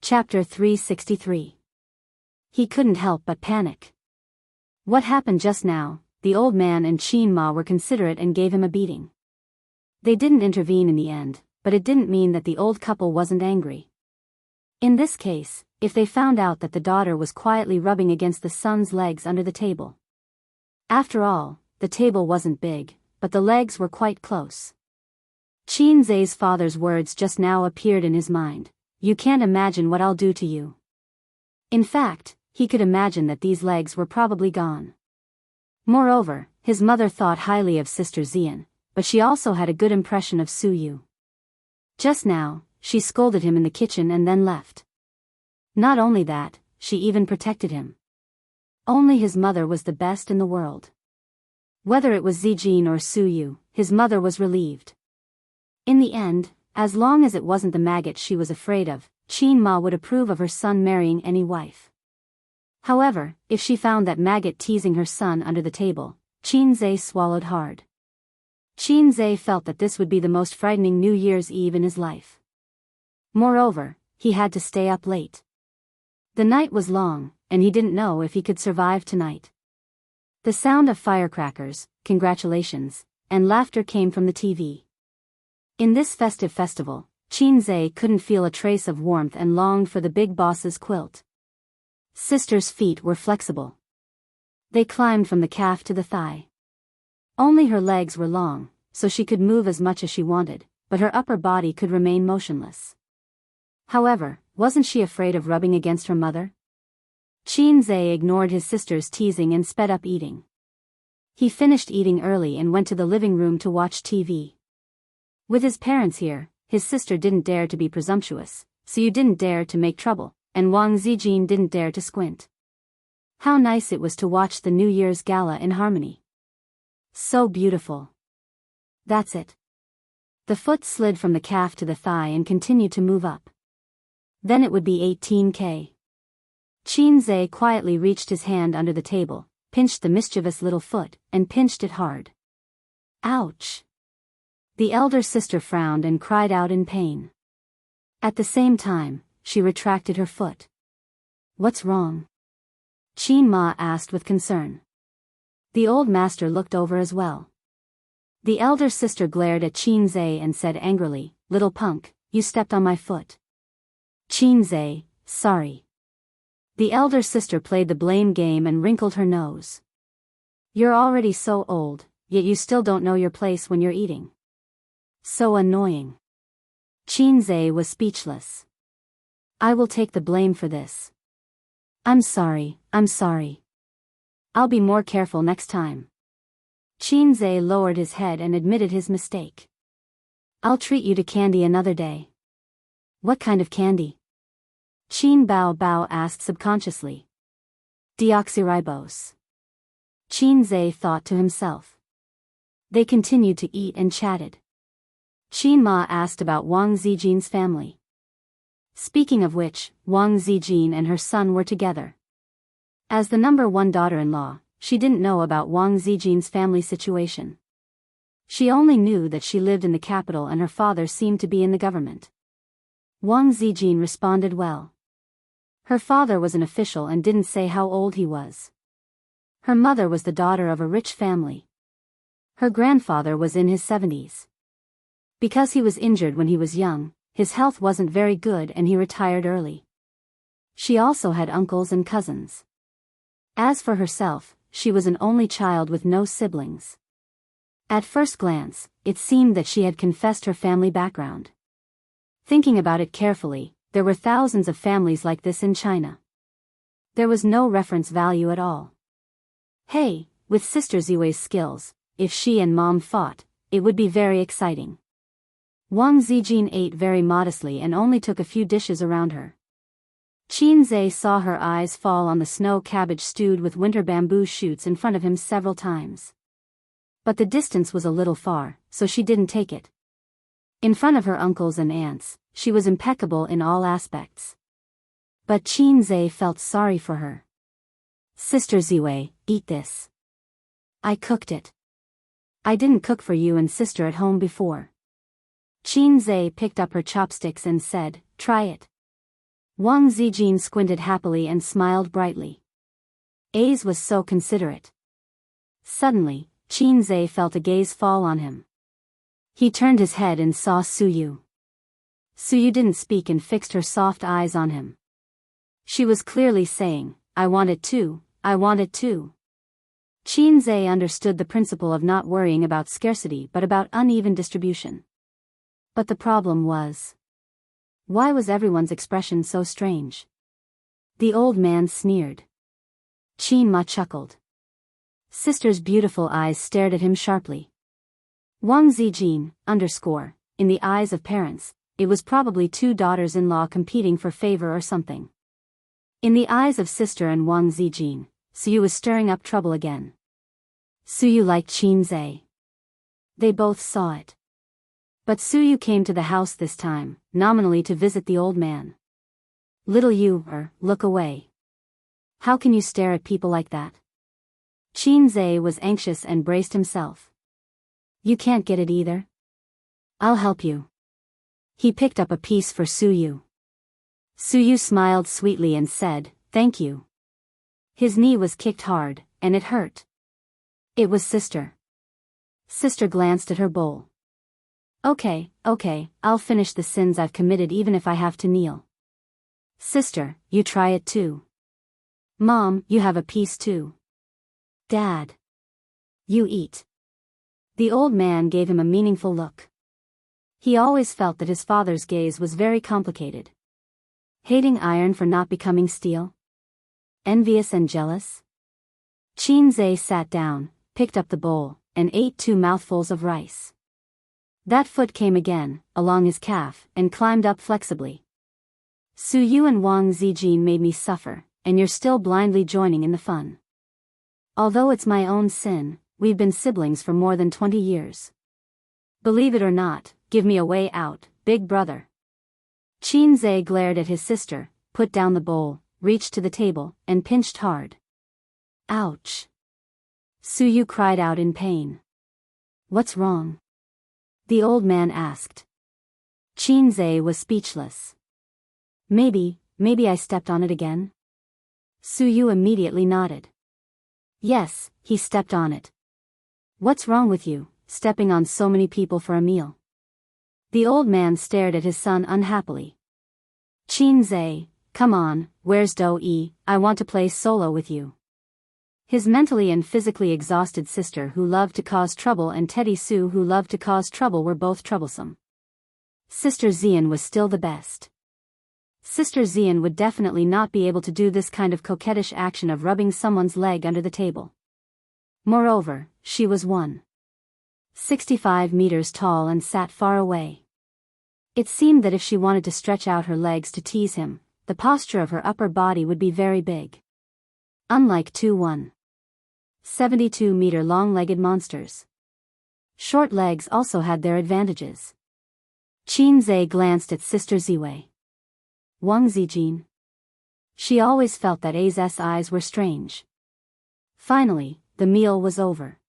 Chapter 363. He couldn't help but panic. What happened just now? The old man and Qin Ma were considerate and gave him a beating. They didn't intervene in the end, but it didn't mean that the old couple wasn't angry. In this case, if they found out that the daughter was quietly rubbing against the son's legs under the table. After all, the table wasn't big, but the legs were quite close. Qin Zai's father's words just now appeared in his mind. You can't imagine what I'll do to you. In fact, he could imagine that these legs were probably gone. Moreover, his mother thought highly of Sister Xian, but she also had a good impression of Su Yu. Just now, she scolded him in the kitchen and then left. Not only that, she even protected him. Only his mother was the best in the world. Whether it was Zijin or Su Yu, his mother was relieved. In the end, as long as it wasn't the maggot she was afraid of, Qin Ma would approve of her son marrying any wife. However, if she found that maggot teasing her son under the table, Qin Zai swallowed hard. Qin Zai felt that this would be the most frightening New Year's Eve in his life. Moreover, he had to stay up late. The night was long, and he didn't know if he could survive tonight. The sound of firecrackers, congratulations, and laughter came from the TV. In this festive festival, Qin Zai couldn't feel a trace of warmth and longed for the big boss's quilt. Sister's feet were flexible. They climbed from the calf to the thigh. Only her legs were long, so she could move as much as she wanted, but her upper body could remain motionless. However, wasn't she afraid of rubbing against her mother? Qin Zai ignored his sister's teasing and sped up eating. He finished eating early and went to the living room to watch TV. With his parents here, his sister didn't dare to be presumptuous, Su Yu didn't dare to make trouble, and Wang Zijin didn't dare to squint. How nice it was to watch the New Year's gala in harmony. So beautiful. That's it. The foot slid from the calf to the thigh and continued to move up. Then it would be 18K. Qin Zai quietly reached his hand under the table, pinched the mischievous little foot, and pinched it hard. Ouch! The elder sister frowned and cried out in pain. At the same time, she retracted her foot. What's wrong? Qin Ma asked with concern. The old master looked over as well. The elder sister glared at Qin Zai and said angrily, Little punk, you stepped on my foot. Qin Zai, sorry. The elder sister played the blame game and wrinkled her nose. You're already so old, yet you still don't know your place when you're eating. So annoying. Qin Zai was speechless. I will take the blame for this. I'm sorry. I'll be more careful next time. Qin Zai lowered his head and admitted his mistake. I'll treat you to candy another day. What kind of candy? Qin Bao asked subconsciously. Deoxyribose. Qin Zai thought to himself. They continued to eat and chatted. Qin Ma asked about Wang Zijin's family. Speaking of which, Wang Zijin and her son were together. As the number one daughter-in-law, she didn't know about Wang Zijin's family situation. She only knew that she lived in the capital and her father seemed to be in the government. Wang Zijin responded well. Her father was an official and didn't say how old he was. Her mother was the daughter of a rich family. Her grandfather was in his 70s. Because he was injured when he was young, his health wasn't very good and he retired early. She also had uncles and cousins. As for herself, she was an only child with no siblings. At first glance, it seemed that she had confessed her family background. Thinking about it carefully, there were thousands of families like this in China. There was no reference value at all. Hey, with Sister Ziwei's skills, if she and Mom fought, it would be very exciting. Wang Zijin ate very modestly and only took a few dishes around her. Qin Zai saw her eyes fall on the snow cabbage stewed with winter bamboo shoots in front of him several times. But the distance was a little far, so she didn't take it. In front of her uncles and aunts, she was impeccable in all aspects. But Qin Zai felt sorry for her. Sister Ziwei, eat this. I cooked it. I didn't cook for you and sister at home before. Qin Zai picked up her chopsticks and said, try it. Wang Zijin squinted happily and smiled brightly. A's was so considerate. Suddenly, Qin Zhe felt a gaze fall on him. He turned his head and saw Suyu. Suyu didn't speak and fixed her soft eyes on him. She was clearly saying, "I want it too, I want it too." Qin Zhe understood the principle of not worrying about scarcity but about uneven distribution. But the problem was, why was everyone's expression so strange? The old man sneered. Qin Ma chuckled. Sister's beautiful eyes stared at him sharply. Wang Zijin, in the eyes of parents, it was probably two daughters-in-law competing for favor or something. In the eyes of sister and Wang Zijin, Suyu was stirring up trouble again. Suyu liked Qin Zhe. They both saw it. But Suyu came to the house this time, nominally to visit the old man. Little you, look away. How can you stare at people like that? Qin Zhe was anxious and braced himself. You can't get it either? I'll help you. He picked up a piece for Suyu. Suyu smiled sweetly and said, "Thank you." His knee was kicked hard, and it hurt. It was sister. Sister glanced at her bowl. Okay, I'll finish the sins I've committed even if I have to kneel. Sister, you try it too. Mom, you have a piece too. Dad. You eat. The old man gave him a meaningful look. He always felt that his father's gaze was very complicated. Hating iron for not becoming steel? Envious and jealous? Qin Zhe sat down, picked up the bowl, and ate 2 mouthfuls of rice. That foot came again, along his calf, and climbed up flexibly. Suyu and Wang Zijin made me suffer, and you're still blindly joining in the fun. Although it's my own sin, we've been siblings for more than 20 years. Believe it or not, give me a way out, big brother. Qin Zhe glared at his sister, put down the bowl, reached to the table, and pinched hard. Ouch! Suyu cried out in pain. What's wrong? The old man asked. Qin Zhe was speechless. Maybe I stepped on it again? Suyu immediately nodded. Yes, he stepped on it. What's wrong with you, stepping on so many people for a meal? The old man stared at his son unhappily. Qin Zhe, come on, where's Do-yi? I want to play solo with you. His mentally and physically exhausted sister who loved to cause trouble and Teddy Sue who loved to cause trouble were both troublesome. Sister Xian was still the best. Sister Xian would definitely not be able to do this kind of coquettish action of rubbing someone's leg under the table. Moreover, she was 165 meters tall and sat far away. It seemed that if she wanted to stretch out her legs to tease him, the posture of her upper body would be very big. Unlike 72-meter long-legged monsters. Short legs also had their advantages. Qin Zhe glanced at Sister Ziwei. Wang Zijin. She always felt that A's eyes were strange. Finally, the meal was over.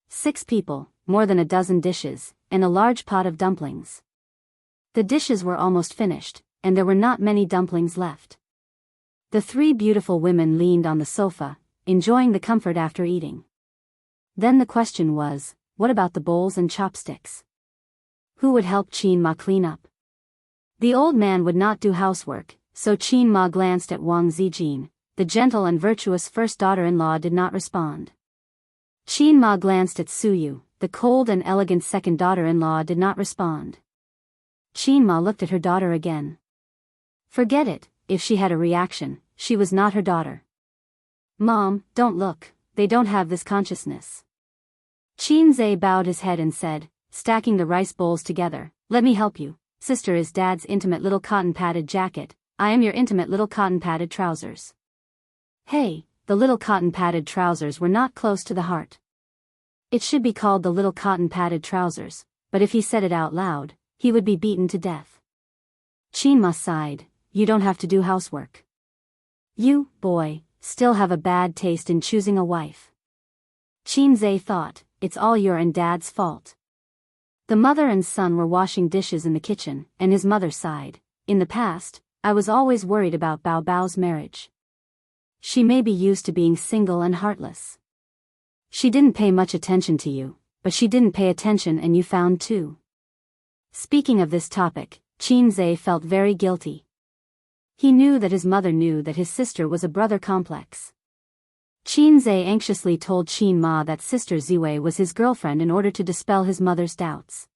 6 people, more than a dozen dishes, and a large pot of dumplings. The dishes were almost finished, and there were not many dumplings left. The 3 beautiful women leaned on the sofa, enjoying the comfort after eating. Then the question was, what about the bowls and chopsticks? Who would help Qin Ma clean up? The old man would not do housework, so Qin Ma glanced at Wang Zijin. The gentle and virtuous first daughter-in-law did not respond. Qin Ma glanced at Suyu. The cold and elegant second daughter-in-law did not respond. Qin Ma looked at her daughter again. Forget it, if she had a reaction, she was not her daughter. Mom, don't look, they don't have this consciousness. Qin Zhe bowed his head and said, stacking the rice bowls together, let me help you. Sister is Dad's intimate little cotton-padded jacket, I am your intimate little cotton-padded trousers. Hey, the little cotton-padded trousers were not close to the heart. It should be called the little cotton-padded trousers, but if he said it out loud, he would be beaten to death. Qin Ma sighed, you don't have to do housework. You, boy, still have a bad taste in choosing a wife. Qin Zhe thought, it's all your and Dad's fault. The mother and son were washing dishes in the kitchen, and his mother sighed. In the past, I was always worried about Bao Bao's marriage. She may be used to being single and heartless. She didn't pay much attention to you, but she didn't pay attention and you found too. Speaking of this topic, Qin Zhe felt very guilty. He knew that his mother knew that his sister was a brother complex. Qin Zhe anxiously told Qin Ma that Sister Ziwei was his girlfriend in order to dispel his mother's doubts.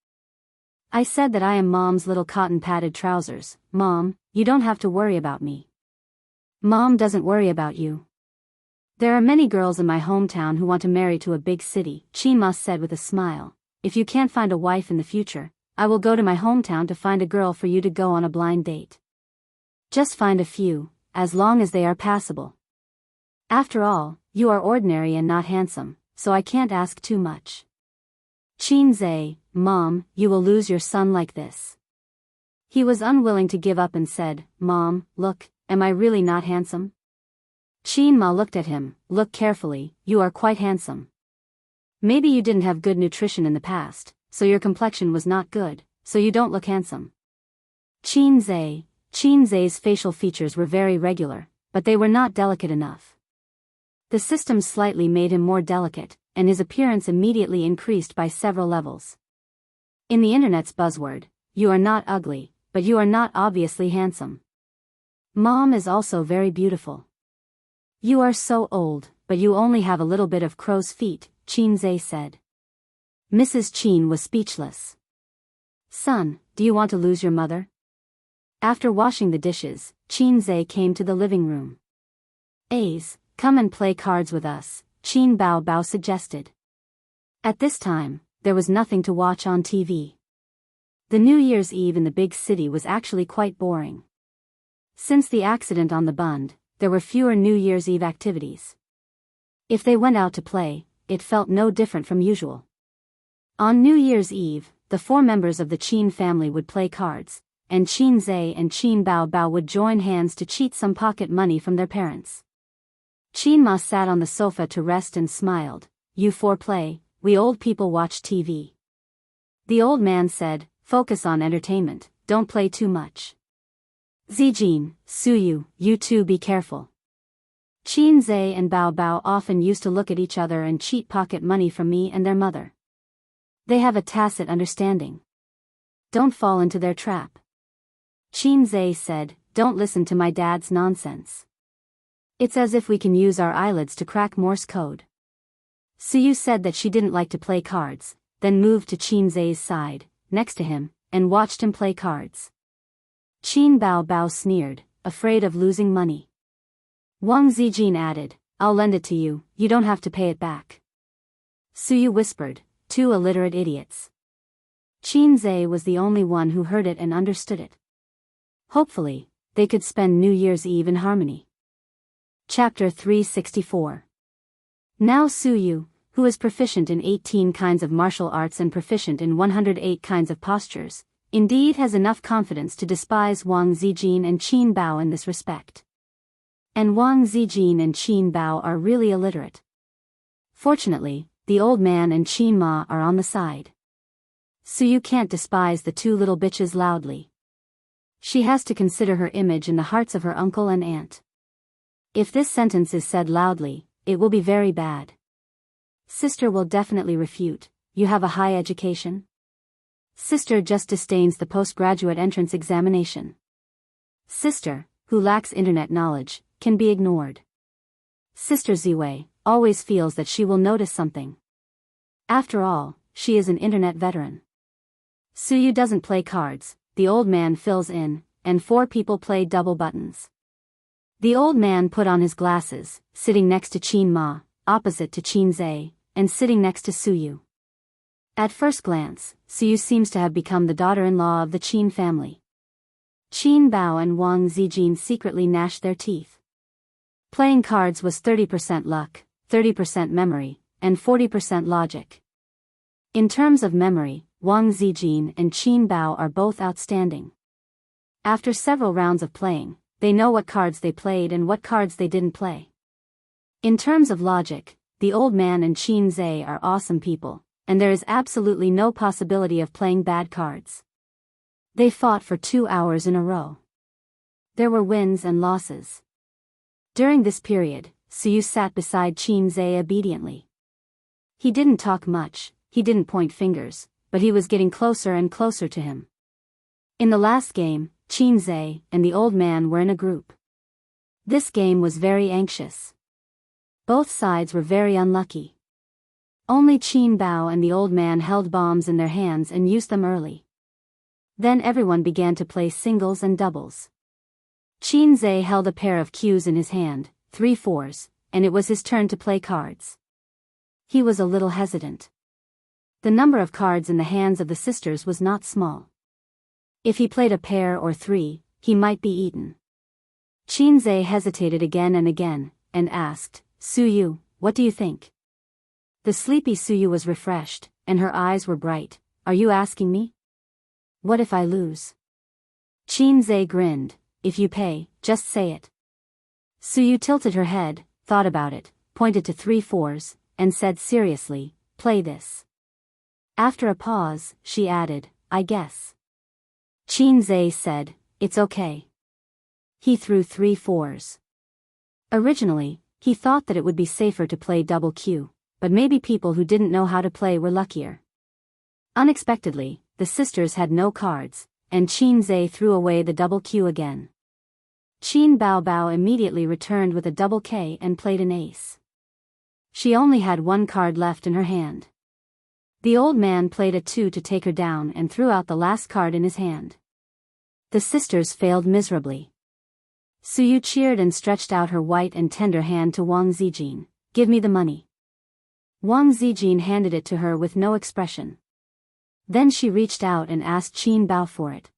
I said that I am Mom's little cotton-padded trousers. Mom, you don't have to worry about me. Mom doesn't worry about you. There are many girls in my hometown who want to marry to a big city, Qin Ma said with a smile. If you can't find a wife in the future, I will go to my hometown to find a girl for you to go on a blind date. Just find a few, as long as they are passable. After all, you are ordinary and not handsome, so I can't ask too much. Qin Zhe, Mom, you will lose your son like this. He was unwilling to give up and said, Mom, look, am I really not handsome? Qin Ma looked at him, look carefully, you are quite handsome. Maybe you didn't have good nutrition in the past, so your complexion was not good, so you don't look handsome. Qin Zhe's facial features were very regular, but they were not delicate enough. The system slightly made him more delicate, and his appearance immediately increased by several levels. In the internet's buzzword, you are not ugly, but you are not obviously handsome. Mom is also very beautiful. You are so old, but you only have a little bit of crow's feet, Qin Zhe said. Mrs. Qin was speechless. Son, do you want to lose your mother? After washing the dishes, Qin Zhe came to the living room. Ace, come and play cards with us, Qin Bao Bao suggested. At this time, there was nothing to watch on TV. The New Year's Eve in the big city was actually quite boring. Since the accident on the Bund, there were fewer New Year's Eve activities. If they went out to play, it felt no different from usual. On New Year's Eve, the 4 members of the Qin family would play cards, and Qin Zhe and Qin Bao Bao would join hands to cheat some pocket money from their parents. Qin Ma sat on the sofa to rest and smiled. You 4 play, we old people watch TV. The old man said, focus on entertainment, don't play too much. Zijin, Suyu, you 2 be careful. Qin Zhe and Bao Bao often used to look at each other and cheat pocket money from me and their mother. They have a tacit understanding. Don't fall into their trap. Qin Zhe said, don't listen to my dad's nonsense. It's as if we can use our eyelids to crack Morse code. Suyu said that she didn't like to play cards, then moved to Qin Zhe's side, next to him, and watched him play cards. Qin Bao Bao sneered, afraid of losing money. Wang Zijin added, I'll lend it to you, you don't have to pay it back. Suyu whispered, 2 illiterate idiots. Qin Zhe was the only one who heard it and understood it. Hopefully, they could spend New Year's Eve in harmony. Chapter 364. Now Suyu, who is proficient in 18 kinds of martial arts and proficient in 108 kinds of postures, indeed has enough confidence to despise Wang Zijin and Qin Bao in this respect. And Wang Zijin and Qin Bao are really illiterate. Fortunately, the old man and Qin Ma are on the side. Suyu can't despise the 2 little bitches loudly. She has to consider her image in the hearts of her uncle and aunt. If this sentence is said loudly, it will be very bad. Sister will definitely refute, you have a high education? Sister just disdains the postgraduate entrance examination. Sister, who lacks internet knowledge, can be ignored. Sister Ziwei always feels that she will notice something. After all, she is an internet veteran. Suyu doesn't play cards, the old man fills in, and 4 people play double buttons. The old man put on his glasses, sitting next to Qin Ma, opposite to Qin Zhe, and sitting next to Suyu. At first glance, Suyu seems to have become the daughter-in-law of the Qin family. Qin Bao and Wang Zijin secretly gnashed their teeth. Playing cards was 30% luck, 30% memory, and 40% logic. In terms of memory, Wang Zijin and Qin Bao are both outstanding. After several rounds of playing, they know what cards they played and what cards they didn't play. In terms of logic, the old man and Qin Zhe are awesome people, and there is absolutely no possibility of playing bad cards. They fought for 2 hours in a row. There were wins and losses. During this period, Suyu sat beside Qin obediently. He didn't talk much, he didn't point fingers, but he was getting closer and closer to him. In the last game, Qin and the old man were in a group. This game was very anxious. Both sides were very unlucky. Only Qin Bao and the old man held bombs in their hands and used them early. Then everyone began to play singles and doubles. Qin held a pair of cues in his hand, 3 fours, and it was his turn to play cards. He was a little hesitant. The number of cards in the hands of the sisters was not small. If he played a pair or 3, he might be eaten. Qin hesitated again and again, and asked, Suyu, what do you think? The sleepy Suyu was refreshed, and her eyes were bright. Are you asking me? What if I lose? Qin grinned. If you pay, just say it. Suyu tilted her head, thought about it, pointed to 3 fours, and said seriously, play this. After a pause, she added, I guess. Qin said, it's okay. He threw 3 fours. Originally, he thought that it would be safer to play double Q, but maybe people who didn't know how to play were luckier. Unexpectedly, the sisters had no cards, and Qin threw away the double Q again. Qin Bao immediately returned with a double K and played an ace. She only had 1 card left in her hand. The old man played a 2 to take her down and threw out the last card in his hand. The sisters failed miserably. Suyu cheered and stretched out her white and tender hand to Wang Zijin. Give me the money. Wang Zijin handed it to her with no expression. Then she reached out and asked Qin Bao for it.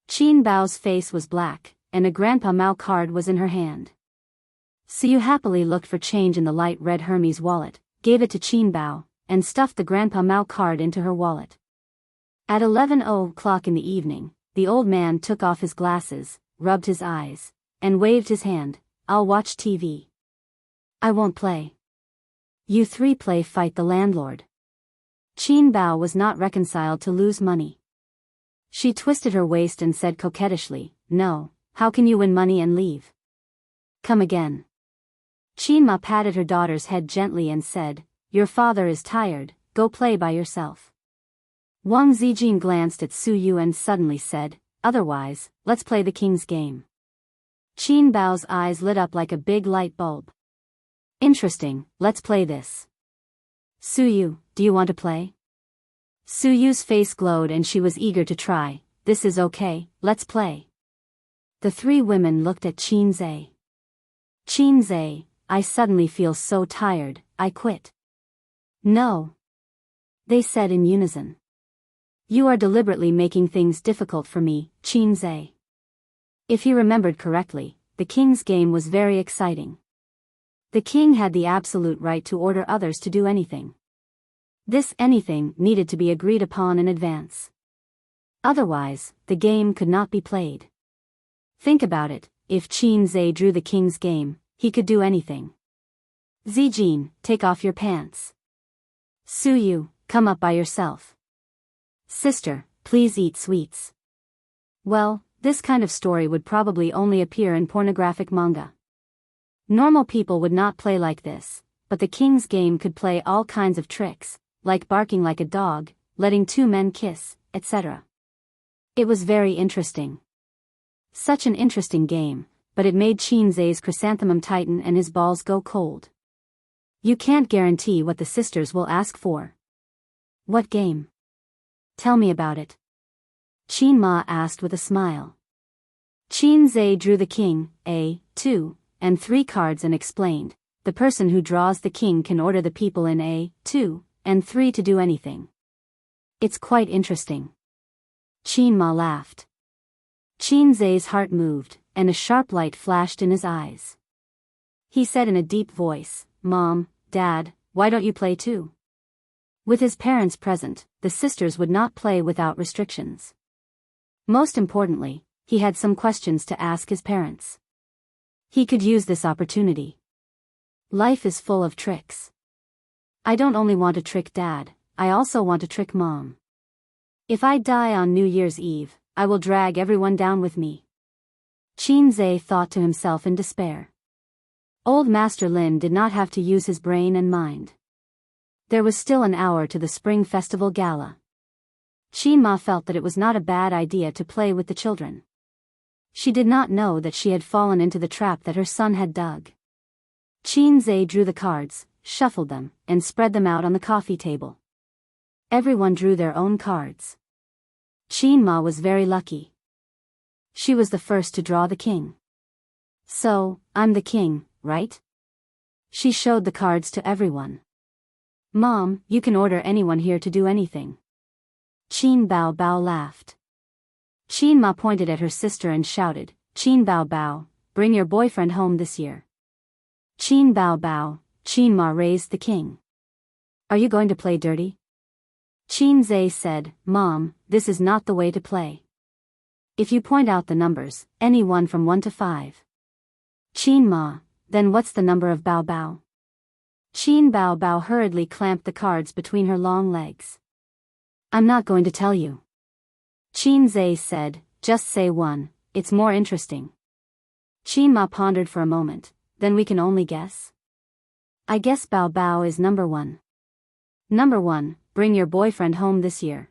Qin Bao's face was black, and a Grandpa Mao card was in her hand. Suyu happily looked for change in the light red Hermes wallet, gave it to Qin Bao, and stuffed the Grandpa Mao card into her wallet. At 11:00 in the evening, the old man took off his glasses, rubbed his eyes, and waved his hand. I'll watch TV. I won't play. You 3 play fight the landlord. Qin Bao was not reconciled to lose money. She twisted her waist and said coquettishly, no, how can you win money and leave? Come again. Qin Ma patted her daughter's head gently and said, your father is tired, go play by yourself. Wang Zijin glanced at Suyu and suddenly said, otherwise, let's play the king's game. Qin Bao's eyes lit up like a big light bulb. Interesting, let's play this. Suyu, do you want to play? Suyu's face glowed and she was eager to try. This is okay, let's play. The 3 women looked at Qin. Qin, I suddenly feel so tired, I quit. No. They said in unison. You are deliberately making things difficult for me, Qin. If he remembered correctly, the king's game was very exciting. The king had the absolute right to order others to do anything. This anything needed to be agreed upon in advance. Otherwise, the game could not be played. Think about it, if Qin drew the king's game, he could do anything. Zijin, take off your pants. Suyu, come up by yourself. Sister, please eat sweets. Well, this kind of story would probably only appear in pornographic manga. Normal people would not play like this, but the king's game could play all kinds of tricks, like barking like a dog, letting 2 men kiss, etc. It was very interesting. Such an interesting game, but it made Qin's chrysanthemum tighten and his balls go cold. You can't guarantee what the sisters will ask for. What game? Tell me about it. Qin Ma asked with a smile. Qin drew the king, a, 2, and 3 cards and explained, the person who draws the king can order the people in a, 2, and 3 to do anything. It's quite interesting. Qin Ma laughed. Qin's heart moved, and a sharp light flashed in his eyes. He said in a deep voice, Mom, Dad, why don't you play too? With his parents present, the sisters would not play without restrictions. Most importantly, he had some questions to ask his parents. He could use this opportunity. Life is full of tricks. I don't only want to trick Dad, I also want to trick Mom. If I die on New Year's Eve, I will drag everyone down with me. Qin Zhe thought to himself in despair. Old Master Lin did not have to use his brain and mind. There was still an hour to the Spring Festival Gala. Qin Ma felt that it was not a bad idea to play with the children. She did not know that she had fallen into the trap that her son had dug. Qin Zhe drew the cards, shuffled them, and spread them out on the coffee table. Everyone drew their own cards. Qin Ma was very lucky. She was the first to draw the king. So, I'm the king, right? She showed the cards to everyone. Mom, you can order anyone here to do anything. Qin Bao Bao laughed. Qin Ma pointed at her sister and shouted, Qin Bao Bao, bring your boyfriend home this year. Qin Bao Bao, Qin Ma raised the king. Are you going to play dirty? Qin Zhe said, Mom, this is not the way to play. If you point out the numbers, any one from 1 to 5. Qin Ma, then what's the number of Bao Bao? Qin Bao Bao hurriedly clamped the cards between her long legs. I'm not going to tell you. Qin Zhe said, just say 1, it's more interesting. Qin Ma pondered for a moment, then we can only guess. I guess Bao Bao is number 1. Number 1, bring your boyfriend home this year.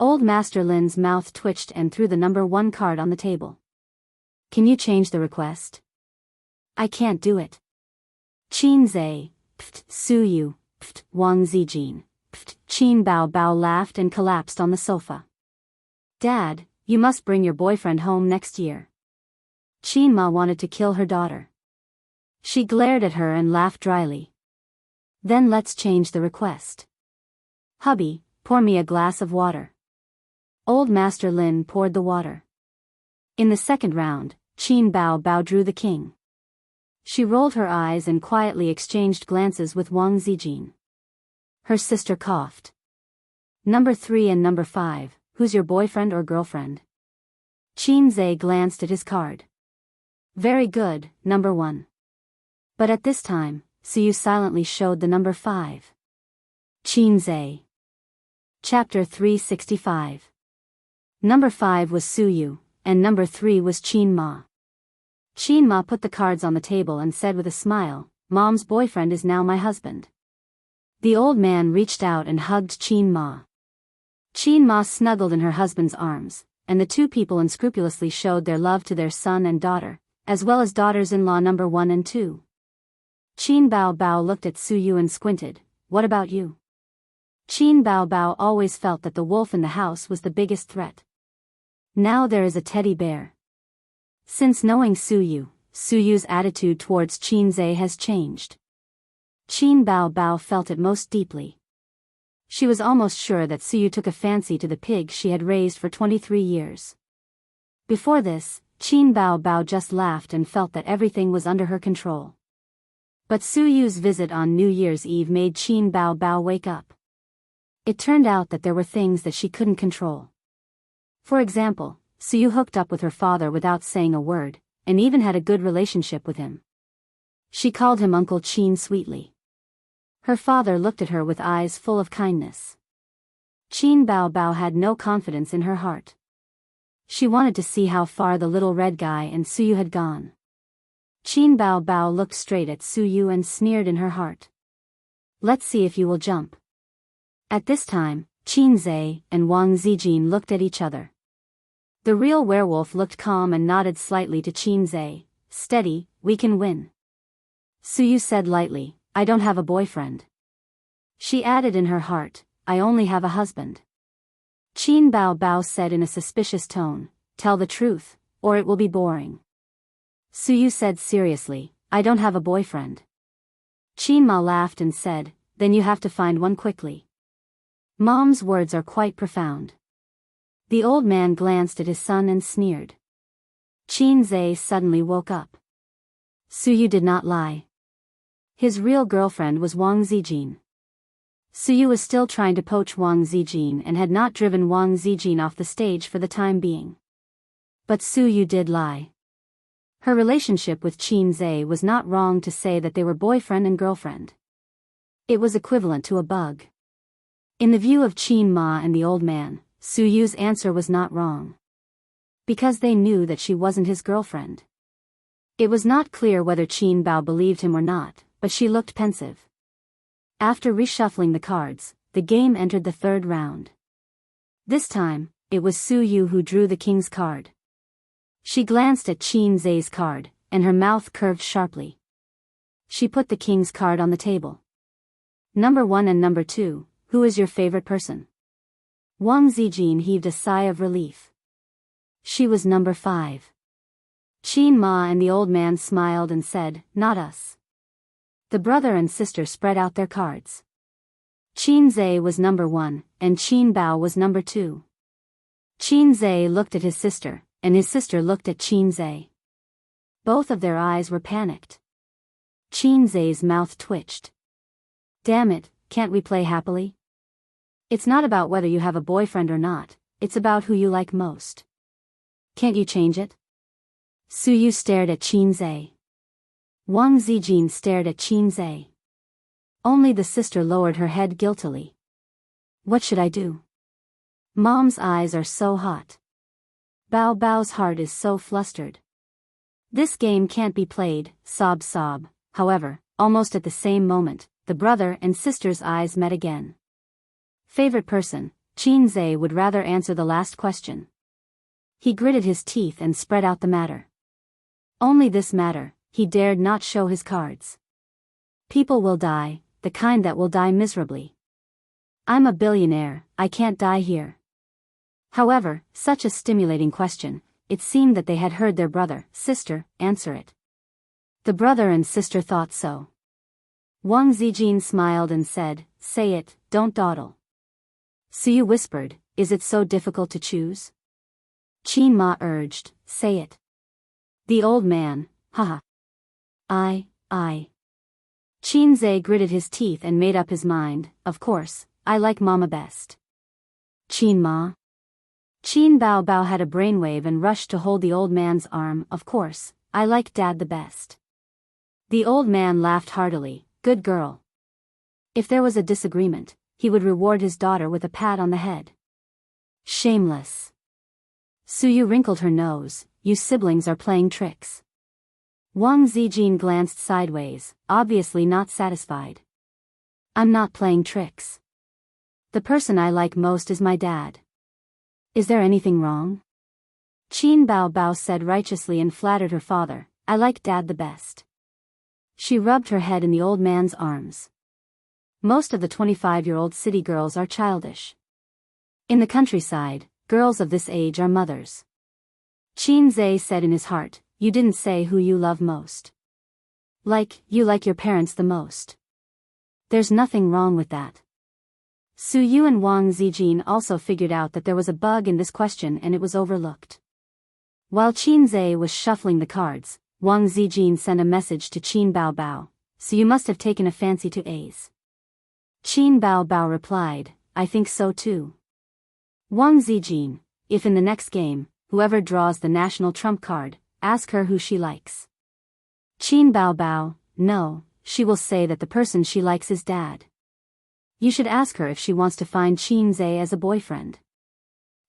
Old Master Lin's mouth twitched and threw the number 1 card on the table. Can you change the request? I can't do it. Qin Zhe, Su Yu, Wang Zijin, Qin Bao Bao laughed and collapsed on the sofa. Dad, you must bring your boyfriend home next year. Qin Ma wanted to kill her daughter. She glared at her and laughed dryly. Then let's change the request. Hubby, pour me a glass of water. Old Master Lin poured the water. In the second round, Qin Bao Bao drew the king. She rolled her eyes and quietly exchanged glances with Wang Zijin. Her sister coughed. Number 3 and number 5, who's your boyfriend or girlfriend? Qin Zhe glanced at his card. Very good, number 1. But at this time, Suyu silently showed the number 5. Qin Zhe. Chapter 365. Number 5 was Suyu, and number 3 was Qin Ma. Qin Ma put the cards on the table and said with a smile, Mom's boyfriend is now my husband. The old man reached out and hugged Qin Ma. Qin Ma snuggled in her husband's arms, and the two people unscrupulously showed their love to their son and daughter, as well as daughters-in-law number 1 and 2. Qin Bao Bao looked at Suyu and squinted, what about you? Qin Bao Bao always felt that the wolf in the house was the biggest threat. Now there is a teddy bear. Since knowing Suyu's attitude towards Qin Zhe has changed. Qin Bao Bao felt it most deeply. She was almost sure that Suyu took a fancy to the pig she had raised for 23 years. Before this, Qin Bao Bao just laughed and felt that everything was under her control. But Suyu's visit on New Year's Eve made Qin Bao Bao wake up. It turned out that there were things that she couldn't control. For example, Suyu hooked up with her father without saying a word, and even had a good relationship with him. She called him Uncle Qin sweetly. Her father looked at her with eyes full of kindness. Qin Bao Bao had no confidence in her heart. She wanted to see how far the little red guy and Suyu had gone. Qin Bao Bao looked straight at Suyu and sneered in her heart. Let's see if you will jump. At this time, Qin Zhe and Wang Zijin looked at each other. The real werewolf looked calm and nodded slightly to Qin Zhe. Steady, we can win. Suyu said lightly, I don't have a boyfriend. She added in her heart, I only have a husband. Qin Bao Bao said in a suspicious tone, tell the truth, or it will be boring. Suyu said seriously, I don't have a boyfriend. Qin Ma laughed and said, then you have to find one quickly. Mom's words are quite profound. The old man glanced at his son and sneered. Qin Zhe suddenly woke up. Suyu did not lie. His real girlfriend was Wang Zijin. Suyu was still trying to poach Wang Zijin and had not driven Wang Zijin off the stage for the time being. But Suyu did lie. Her relationship with Qin Zhe was not wrong to say that they were boyfriend and girlfriend. It was equivalent to a bug. In the view of Qin Ma and the old man, Suyu's answer was not wrong. because they knew that she wasn't his girlfriend. It was not clear whether Qin Bao believed him or not, but she looked pensive. After reshuffling the cards, the game entered the third round. This time, it was Su Yu who drew the king's card. She glanced at Qin Zai's card, and her mouth curved sharply. She put the king's card on the table. Number 1 and number 2, who is your favorite person? Wang Zijin heaved a sigh of relief. She was number 5. Qin Ma and the old man smiled and said, not us. The brother and sister spread out their cards. Qin Zai was number 1, and Qin Bao was number 2. Qin Zai looked at his sister, and his sister looked at Qin Zai. Both of their eyes were panicked. Qin Zai's mouth twitched. Damn it, can't we play happily? It's not about whether you have a boyfriend or not, it's about who you like most. Can't you change it? Su Yu stared at Qin Zai. Wang Zijin stared at Qin Zai. Only the sister lowered her head guiltily. What should I do? Mom's eyes are so hot. Bao Bao's heart is so flustered. This game can't be played, sob sob. However, almost at the same moment, the brother and sister's eyes met again. Favorite person, Qin Zai would rather answer the last question. He gritted his teeth and spread out the matter. Only this matter, he dared not show his cards. People will die, the kind that will die miserably. I'm a billionaire, I can't die here. However, such a stimulating question, it seemed that they had heard their brother, sister, answer it. The brother and sister thought so. Wang Zijin smiled and said, say it, don't dawdle. Su Yu whispered, is it so difficult to choose? Qin Ma urged, say it. The old man, haha. I. Qin Zai gritted his teeth and made up his mind, of course, I like Mama best. Qin Ma. Qin Bao had a brainwave and rushed to hold the old man's arm, of course, I like Dad the best. The old man laughed heartily, good girl. If there was a disagreement, he would reward his daughter with a pat on the head. Shameless. Su Yu wrinkled her nose, you siblings are playing tricks. Wang Zijin glanced sideways, obviously not satisfied. I'm not playing tricks. The person I like most is my dad. Is there anything wrong? Qin Bao said righteously and flattered her father, I like Dad the best. She rubbed her head in the old man's arms. Most of the 25-year-old city girls are childish. In the countryside, girls of this age are mothers. Qin Zai said in his heart, you didn't say who you love most. You like your parents the most. There's nothing wrong with that. Su Yu and Wang Zijin also figured out that there was a bug in this question and it was overlooked. While Qin Zai was shuffling the cards, Wang Zijin sent a message to Qin Bao, so you must have taken a fancy to A's. Qin Bao replied, I think so too. Wang Zijin, if in the next game, whoever draws the national trump card, ask her who she likes. Qin Bao, no, she will say that the person she likes is Dad. You should ask her if she wants to find Qin Zai as a boyfriend.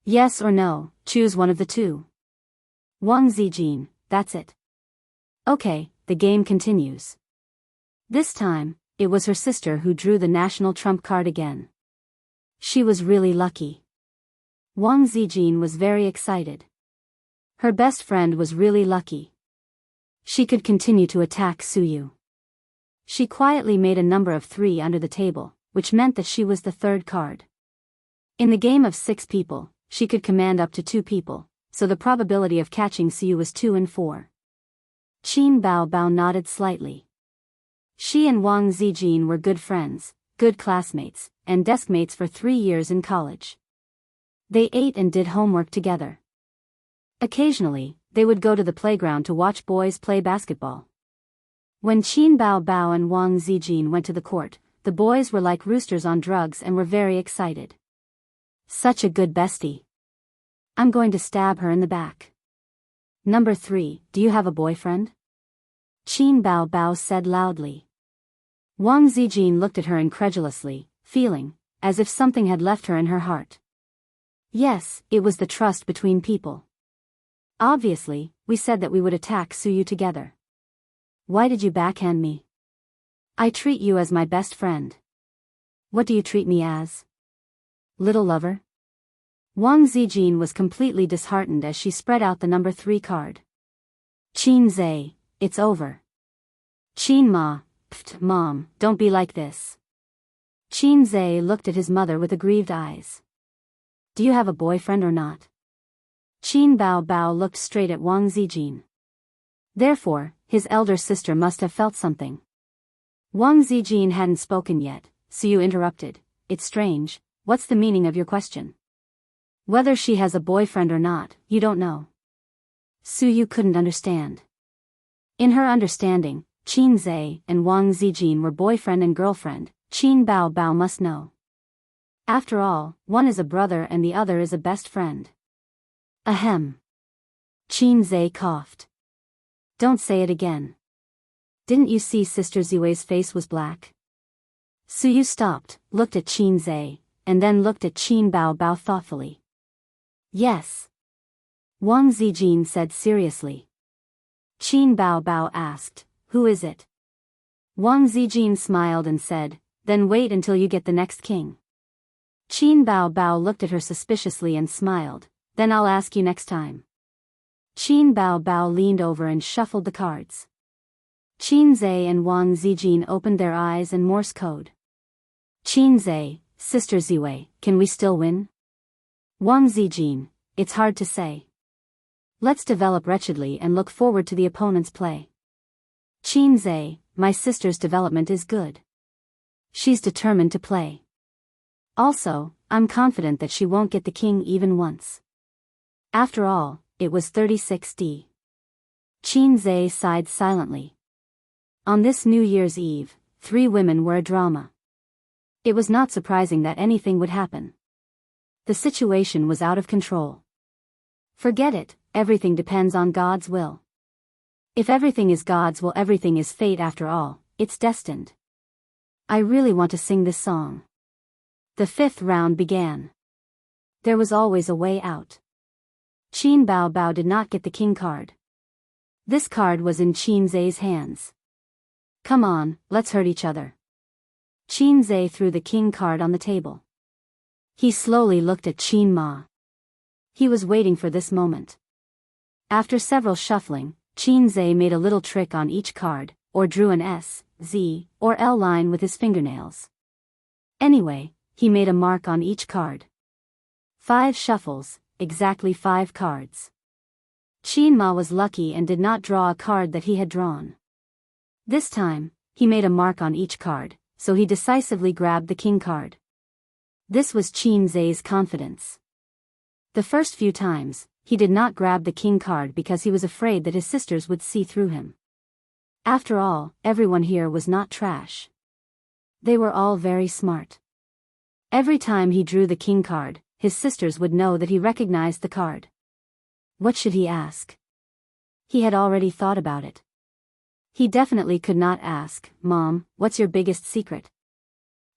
Yes or no, choose one of the two. Wang Zijin, that's it. Okay, the game continues. This time, it was her sister who drew the national trump card again. She was really lucky. Wang Zijin was very excited. Her best friend was really lucky. She could continue to attack Su Yu. She quietly made a number of 3 under the table, which meant that she was the third card. In the game of 6 people, she could command up to 2 people, so the probability of catching Su Yu was 2 in 4. Qin Bao nodded slightly. She and Wang Zijin were good friends, good classmates, and deskmates for 3 years in college. They ate and did homework together. Occasionally, they would go to the playground to watch boys play basketball. When Qin Bao and Wang Zijin went to the court, the boys were like roosters on drugs and were very excited. Such a good bestie. I'm going to stab her in the back. Number 3, do you have a boyfriend? Qin Bao said loudly. Wang Zijin looked at her incredulously, feeling as if something had left her in her heart. Yes, it was the trust between people. Obviously, we said that we would attack Suyu together. Why did you backhand me? I treat you as my best friend. What do you treat me as? Little lover? Wang Zijin was completely disheartened as she spread out the number 3 card. Qin Zhe, it's over. Qin Ma, pft, Mom, don't be like this. Qin Zhe looked at his mother with aggrieved eyes. Do you have a boyfriend or not? Qin Bao Bao looked straight at Wang Zijin. Therefore, his elder sister must have felt something. Wang Zijin hadn't spoken yet, so you interrupted. It's strange, what's the meaning of your question? Whether she has a boyfriend or not, you don't know. Suyu couldn't understand. In her understanding, Qin Zhe and Wang Zijin were boyfriend and girlfriend. Qin Bao Bao must know. After all, one is a brother and the other is a best friend. Ahem. Qin Zhe coughed. Don't say it again. Didn't you see Sister Ziwei's face was black? Suyu stopped, looked at Qin Zhe, and then looked at Qin Bao Bao thoughtfully. Yes. Wang Zijin said seriously. Qin Bao Bao asked, who is it? Wang Zijin smiled and said, then wait until you get the next king. Qin Bao Bao looked at her suspiciously and smiled, then I'll ask you next time. Qin Bao Bao leaned over and shuffled the cards. Qin Zhe and Wang Zijin opened their eyes and Morse code. Qin Zhe, Sister Ziwei, can we still win? Wang Zijin, it's hard to say. Let's develop wretchedly and look forward to the opponent's play. Qin Zhe, my sister's development is good. She's determined to play. Also, I'm confident that she won't get the king even once. After all, it was 36D. Qin Zhe sighed silently. On this New Year's Eve, 3 women were a drama. It was not surprising that anything would happen. The situation was out of control. Forget it, everything depends on God's will. If everything is God's will, everything is fate after all, it's destined. I really want to sing this song. The 5th round began. There was always a way out. Qin Bao Bao did not get the king card. This card was in Qin Zhe's hands. Come on, let's hurt each other. Qin Zhe threw the king card on the table. He slowly looked at Qin Ma. He was waiting for this moment. After several shuffling, Qin Zhe made a little trick on each card, or drew an S, Z, or L line with his fingernails. Anyway, he made a mark on each card. 5 shuffles, exactly 5 cards. Qin Ma was lucky and did not draw a card that he had drawn. This time, he made a mark on each card, so he decisively grabbed the king card. This was Qin Zhe's confidence. The first few times, he did not grab the king card because he was afraid that his sisters would see through him. After all, everyone here was not trash. They were all very smart. Every time he drew the king card, his sisters would know that he recognized the card. What should he ask? He had already thought about it. He definitely could not ask, Mom, what's your biggest secret?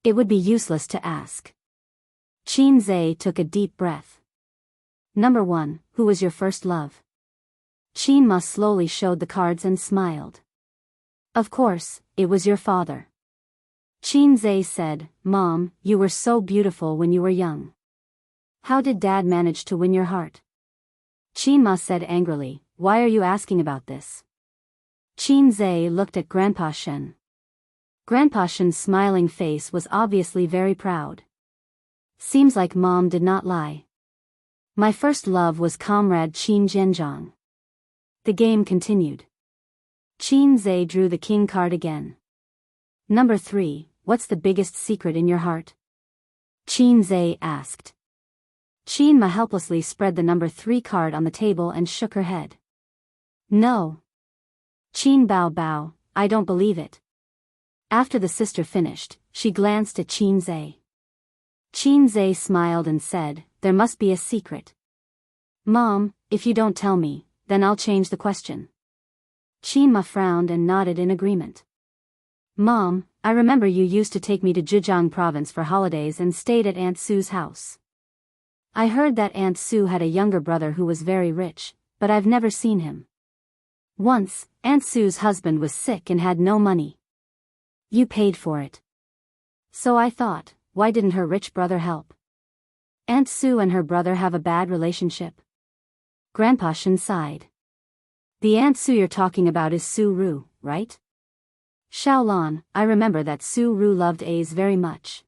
It would be useless to ask. Qin Zhe took a deep breath. Number 1, who was your first love? Qin Ma slowly showed the cards and smiled. Of course, it was your father. Qin Zhe said, Mom, you were so beautiful when you were young. How did Dad manage to win your heart? Qin Ma said angrily, why are you asking about this? Qin Zhe looked at Grandpa Shen. Grandpa Shen's smiling face was obviously very proud. Seems like Mom did not lie. My first love was Comrade Qin Zhenjiang. The game continued. Qin Zhe drew the king card again. Number 3, what's the biggest secret in your heart? Qin Zhe asked. Qin Ma helplessly spread the number 3 card on the table and shook her head. No. Qin Bao Bao, I don't believe it. After the sister finished, she glanced at Qin Zhe. Qin Zhe smiled and said, there must be a secret. Mom, if you don't tell me, then I'll change the question. Qin Ma frowned and nodded in agreement. Mom, I remember you used to take me to Zhejiang province for holidays and stayed at Aunt Sue's house. I heard that Aunt Sue had a younger brother who was very rich, but I've never seen him. Once, Aunt Sue's husband was sick and had no money. You paid for it. So I thought, why didn't her rich brother help? Aunt Sue and her brother have a bad relationship. Grandpa Shin sighed. The Aunt Sue you're talking about is Sue Rue, right? Xiaolon, I remember that Sue Rue loved A's very much.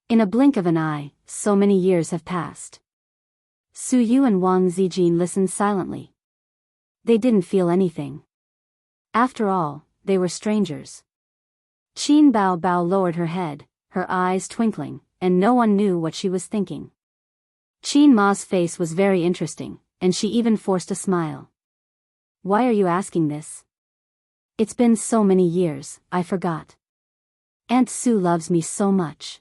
In a blink of an eye, so many years have passed. Su Yu and Wang Zijin listened silently. They didn't feel anything. After all, they were strangers. Qin Bao Bao lowered her head, her eyes twinkling, and no one knew what she was thinking. Qin Ma's face was very interesting, and she even forced a smile. Why are you asking this? It's been so many years, I forgot. Aunt Sue loves me so much.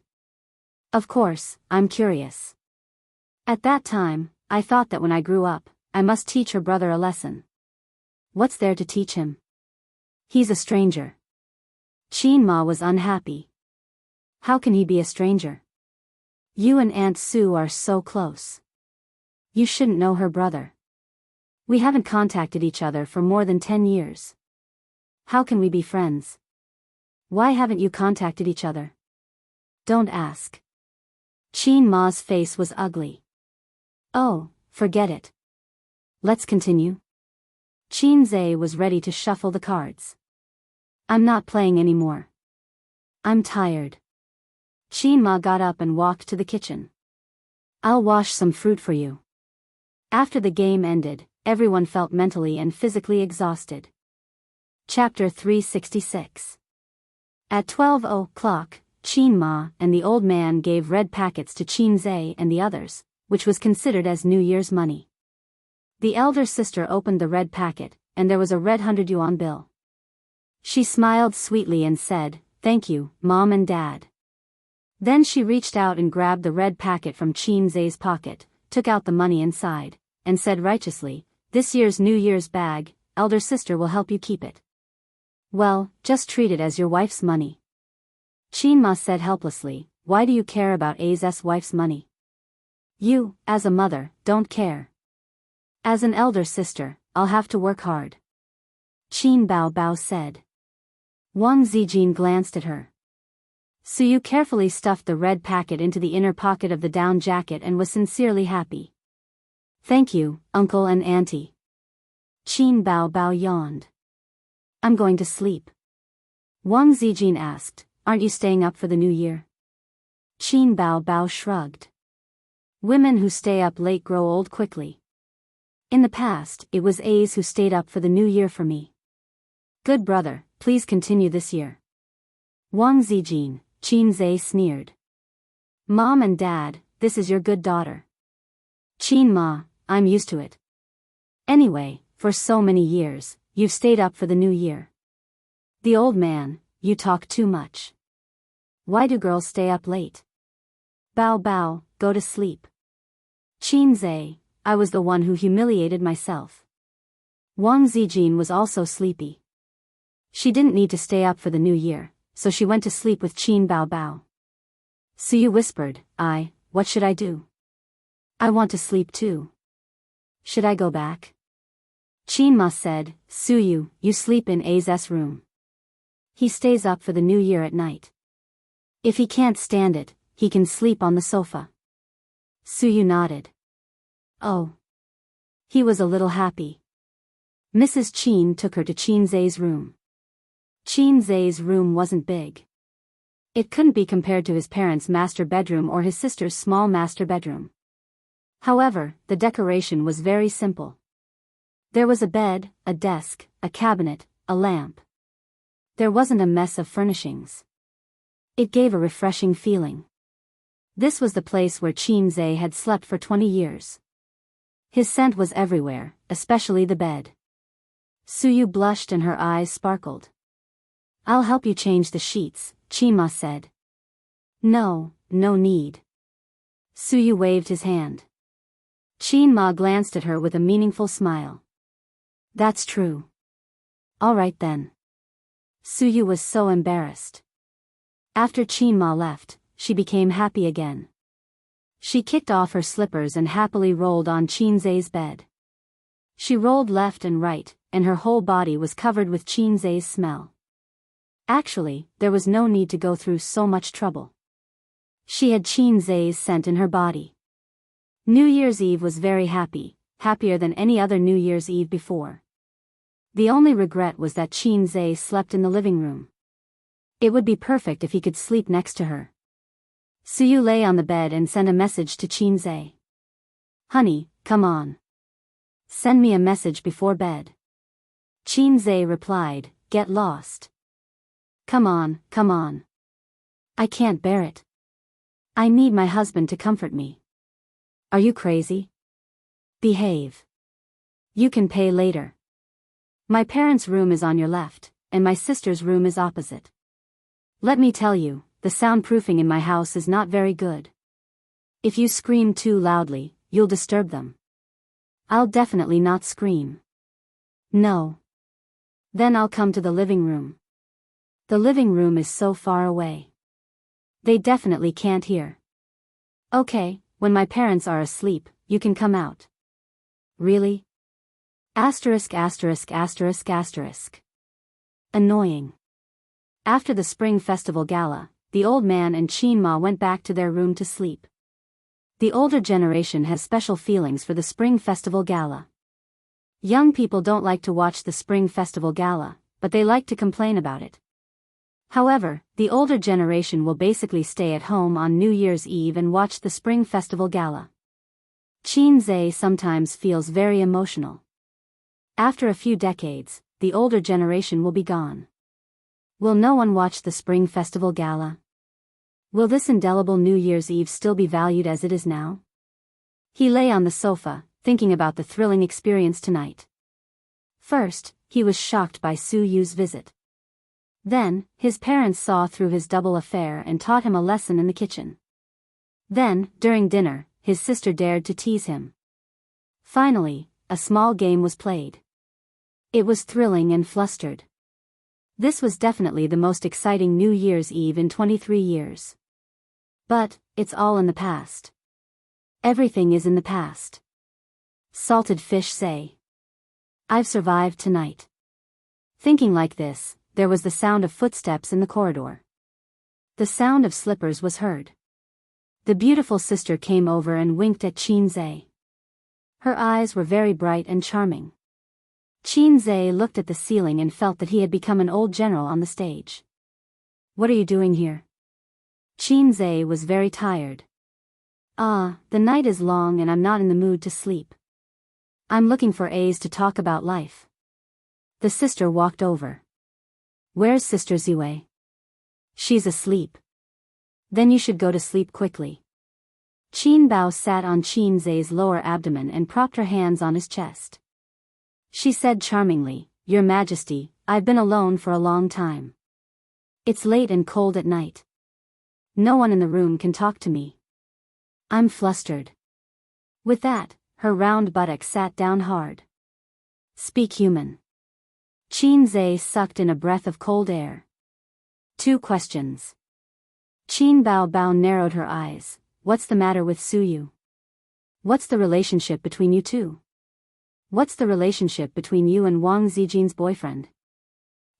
Of course, I'm curious. At that time, I thought that when I grew up, I must teach her brother a lesson. What's there to teach him? He's a stranger. Qin Ma was unhappy. How can he be a stranger? You and Aunt Sue are so close. You shouldn't know her brother. We haven't contacted each other for more than 10 years. How can we be friends? Why haven't you contacted each other? Don't ask. Qin Ma's face was ugly. Oh, forget it. Let's continue. Qin Zhe was ready to shuffle the cards. I'm not playing anymore. I'm tired. Qin Ma got up and walked to the kitchen. I'll wash some fruit for you. After the game ended, everyone felt mentally and physically exhausted. Chapter 366. At 12 o'clock, Qin Ma and the old man gave red packets to Qin Zhe and the others, which was considered as New Year's money. The elder sister opened the red packet, and there was a red 100 yuan bill. She smiled sweetly and said, "Thank you, Mom and Dad." Then she reached out and grabbed the red packet from Qin Zhe's pocket, took out the money inside, and said righteously, "This year's New Year's bag, elder sister will help you keep it." Well, just treat it as your wife's money. Qin Ma said helplessly, "Why do you care about A's wife's money? You, as a mother, don't care. As an elder sister, I'll have to work hard." Qin Bao Bao said. Wang Zijin glanced at her. Su Yu carefully stuffed the red packet into the inner pocket of the down jacket and was sincerely happy. "Thank you, Uncle and Auntie." Qin Bao Bao yawned. "I'm going to sleep." Wang Zijin asked, "Aren't you staying up for the new year?" Qin Bao Bao shrugged. Women who stay up late grow old quickly. In the past, it was A's who stayed up for the new year for me. Good brother, please continue this year. Wang Zijin, Qin Zhe sneered. Mom and Dad, this is your good daughter. Qin Ma, I'm used to it. Anyway, for so many years, you've stayed up for the new year. The old man, you talk too much. Why do girls stay up late? Bao Bao, go to sleep. Qin Zhe, I was the one who humiliated myself. Wang Zijin was also sleepy. She didn't need to stay up for the new year, so she went to sleep with Qin Bao Bao. Su Yu whispered, what should I do? I want to sleep too. Should I go back? Qin Ma said, Su Yu, you sleep in A's room. He stays up for the new year at night. If he can't stand it, he can sleep on the sofa. Su Yu nodded. Oh. He was a little happy. Mrs. Qin took her to Qin Zhe's room. Qin Zhe's room wasn't big. It couldn't be compared to his parents' master bedroom or his sister's small master bedroom. However, the decoration was very simple. There was a bed, a desk, a cabinet, a lamp. There wasn't a mess of furnishings. It gave a refreshing feeling. This was the place where Qin Zhe had slept for 20 years. His scent was everywhere, especially the bed. Su Yu blushed and her eyes sparkled. I'll help you change the sheets, Qin Ma said. No need. Su Yu waved his hand. Qin Ma glanced at her with a meaningful smile. That's true. All right then. Su Yu was so embarrassed. After Qin Ma left, she became happy again. She kicked off her slippers and happily rolled on Qin Zhe's bed. She rolled left and right, and her whole body was covered with Qinzai's smell. Actually, there was no need to go through so much trouble. She had Qinzai's scent in her body. New Year's Eve was very happy, happier than any other New Year's Eve before. The only regret was that Qinzai slept in the living room. It would be perfect if he could sleep next to her. Suyu lay on the bed and sent a message to Qinzai. "Honey, come on. Send me a message before bed." Qinzai replied, "Get lost. Come on, come on. I can't bear it. I need my husband to comfort me." "Are you crazy? Behave. You can pay later. My parents' room is on your left, and my sister's room is opposite. Let me tell you, the soundproofing in my house is not very good. If you scream too loudly, you'll disturb them." "I'll definitely not scream." "No. Then I'll come to the living room." "The living room is so far away. They definitely can't hear." "Okay, when my parents are asleep, you can come out." "Really? Asterisk asterisk asterisk asterisk. Annoying." After the Spring Festival Gala, the old man and Qinma went back to their room to sleep. The older generation has special feelings for the Spring Festival Gala. Young people don't like to watch the Spring Festival Gala, but they like to complain about it. However, the older generation will basically stay at home on New Year's Eve and watch the Spring Festival Gala. Qinzai sometimes feels very emotional. After a few decades, the older generation will be gone. Will no one watch the Spring Festival Gala? Will this indelible New Year's Eve still be valued as it is now? He lay on the sofa, thinking about the thrilling experience tonight. First, he was shocked by Su Yu's visit. Then, his parents saw through his double affair and taught him a lesson in the kitchen. Then, during dinner, his sister dared to tease him. Finally, a small game was played. It was thrilling and flustered. This was definitely the most exciting New Year's Eve in 23 years. But, it's all in the past. Everything is in the past. Salted fish say. "I've survived tonight." Thinking like this, there was the sound of footsteps in the corridor. The sound of slippers was heard. The beautiful sister came over and winked at Qinzai. Her eyes were very bright and charming. Qinzai looked at the ceiling and felt that he had become an old general on the stage. "What are you doing here?" Qinzai was very tired. The night is long and I'm not in the mood to sleep. I'm looking for A's to talk about life." The sister walked over. "Where's Sister Zue?" "She's asleep." "Then you should go to sleep quickly." Qin Bao sat on Qinzai's lower abdomen and propped her hands on his chest. She said charmingly, "Your Majesty, I've been alone for a long time. It's late and cold at night. No one in the room can talk to me. I'm flustered." With that, her round buttock sat down hard. "Speak human." Qinzai sucked in a breath of cold air. "2 questions. Qin Bao Bao narrowed her eyes. "What's the matter with Suyu? What's the relationship between you two? What's the relationship between you and Wang Zijin's boyfriend?"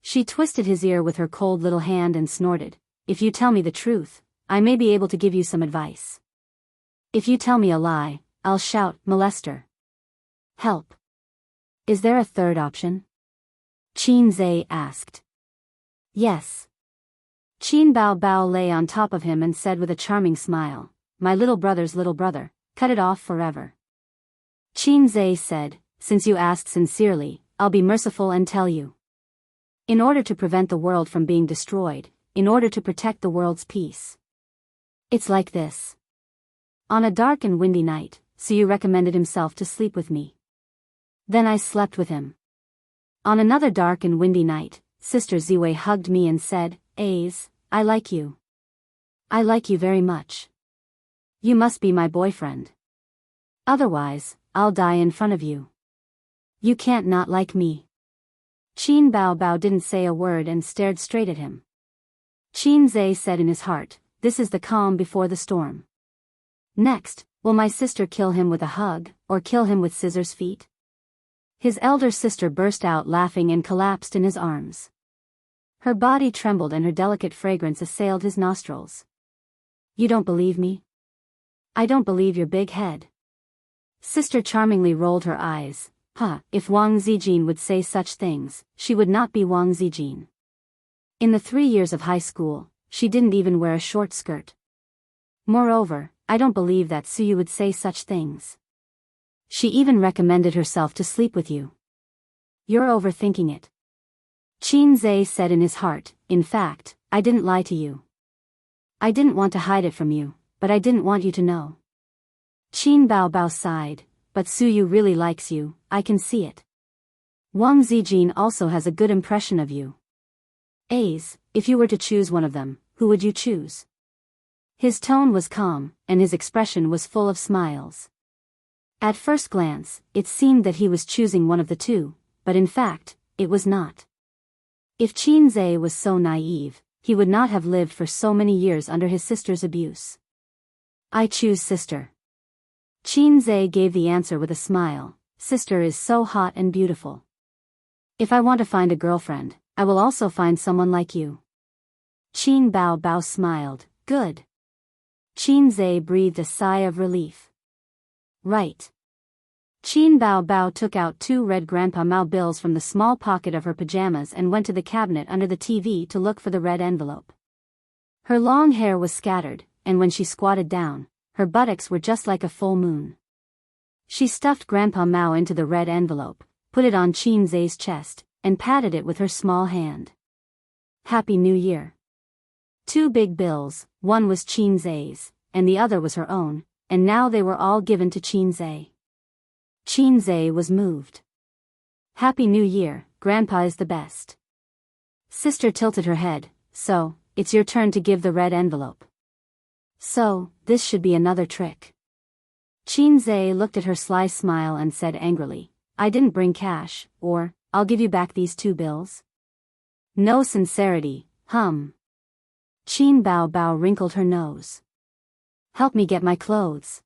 She twisted his ear with her cold little hand and snorted, "If you tell me the truth, I may be able to give you some advice. If you tell me a lie, I'll shout, 'Molester!' Help. Is there a third option?" Qinzai asked. "Yes." Qin Bao Bao lay on top of him and said with a charming smile, "My little brother's little brother, cut it off forever." Qinzai said, "Since you asked sincerely, I'll be merciful and tell you. In order to prevent the world from being destroyed, in order to protect the world's peace. It's like this. On a dark and windy night, Suyu recommended himself to sleep with me. Then I slept with him. On another dark and windy night, Sister Ziwei hugged me and said, 'Ace, I like you. I like you very much. You must be my boyfriend. Otherwise, I'll die in front of you. You can't not like me.'" Qin Bao Bao didn't say a word and stared straight at him. Qinzai said in his heart, "This is the calm before the storm. Next, will my sister kill him with a hug, or kill him with scissors feet?" His elder sister burst out laughing and collapsed in his arms. Her body trembled and her delicate fragrance assailed his nostrils. You don't believe me? I don't believe your big head. Sister charmingly rolled her eyes. If Wang Zijin would say such things, she would not be Wang Zijin. In the 3 years of high school, she didn't even wear a short skirt. Moreover, I don't believe that Suyu would say such things. She even recommended herself to sleep with you. You're overthinking it. Qin Zhe said in his heart, in fact, I didn't lie to you. I didn't want to hide it from you, but I didn't want you to know. Qin Bao sighed, but Suyu really likes you, I can see it. Wang Zijin also has a good impression of you. If you were to choose one of them, who would you choose? His tone was calm, and his expression was full of smiles. At first glance, it seemed that he was choosing one of the two, but in fact, it was not. If Qin Zhe was so naive, he would not have lived for so many years under his sister's abuse. I choose sister. Qin Zhe gave the answer with a smile. Sister is so hot and beautiful. If I want to find a girlfriend, I will also find someone like you. Qin Bao smiled. Good. Qin Zhe breathed a sigh of relief. Right. Qin Bao took out 2 red Grandpa Mao bills from the small pocket of her pajamas and went to the cabinet under the TV to look for the red envelope. Her long hair was scattered, and when she squatted down, her buttocks were just like a full moon. She stuffed Grandpa Mao into the red envelope, put it on Qin Zhe's chest, and patted it with her small hand. Happy New Year. 2 big bills, one was Qin Zhe's, and the other was her own, and now they were all given to Qin Zhe. Qin Zhe was moved. Happy New Year, Grandpa is the best. Sister tilted her head. So, it's your turn to give the red envelope. So, this should be another trick. Qin Zhe looked at her sly smile and said angrily, I didn't bring cash, or, I'll give you back these 2 bills. No sincerity, Qin Bao wrinkled her nose. Help me get my clothes.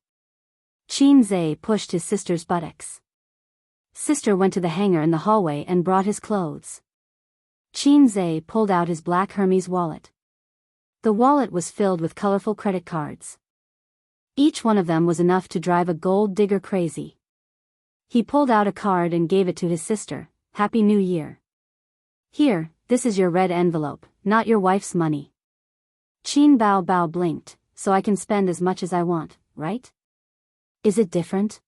Qin Zhe pushed his sister's buttocks. Sister went to the hanger in the hallway and brought his clothes. Qin Zhe pulled out his black Hermes wallet. The wallet was filled with colorful credit cards. Each one of them was enough to drive a gold digger crazy. He pulled out a card and gave it to his sister. Happy New Year. Here, this is your red envelope, not your wife's money. Qin Bao blinked, so I can spend as much as I want, right? Is it different?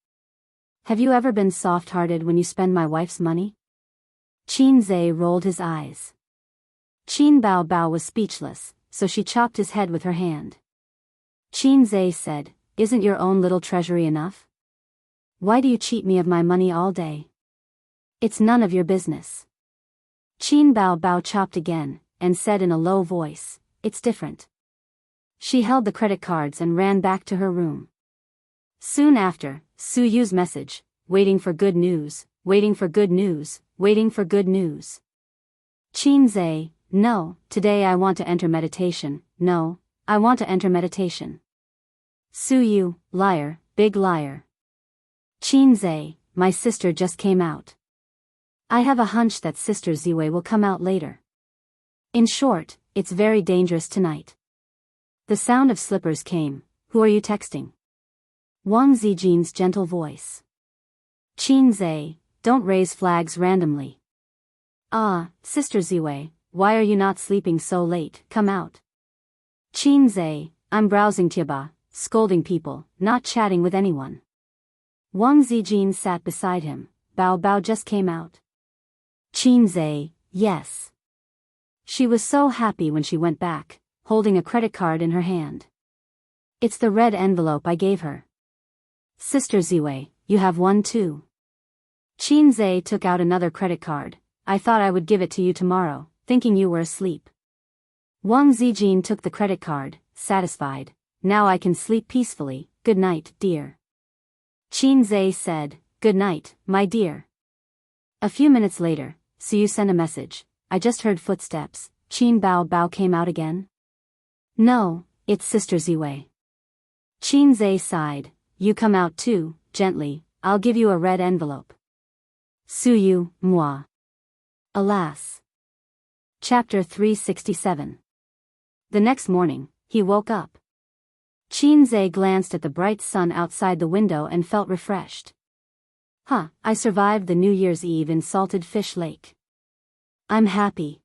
Have you ever been soft-hearted when you spend my wife's money? Qin Zhe rolled his eyes. Qin Bao was speechless, so she chopped his head with her hand. Qin Zhe said, Isn't your own little treasury enough? Why do you cheat me of my money all day? It's none of your business. Qin Bao chopped again, and said in a low voice, It's different. She held the credit cards and ran back to her room. Soon after, Suyu's message, waiting for good news, waiting for good news, waiting for good news. Qin Zhe, no, today I want to enter meditation, no, I want to enter meditation. Suyu, liar, big liar. Qin Zhe, my sister just came out. I have a hunch that Sister Ziwei will come out later. In short, it's very dangerous tonight. The sound of slippers came. Who are you texting? Wang Zijin's gentle voice. Qin Zhe, don't raise flags randomly. Sister Ziwei, why are you not sleeping so late? Come out. Qin Zhe, I'm browsing Tiaba, scolding people, not chatting with anyone. Wang Zijin sat beside him. Bao just came out. Qin Zhe, yes. She was so happy when she went back, holding a credit card in her hand. It's the red envelope I gave her. Sister Ziwei, you have one too. Qin Zhe took out another credit card. I thought I would give it to you tomorrow, thinking you were asleep. Wang Zijin took the credit card, satisfied. Now I can sleep peacefully. Good night, dear. Qin Zhe said, Good night, my dear. A few minutes later, Suyu sent a message. I just heard footsteps. Qin Bao came out again? No, it's Sister Ziwei. Qin Zhe sighed. You come out too, gently, I'll give you a red envelope. Suyu, moi. Alas. Chapter 367. The next morning, he woke up. Qinze glanced at the bright sun outside the window and felt refreshed. I survived the New Year's Eve in Salted Fish Lake. I'm happy.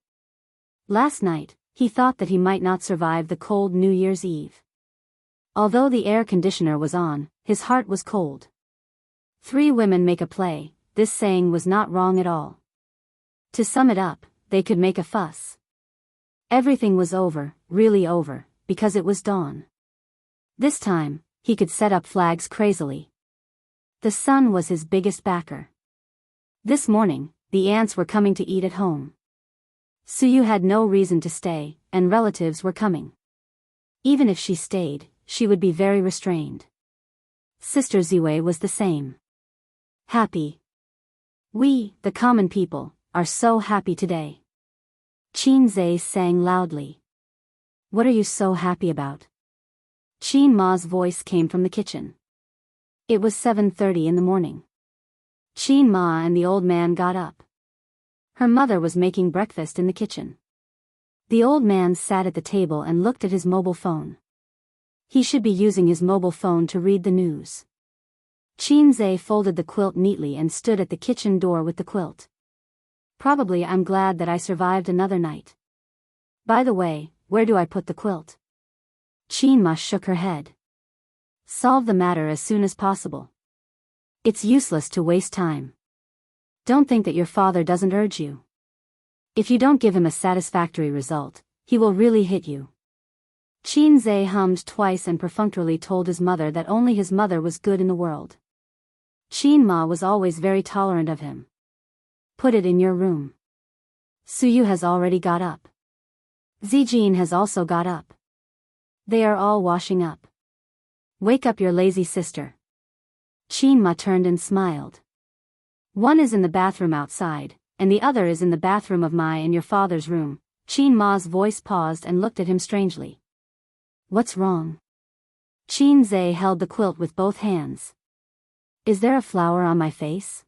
Last night, he thought that he might not survive the cold New Year's Eve. Although the air conditioner was on, his heart was cold. 3 women make a play, this saying was not wrong at all. To sum it up, they could make a fuss. Everything was over, really over, because it was dawn. This time, he could set up flags crazily. The sun was his biggest backer. This morning, the ants were coming to eat at home. Suyu had no reason to stay, and relatives were coming. Even if she stayed, she would be very restrained. Sister Ziwei was the same. Happy. We, the common people, are so happy today. Qinze sang loudly. What are you so happy about? Qin Ma's voice came from the kitchen. It was 7:30 in the morning. Qin Ma and the old man got up. Her mother was making breakfast in the kitchen. The old man sat at the table and looked at his mobile phone. He should be using his mobile phone to read the news. Qinze folded the quilt neatly and stood at the kitchen door with the quilt. Probably I'm glad that I survived another night. By the way, where do I put the quilt? Qin Ma shook her head. Solve the matter as soon as possible. It's useless to waste time. Don't think that your father doesn't urge you. If you don't give him a satisfactory result, he will really hit you. Qinze hummed twice and perfunctorily told his mother that only his mother was good in the world. Qin Ma was always very tolerant of him. Put it in your room. Suyu has already got up. Zijin has also got up. They are all washing up. Wake up your lazy sister. Qin Ma turned and smiled. One is in the bathroom outside, and the other is in the bathroom of my and your father's room. Qin Ma's voice paused and looked at him strangely. What's wrong? Qinze held the quilt with both hands. Is there a flower on my face?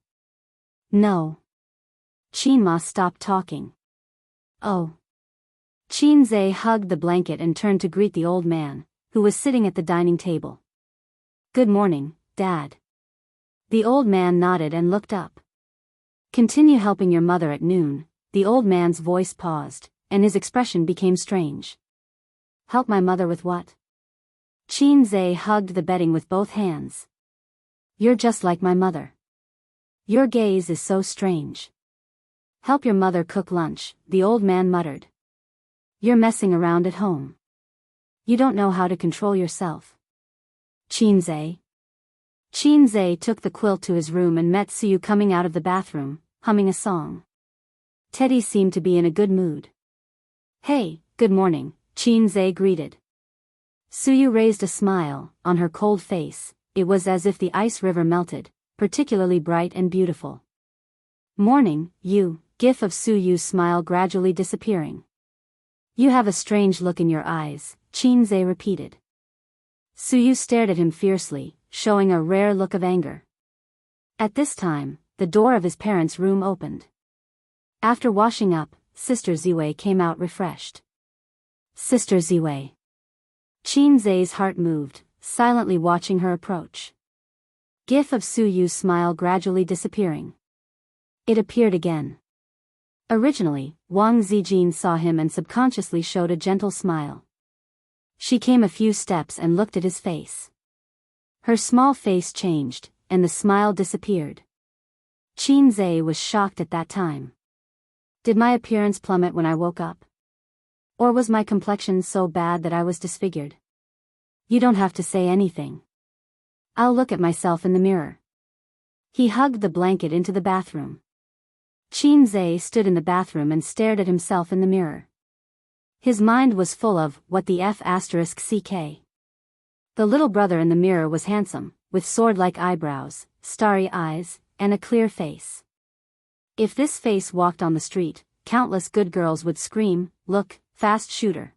No. Qin Ma stopped talking. Oh. Qinze hugged the blanket and turned to greet the old man, who was sitting at the dining table. Good morning, Dad. The old man nodded and looked up. Continue helping your mother at noon. The old man's voice paused, and his expression became strange. Help my mother with what? Qinze hugged the bedding with both hands. You're just like my mother. Your gaze is so strange. Help your mother cook lunch, the old man muttered. You're messing around at home. You don't know how to control yourself. Qinze. Qinze took the quilt to his room and met Suyu coming out of the bathroom, humming a song. Teddy seemed to be in a good mood. Hey, good morning, Qinze greeted. Suyu raised a smile on her cold face. It was as if the ice river melted, particularly bright and beautiful. Morning, you, gif of Suyu's smile gradually disappearing. You have a strange look in your eyes, Qinze repeated. Suyu stared at him fiercely, showing a rare look of anger. At this time, the door of his parents' room opened. After washing up, Sister Ziwei came out refreshed. Sister Ziwei. Qinze's heart moved, silently watching her approach. Gif of Suyu's smile gradually disappearing. It appeared again. Originally, Wang Zijin saw him and subconsciously showed a gentle smile. She came a few steps and looked at his face. Her small face changed, and the smile disappeared. Qinze was shocked at that time. Did my appearance plummet when I woke up? Or was my complexion so bad that I was disfigured? You don't have to say anything. I'll look at myself in the mirror. He hugged the blanket into the bathroom. Qinze stood in the bathroom and stared at himself in the mirror. His mind was full of, what the f***ck. The little brother in the mirror was handsome, with sword-like eyebrows, starry eyes, and a clear face. If this face walked on the street, countless good girls would scream, look, fast shooter.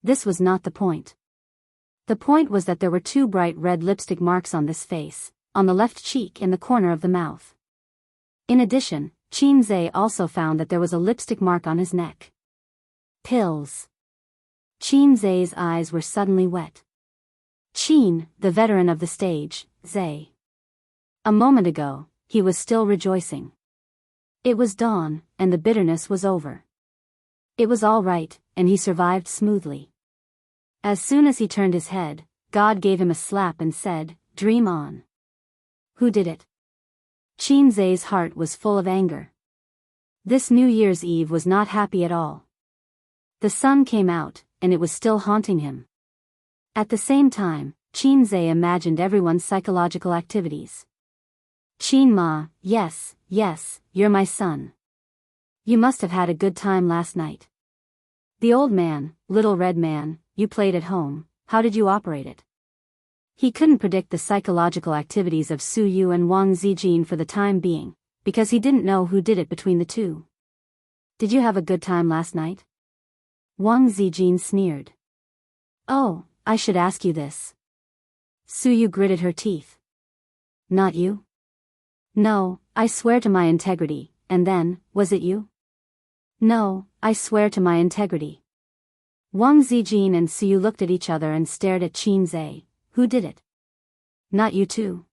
This was not the point. The point was that there were 2 bright red lipstick marks on this face, on the left cheek and the corner of the mouth. In addition, Qin Zhe also found that there was a lipstick mark on his neck. Pills. Qin Zhe's eyes were suddenly wet. Qin, the veteran of the stage, Zhe. A moment ago, he was still rejoicing. It was dawn, and the bitterness was over. It was all right, and he survived smoothly. As soon as he turned his head, God gave him a slap and said, "Dream on." Who did it? Qin Zhe's heart was full of anger. This New Year's Eve was not happy at all. The sun came out, and it was still haunting him. At the same time, Qin Zhe imagined everyone's psychological activities. Qin Ma, yes, you're my son. You must have had a good time last night. The old man, little red man, you played at home, how did you operate it? He couldn't predict the psychological activities of Su Yu and Wang Zijin for the time being, because he didn't know who did it between the two. Did you have a good time last night? Wang Zijin sneered. Oh, I should ask you this. Su Yu gritted her teeth. Not you? No, I swear to my integrity, and then, was it you? No, I swear to my integrity. Wang Zijin and Su Yu looked at each other and stared at Qin Zhe. Who did it? Not you too.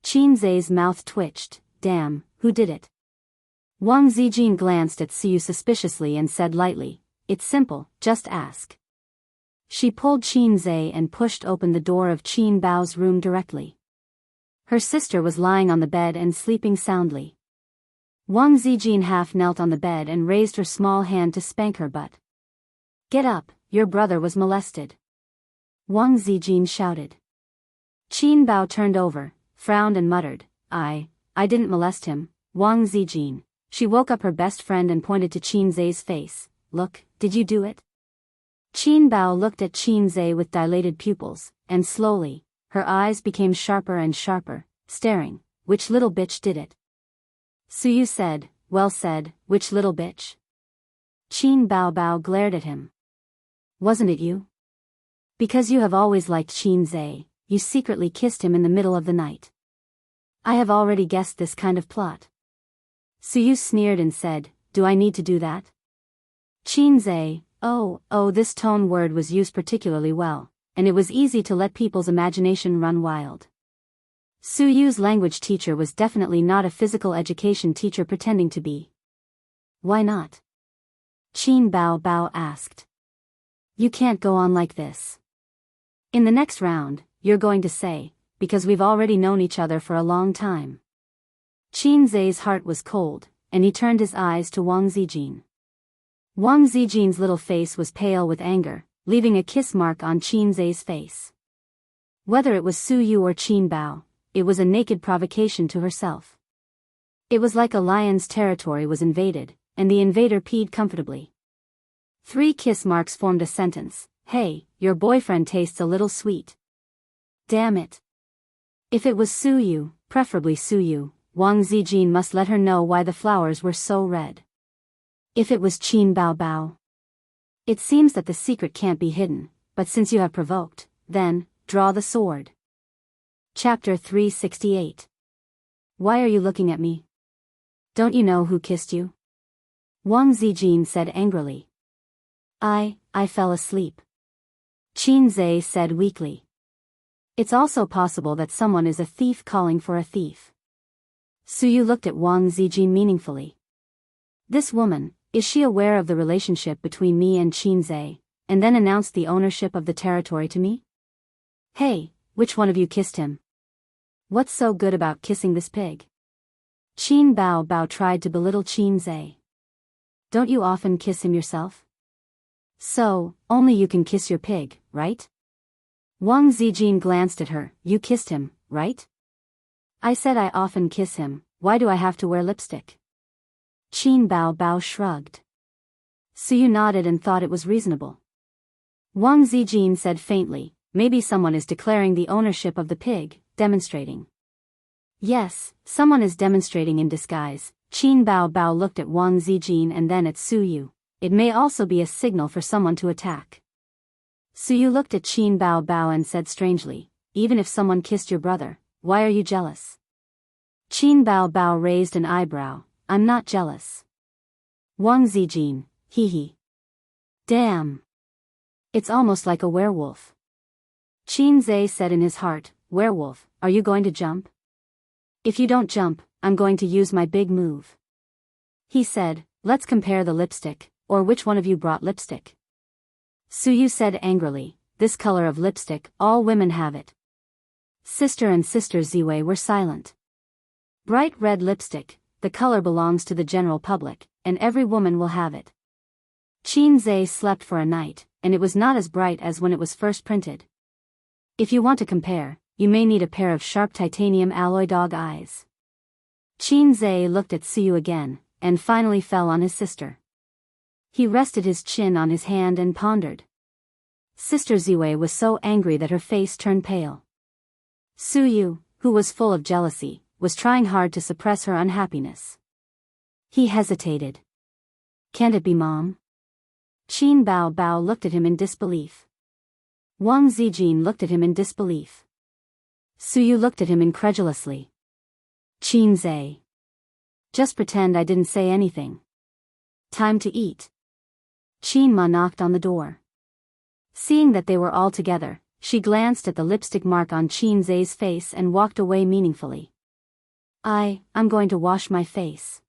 Qin Zhe's mouth twitched. Damn, who did it? Wang Zijin glanced at Su Yu suspiciously and said lightly, it's simple, just ask. She pulled Qin Zhe and pushed open the door of Qin Bao's room directly. Her sister was lying on the bed and sleeping soundly. Wang Zijin half knelt on the bed and raised her small hand to spank her butt. Get up, your brother was molested. Wang Zijin shouted. Qin Bao turned over, frowned and muttered, I didn't molest him, Wang Zijin. She woke up her best friend and pointed to Qin Zhe's face. Look, did you do it? Qin Bao looked at Qin Zhe with dilated pupils, and slowly, her eyes became sharper and sharper, staring, which little bitch did it? Su Yu said, well said, which little bitch? Qin Bao glared at him. Wasn't it you? Because you have always liked Qin Zhe, you secretly kissed him in the middle of the night. I have already guessed this kind of plot. Su Yu sneered and said, do I need to do that? Qin Zhe, oh, this tone word was used particularly well, and it was easy to let people's imagination run wild. Su Yu's language teacher was definitely not a physical education teacher pretending to be. Why not? Qin Bao asked. You can't go on like this. In the next round, you're going to say, because we've already known each other for a long time. Qin Zhe's heart was cold, and he turned his eyes to Wang Zijin. Wang Zijin's little face was pale with anger, leaving a kiss mark on Qin Zhe's face. Whether it was Su Yu or Qin Bao, it was a naked provocation to herself. It was like a lion's territory was invaded, and the invader peed comfortably. 3 kiss marks formed a sentence. Hey, your boyfriend tastes a little sweet. Damn it. If it was Su Yu, preferably Su Yu, Wang Zijin must let her know why the flowers were so red. If it was Qin Bao. It seems that the secret can't be hidden, but since you have provoked, then, draw the sword. Chapter 368. Why are you looking at me? Don't you know who kissed you? Wang Zijin said angrily. I fell asleep. Qin Zhe said weakly. It's also possible that someone is a thief calling for a thief. Su Yu looked at Wang Zijin meaningfully. This woman, is she aware of the relationship between me and Qin Zhe, and then announced the ownership of the territory to me? Hey, which one of you kissed him? What's so good about kissing this pig? Qin Bao tried to belittle Qin Zhe. Don't you often kiss him yourself? So, only you can kiss your pig, right? Wang Zijin glanced at her. You kissed him, right? I said I often kiss him. Why do I have to wear lipstick? Qin Bao shrugged. Su Yu nodded and thought it was reasonable. Wang Zijin said faintly, maybe someone is declaring the ownership of the pig, demonstrating. Yes, someone is demonstrating in disguise. Qin Bao looked at Wang Zijin and then at Su Yu. It may also be a signal for someone to attack. Su Yu looked at Qin Bao and said strangely, even if someone kissed your brother, why are you jealous? Qin Bao raised an eyebrow. I'm not jealous. Wang Zijin, hee hee. Damn. It's almost like a werewolf. Qin Zhe said in his heart, werewolf, are you going to jump? If you don't jump, I'm going to use my big move. He said, let's compare the lipstick, or which one of you brought lipstick? Suyu said angrily, this color of lipstick, all women have it. Sister and Sister Ziwei were silent. Bright red lipstick, the color belongs to the general public, and every woman will have it. Qin Zhe slept for a night, and it was not as bright as when it was first printed. If you want to compare, you may need a pair of sharp titanium alloy dog eyes. Qin Zhe looked at Suyu again, and finally fell on his sister. He rested his chin on his hand and pondered. Sister Ziwei was so angry that her face turned pale. Suyu, who was full of jealousy, was trying hard to suppress her unhappiness. He hesitated. Can't it be Mom? Qin Bao looked at him in disbelief. Wang Zijin looked at him in disbelief. Suyu looked at him incredulously. Qin Zhe. Just pretend I didn't say anything. Time to eat. Qin Ma knocked on the door. Seeing that they were all together, she glanced at the lipstick mark on Qin Zhe's face and walked away meaningfully. I'm going to wash my face.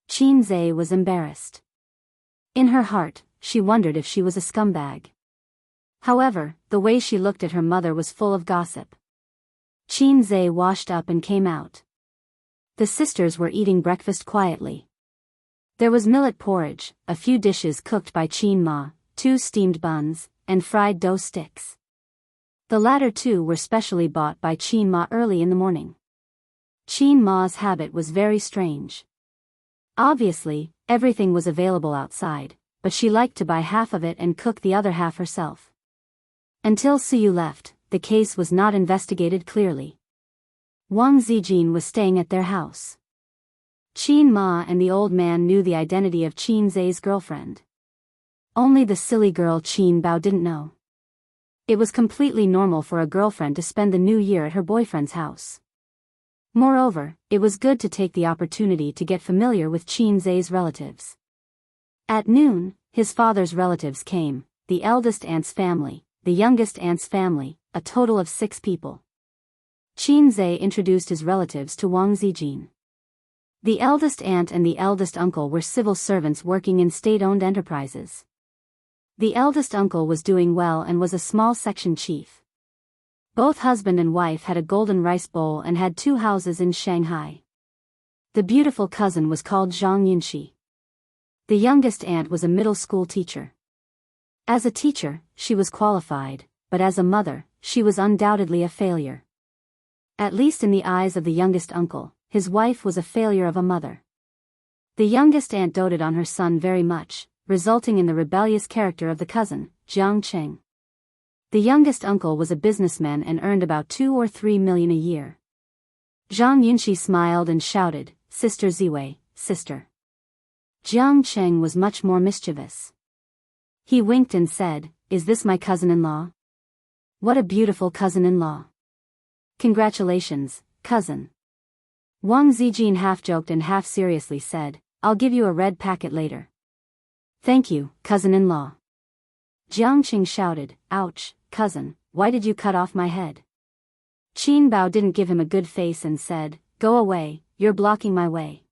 Qin Zhe was embarrassed. In her heart, she wondered if she was a scumbag. However, the way she looked at her mother was full of gossip. Qin Zhe washed up and came out. The sisters were eating breakfast quietly. There was millet porridge, a few dishes cooked by Qin Ma, 2 steamed buns, and fried dough sticks. The latter 2 were specially bought by Qin Ma early in the morning. Qin Ma's habit was very strange. Obviously, everything was available outside, but she liked to buy half of it and cook the other half herself. Until Suyu left, the case was not investigated clearly. Wang Zijin was staying at their house. Qin Ma and the old man knew the identity of Qin Zhe's girlfriend. Only the silly girl Qin Bao didn't know. It was completely normal for a girlfriend to spend the new year at her boyfriend's house. Moreover, it was good to take the opportunity to get familiar with Qin Zhe's relatives. At noon, his father's relatives came, the eldest aunt's family, the youngest aunt's family, a total of 6 people. Qin Zhe introduced his relatives to Wang Zijin. The eldest aunt and the eldest uncle were civil servants working in state-owned enterprises. The eldest uncle was doing well and was a small section chief. Both husband and wife had a golden rice bowl and had 2 houses in Shanghai. The beautiful cousin was called Zhang Yunxi. The youngest aunt was a middle school teacher. As a teacher, she was qualified, but as a mother, she was undoubtedly a failure. At least in the eyes of the youngest uncle, his wife was a failure of a mother. The youngest aunt doted on her son very much, resulting in the rebellious character of the cousin, Jiang Cheng. The youngest uncle was a businessman and earned about 2 or 3 million a year. Zhang Yunxi smiled and shouted, Sister Ziwei, sister. Jiang Cheng was much more mischievous. He winked and said, is this my cousin-in-law? What a beautiful cousin-in-law. Congratulations, cousin. Wang Zijin half-joked and half-seriously said, I'll give you a red packet later. Thank you, cousin-in-law. Jiang Cheng shouted, ouch, cousin, why did you cut off my head? Qin Bao didn't give him a good face and said, go away, you're blocking my way.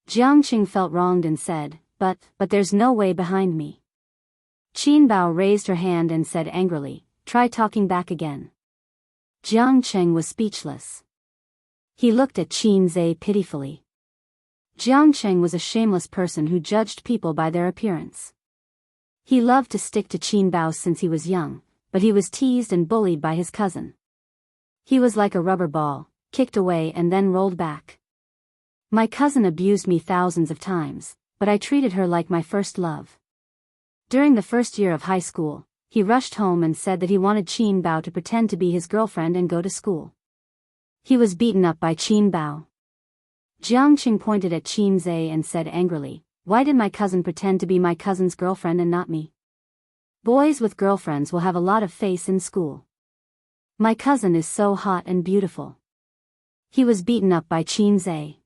Jiang Cheng felt wronged and said, but there's no way behind me. Qin Bao raised her hand and said angrily, try talking back again. Jiang Cheng was speechless. He looked at Qin Zhe pitifully. Jiang Cheng was a shameless person who judged people by their appearance. He loved to stick to Qin Bao since he was young, but he was teased and bullied by his cousin. He was like a rubber ball, kicked away and then rolled back. My cousin abused me thousands of times, but I treated her like my first love. During the first year of high school, he rushed home and said that he wanted Qin Bao to pretend to be his girlfriend and go to school. He was beaten up by Qin Bao. Jiang Cheng pointed at Qin Zhe and said angrily, why did my cousin pretend to be my cousin's girlfriend and not me? Boys with girlfriends will have a lot of face in school. My cousin is so hot and beautiful. He was beaten up by Qin Zhe.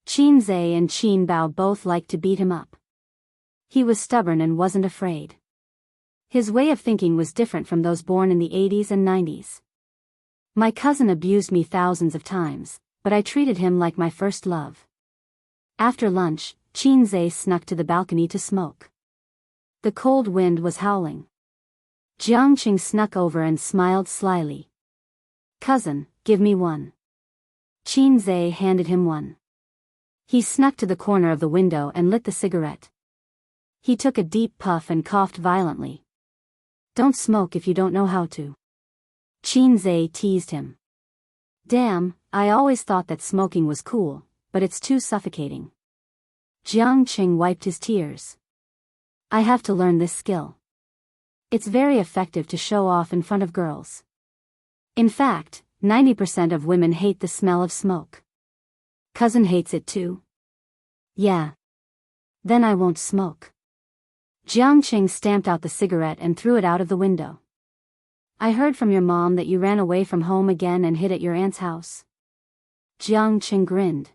Qin Zhe and Qin Bao both liked to beat him up. He was stubborn and wasn't afraid. His way of thinking was different from those born in the 80s and 90s. My cousin abused me thousands of times, but I treated him like my first love. After lunch, Qin Zhe snuck to the balcony to smoke. The cold wind was howling. Jiangqing snuck over and smiled slyly. "Cousin, give me one." Qin Zhe handed him one. He snuck to the corner of the window and lit the cigarette. He took a deep puff and coughed violently. "Don't smoke if you don't know how to." Qin Zhe teased him. "Damn, I always thought that smoking was cool, but it's too suffocating." Jiangqing wiped his tears. "I have to learn this skill. It's very effective to show off in front of girls. In fact, 90% of women hate the smell of smoke." "Cousin hates it too?" "Yeah. Then I won't smoke." Jiangqing stamped out the cigarette and threw it out of the window. "I heard from your mom that you ran away from home again and hid at your aunt's house." Jiangqing grinned.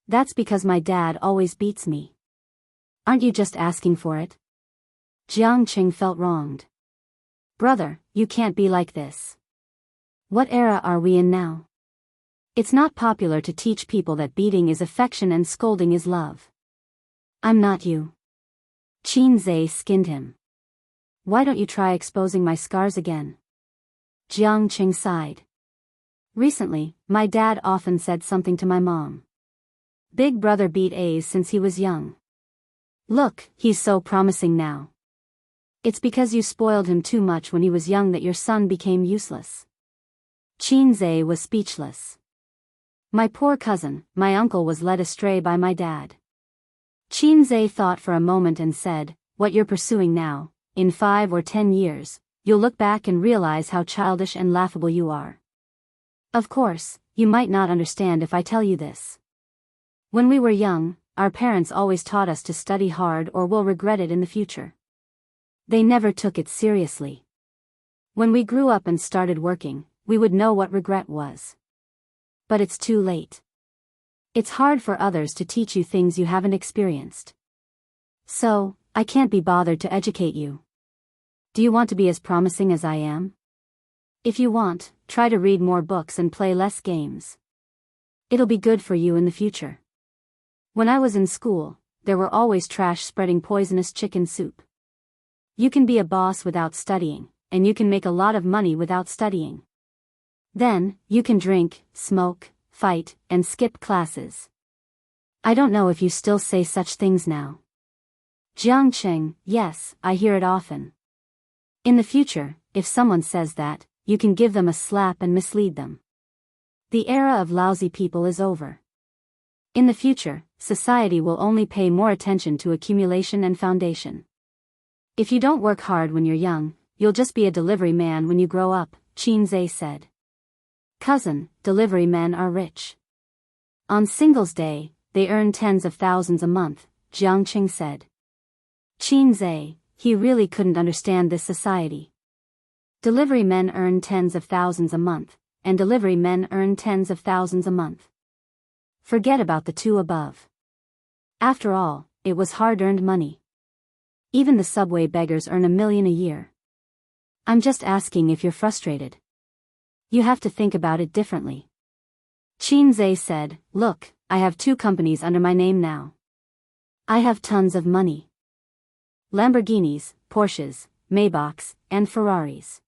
"That's because my dad always beats me." "Aren't you just asking for it?" Jiangqing felt wronged. "Brother, you can't be like this. What era are we in now? It's not popular to teach people that beating is affection and scolding is love." "I'm not you." Qin Zhe skinned him. "Why don't you try exposing my scars again?" Jiangqing sighed. "Recently, my dad often said something to my mom. Big brother beat A's since he was young. Look, he's so promising now. It's because you spoiled him too much when he was young that your son became useless." Qin Zhe was speechless. "My poor cousin, my uncle was led astray by my dad." Qin Zhe thought for a moment and said, "What you're pursuing now, in 5 or 10 years, you'll look back and realize how childish and laughable you are. Of course, you might not understand if I tell you this. When we were young, our parents always taught us to study hard or we'll regret it in the future. They never took it seriously. When we grew up and started working, we would know what regret was. But it's too late. It's hard for others to teach you things you haven't experienced. So, I can't be bothered to educate you. Do you want to be as promising as I am? If you want, try to read more books and play less games. It'll be good for you in the future. When I was in school, there were always trash spreading poisonous chicken soup. You can be a boss without studying, and you can make a lot of money without studying. Then, you can drink, smoke, fight, and skip classes. I don't know if you still say such things now." Jiangqing, "Yes, I hear it often. In the future, if someone says that, you can give them a slap and mislead them. The era of lousy people is over. In the future, society will only pay more attention to accumulation and foundation. If you don't work hard when you're young, you'll just be a delivery man when you grow up," Qin Zhe said. "Cousin, delivery men are rich. On Singles' Day, they earn tens of thousands a month," Jiangqing said. Qin Zhe, he really couldn't understand this society. Delivery men earn tens of thousands a month, and delivery men earn tens of thousands a month. Forget about the two above. After all, it was hard-earned money. Even the subway beggars earn $1 million a year. I'm just asking if you're frustrated. You have to think about it differently." Qin Zhe said, "Look, I have 2 companies under my name now. I have tons of money. Lamborghinis, Porsches, Maybachs, and Ferraris.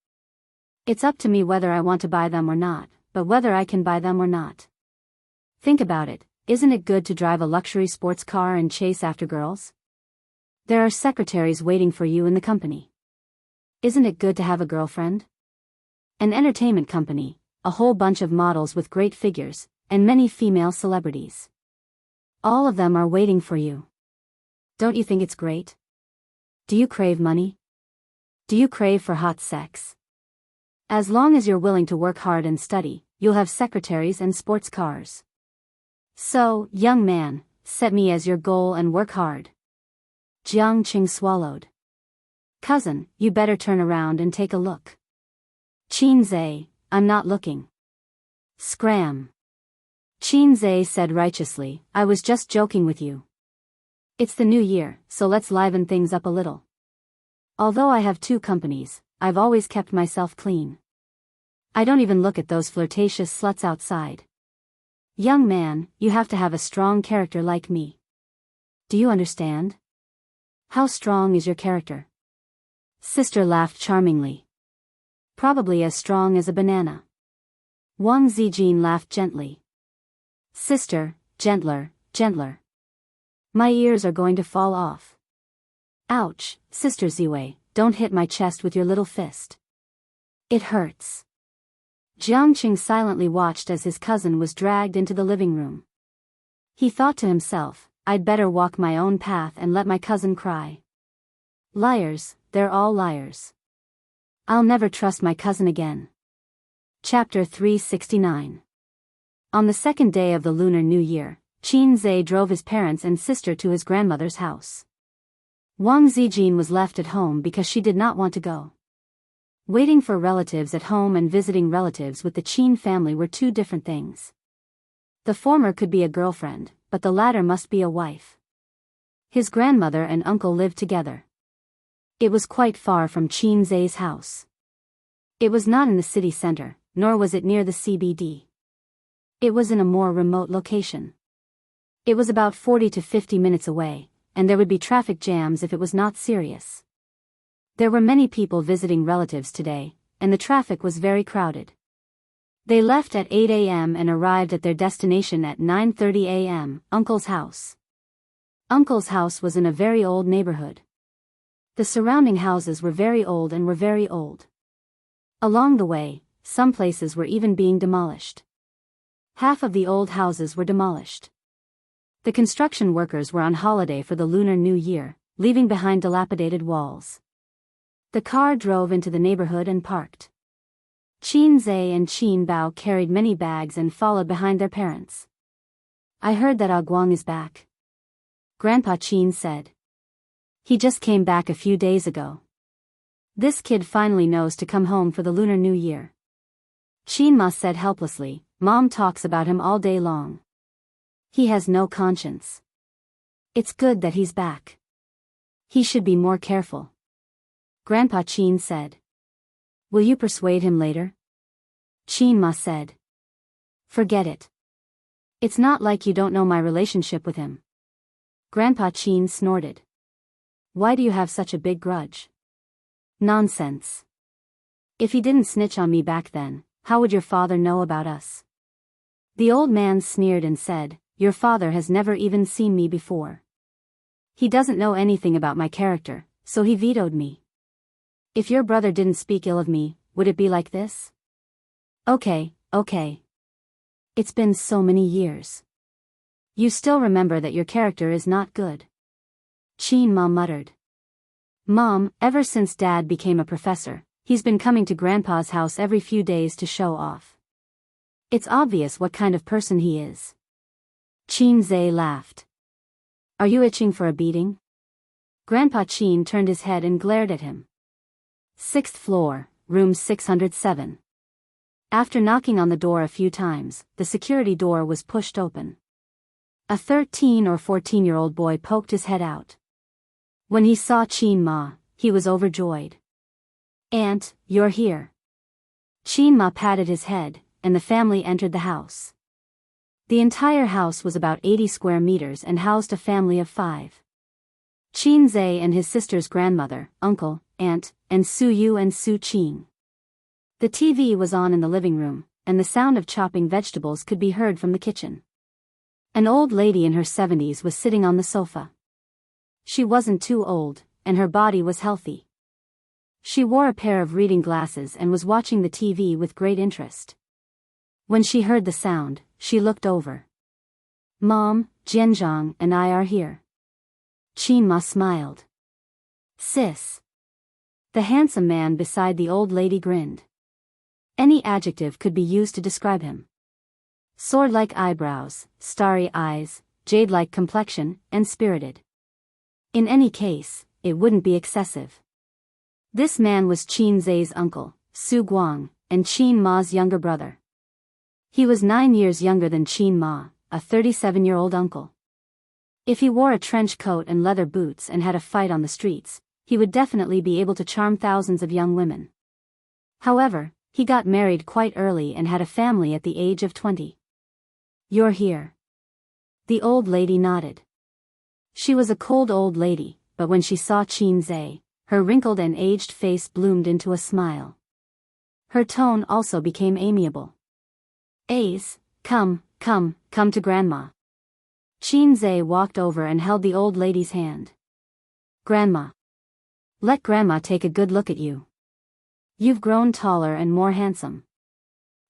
It's up to me whether I want to buy them or not, but whether I can buy them or not. Think about it, isn't it good to drive a luxury sports car and chase after girls? There are secretaries waiting for you in the company. Isn't it good to have a girlfriend? An entertainment company, a whole bunch of models with great figures, and many female celebrities. All of them are waiting for you. Don't you think it's great? Do you crave money? Do you crave for hot sex? As long as you're willing to work hard and study, you'll have secretaries and sports cars. So, young man, set me as your goal and work hard." Jiangqing swallowed. "Cousin, you better turn around and take a look." Qin Zhe, "I'm not looking." Scram. Qin Zhe said righteously, I was just joking with you. It's the new year, so let's liven things up a little. Although I have two companies, I've always kept myself clean. I don't even look at those flirtatious sluts outside. Young man, you have to have a strong character like me. Do you understand? How strong is your character? Sister laughed charmingly. Probably as strong as a banana. Wang Zijin laughed gently. Sister, gentler, gentler. My ears are going to fall off. Ouch, Sister Ziwei, don't hit my chest with your little fist. It hurts. Jiangqing silently watched as his cousin was dragged into the living room. He thought to himself, I'd better walk my own path and let my cousin cry. Liars, they're all liars. I'll never trust my cousin again. Chapter 369. On the second day of the Lunar New Year, Qin Zhe drove his parents and sister to his grandmother's house. Wang Zijin was left at home because she did not want to go. Waiting for relatives at home and visiting relatives with the Qin family were two different things. The former could be a girlfriend, but the latter must be a wife. His grandmother and uncle lived together. It was quite far from Qin Zhe's house. It was not in the city center, nor was it near the CBD. It was in a more remote location. It was about 40 to 50 minutes away, and there would be traffic jams if it was not serious. There were many people visiting relatives today, and the traffic was very crowded. They left at 8 a.m. and arrived at their destination at 9:30 a.m., Uncle's house. Uncle's house was in a very old neighborhood. The surrounding houses were very old and were very old. Along the way, some places were even being demolished. Half of the old houses were demolished. The construction workers were on holiday for the Lunar New Year, leaving behind dilapidated walls. The car drove into the neighborhood and parked. Qin Zhe and Qin Bao carried many bags and followed behind their parents. I heard that Guang is back. Grandpa Qin said. He just came back a few days ago. This kid finally knows to come home for the Lunar New Year. Qin Ma said helplessly, Mom talks about him all day long. He has no conscience. It's good that he's back. He should be more careful. Grandpa Qin said. Will you persuade him later? Qin Ma said. Forget it. It's not like you don't know my relationship with him. Grandpa Qin snorted. Why do you have such a big grudge? Nonsense. If he didn't snitch on me back then, how would your father know about us? The old man sneered and said, Your father has never even seen me before. He doesn't know anything about my character, so he vetoed me. If your brother didn't speak ill of me, would it be like this? Okay. It's been so many years. You still remember that your character is not good. Qin Ma muttered. Mom, ever since Dad became a professor, he's been coming to Grandpa's house every few days to show off. It's obvious what kind of person he is. Qin Zhe laughed. Are you itching for a beating? Grandpa Qin turned his head and glared at him. 6th floor, room 607. After knocking on the door a few times, the security door was pushed open. A 13 or 14-year-old boy poked his head out. When he saw Qin Ma, he was overjoyed. Aunt, you're here. Qin Ma patted his head, and the family entered the house. The entire house was about 80 square meters and housed a family of 5. Qin Zhe and his sister's grandmother, uncle, aunt, and Su Yu and Su Qing. The TV was on in the living room, and the sound of chopping vegetables could be heard from the kitchen. An old lady in her 70s was sitting on the sofa. She wasn't too old, and her body was healthy. She wore a pair of reading glasses and was watching the TV with great interest. When she heard the sound, she looked over. Mom, Jianzhang and I are here. Qin Ma smiled. Sis. The handsome man beside the old lady grinned. Any adjective could be used to describe him. Sword-like eyebrows, starry eyes, jade-like complexion, and spirited. In any case, it wouldn't be excessive. This man was Qin Zhe's uncle, Su Guang, and Qin Ma's younger brother. He was 9 years younger than Chin Ma, a 37-year-old uncle. If he wore a trench coat and leather boots and had a fight on the streets, he would definitely be able to charm thousands of young women. However, he got married quite early and had a family at the age of 20. "You're here." The old lady nodded. She was a cold old lady, but when she saw Chin Zai, her wrinkled and aged face bloomed into a smile. Her tone also became amiable. "Ace, come to Grandma." Chin Zai walked over and held the old lady's hand. "Grandma. Let Grandma take a good look at you. You've grown taller and more handsome."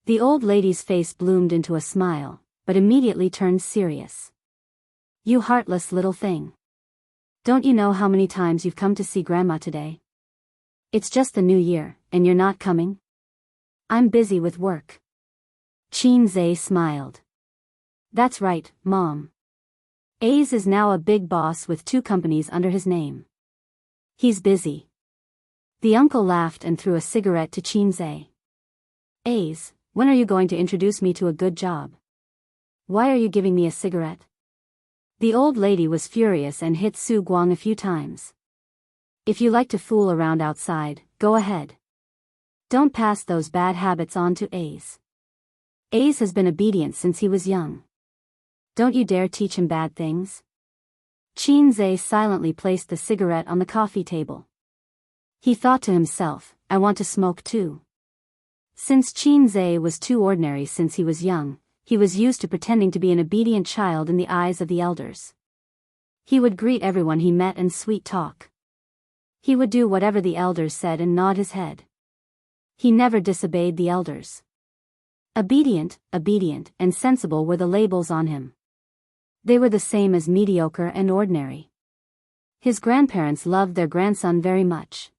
The old lady's face bloomed into a smile, but immediately turned serious. "You heartless little thing. Don't you know how many times you've come to see Grandma today? It's just the new year, and you're not coming?" "I'm busy with work." Chin Zai smiled. "That's right, Mom. Ace is now a big boss with 2 companies under his name. He's busy." The uncle laughed and threw a cigarette to Chin Zai. "Ace, when are you going to introduce me to a good job? Why are you giving me a cigarette?" The old lady was furious and hit Su Guang a few times. "If you like to fool around outside, go ahead. Don't pass those bad habits on to Ace. Ace has been obedient since he was young. Don't you dare teach him bad things." Chin Zai silently placed the cigarette on the coffee table. He thought to himself, "I want to smoke too." Since Chin Zai was too ordinary since he was young, he was used to pretending to be an obedient child in the eyes of the elders. He would greet everyone he met and sweet talk. He would do whatever the elders said and nod his head. He never disobeyed the elders. Obedient, and sensible were the labels on him. They were the same as mediocre and ordinary. His grandparents loved their grandson very much.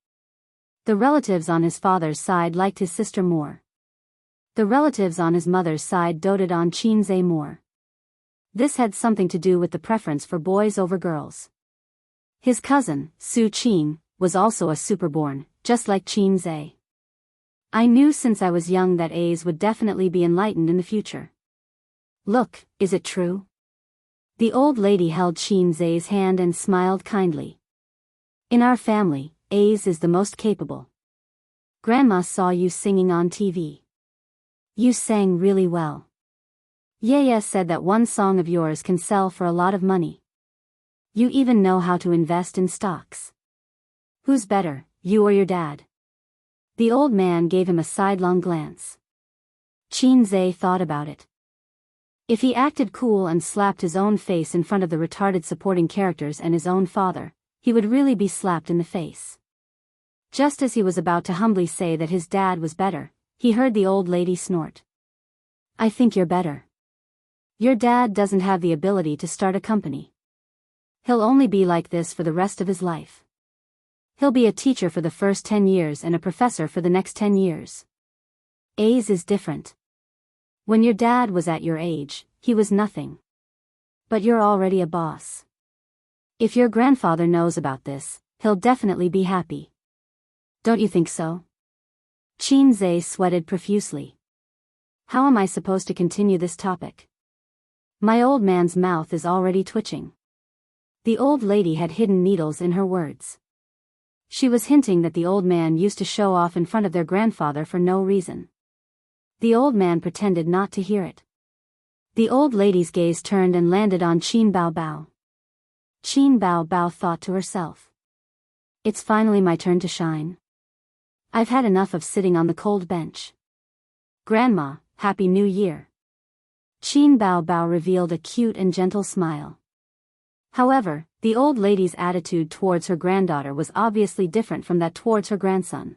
The relatives on his father's side liked his sister more. The relatives on his mother's side doted on Chin Zai more. This had something to do with the preference for boys over girls. His cousin, Su Qin, was also a superborn, just like Chin Zai. "I knew since I was young that A's would definitely be enlightened in the future. Look, is it true?" The old lady held Chin Zai's hand and smiled kindly. "In our family, A's is the most capable. Grandma saw you singing on TV. You sang really well. Yaya said that one song of yours can sell for a lot of money. You even know how to invest in stocks. Who's better, you or your dad?" The old man gave him a sidelong glance. Chin Zai thought about it. If he acted cool and slapped his own face in front of the retarded supporting characters and his own father, he would really be slapped in the face. Just as he was about to humbly say that his dad was better, he heard the old lady snort. "I think you're better. Your dad doesn't have the ability to start a company. He'll only be like this for the rest of his life. He'll be a teacher for the first 10 years and a professor for the next 10 years. A's is different. When your dad was at your age, he was nothing. But you're already a boss. If your grandfather knows about this, he'll definitely be happy. Don't you think so?" Chin Zai sweated profusely. How am I supposed to continue this topic? My old man's mouth is already twitching. The old lady had hidden needles in her words. She was hinting that the old man used to show off in front of their grandfather for no reason. The old man pretended not to hear it. The old lady's gaze turned and landed on Chin Bao Bao. Chin Bao Bao thought to herself. "It's finally my turn to shine. I've had enough of sitting on the cold bench. Grandma, Happy New Year." Chin Bao Bao revealed a cute and gentle smile. However, the old lady's attitude towards her granddaughter was obviously different from that towards her grandson.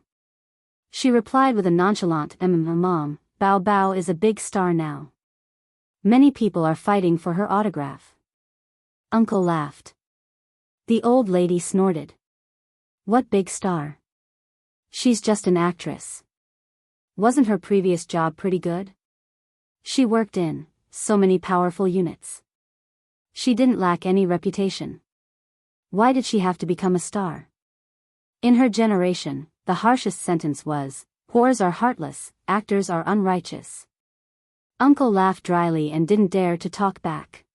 She replied with a nonchalant Mom, Bao Bao is a big star now. Many people are fighting for her autograph." Uncle laughed. The old lady snorted. "What big star? She's just an actress. Wasn't her previous job pretty good? She worked in so many powerful units. She didn't lack any reputation. Why did she have to become a star?" In her generation, the harshest sentence was, "Whores are heartless, actors are unrighteous." Uncle laughed dryly and didn't dare to talk back.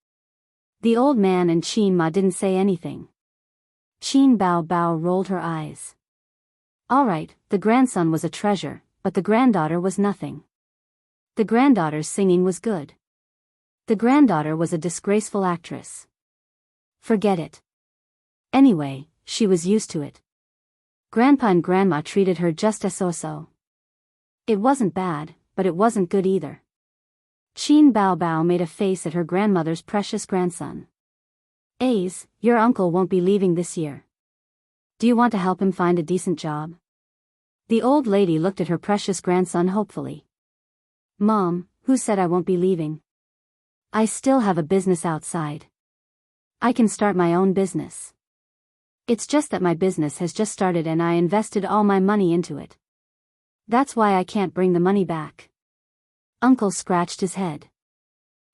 The old man and Qin Ma didn't say anything. Qin Bao Bao rolled her eyes. All right, the grandson was a treasure, but the granddaughter was nothing. The granddaughter's singing was good. The granddaughter was a disgraceful actress. Forget it. Anyway, she was used to it. Grandpa and Grandma treated her just as so-so. It wasn't bad, but it wasn't good either. Qin Bao Bao made a face at her grandmother's precious grandson. Ace, your uncle won't be leaving this year. Do you want to help him find a decent job? The old lady looked at her precious grandson hopefully. Mom, who said I won't be leaving? I still have a business outside. I can start my own business. It's just that my business has just started and I invested all my money into it. That's why I can't bring the money back. Uncle scratched his head.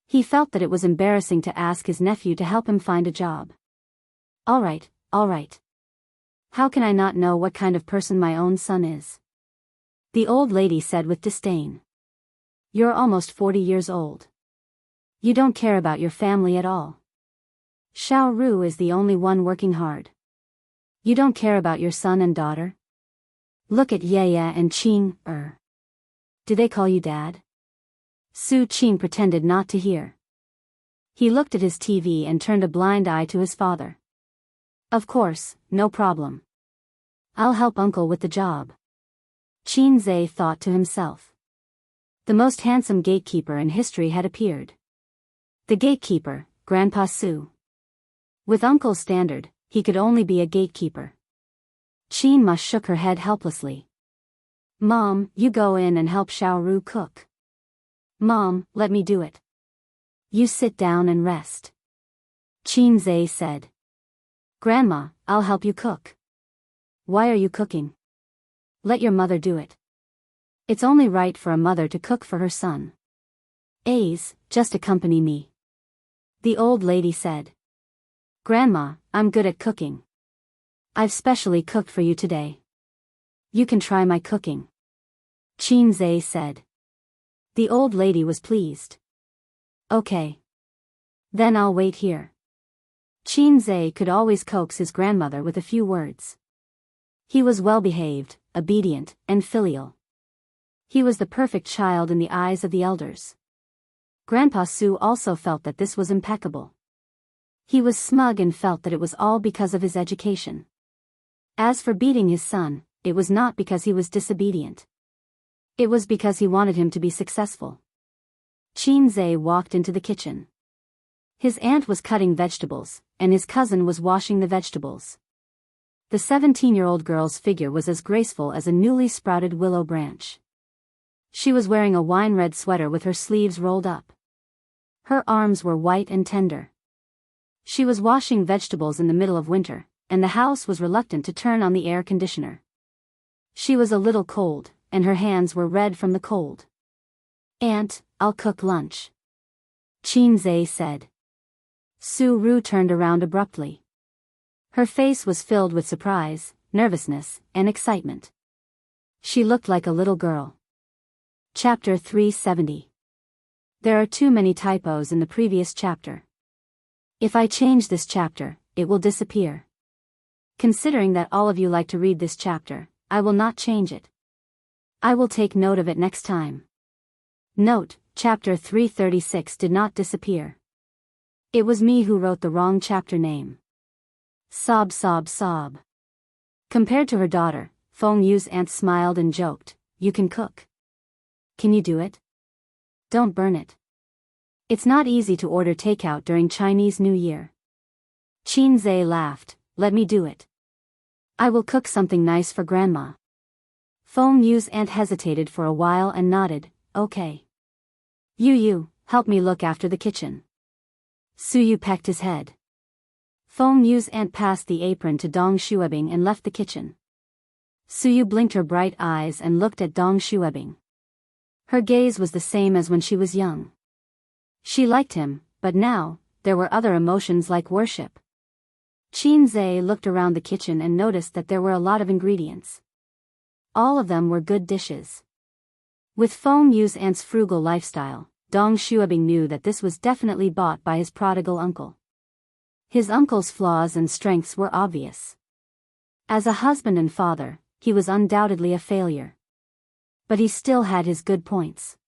He felt that it was embarrassing to ask his nephew to help him find a job. All right. How can I not know what kind of person my own son is? The old lady said with disdain. You're almost 40 years old. You don't care about your family at all. Xiao Ru is the only one working hard. You don't care about your son and daughter? Look at Ye and Qing. Do they call you dad? Su Qing pretended not to hear. He looked at his TV and turned a blind eye to his father. Of course, no problem. I'll help uncle with the job. Qin Zhe thought to himself. The most handsome gatekeeper in history had appeared. The gatekeeper, Grandpa Su. With uncle's standard, he could only be a gatekeeper. Qin Ma shook her head helplessly. Mom, you go in and help Xiao Ru cook. Mom, let me do it. You sit down and rest. Qin Zhe said. Grandma, I'll help you cook. Why are you cooking? Let your mother do it. It's only right for a mother to cook for her son. Ace, just accompany me. The old lady said. Grandma, I'm good at cooking. I've specially cooked for you today. You can try my cooking. Qin Zhe said. The old lady was pleased. Okay. Then I'll wait here. Qin Zhe could always coax his grandmother with a few words. He was well-behaved, obedient, and filial. He was the perfect child in the eyes of the elders. Grandpa Su also felt that this was impeccable. He was smug and felt that it was all because of his education. As for beating his son, it was not because he was disobedient. It was because he wanted him to be successful. Qin Zhe walked into the kitchen. His aunt was cutting vegetables, and his cousin was washing the vegetables. The 17-year-old girl's figure was as graceful as a newly sprouted willow branch. She was wearing a wine-red sweater with her sleeves rolled up. Her arms were white and tender. She was washing vegetables in the middle of winter, and the house was reluctant to turn on the air conditioner. She was a little cold, and her hands were red from the cold. Aunt, I'll cook lunch. Qin Zhe said. Su Ru turned around abruptly. Her face was filled with surprise, nervousness, and excitement. She looked like a little girl. Chapter 370. There are too many typos in the previous chapter. If I change this chapter, it will disappear. Considering that all of you like to read this chapter, I will not change it. I will take note of it next time. Note, chapter 336 did not disappear. It was me who wrote the wrong chapter name. Sob sob sob. Compared to her daughter, Feng Yu's aunt smiled and joked, you can cook. Can you do it? Don't burn it. It's not easy to order takeout during Chinese New Year. Qin Zhe laughed, let me do it. I will cook something nice for Grandma. Feng Yu's aunt hesitated for a while and nodded, okay. You, help me look after the kitchen. Su Yu pecked his head. Feng Yu's aunt passed the apron to Dong Xuebing and left the kitchen. Su Yu blinked her bright eyes and looked at Dong Xuebing. Her gaze was the same as when she was young. She liked him, but now, there were other emotions like worship. Qin Zhe looked around the kitchen and noticed that there were a lot of ingredients. All of them were good dishes. With Feng Yu's aunt's frugal lifestyle, Dong Xuebing knew that this was definitely bought by his prodigal uncle. His uncle's flaws and strengths were obvious. As a husband and father, he was undoubtedly a failure. But he still had his good points.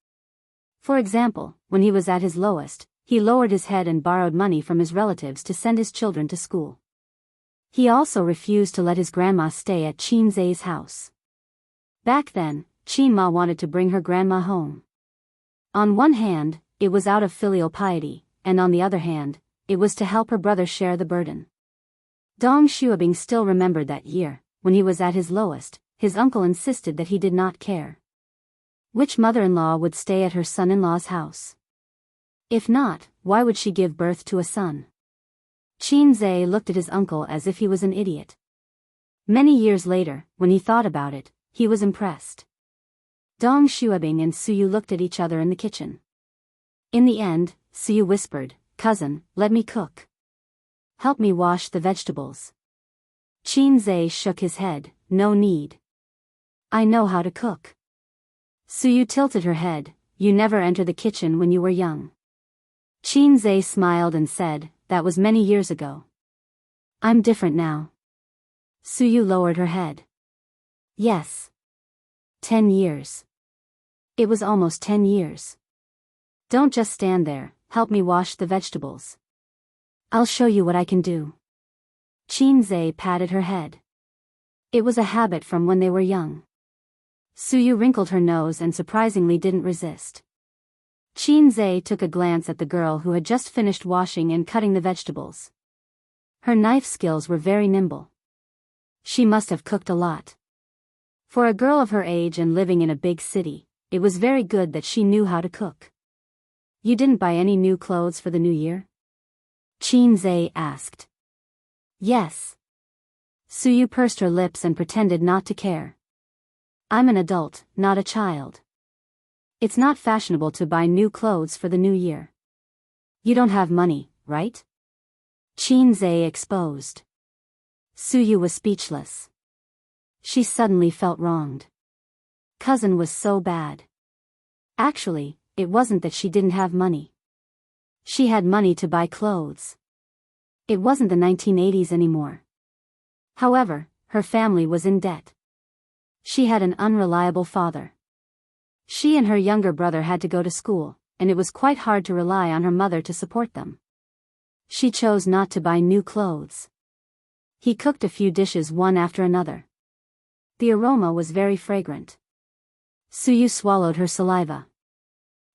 For example, when he was at his lowest, he lowered his head and borrowed money from his relatives to send his children to school. He also refused to let his grandma stay at Qin Zai's house. Back then, Qin Ma wanted to bring her grandma home. On one hand, it was out of filial piety, and on the other hand, it was to help her brother share the burden. Dong Xuebing still remembered that year, when he was at his lowest, his uncle insisted that he did not care which mother-in-law would stay at her son-in-law's house. If not, why would she give birth to a son? Qin Zai looked at his uncle as if he was an idiot. Many years later, when he thought about it, he was impressed. Dong Xuebing and Suyu looked at each other in the kitchen. In the end, Suyu whispered, "Cousin, let me cook. Help me wash the vegetables." Qin Zai shook his head, "No need. I know how to cook." Suyu tilted her head, "You never enter the kitchen when you were young." Qin Zai smiled and said, "That was many years ago. I'm different now." Suyu lowered her head. "Yes. 10 years. It was almost 10 years. Don't just stand there, help me wash the vegetables. I'll show you what I can do." Qin Zai patted her head. It was a habit from when they were young. Suyu wrinkled her nose and surprisingly didn't resist. Qin Zai took a glance at the girl who had just finished washing and cutting the vegetables. Her knife skills were very nimble. She must have cooked a lot. For a girl of her age and living in a big city, it was very good that she knew how to cook. "You didn't buy any new clothes for the new year?" Qin Zai asked. "Yes." Suyu pursed her lips and pretended not to care. "I'm an adult, not a child. It's not fashionable to buy new clothes for the new year." "You don't have money, right?" Qin Zai exposed. Suyu was speechless. She suddenly felt wronged. Cousin was so bad. Actually, it wasn't that she didn't have money. She had money to buy clothes. It wasn't the 1980s anymore. However, her family was in debt. She had an unreliable father. She and her younger brother had to go to school, and it was quite hard to rely on her mother to support them. She chose not to buy new clothes. He cooked a few dishes one after another. The aroma was very fragrant. Suyu swallowed her saliva.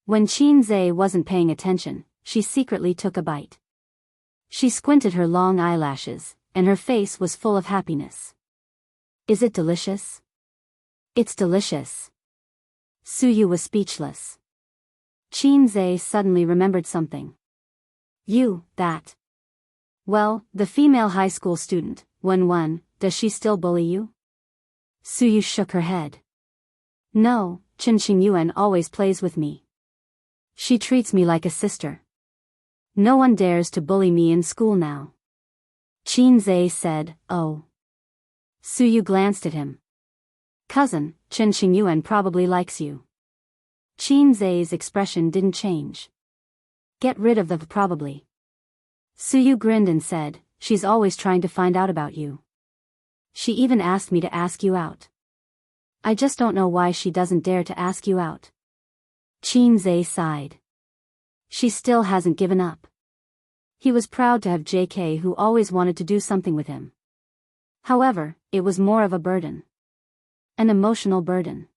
When Qin Zai wasn't paying attention, she secretly took a bite. She squinted her long eyelashes, and her face was full of happiness. "Is it delicious?" "It's delicious." Suyu was speechless. Qin Zai suddenly remembered something. That. Well, the female high school student, Wen, does she still bully you?" Suyu shook her head. "No, Chen Qingyuan always plays with me. She treats me like a sister. No one dares to bully me in school now." Qin Zai said, "Oh." Suyu glanced at him. "Cousin, Chen Qingyuan probably likes you." Qin Zai's expression didn't change. "Get rid of the probably." Suyu grinned and said, "She's always trying to find out about you. She even asked me to ask you out. I just don't know why she doesn't dare to ask you out." Qin Zai sighed. She still hasn't given up. He was proud to have JK who always wanted to do something with him. However, it was more of a burden. An emotional burden.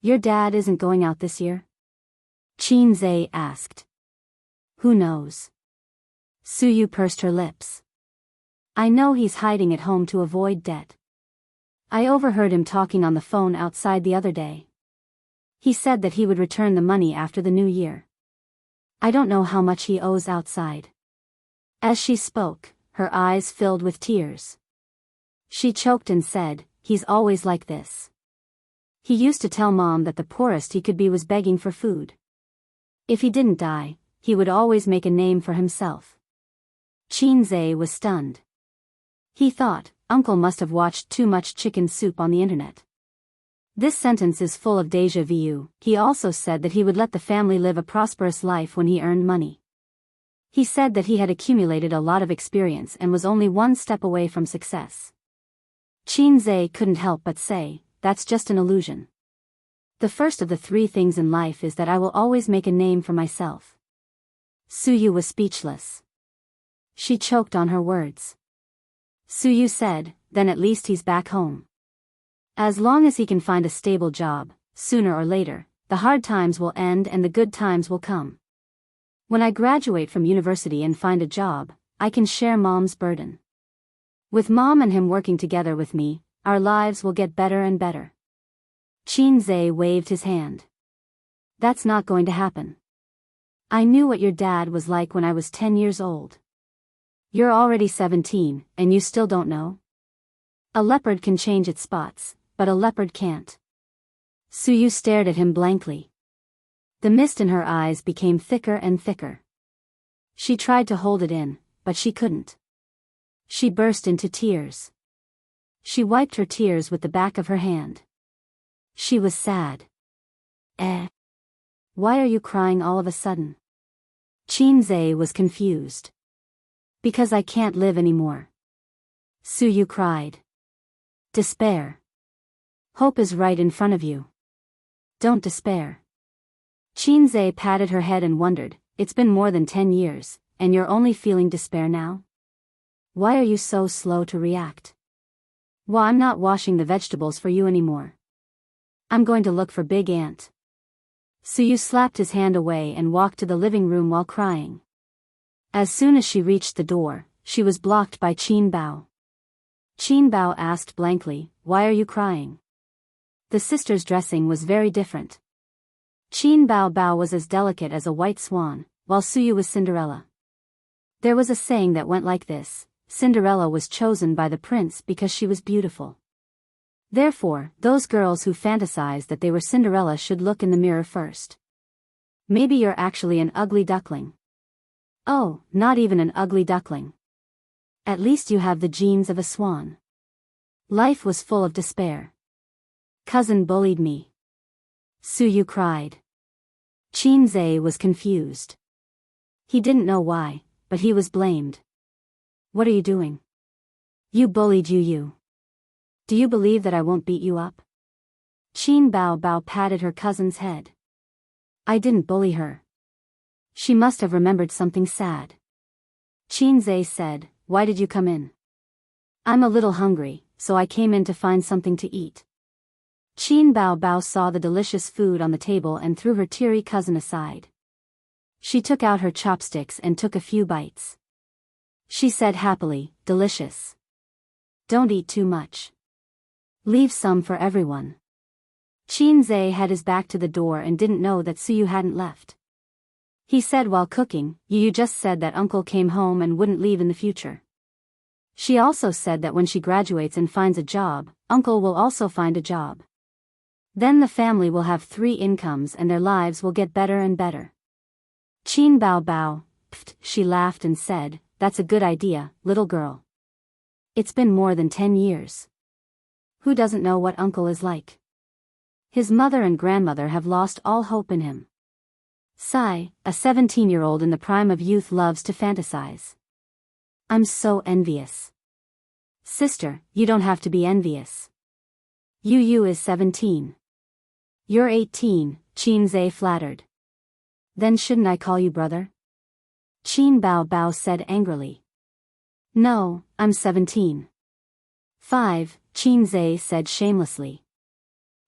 "Your dad isn't going out this year?" Qin Zai asked. "Who knows?" Suyu pursed her lips. "I know he's hiding at home to avoid debt. I overheard him talking on the phone outside the other day. He said that he would return the money after the new year. I don't know how much he owes outside." As she spoke, her eyes filled with tears. She choked and said, "He's always like this. He used to tell Mom that the poorest he could be was begging for food. If he didn't die, he would always make a name for himself." Qin Zai was stunned. He thought, Uncle must have watched too much chicken soup on the internet. This sentence is full of déjà vu. He also said that he would let the family live a prosperous life when he earned money. He said that he had accumulated a lot of experience and was only one step away from success. Qinze couldn't help but say, "That's just an illusion. The first of the three things in life is that I will always make a name for myself." Suyu was speechless. She choked on her words. Suyu said, "Then at least he's back home. As long as he can find a stable job, sooner or later, the hard times will end and the good times will come. When I graduate from university and find a job, I can share Mom's burden. With Mom and him working together with me, our lives will get better and better." Qinze waved his hand. "That's not going to happen. I knew what your dad was like when I was 10 years old. You're already 17, and you still don't know? A leopard can change its spots, but a leopard can't." Suyu stared at him blankly. The mist in her eyes became thicker and thicker. She tried to hold it in, but she couldn't. She burst into tears. She wiped her tears with the back of her hand. She was sad. Why are you crying all of a sudden?" Qinze was confused. "Because I can't live anymore." Suyu cried. "Despair. Hope is right in front of you. Don't despair." Qinze patted her head and wondered, "It's been more than 10 years, and you're only feeling despair now? Why are you so slow to react?" "Well, I'm not washing the vegetables for you anymore. I'm going to look for Big Ant." Suyu slapped his hand away and walked to the living room while crying. As soon as she reached the door, she was blocked by Qin Bao. Qin Bao asked blankly, "Why are you crying?" The sisters' dressing was very different. Qin Bao was as delicate as a white swan, while Suyu was Cinderella. There was a saying that went like this: Cinderella was chosen by the prince because she was beautiful. Therefore, those girls who fantasize that they were Cinderella should look in the mirror first. Maybe you're actually an ugly duckling. Oh, not even an ugly duckling. At least you have the genes of a swan. Life was full of despair. Cousin bullied me. Suyu cried. Qinze was confused. He didn't know why, but he was blamed. What are you doing? You bullied you. Do you believe that I won't beat you up? Qin Bao patted her cousin's head. I didn't bully her. She must have remembered something sad. Qinze said, Why did you come in? I'm a little hungry, so I came in to find something to eat. Qin Bao saw the delicious food on the table and threw her teary cousin aside. She took out her chopsticks and took a few bites. She said happily, Delicious. Don't eat too much. Leave some for everyone. Qinze had his back to the door and didn't know that Suyu hadn't left. He said while cooking, You just said that uncle came home and wouldn't leave in the future. She also said that when she graduates and finds a job, uncle will also find a job. Then the family will have 3 incomes and their lives will get better and better. Qin Bao, she laughed and said, That's a good idea, little girl. It's been more than 10 years. Who doesn't know what uncle is like? His mother and grandmother have lost all hope in him. Sai, a 17-year-old in the prime of youth, loves to fantasize. I'm so envious. Sister, you don't have to be envious. Yu is 17. You're 18, Qinze flattered. Then shouldn't I call you brother? Qin Bao said angrily. No, I'm 17. 5, Qinze said shamelessly.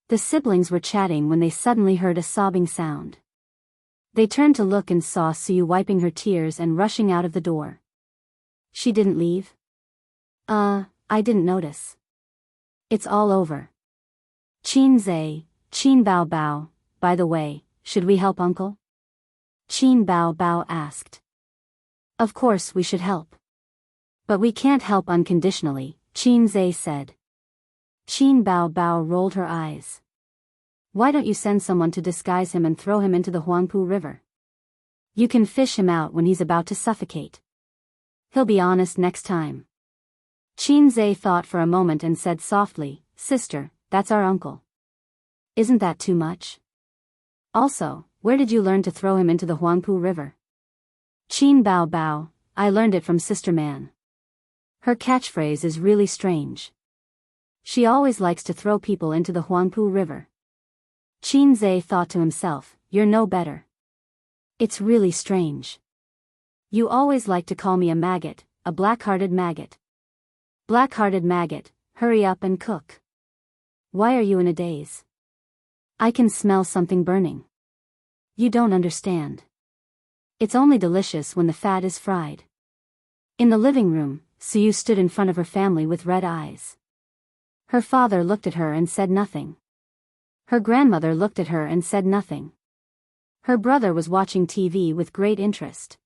The siblings were chatting when they suddenly heard a sobbing sound. They turned to look and saw Suyu wiping her tears and rushing out of the door. She didn't leave? I didn't notice. It's all over. Qin Bao, by the way, should we help uncle? Qin Bao asked. Of course we should help. But we can't help unconditionally, Qinze said. Qin Bao rolled her eyes. Why don't you send someone to disguise him and throw him into the Huangpu River? You can fish him out when he's about to suffocate. He'll be honest next time. Qinze thought for a moment and said softly, Sister, that's our uncle. Isn't that too much? Also, where did you learn to throw him into the Huangpu River? Qin Bao Bao, I learned it from Sister Man. Her catchphrase is really strange. She always likes to throw people into the Huangpu River. Qin Zhe thought to himself, you're no better. It's really strange. You always like to call me a maggot, a black-hearted maggot. Black-hearted maggot, hurry up and cook. Why are you in a daze? I can smell something burning. You don't understand. It's only delicious when the fat is fried. In the living room, Suyu stood in front of her family with red eyes. Her father looked at her and said nothing. Her grandmother looked at her and said nothing. Her brother was watching TV with great interest.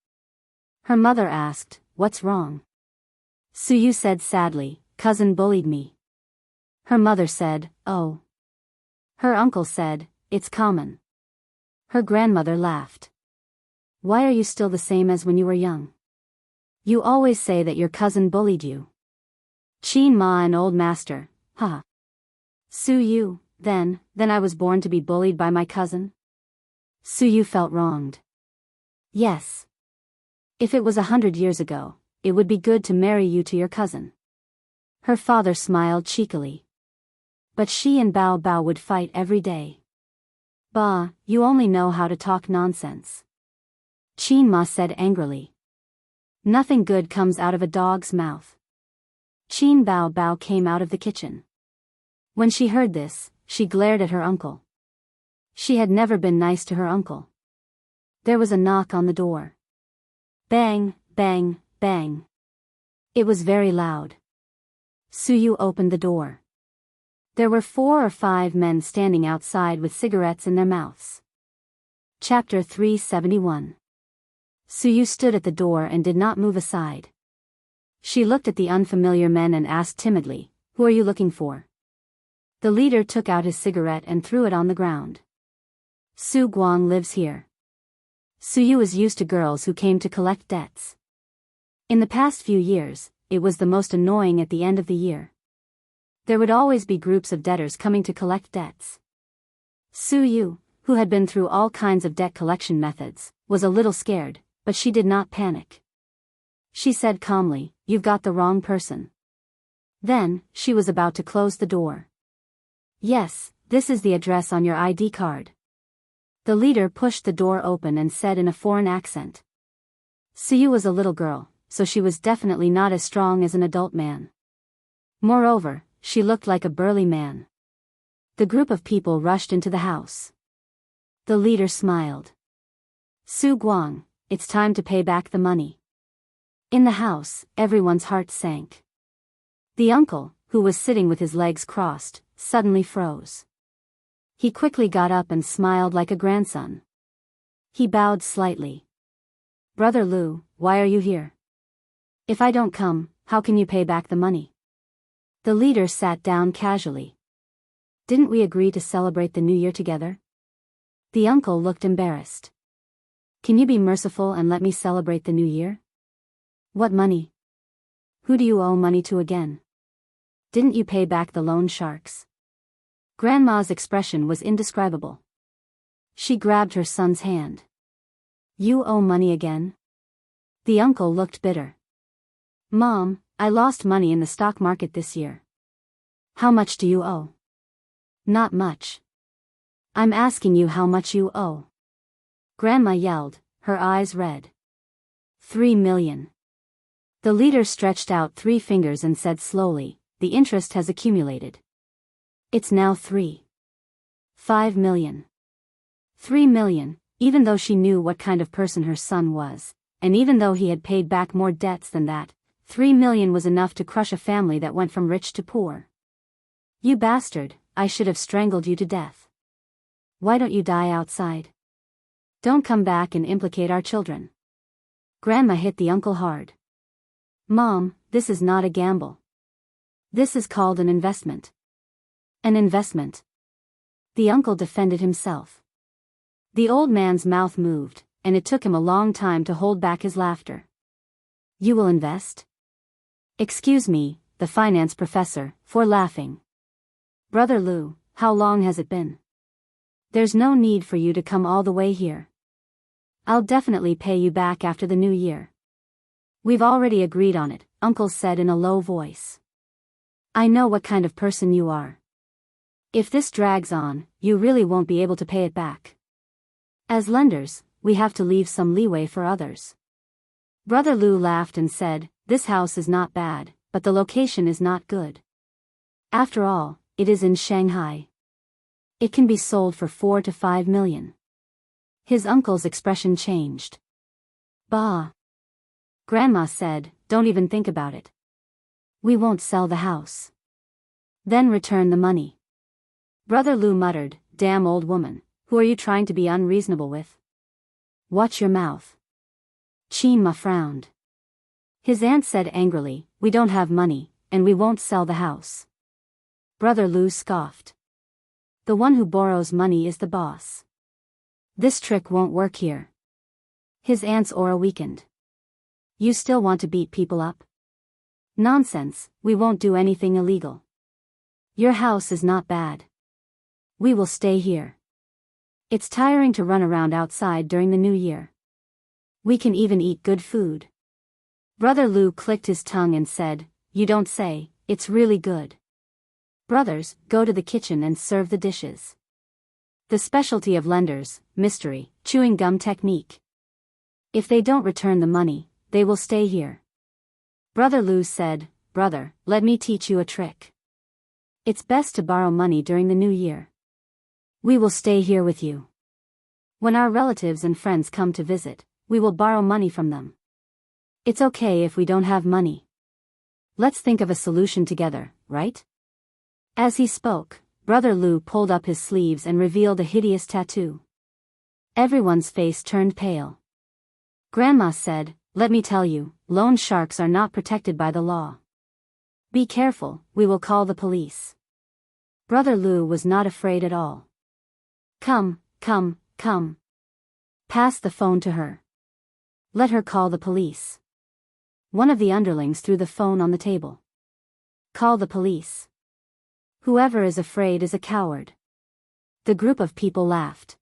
Her mother asked, "What's wrong?" Suyu said sadly, "Cousin bullied me." Her mother said, "Oh." Her uncle said, "It's common." Her grandmother laughed. "Why are you still the same as when you were young? You always say that your cousin bullied you." Qin Ma and old master, haha. Suyu, then I was born to be bullied by my cousin? Suyu felt wronged. Yes. If it was 100 years ago, it would be good to marry you to your cousin. Her father smiled cheekily. But she and Bao Bao would fight every day. Bah, you only know how to talk nonsense. Qin Ma said angrily. Nothing good comes out of a dog's mouth. Qin Bao Bao came out of the kitchen. When she heard this, she glared at her uncle. She had never been nice to her uncle. There was a knock on the door. Bang, bang, bang. It was very loud. Suyu opened the door. There were 4 or 5 men standing outside with cigarettes in their mouths. Chapter 371. Suyu stood at the door and did not move aside. She looked at the unfamiliar men and asked timidly, "Who are you looking for?" The leader took out his cigarette and threw it on the ground. "Su Guang lives here." Suyu is used to girls who came to collect debts. In the past few years, it was the most annoying at the end of the year. There would always be groups of debtors coming to collect debts. Suyu, who had been through all kinds of debt collection methods, was a little scared, but she did not panic. She said calmly, "You've got the wrong person." Then, she was about to close the door. "Yes, this is the address on your ID card." The leader pushed the door open and said in a foreign accent. Suyu was a little girl, so she was definitely not as strong as an adult man. Moreover, she looked like a burly man. The group of people rushed into the house. The leader smiled. "Su Guang, it's time to pay back the money." In the house, everyone's heart sank. The uncle, who was sitting with his legs crossed, suddenly froze. He quickly got up and smiled like a grandson. He bowed slightly. "Brother Lu, why are you here? If I don't come, how can you pay back the money?" The leader sat down casually. "Didn't we agree to celebrate the New Year together?" The uncle looked embarrassed. "Can you be merciful and let me celebrate the New Year?" "What money? Who do you owe money to again? Didn't you pay back the loan sharks?" Grandma's expression was indescribable. She grabbed her son's hand. "You owe money again?" The uncle looked bitter. "Mom, I lost money in the stock market this year." "How much do you owe?" "Not much." "I'm asking you how much you owe." Grandma yelled, her eyes red. 3 million. The leader stretched out 3 fingers and said slowly, "The interest has accumulated. It's now 5 million. 3 million, even though she knew what kind of person her son was, and even though he had paid back more debts than that, 3 million was enough to crush a family that went from rich to poor. "You bastard, I should have strangled you to death. Why don't you die outside? Don't come back and implicate our children." Grandma hit the uncle hard. "Mom, this is not a gamble. This is called an investment." "An investment?" The uncle defended himself. The old man's mouth moved, and it took him a long time to hold back his laughter. "You will invest?" "Excuse me, the finance professor, for laughing. Brother Lu, how long has it been?" There's no need for you to come all the way here. I'll definitely pay you back after the new year. We've already agreed on it, Uncle said in a low voice. I know what kind of person you are. If this drags on, you really won't be able to pay it back. As lenders, we have to leave some leeway for others. Brother Lou laughed and said, this house is not bad, but the location is not good. After all, it is in Shanghai. It can be sold for 4 to 5 million. His uncle's expression changed. Bah! Grandma said, don't even think about it. We won't sell the house. Then return the money. Brother Lou muttered, damn old woman, who are you trying to be unreasonable with? Watch your mouth. Chima frowned. His aunt said angrily, we don't have money, and we won't sell the house. Brother Lou scoffed. The one who borrows money is the boss. This trick won't work here. His aunt's aura weakened. You still want to beat people up? Nonsense, we won't do anything illegal. Your house is not bad. We will stay here. It's tiring to run around outside during the new year. We can even eat good food. Brother Lou clicked his tongue and said, you don't say, it's really good. Brothers, go to the kitchen and serve the dishes. The specialty of lenders, mystery, chewing gum technique. If they don't return the money, they will stay here. Brother Lou said, brother, let me teach you a trick. It's best to borrow money during the new year. We will stay here with you. When our relatives and friends come to visit, we will borrow money from them. It's okay if we don't have money. Let's think of a solution together, right? As he spoke, Brother Lou pulled up his sleeves and revealed a hideous tattoo. Everyone's face turned pale. Grandma said, let me tell you, loan sharks are not protected by the law. Be careful, we will call the police. Brother Lou was not afraid at all. Come. Pass the phone to her. Let her call the police. One of the underlings threw the phone on the table. Call the police. Whoever is afraid is a coward. The group of people laughed.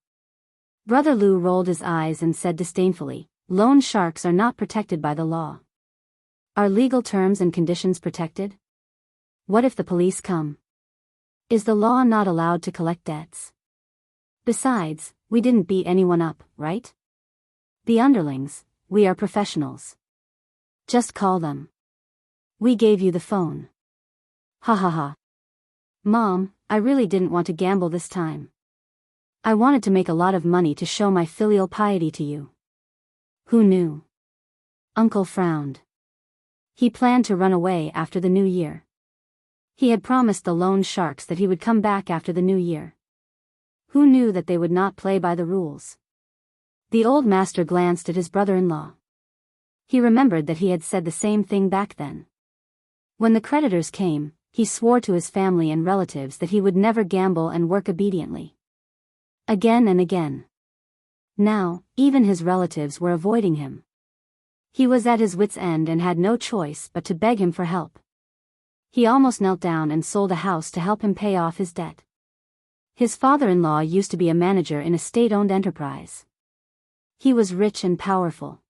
Brother Lou rolled his eyes and said disdainfully, loan sharks are not protected by the law. Are legal terms and conditions protected? What if the police come? Is the law not allowed to collect debts? Besides, we didn't beat anyone up, right? The underlings, we are professionals. Just call them. We gave you the phone. Ha ha ha. Mom, I really didn't want to gamble this time. I wanted to make a lot of money to show my filial piety to you. Who knew? Uncle frowned. He planned to run away after the new year. He had promised the loan sharks that he would come back after the new year. Who knew that they would not play by the rules? The old master glanced at his brother-in-law. He remembered that he had said the same thing back then. When the creditors came, he swore to his family and relatives that he would never gamble and work obediently. Again and again. Now, even his relatives were avoiding him. He was at his wit's end and had no choice but to beg him for help. He almost knelt down and sold a house to help him pay off his debt. His father-in-law used to be a manager in a state-owned enterprise. He was rich and powerful.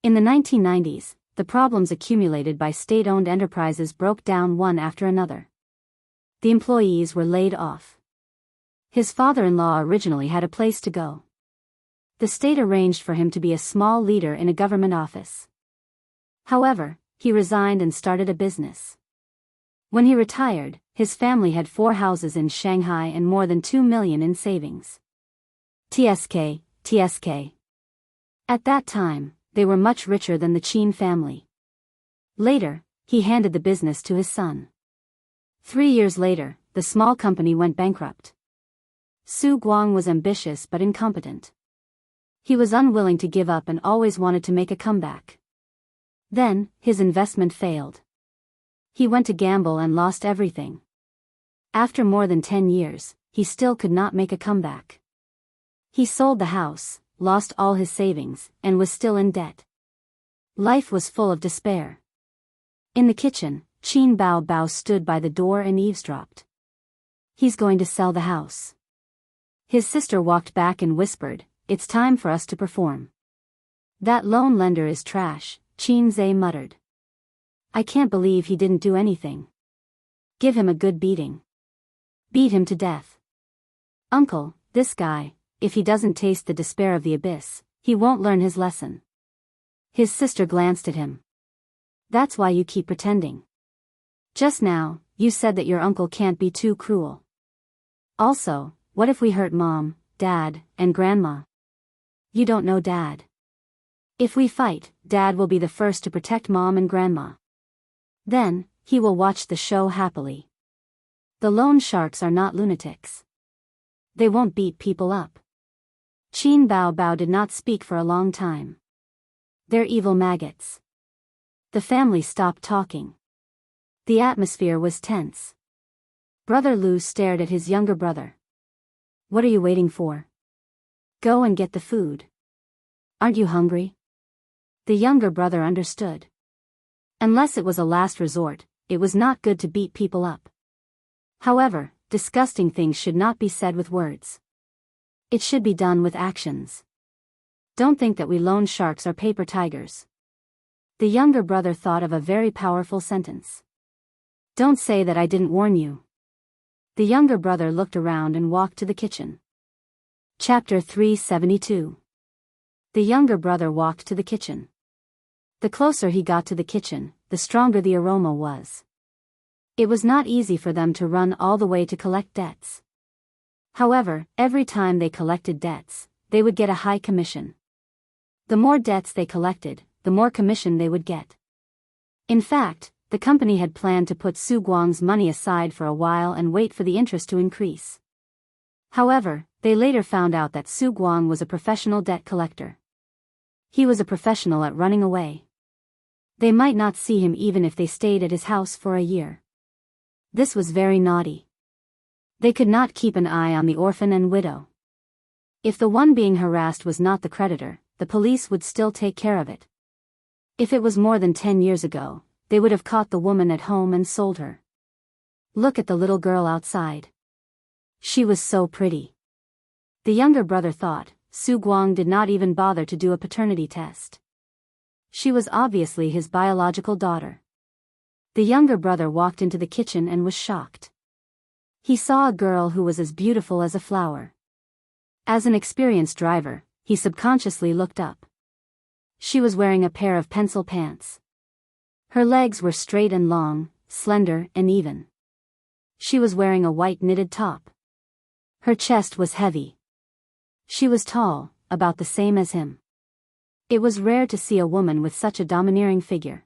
In the 1990s, the problems accumulated by state-owned enterprises broke down one after another. The employees were laid off. His father-in-law originally had a place to go. The state arranged for him to be a small leader in a government office. However, he resigned and started a business. When he retired, his family had 4 houses in Shanghai and more than 2 million in savings. TSK. At that time, they were much richer than the Qin family. Later, he handed the business to his son. 3 years later, the small company went bankrupt. Su Guang was ambitious but incompetent. He was unwilling to give up and always wanted to make a comeback. Then, his investment failed. He went to gamble and lost everything. After more than 10 years, he still could not make a comeback. He sold the house, lost all his savings, and was still in debt. Life was full of despair. In the kitchen, Qin Bao stood by the door and eavesdropped. He's going to sell the house. His sister walked back and whispered, "It's time for us to perform." "That loan lender is trash," Chin-zae muttered. "I can't believe he didn't do anything. Give him a good beating. Beat him to death. Uncle, this guy, if he doesn't taste the despair of the abyss, he won't learn his lesson." His sister glanced at him. "That's why you keep pretending. Just now, you said that your uncle can't be too cruel. Also, what if we hurt Mom, Dad, and Grandma? You don't know Dad. If we fight, Dad will be the first to protect Mom and Grandma. Then, he will watch the show happily. The loan sharks are not lunatics. They won't beat people up." Qin Bao Bao did not speak for a long time. "They're evil maggots." The family stopped talking. The atmosphere was tense. Brother Lu stared at his younger brother. "What are you waiting for? Go and get the food. Aren't you hungry?" The younger brother understood. Unless it was a last resort, it was not good to beat people up. However, disgusting things should not be said with words. It should be done with actions. Don't think that we loan sharks are paper tigers. The younger brother thought of a very powerful sentence. Don't say that I didn't warn you. The younger brother looked around and walked to the kitchen. Chapter 372. The younger brother walked to the kitchen. The closer he got to the kitchen, the stronger the aroma was. It was not easy for them to run all the way to collect debts. However, every time they collected debts, they would get a high commission. The more debts they collected, the more commission they would get. In fact, the company had planned to put Su Guang's money aside for a while and wait for the interest to increase. However, they later found out that Su Guang was a professional debt collector. He was a professional at running away. They might not see him even if they stayed at his house for a year. This was very naughty. They could not keep an eye on the orphan and widow. If the one being harassed was not the creditor, the police would still take care of it. If it was more than 10 years ago, they would have caught the woman at home and sold her. Look at the little girl outside. She was so pretty. The younger brother thought, Su Guang did not even bother to do a paternity test. She was obviously his biological daughter. The younger brother walked into the kitchen and was shocked. He saw a girl who was as beautiful as a flower. As an experienced driver, he subconsciously looked up. She was wearing a pair of pencil pants. Her legs were straight and long, slender and even. She was wearing a white knitted top. Her chest was heavy. She was tall, about the same as him. It was rare to see a woman with such a domineering figure.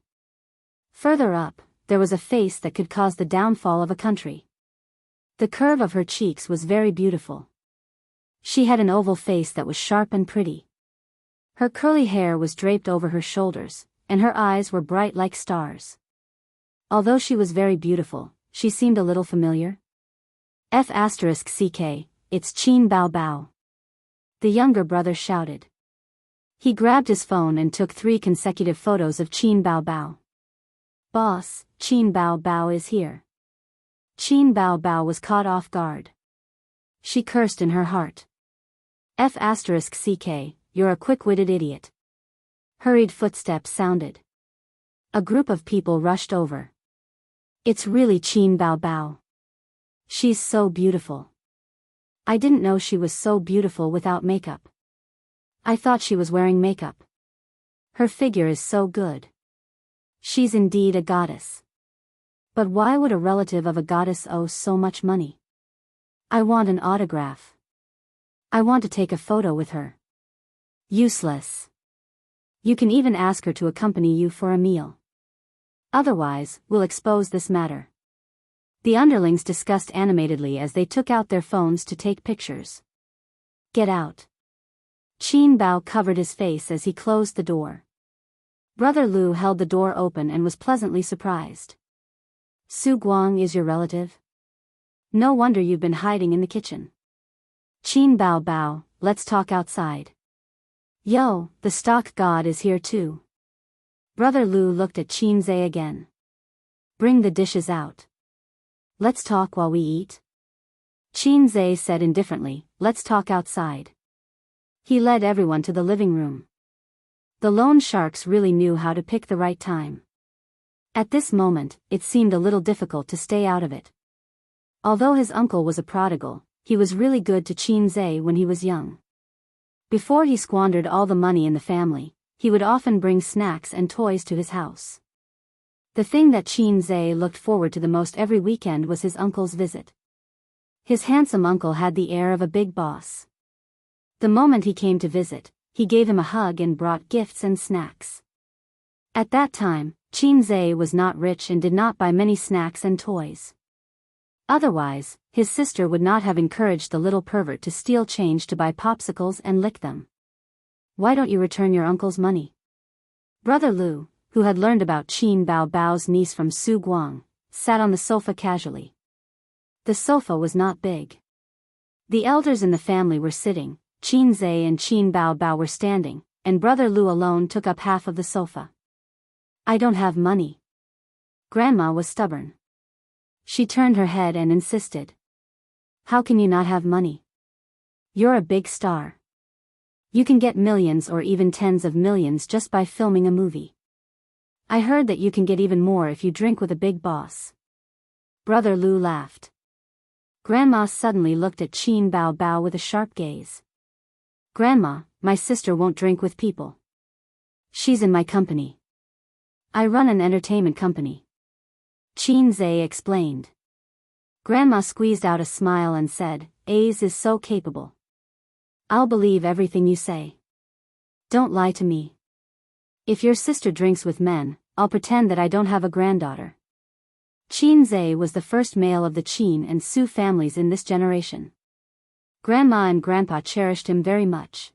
Further up, there was a face that could cause the downfall of a country. The curve of her cheeks was very beautiful. She had an oval face that was sharp and pretty. Her curly hair was draped over her shoulders, and her eyes were bright like stars. Although she was very beautiful, she seemed a little familiar. F***ck, it's Qin Bao Bao. The younger brother shouted. He grabbed his phone and took 3 consecutive photos of Qin Bao Bao. Boss, Qin Bao Bao is here. Qin Bao Bao was caught off guard. She cursed in her heart. F***ck, you're a quick-witted idiot. Hurried footsteps sounded. A group of people rushed over. It's really Qin Bao Bao. She's so beautiful. I didn't know she was so beautiful without makeup. I thought she was wearing makeup. Her figure is so good. She's indeed a goddess. But why would a relative of a goddess owe so much money? I want an autograph. I want to take a photo with her. Useless. You can even ask her to accompany you for a meal. Otherwise, we'll expose this matter. The underlings discussed animatedly as they took out their phones to take pictures. Get out. Qin Bao covered his face as he closed the door. Brother Lu held the door open and was pleasantly surprised. Su Guang is your relative? No wonder you've been hiding in the kitchen. Qin Bao Bao, let's talk outside. Yo, the stock god is here too. Brother Lu looked at Chin-zae again. Bring the dishes out. Let's talk while we eat. Qin Zhe said indifferently, let's talk outside. He led everyone to the living room. The loan sharks really knew how to pick the right time. At this moment, it seemed a little difficult to stay out of it. Although his uncle was a prodigal, he was really good to Qin Zhe when he was young. Before he squandered all the money in the family, he would often bring snacks and toys to his house. The thing that Qin Zhe looked forward to the most every weekend was his uncle's visit. His handsome uncle had the air of a big boss. The moment he came to visit, he gave him a hug and brought gifts and snacks. At that time, Qin Zhe was not rich and did not buy many snacks and toys. Otherwise, his sister would not have encouraged the little pervert to steal change to buy popsicles and lick them. Why don't you return your uncle's money? Brother Lu, who had learned about Qin Bao Bao's niece from Su Guang, sat on the sofa casually. The sofa was not big. The elders in the family were sitting, Qin Zhe and Qin Bao Bao were standing, and Brother Lu alone took up half of the sofa. I don't have money. Grandma was stubborn. She turned her head and insisted. How can you not have money? You're a big star. You can get millions or even tens of millions just by filming a movie. I heard that you can get even more if you drink with a big boss. Brother Lu laughed. Grandma suddenly looked at Qin Bao Bao with a sharp gaze. Grandma, my sister won't drink with people. She's in my company. I run an entertainment company. Qin Zhe explained. Grandma squeezed out a smile and said, A's is so capable. I'll believe everything you say. Don't lie to me. If your sister drinks with men, I'll pretend that I don't have a granddaughter. Qin Zhe was the first male of the Qin and Su families in this generation. Grandma and Grandpa cherished him very much.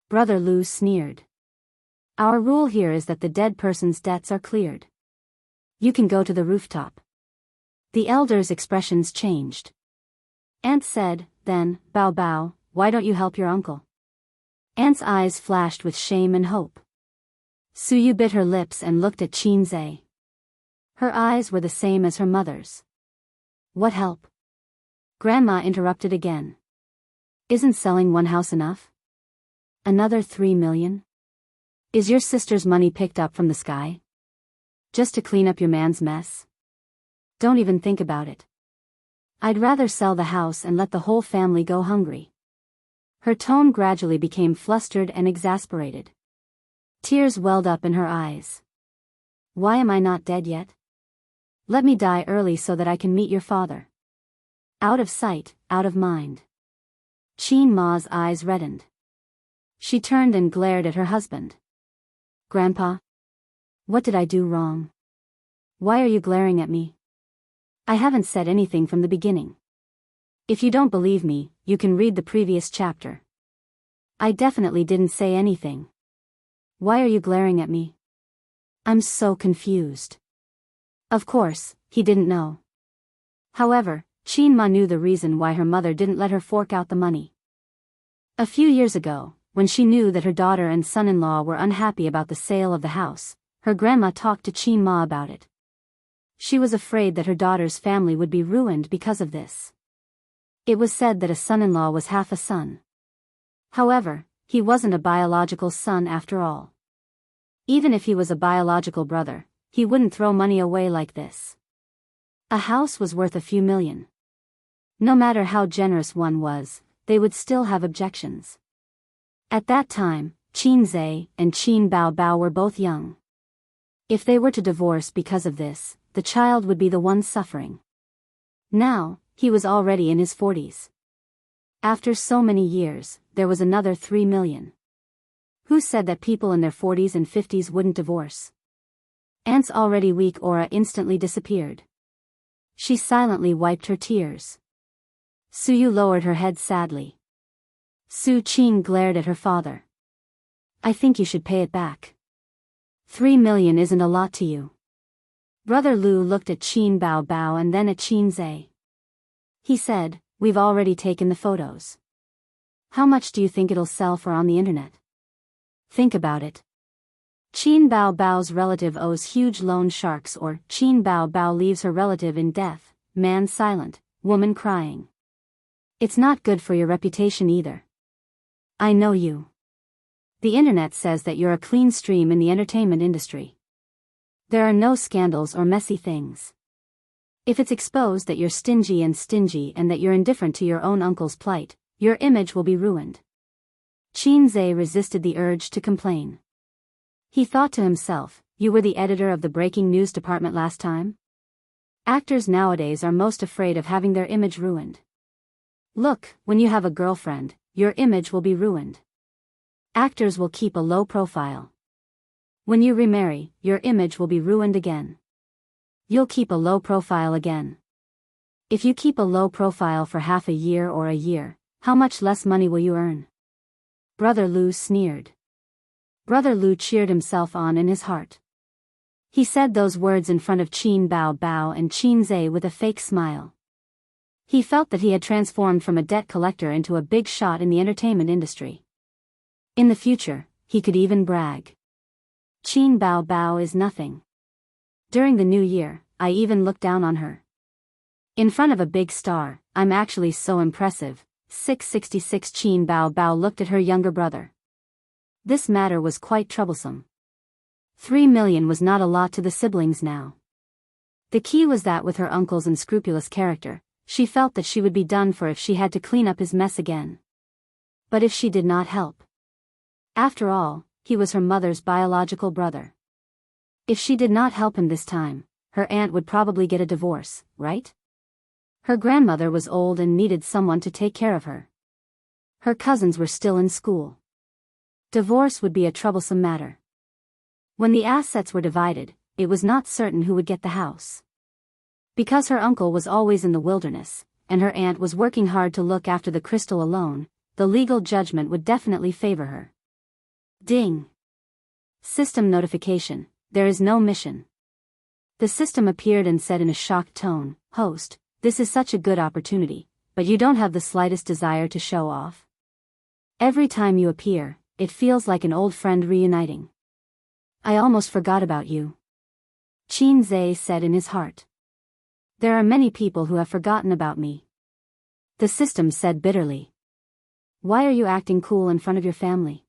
Brother Lu sneered. Our rule here is that the dead person's debts are cleared. You can go to the rooftop. The elders' expressions changed. Aunt said, then, Bao Bao, why don't you help your uncle? Aunt's eyes flashed with shame and hope. Suyu bit her lips and looked at Qin Zhe. Her eyes were the same as her mother's. What help? Grandma interrupted again. Isn't selling one house enough? Another 3 million? Is your sister's money picked up from the sky? Just to clean up your man's mess? Don't even think about it. I'd rather sell the house and let the whole family go hungry. Her tone gradually became flustered and exasperated. Tears welled up in her eyes. Why am I not dead yet? Let me die early so that I can meet your father. Out of sight, out of mind. Qin Ma's eyes reddened. She turned and glared at her husband. Grandpa? What did I do wrong? Why are you glaring at me? I haven't said anything from the beginning. If you don't believe me, you can read the previous chapter. I definitely didn't say anything. Why are you glaring at me? I'm so confused. Of course, he didn't know. However, Qin Ma knew the reason why her mother didn't let her fork out the money. A few years ago, when she knew that her daughter and son-in-law were unhappy about the sale of the house, her grandma talked to Qin Ma about it. She was afraid that her daughter's family would be ruined because of this. It was said that a son-in-law was half a son. However, he wasn't a biological son after all. Even if he was a biological brother, he wouldn't throw money away like this. A house was worth a few million. No matter how generous one was, they would still have objections. At that time, Qin Zhe and Qin Bao Bao were both young. If they were to divorce because of this, the child would be the one suffering. Now, he was already in his 40s. After so many years, there was another 3 million. Who said that people in their 40s and 50s wouldn't divorce? Aunt's already weak aura instantly disappeared. She silently wiped her tears. Suyu lowered her head sadly. Su Qin glared at her father. I think you should pay it back. 3 million isn't a lot to you. Brother Lu looked at Qin Bao Bao and then at Qin Zhe. He said, we've already taken the photos. How much do you think it'll sell for on the internet? Think about it. Qin Bao Bao's relative owes huge loan sharks, or Qin Bao Bao leaves her relative in death, man silent, woman crying. It's not good for your reputation either. I know you. The internet says that you're a clean stream in the entertainment industry. There are no scandals or messy things. If it's exposed that you're stingy and that you're indifferent to your own uncle's plight, your image will be ruined. Qin resisted the urge to complain. He thought to himself, you were the editor of the breaking news department last time? Actors nowadays are most afraid of having their image ruined. Look, when you have a girlfriend, your image will be ruined. Actors will keep a low profile. When you remarry, your image will be ruined again. You'll keep a low profile again. If you keep a low profile for half a year or a year, how much less money will you earn? Brother Lu sneered. Brother Lu cheered himself on in his heart. He said those words in front of Qin Bao and Qin with a fake smile. He felt that he had transformed from a debt collector into a big shot in the entertainment industry. In the future, he could even brag. Qin Bao is nothing. During the new year, I even looked down on her. In front of a big star, I'm actually so impressive. 666 Qin Bao looked at her younger brother. This matter was quite troublesome. 3 million was not a lot to the siblings now. The key was that with her uncle's unscrupulous character, she felt that she would be done for if she had to clean up his mess again. But if she did not help. After all, he was her mother's biological brother. If she did not help him this time, her aunt would probably get a divorce, right? Her grandmother was old and needed someone to take care of her. Her cousins were still in school. Divorce would be a troublesome matter. When the assets were divided, it was not certain who would get the house. Because her uncle was always in the wilderness, and her aunt was working hard to look after the crystal alone, the legal judgment would definitely favor her. Ding! System notification, there is no mission. The system appeared and said in a shocked tone, Host, this is such a good opportunity, but you don't have the slightest desire to show off. Every time you appear, it feels like an old friend reuniting. I almost forgot about you. Qin said in his heart. There are many people who have forgotten about me. The system said bitterly. Why are you acting cool in front of your family?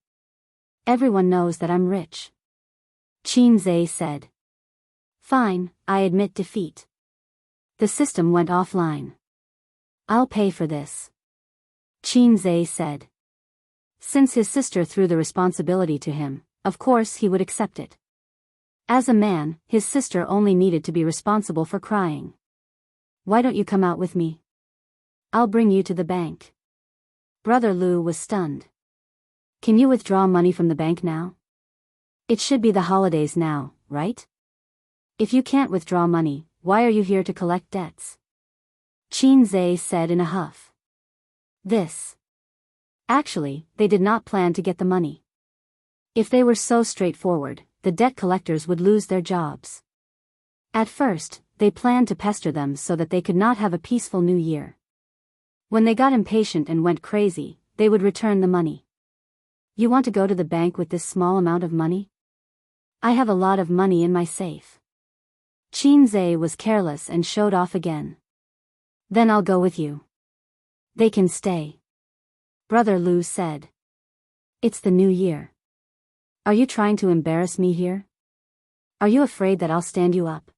Everyone knows that I'm rich. Qin said. Fine, I admit defeat. The system went offline. I'll pay for this. Qin said. Since his sister threw the responsibility to him, of course he would accept it. As a man, his sister only needed to be responsible for crying. Why don't you come out with me? I'll bring you to the bank. Brother Lu was stunned. Can you withdraw money from the bank now? It should be the holidays now, right? If you can't withdraw money, why are you here to collect debts? Qin said in a huff. Actually, they did not plan to get the money. If they were so straightforward, the debt collectors would lose their jobs. At first, they planned to pester them so that they could not have a peaceful new year. When they got impatient and went crazy, they would return the money. You want to go to the bank with this small amount of money? I have a lot of money in my safe. Qin was careless and showed off again. Then I'll go with you. They can stay. Brother Lu said. It's the new year. Are you trying to embarrass me here? Are you afraid that I'll stand you up?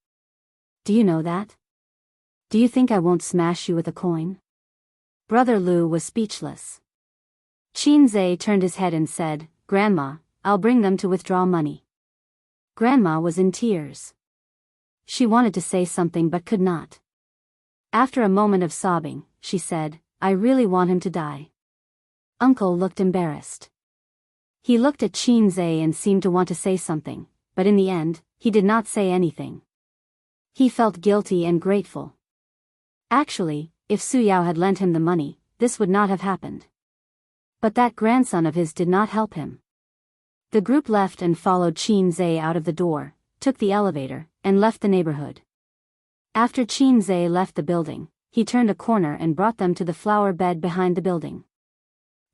Do you know that? Do you think I won't smash you with a coin? Brother Lu was speechless. Qin turned his head and said, Grandma, I'll bring them to withdraw money. Grandma was in tears. She wanted to say something but could not. After a moment of sobbing, she said, I really want him to die. Uncle looked embarrassed. He looked at Qin and seemed to want to say something, but in the end, he did not say anything. He felt guilty and grateful. Actually, if Su Yao had lent him the money, this would not have happened. But that grandson of his did not help him. The group left and followed Qin out of the door, took the elevator, and left the neighborhood. After Qin left the building, he turned a corner and brought them to the flower bed behind the building.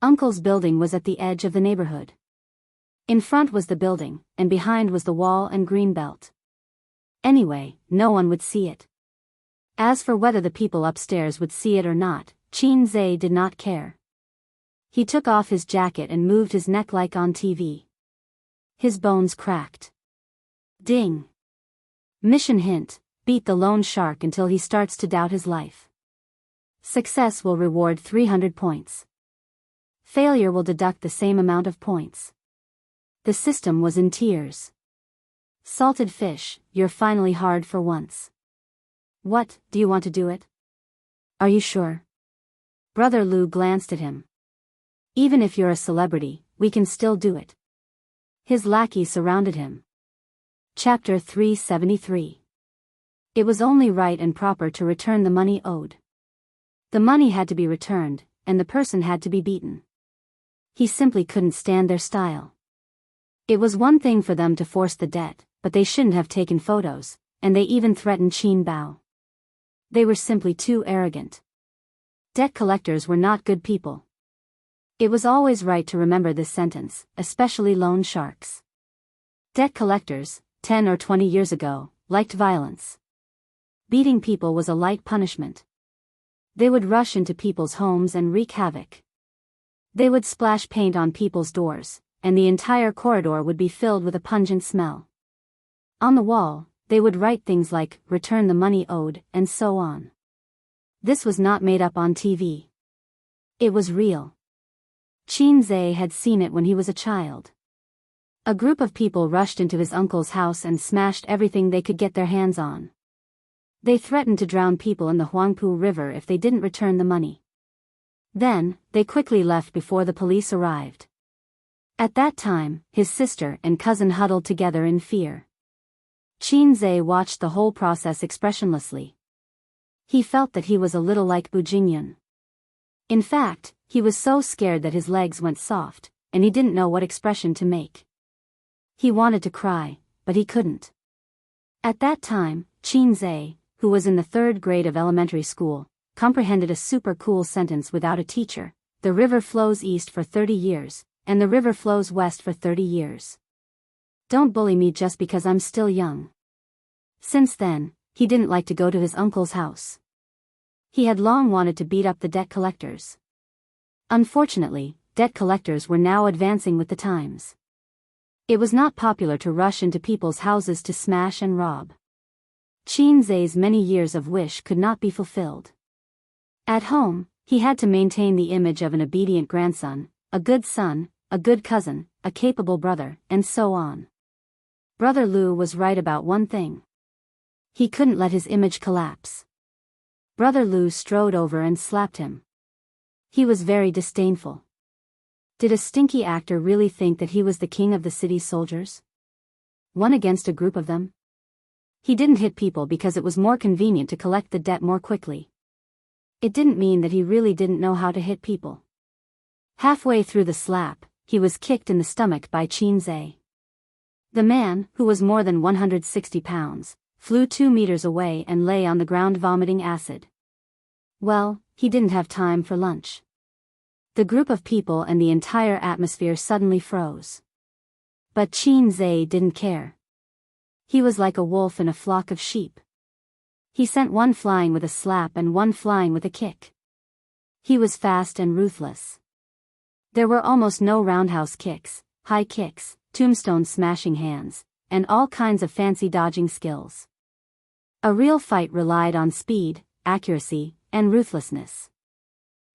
Uncle's building was at the edge of the neighborhood. In front was the building, and behind was the wall and green belt. Anyway, no one would see it. As for whether the people upstairs would see it or not, Qin Zhe did not care. He took off his jacket and moved his neck like on TV. His bones cracked. Ding! Mission hint: beat the loan shark until he starts to doubt his life. Success will reward 300 points. Failure will deduct the same amount of points. The system was in tears. Salted fish, you're finally hard for once. What, do you want to do it? Are you sure? Brother Lu glanced at him. Even if you're a celebrity, we can still do it. His lackeys surrounded him. Chapter 373. It was only right and proper to return the money owed. The money had to be returned, and the person had to be beaten. He simply couldn't stand their style. It was one thing for them to force the debt, but they shouldn't have taken photos, and they even threatened Qin Bao. They were simply too arrogant. Debt collectors were not good people. It was always right to remember this sentence, especially loan sharks. Debt collectors, 10 or 20 years ago, liked violence. Beating people was a light punishment. They would rush into people's homes and wreak havoc. They would splash paint on people's doors, and the entire corridor would be filled with a pungent smell. On the wall, they would write things like, "Return the money owed," and so on. This was not made up on TV. It was real. Qin Zhe had seen it when he was a child. A group of people rushed into his uncle's house and smashed everything they could get their hands on. They threatened to drown people in the Huangpu River if they didn't return the money. Then, they quickly left before the police arrived. At that time, his sister and cousin huddled together in fear. Qin Zhe watched the whole process expressionlessly. He felt that he was a little like Bu Jingyun. In fact, he was so scared that his legs went soft, and he didn't know what expression to make. He wanted to cry, but he couldn't. At that time, Qin Zhe, who was in the 3rd grade of elementary school, comprehended a super cool sentence without a teacher: the river flows east for 30 years, and the river flows west for 30 years. Don't bully me just because I'm still young. Since then, he didn't like to go to his uncle's house. He had long wanted to beat up the debt collectors. Unfortunately, debt collectors were now advancing with the times. It was not popular to rush into people's houses to smash and rob. Qin Zhe's many years of wish could not be fulfilled. At home, he had to maintain the image of an obedient grandson, a good son, a good cousin, a capable brother, and so on. Brother Lu was right about one thing. He couldn't let his image collapse. Brother Lu strode over and slapped him. He was very disdainful. Did a stinky actor really think that he was the king of the city's soldiers? One against a group of them? He didn't hit people because it was more convenient to collect the debt more quickly. It didn't mean that he really didn't know how to hit people. Halfway through the slap, he was kicked in the stomach by Qin Zhe. The man, who was more than 160 pounds, flew 2 meters away and lay on the ground vomiting acid. Well, he didn't have time for lunch. The group of people and the entire atmosphere suddenly froze. But Qin Zhe didn't care. He was like a wolf in a flock of sheep. He sent one flying with a slap and one flying with a kick. He was fast and ruthless. There were almost no roundhouse kicks, high kicks, tombstone smashing hands, and all kinds of fancy dodging skills. A real fight relied on speed, accuracy, and ruthlessness.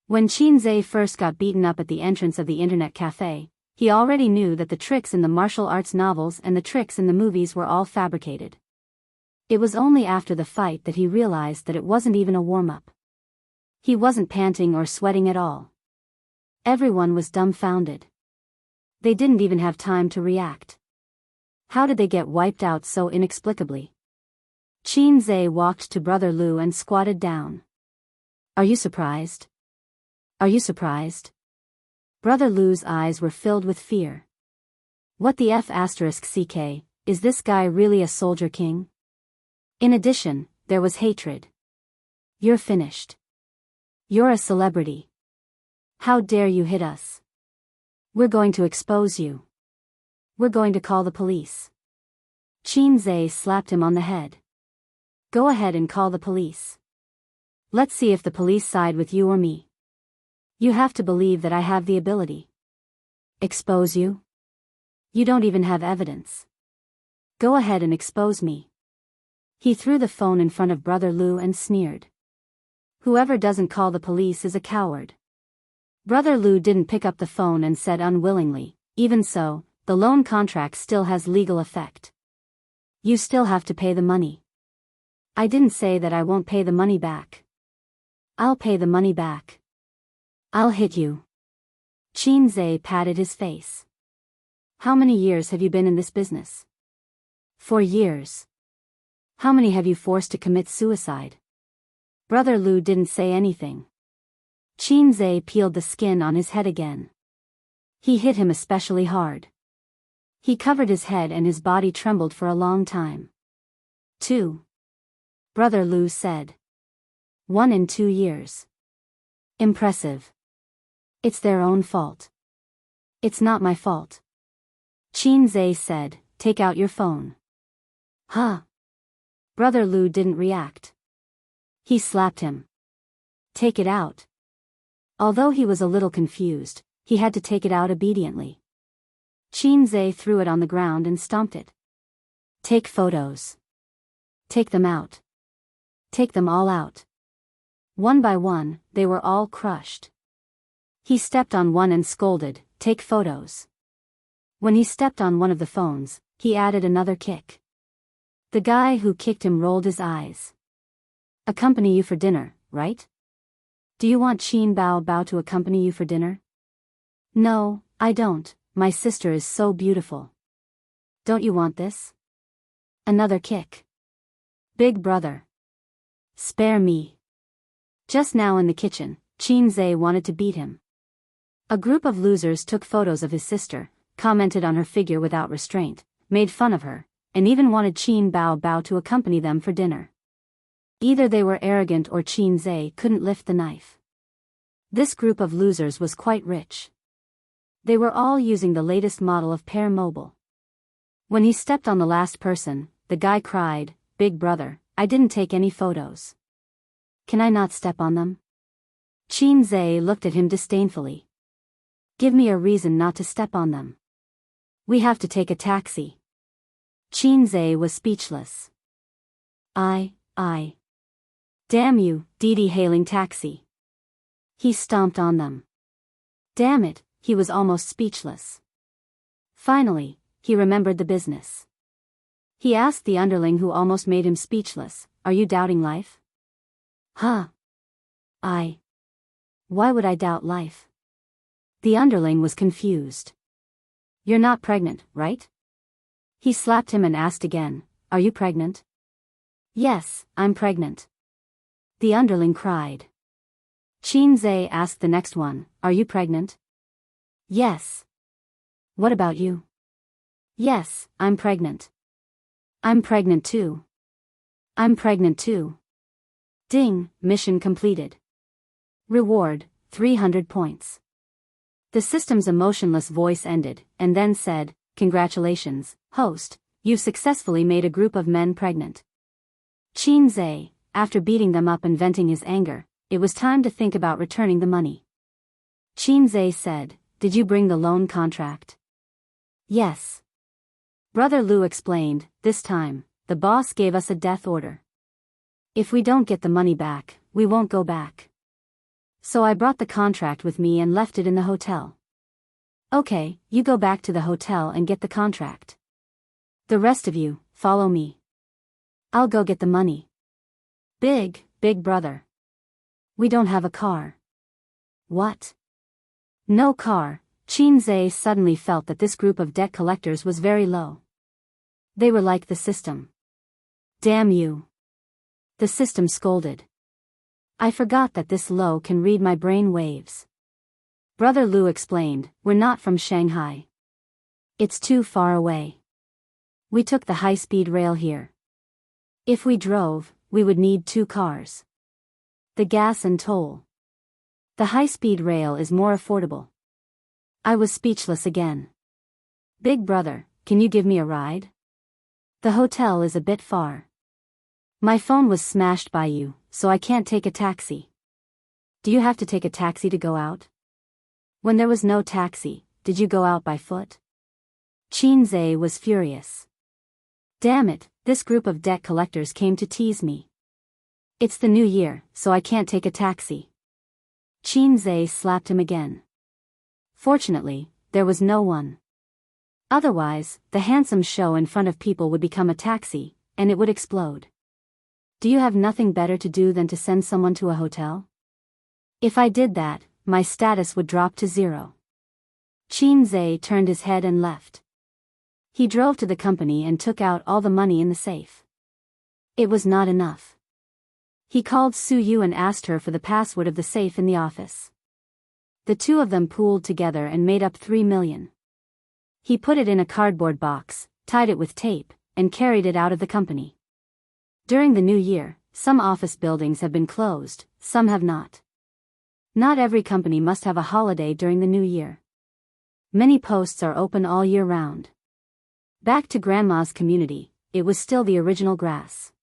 When Qin Zhe first got beaten up at the entrance of the internet cafe, he already knew that the tricks in the martial arts novels and the tricks in the movies were all fabricated. It was only after the fight that he realized that it wasn't even a warm-up. He wasn't panting or sweating at all. Everyone was dumbfounded. They didn't even have time to react. How did they get wiped out so inexplicably? Qin Zhe walked to Brother Lu and squatted down. "Are you surprised? Are you surprised?" Brother Lu's eyes were filled with fear. What the F***ck, is this guy really a soldier king? In addition, there was hatred. "You're finished. You're a celebrity. How dare you hit us? We're going to expose you. We're going to call the police." Qin Zhe slapped him on the head. "Go ahead and call the police. Let's see if the police side with you or me. You have to believe that I have the ability. Expose you? You don't even have evidence. Go ahead and expose me. He threw the phone in front of Brother Lou and sneered. Whoever doesn't call the police is a coward. Brother Lou didn't pick up the phone and said unwillingly, even so, the loan contract still has legal effect. You still have to pay the money. I didn't say that I won't pay the money back. I'll pay the money back. I'll hit you. Qinze patted his face. How many years have you been in this business? 4 years. How many have you forced to commit suicide? Brother Lou didn't say anything. Qinze peeled the skin on his head again. He hit him especially hard. He covered his head and his body trembled for a long time. 2. Brother Lou said. 1 in 2 years. Impressive. It's their own fault. It's not my fault. Qinze said, take out your phone. Huh? Brother Lou didn't react. He slapped him. Take it out. Although he was a little confused, he had to take it out obediently. Qinze threw it on the ground and stomped it. Take photos. Take them out. Take them all out. One by one, they were all crushed. He stepped on one and scolded, take photos. When he stepped on one of the phones, he added another kick. The guy who kicked him rolled his eyes. Accompany you for dinner, right? Do you want Qin Bao Bao to accompany you for dinner? No, I don't, my sister is so beautiful. Don't you want this? Another kick. Big brother. Spare me. Just now in the kitchen, Qinze wanted to beat him. A group of losers took photos of his sister, commented on her figure without restraint, made fun of her, and even wanted Qin Bao Bao to accompany them for dinner. Either they were arrogant or Qinze couldn't lift the knife. This group of losers was quite rich. They were all using the latest model of Pair Mobile. When he stepped on the last person, the guy cried, Big brother, I didn't take any photos. Can I not step on them? Qinze looked at him disdainfully. Give me a reason not to step on them. We have to take a taxi. Qinze was speechless. I. Damn you, Didi hailing taxi. He stomped on them. Damn it, he was almost speechless. Finally, he remembered the business. He asked the underling who almost made him speechless, are you doubting life? Huh? Why would I doubt life? The underling was confused. You're not pregnant, right? He slapped him and asked again, are you pregnant? Yes, I'm pregnant. The underling cried. Qinze asked the next one, are you pregnant? Yes. What about you? Yes, I'm pregnant. I'm pregnant too. I'm pregnant too. Ding, mission completed. Reward, 300 points. The system's emotionless voice ended, and then said, congratulations, host, you've successfully made a group of men pregnant. Qinze, after beating them up and venting his anger, it was time to think about returning the money. Qinze said, did you bring the loan contract? Yes. Brother Lou explained, this time, the boss gave us a death order. If we don't get the money back, we won't go back. So I brought the contract with me and left it in the hotel. Okay, you go back to the hotel and get the contract. The rest of you, follow me. I'll go get the money. Big brother. We don't have a car. What? No car. Qinze suddenly felt that this group of debt collectors was very low. They were like the system. Damn you. The system scolded. I forgot that this low can read my brain waves. Brother Lou explained, we're not from Shanghai. It's too far away. We took the high-speed rail here. If we drove, we would need 2 cars. The gas and toll. The high-speed rail is more affordable. I was speechless again. Big brother, can you give me a ride? The hotel is a bit far. My phone was smashed by you, so I can't take a taxi. Do you have to take a taxi to go out? When there was no taxi, did you go out by foot? Qinze was furious. Damn it, this group of debt collectors came to tease me. It's the new year, so I can't take a taxi. Qinze slapped him again. Fortunately, there was no one. Otherwise, the handsome show in front of people would become a taxi, and it would explode. Do you have nothing better to do than to send someone to a hotel? If I did that, my status would drop to 0. Qinze turned his head and left. He drove to the company and took out all the money in the safe. It was not enough. He called Su Yu and asked her for the password of the safe in the office. The two of them pooled together and made up 3 million. He put it in a cardboard box, tied it with tape, and carried it out of the company. During the new year, some office buildings have been closed, some have not. Not every company must have a holiday during the new year. Many posts are open all year round. Back to Grandma's community, it was still the original grass.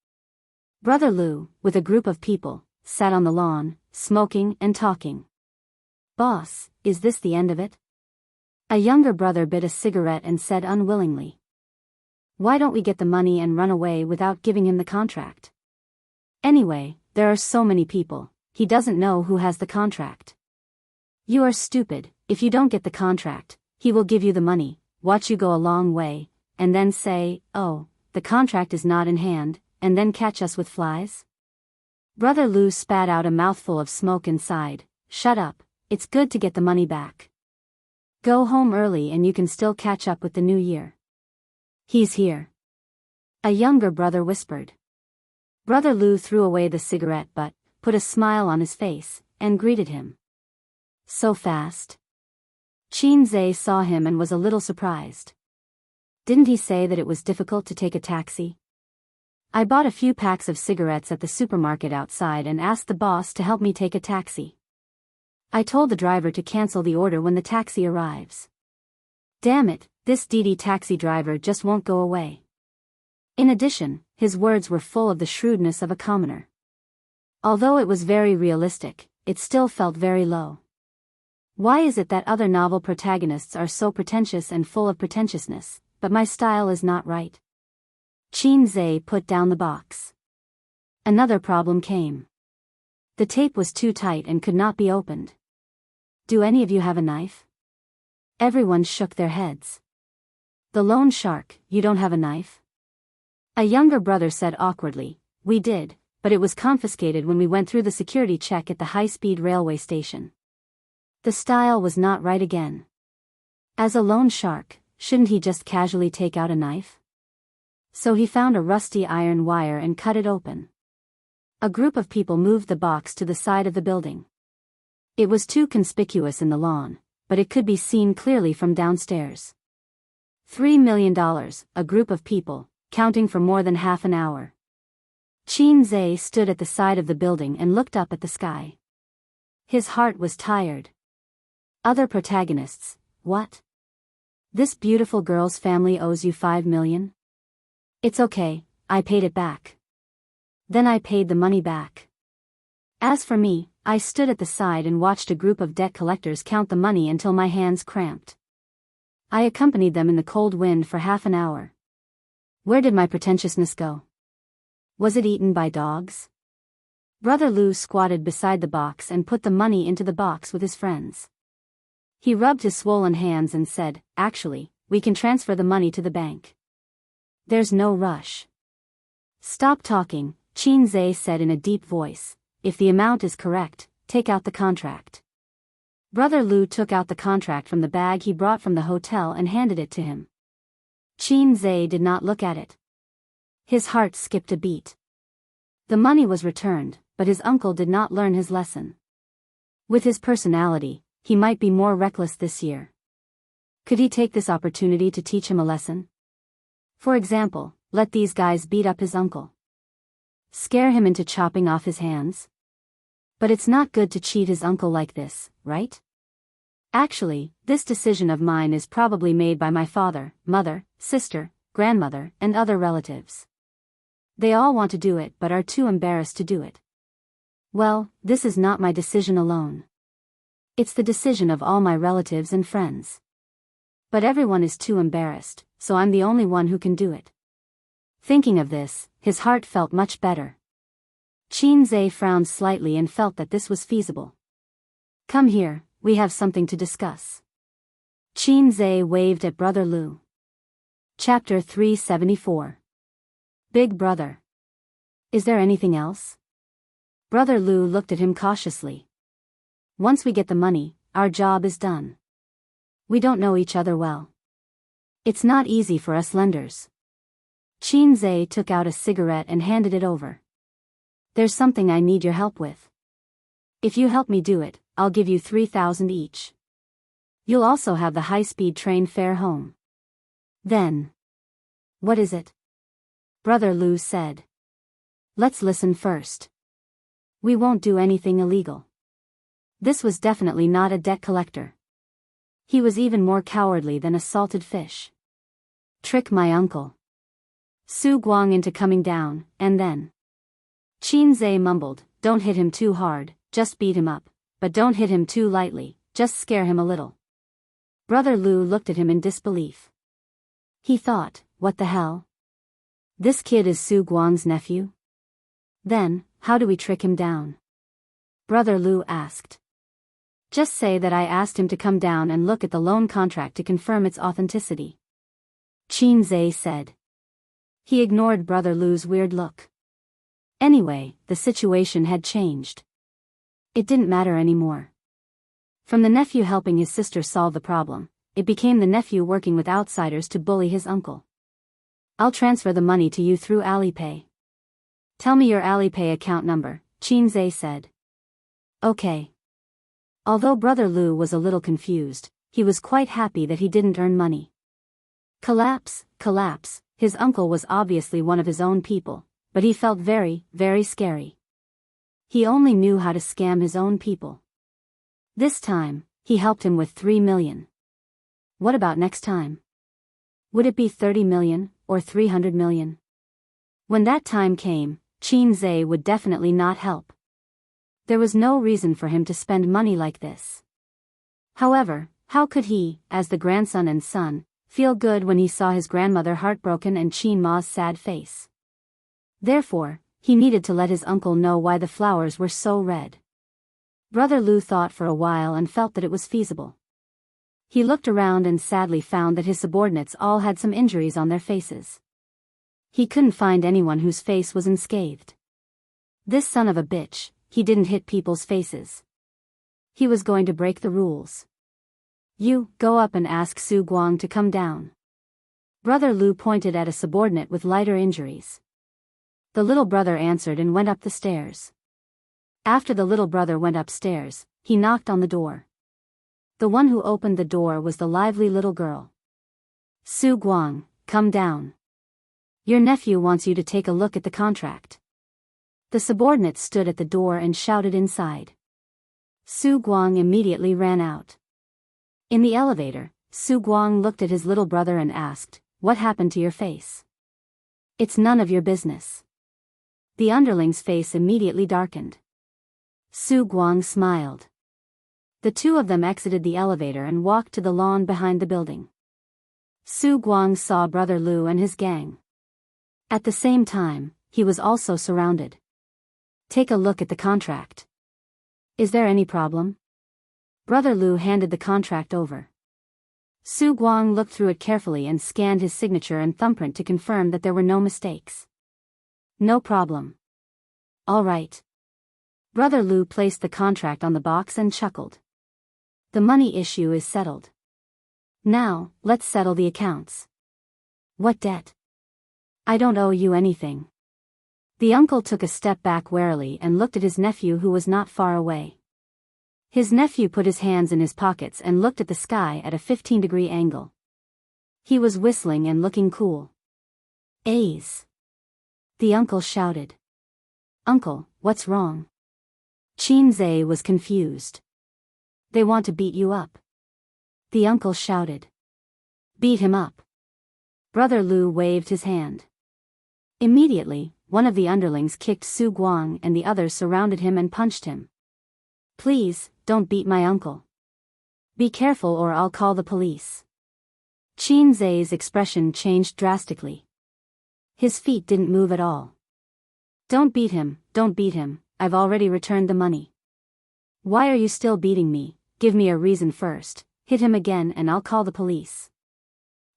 Brother Lu, with a group of people, sat on the lawn, smoking and talking. Boss, is this the end of it? A younger brother bit a cigarette and said unwillingly. Why don't we get the money and run away without giving him the contract? Anyway, there are so many people, he doesn't know who has the contract. You are stupid, if you don't get the contract, he will give you the money, watch you go a long way, and then say, oh, the contract is not in hand, and then catch us with flies? Brother Lu spat out a mouthful of smoke and sighed, shut up, it's good to get the money back. Go home early and you can still catch up with the new year. He's here. A younger brother whispered. Brother Lu threw away the cigarette but put a smile on his face, and greeted him. So fast? Qinze saw him and was a little surprised. Didn't he say that it was difficult to take a taxi? I bought a few packs of cigarettes at the supermarket outside and asked the boss to help me take a taxi. I told the driver to cancel the order when the taxi arrives. Damn it, this DD taxi driver just won't go away. In addition, his words were full of the shrewdness of a commoner. Although it was very realistic, it still felt very low. Why is it that other novel protagonists are so pretentious and full of pretentiousness, but my style is not right? Qinze put down the box. Another problem came. The tape was too tight and could not be opened. Do any of you have a knife? Everyone shook their heads. The loan shark, you don't have a knife? A younger brother said awkwardly, we did, but it was confiscated when we went through the security check at the high-speed railway station. The style was not right again. As a loan shark, shouldn't he just casually take out a knife? So he found a rusty iron wire and cut it open. A group of people moved the box to the side of the building. It was too conspicuous in the lawn, but it could be seen clearly from downstairs. $3 million, a group of people, counting for more than half an hour. Qinze stood at the side of the building and looked up at the sky. His heart was tired. Other protagonists, what? This beautiful girl's family owes you $5 million? It's okay, I paid it back. Then I paid the money back. As for me, I stood at the side and watched a group of debt collectors count the money until my hands cramped. I accompanied them in the cold wind for half an hour. Where did my pretentiousness go? Was it eaten by dogs? Brother Lu squatted beside the box and put the money into the box with his friends. He rubbed his swollen hands and said, actually, we can transfer the money to the bank. There's no rush. Stop talking, Qinze said in a deep voice. If the amount is correct, take out the contract. Brother Lu took out the contract from the bag he brought from the hotel and handed it to him. Qinze did not look at it. His heart skipped a beat. The money was returned, but his uncle did not learn his lesson. With his personality, he might be more reckless this year. Could he take this opportunity to teach him a lesson? For example, let these guys beat up his uncle. Scare him into chopping off his hands? But it's not good to cheat his uncle like this, right? Actually, this decision of mine is probably made by my father, mother, sister, grandmother, and other relatives. They all want to do it but are too embarrassed to do it. Well, this is not my decision alone. It's the decision of all my relatives and friends. But everyone is too embarrassed, so I'm the only one who can do it. Thinking of this, his heart felt much better. Qin frowned slightly and felt that this was feasible. Come here, we have something to discuss. Qin waved at Brother Lu. Chapter 374. Big Brother. Is there anything else? Brother Lu looked at him cautiously. Once we get the money, our job is done. We don't know each other well. It's not easy for us lenders. Qin took out a cigarette and handed it over. There's something I need your help with. If you help me do it, I'll give you 3,000 each. You'll also have the high-speed train fare home. Then. What is it? Brother Lu said. Let's listen first. We won't do anything illegal. This was definitely not a debt collector. He was even more cowardly than a salted fish. Trick my uncle. Su Guang into coming down, and then. Qin mumbled, don't hit him too hard, just beat him up, but don't hit him too lightly, just scare him a little. Brother Lu looked at him in disbelief. He thought, what the hell? This kid is Su Guang's nephew? Then, how do we trick him down? Brother Lu asked. Just say that I asked him to come down and look at the loan contract to confirm its authenticity. Qin said. He ignored Brother Lu's weird look. Anyway, the situation had changed. It didn't matter anymore. From the nephew helping his sister solve the problem, it became the nephew working with outsiders to bully his uncle. I'll transfer the money to you through Alipay. Tell me your Alipay account number, Qin said. Okay. Although Brother Lu was a little confused, he was quite happy that he didn't earn money. Collapse, his uncle was obviously one of his own people, but he felt very, very scary. He only knew how to scam his own people. This time, he helped him with 3 million. What about next time? Would it be 30 million, or 300 million? When that time came, Qin would definitely not help. There was no reason for him to spend money like this. However, how could he, as the grandson and son, feel good when he saw his grandmother heartbroken and Qin Ma's sad face? Therefore, he needed to let his uncle know why the flowers were so red. Brother Lu thought for a while and felt that it was feasible. He looked around and sadly found that his subordinates all had some injuries on their faces. He couldn't find anyone whose face was unscathed. This son of a bitch, he didn't hit people's faces. He was going to break the rules. You, go up and ask Su Guang to come down. Brother Lu pointed at a subordinate with lighter injuries. The little brother answered and went up the stairs. After the little brother went upstairs, he knocked on the door. The one who opened the door was the lively little girl. Su Guang, come down. Your nephew wants you to take a look at the contract. The subordinate stood at the door and shouted inside. Su Guang immediately ran out. In the elevator, Su Guang looked at his little brother and asked, what happened to your face? It's none of your business. The underling's face immediately darkened. Su Guang smiled. The two of them exited the elevator and walked to the lawn behind the building. Su Guang saw Brother Lu and his gang. At the same time, he was also surrounded. Take a look at the contract. Is there any problem? Brother Lu handed the contract over. Su Guang looked through it carefully and scanned his signature and thumbprint to confirm that there were no mistakes. No problem. All right. Brother Lu placed the contract on the box and chuckled. The money issue is settled. Now, let's settle the accounts. What debt? I don't owe you anything. The uncle took a step back warily and looked at his nephew who was not far away. His nephew put his hands in his pockets and looked at the sky at a 15-degree angle. He was whistling and looking cool. A's. The uncle shouted. Uncle, what's wrong? Qin was confused. They want to beat you up. The uncle shouted. Beat him up. Brother Lu waved his hand. Immediately, one of the underlings kicked Su Guang and the others surrounded him and punched him. "Please, don't beat my uncle. Be careful or I'll call the police." Qin Zai's expression changed drastically. His feet didn't move at all. Don't beat him, I've already returned the money." "Why are you still beating me? Give me a reason first. Hit him again and I'll call the police."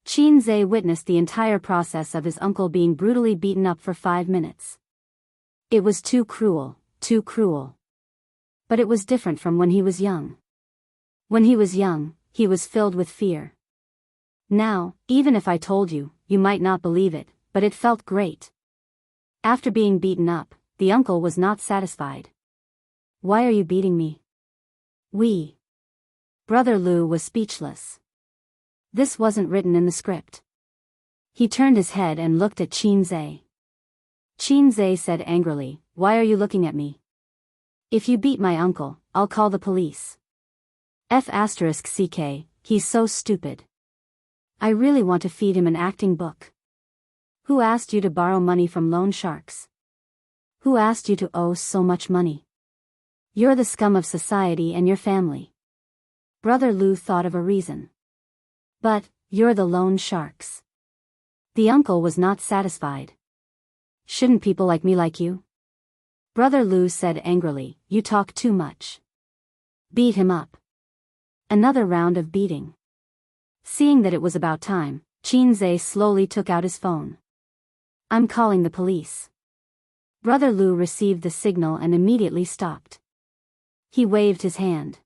Qin Zai witnessed the entire process of his uncle being brutally beaten up for 5 minutes. It was too cruel, too cruel. But it was different from when he was young. When he was young, he was filled with fear. Now, even if I told you, you might not believe it, but it felt great. After being beaten up, the uncle was not satisfied. "Why are you beating me?" Brother Lu was speechless. This wasn't written in the script. He turned his head and looked at Qin Zai. Qin Zai said angrily, "Why are you looking at me? If you beat my uncle, I'll call the police." *CK, he's so stupid. I really want to feed him an acting book. Who asked you to borrow money from loan sharks? Who asked you to owe so much money? You're the scum of society and your family. Brother Lu thought of a reason. But, you're the loan sharks. The uncle was not satisfied. Shouldn't people like me like you? Brother Lu said angrily, "You talk too much." Beat him up. Another round of beating. Seeing that it was about time, Qin Zai slowly took out his phone. "I'm calling the police." Brother Lu received the signal and immediately stopped. He waved his hand.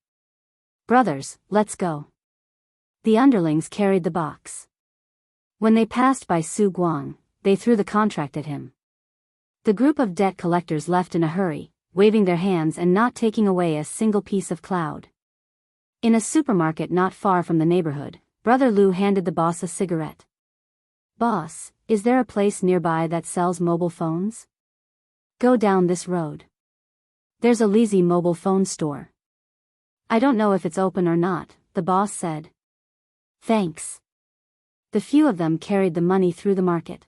"Brothers, let's go." The underlings carried the box. When they passed by Su Guang, they threw the contract at him. The group of debt collectors left in a hurry, waving their hands and not taking away a single piece of cloud. In a supermarket not far from the neighborhood, Brother Lu handed the boss a cigarette. "Boss, is there a place nearby that sells mobile phones?" "Go down this road. There's a Lizzie mobile phone store." "I don't know if it's open or not," the boss said. "Thanks." The few of them carried the money through the market.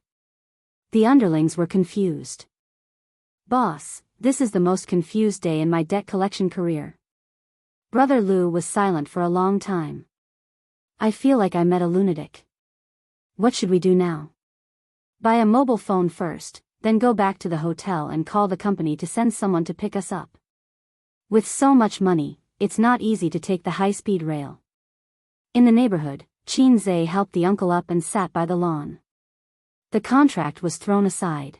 The underlings were confused. "Boss, this is the most confused day in my debt collection career." Brother Lu was silent for a long time. "I feel like I met a lunatic. What should we do now?" "Buy a mobile phone first, then go back to the hotel and call the company to send someone to pick us up. With so much money, it's not easy to take the high-speed rail." In the neighborhood, Qin Zai helped the uncle up and sat by the lawn. The contract was thrown aside.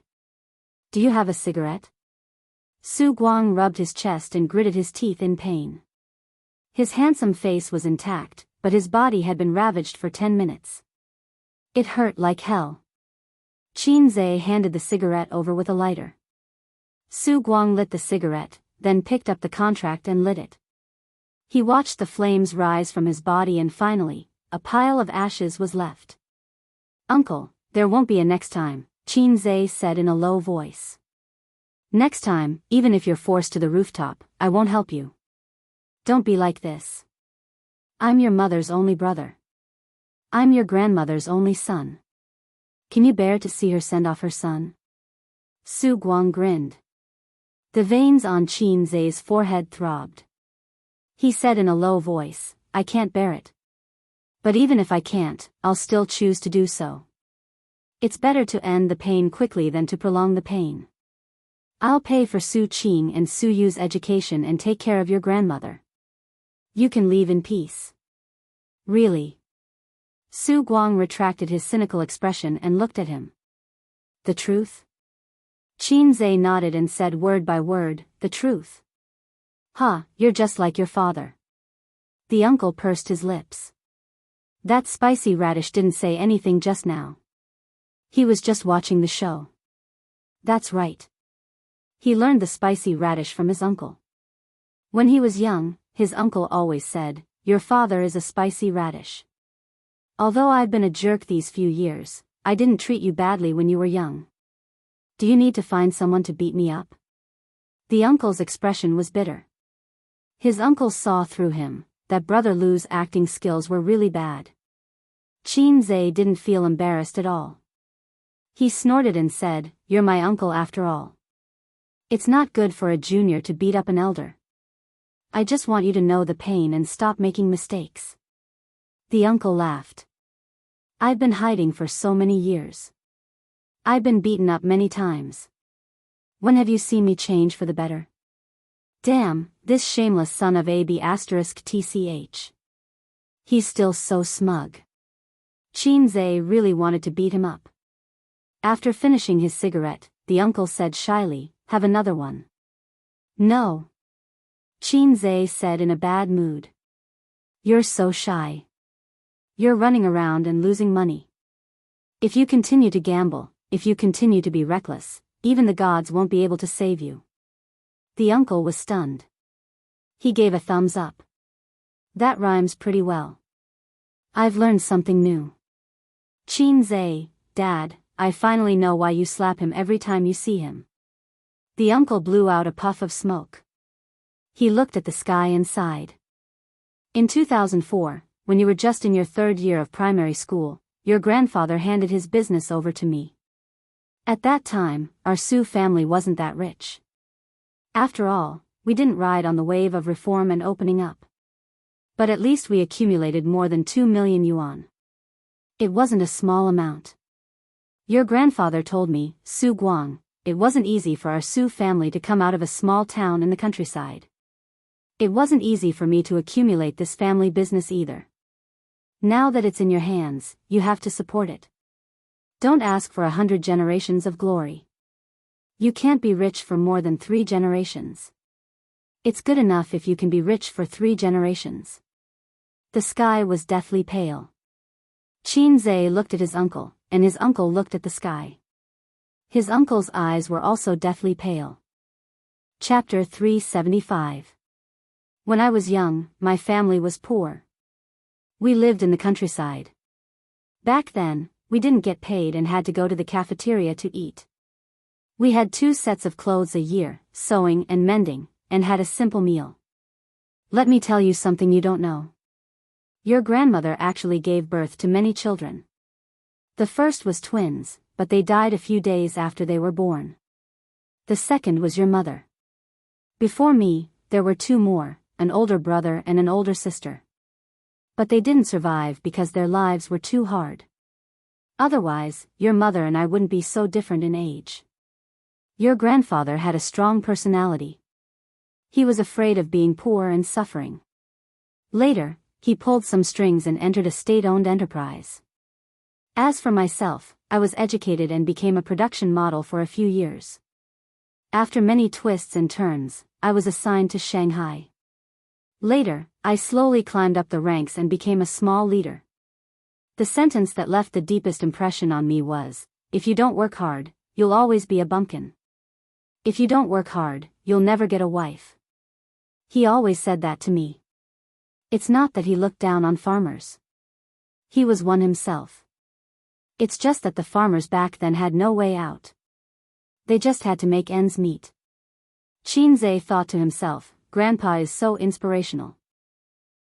"Do you have a cigarette?" Su Guang rubbed his chest and gritted his teeth in pain. His handsome face was intact, but his body had been ravaged for 10 minutes. It hurt like hell. Qin Zai handed the cigarette over with a lighter. Su Guang lit the cigarette, then picked up the contract and lit it. He watched the flames rise from his body and finally, a pile of ashes was left. "Uncle, there won't be a next time," Qin Zai said in a low voice. "Next time, even if you're forced to the rooftop, I won't help you. Don't be like this. I'm your mother's only brother. I'm your grandmother's only son. Can you bear to see her send off her son?" Su Guang grinned. The veins on Qin Zai's forehead throbbed. He said in a low voice, "I can't bear it. But even if I can't, I'll still choose to do so. It's better to end the pain quickly than to prolong the pain. I'll pay for Su Qing and Su Yu's education and take care of your grandmother. You can leave in peace." "Really?" Su Guang retracted his cynical expression and looked at him. "The truth?" Qin Zai nodded and said word by word, "The truth." "Ha, you're just like your father." The uncle pursed his lips. That spicy radish didn't say anything just now. He was just watching the show. That's right. He learned the spicy radish from his uncle. When he was young, his uncle always said, "Your father is a spicy radish." Although I've been a jerk these few years, I didn't treat you badly when you were young. Do you need to find someone to beat me up? The uncle's expression was bitter. His uncle saw through him, that Brother Lu's acting skills were really bad. Qin Zai didn't feel embarrassed at all. He snorted and said, "You're my uncle after all. It's not good for a junior to beat up an elder. I just want you to know the pain and stop making mistakes." The uncle laughed. "I've been hiding for so many years. I've been beaten up many times. When have you seen me change for the better? Damn, this shameless son of AB*TCH. He's still so smug." Chinze really wanted to beat him up. After finishing his cigarette, the uncle said shyly, "Have another one?" "No." Chinze said in a bad mood. "You're so shy. You're running around and losing money. If you continue to gamble, if you continue to be reckless, even the gods won't be able to save you." The uncle was stunned. He gave a thumbs up. "That rhymes pretty well. I've learned something new." Chinze, "Dad, I finally know why you slap him every time you see him." The uncle blew out a puff of smoke. He looked at the sky and sighed. "In 2004, when you were just in your third year of primary school, your grandfather handed his business over to me. At that time, our Sioux family wasn't that rich. After all, we didn't ride on the wave of reform and opening up. But at least we accumulated more than 2 million yuan. It wasn't a small amount. Your grandfather told me, Su Guang, it wasn't easy for our Sioux family to come out of a small town in the countryside. It wasn't easy for me to accumulate this family business either. Now that it's in your hands, you have to support it. Don't ask for 100 generations of glory. You can't be rich for more than 3 generations. It's good enough if you can be rich for 3 generations." The sky was deathly pale. Chinze looked at his uncle, and his uncle looked at the sky. His uncle's eyes were also deathly pale. Chapter 375. When I was young, my family was poor. We lived in the countryside. Back then, we didn't get paid and had to go to the cafeteria to eat. We had 2 sets of clothes a year, sewing and mending, and had a simple meal. Let me tell you something you don't know. Your grandmother actually gave birth to many children. The first was twins, but they died a few days after they were born. The second was your mother. Before me, there were 2 more, an older brother and an older sister. But they didn't survive because their lives were too hard. Otherwise, your mother and I wouldn't be so different in age. Your grandfather had a strong personality. He was afraid of being poor and suffering. Later, he pulled some strings and entered a state-owned enterprise. As for myself, I was educated and became a production model for a few years. After many twists and turns, I was assigned to Shanghai. Later, I slowly climbed up the ranks and became a small leader. The sentence that left the deepest impression on me was, "If you don't work hard, you'll always be a bumpkin. If you don't work hard, you'll never get a wife." He always said that to me. It's not that he looked down on farmers. He was one himself. It's just that the farmers back then had no way out. They just had to make ends meet. Chinze thought to himself, Grandpa is so inspirational.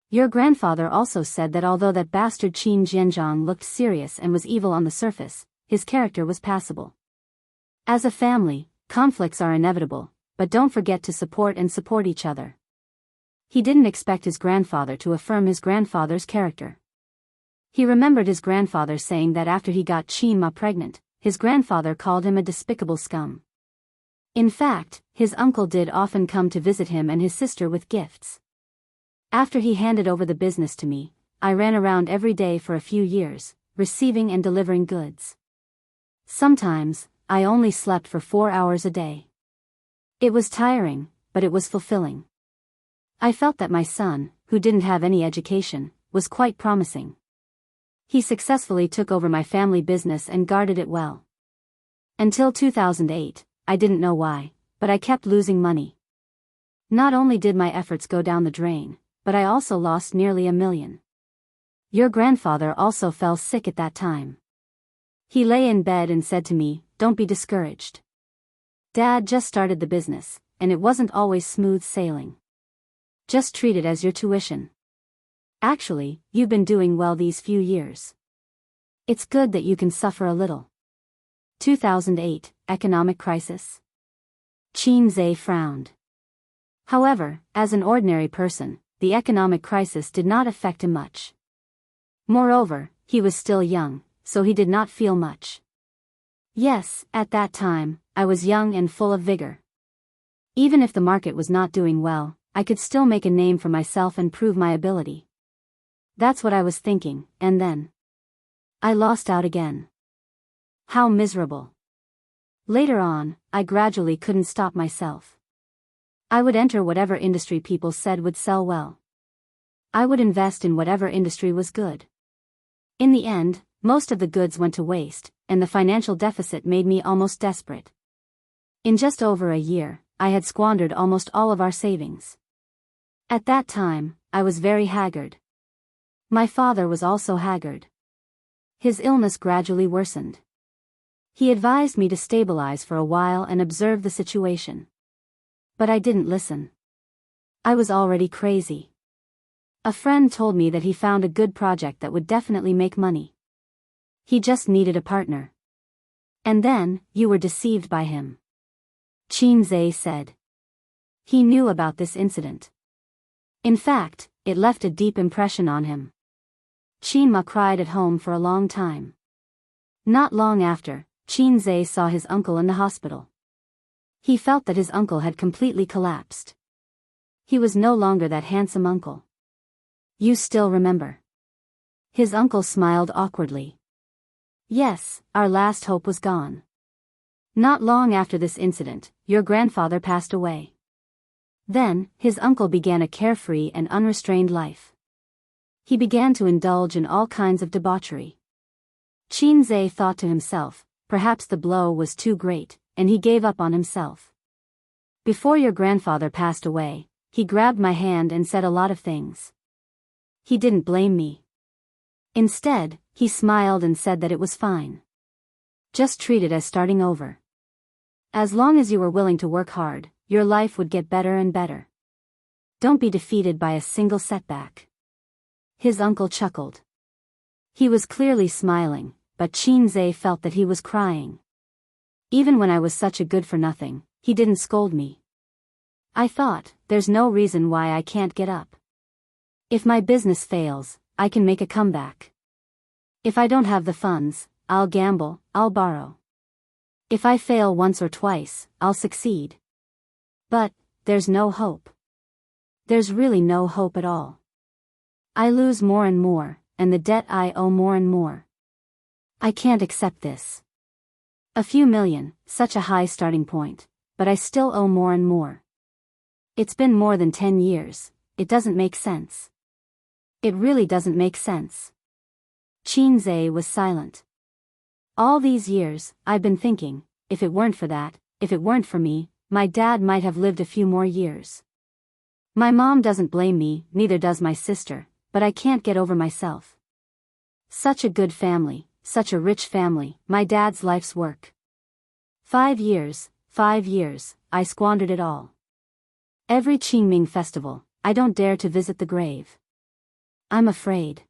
Your grandfather also said that although that bastard Qin Jianzhang looked serious and was evil on the surface, his character was passable. As a family, conflicts are inevitable, but don't forget to support each other. He didn't expect his grandfather to affirm his grandfather's character. He remembered his grandfather saying that after he got Qin Ma pregnant, his grandfather called him a despicable scum. In fact, his uncle did often come to visit him and his sister with gifts. After he handed over the business to me, I ran around every day for a few years, receiving and delivering goods. Sometimes, I only slept for 4 hours a day. It was tiring, but it was fulfilling. I felt that my son, who didn't have any education, was quite promising. He successfully took over my family business and guarded it well. Until 2008, I didn't know why, but I kept losing money. Not only did my efforts go down the drain, but I also lost nearly $1 million. Your grandfather also fell sick at that time. He lay in bed and said to me, "Don't be discouraged. Dad just started the business, and it wasn't always smooth sailing. Just treat it as your tuition. Actually, you've been doing well these few years. It's good that you can suffer a little. 2008, economic crisis. Qin Zhe frowned. However, as an ordinary person, the economic crisis did not affect him much. Moreover, he was still young, so he did not feel much. Yes, at that time, I was young and full of vigor. Even if the market was not doing well, I could still make a name for myself and prove my ability. That's what I was thinking, and then I lost out again. How miserable. Later on, I gradually couldn't stop myself. I would enter whatever industry people said would sell well. I would invest in whatever industry was good. In the end, most of the goods went to waste, and the financial deficit made me almost desperate. In just over a year, I had squandered almost all of our savings. At that time, I was very haggard. My father was also haggard. His illness gradually worsened. He advised me to stabilize for a while and observe the situation. But I didn't listen. I was already crazy. A friend told me that he found a good project that would definitely make money. He just needed a partner. And then, you were deceived by him. Qin Zhe said. He knew about this incident. In fact, it left a deep impression on him. Qin Ma cried at home for a long time. Not long after, Qin Zhe saw his uncle in the hospital. He felt that his uncle had completely collapsed. He was no longer that handsome uncle. You still remember? His uncle smiled awkwardly. Yes, our last hope was gone. Not long after this incident, your grandfather passed away. Then, his uncle began a carefree and unrestrained life. He began to indulge in all kinds of debauchery. Qin Zhe thought to himself, perhaps the blow was too great, and he gave up on himself. Before your grandfather passed away, he grabbed my hand and said a lot of things. He didn't blame me. Instead, he smiled and said that it was fine. Just treat it as starting over. As long as you were willing to work hard, your life would get better and better. Don't be defeated by a single setback. His uncle chuckled. He was clearly smiling, but Qin Zhe felt that he was crying. Even when I was such a good-for-nothing, he didn't scold me. I thought, there's no reason why I can't get up. If my business fails, I can make a comeback. If I don't have the funds, I'll gamble, I'll borrow. If I fail once or twice, I'll succeed. But, there's no hope. There's really no hope at all. I lose more and more, and the debt I owe more and more. I can't accept this. A few million, such a high starting point, but I still owe more and more. It's been more than 10 years, it doesn't make sense. It really doesn't make sense. Qin Zhe was silent. All these years, I've been thinking, if it weren't for that, if it weren't for me, my dad might have lived a few more years. My mom doesn't blame me, neither does my sister, but I can't get over myself. Such a good family, such a rich family, my dad's life's work. 5 years, I squandered it all. Every Qingming festival, I don't dare to visit the grave. I'm afraid.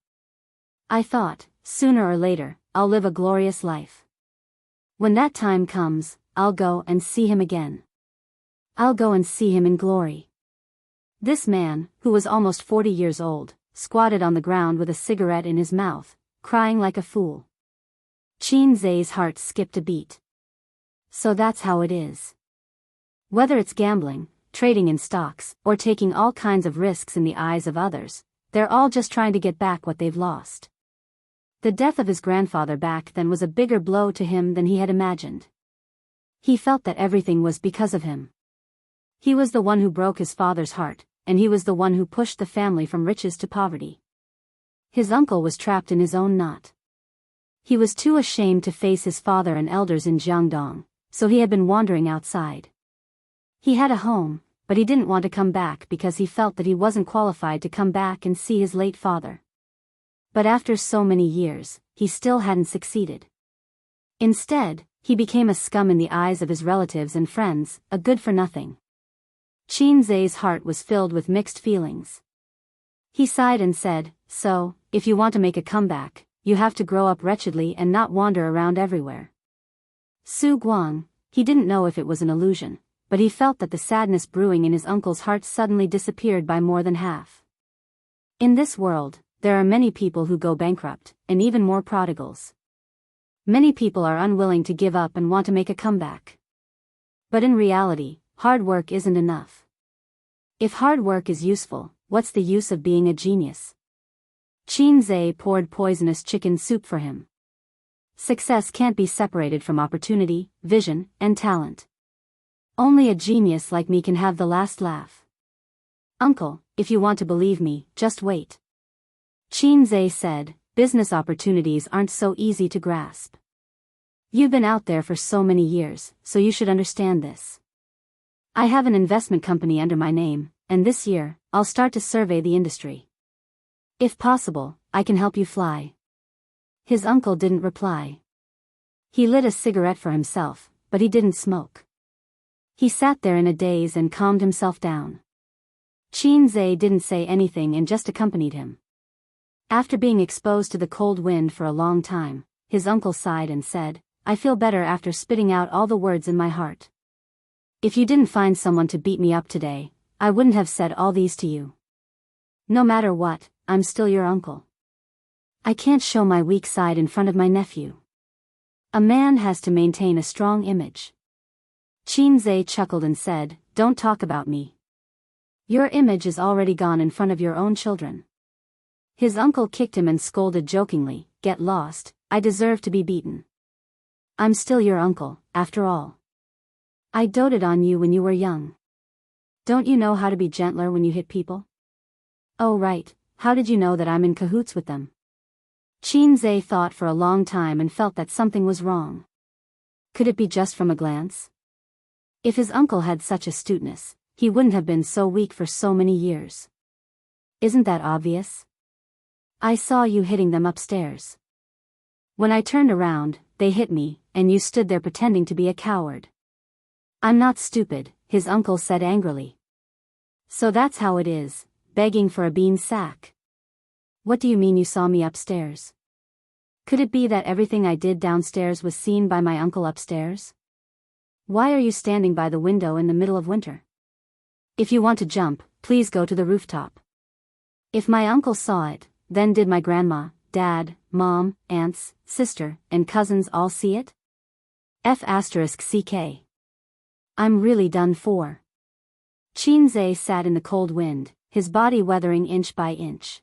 I thought, sooner or later, I'll live a glorious life. When that time comes, I'll go and see him again. I'll go and see him in glory. This man, who was almost 40 years old, squatted on the ground with a cigarette in his mouth, crying like a fool. Qin Zhe's heart skipped a beat. So that's how it is. Whether it's gambling, trading in stocks, or taking all kinds of risks in the eyes of others, they're all just trying to get back what they've lost. The death of his grandfather back then was a bigger blow to him than he had imagined. He felt that everything was because of him. He was the one who broke his father's heart, and he was the one who pushed the family from riches to poverty. His uncle was trapped in his own knot. He was too ashamed to face his father and elders in Jiangdong, so he had been wandering outside. He had a home, but he didn't want to come back because he felt that he wasn't qualified to come back and see his late father. But after so many years, he still hadn't succeeded. Instead, he became a scum in the eyes of his relatives and friends, a good-for-nothing. Qin Zhe's heart was filled with mixed feelings. He sighed and said, so, if you want to make a comeback, you have to grow up wretchedly and not wander around everywhere. Su Guang, he didn't know if it was an illusion, but he felt that the sadness brewing in his uncle's heart suddenly disappeared by more than half. In this world, there are many people who go bankrupt, and even more prodigals. Many people are unwilling to give up and want to make a comeback. But in reality, hard work isn't enough. If hard work is useful, what's the use of being a genius? Qin Zhe poured poisonous chicken soup for him. Success can't be separated from opportunity, vision, and talent. Only a genius like me can have the last laugh. Uncle, if you want to believe me, just wait. Qin Zhe said, business opportunities aren't so easy to grasp. You've been out there for so many years, so you should understand this. I have an investment company under my name, and this year, I'll start to survey the industry. If possible, I can help you fly. His uncle didn't reply. He lit a cigarette for himself, but he didn't smoke. He sat there in a daze and calmed himself down. Qin Zhe didn't say anything and just accompanied him. After being exposed to the cold wind for a long time, his uncle sighed and said, I feel better after spitting out all the words in my heart. If you didn't find someone to beat me up today, I wouldn't have said all these to you. No matter what, I'm still your uncle. I can't show my weak side in front of my nephew. A man has to maintain a strong image. Qin Zhe chuckled and said, don't talk about me. Your image is already gone in front of your own children. His uncle kicked him and scolded jokingly, get lost, I deserve to be beaten. I'm still your uncle, after all. I doted on you when you were young. Don't you know how to be gentler when you hit people? Oh right, how did you know that I'm in cahoots with them? Qin Zhe thought for a long time and felt that something was wrong. Could it be just from a glance? If his uncle had such astuteness, he wouldn't have been so weak for so many years. Isn't that obvious? I saw you hitting them upstairs. When I turned around, they hit me, and you stood there pretending to be a coward. I'm not stupid, his uncle said angrily. So that's how it is, begging for a bean sack. What do you mean you saw me upstairs? Could it be that everything I did downstairs was seen by my uncle upstairs? Why are you standing by the window in the middle of winter? If you want to jump, please go to the rooftop. If my uncle saw it, then did my grandma, dad, mom, aunts, sister, and cousins all see it? F***ck. I'm really done for. Qin Zhe sat in the cold wind, his body weathering inch by inch.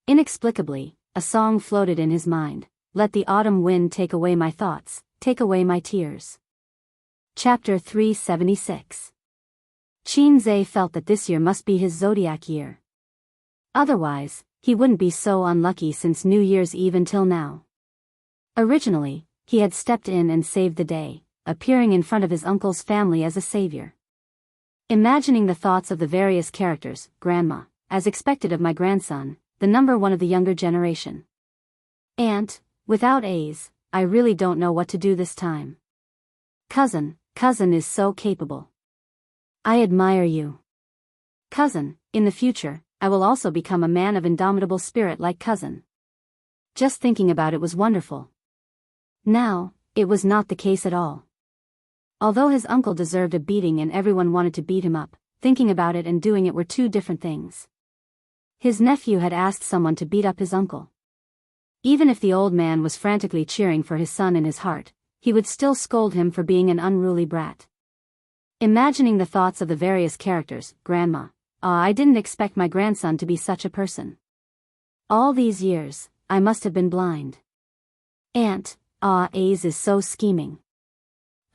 Inexplicably, a song floated in his mind, let the autumn wind take away my thoughts, take away my tears. Chapter 376. Qin Zhe felt that this year must be his zodiac year. Otherwise, he wouldn't be so unlucky since New Year's Eve until now. Originally, he had stepped in and saved the day, appearing in front of his uncle's family as a savior. Imagining the thoughts of the various characters, Grandma, as expected of my grandson, the number one of the younger generation. Aunt, without A's, I really don't know what to do this time. Cousin is so capable. I admire you. Cousin, in the future, I will also become a man of indomitable spirit like cousin. Just thinking about it was wonderful. Now, it was not the case at all. Although his uncle deserved a beating and everyone wanted to beat him up, thinking about it and doing it were two different things. His nephew had asked someone to beat up his uncle. Even if the old man was frantically cheering for his son in his heart, he would still scold him for being an unruly brat. Imagining the thoughts of the various characters, Grandma, I didn't expect my grandson to be such a person. All these years, I must have been blind. Aunt, A's is so scheming.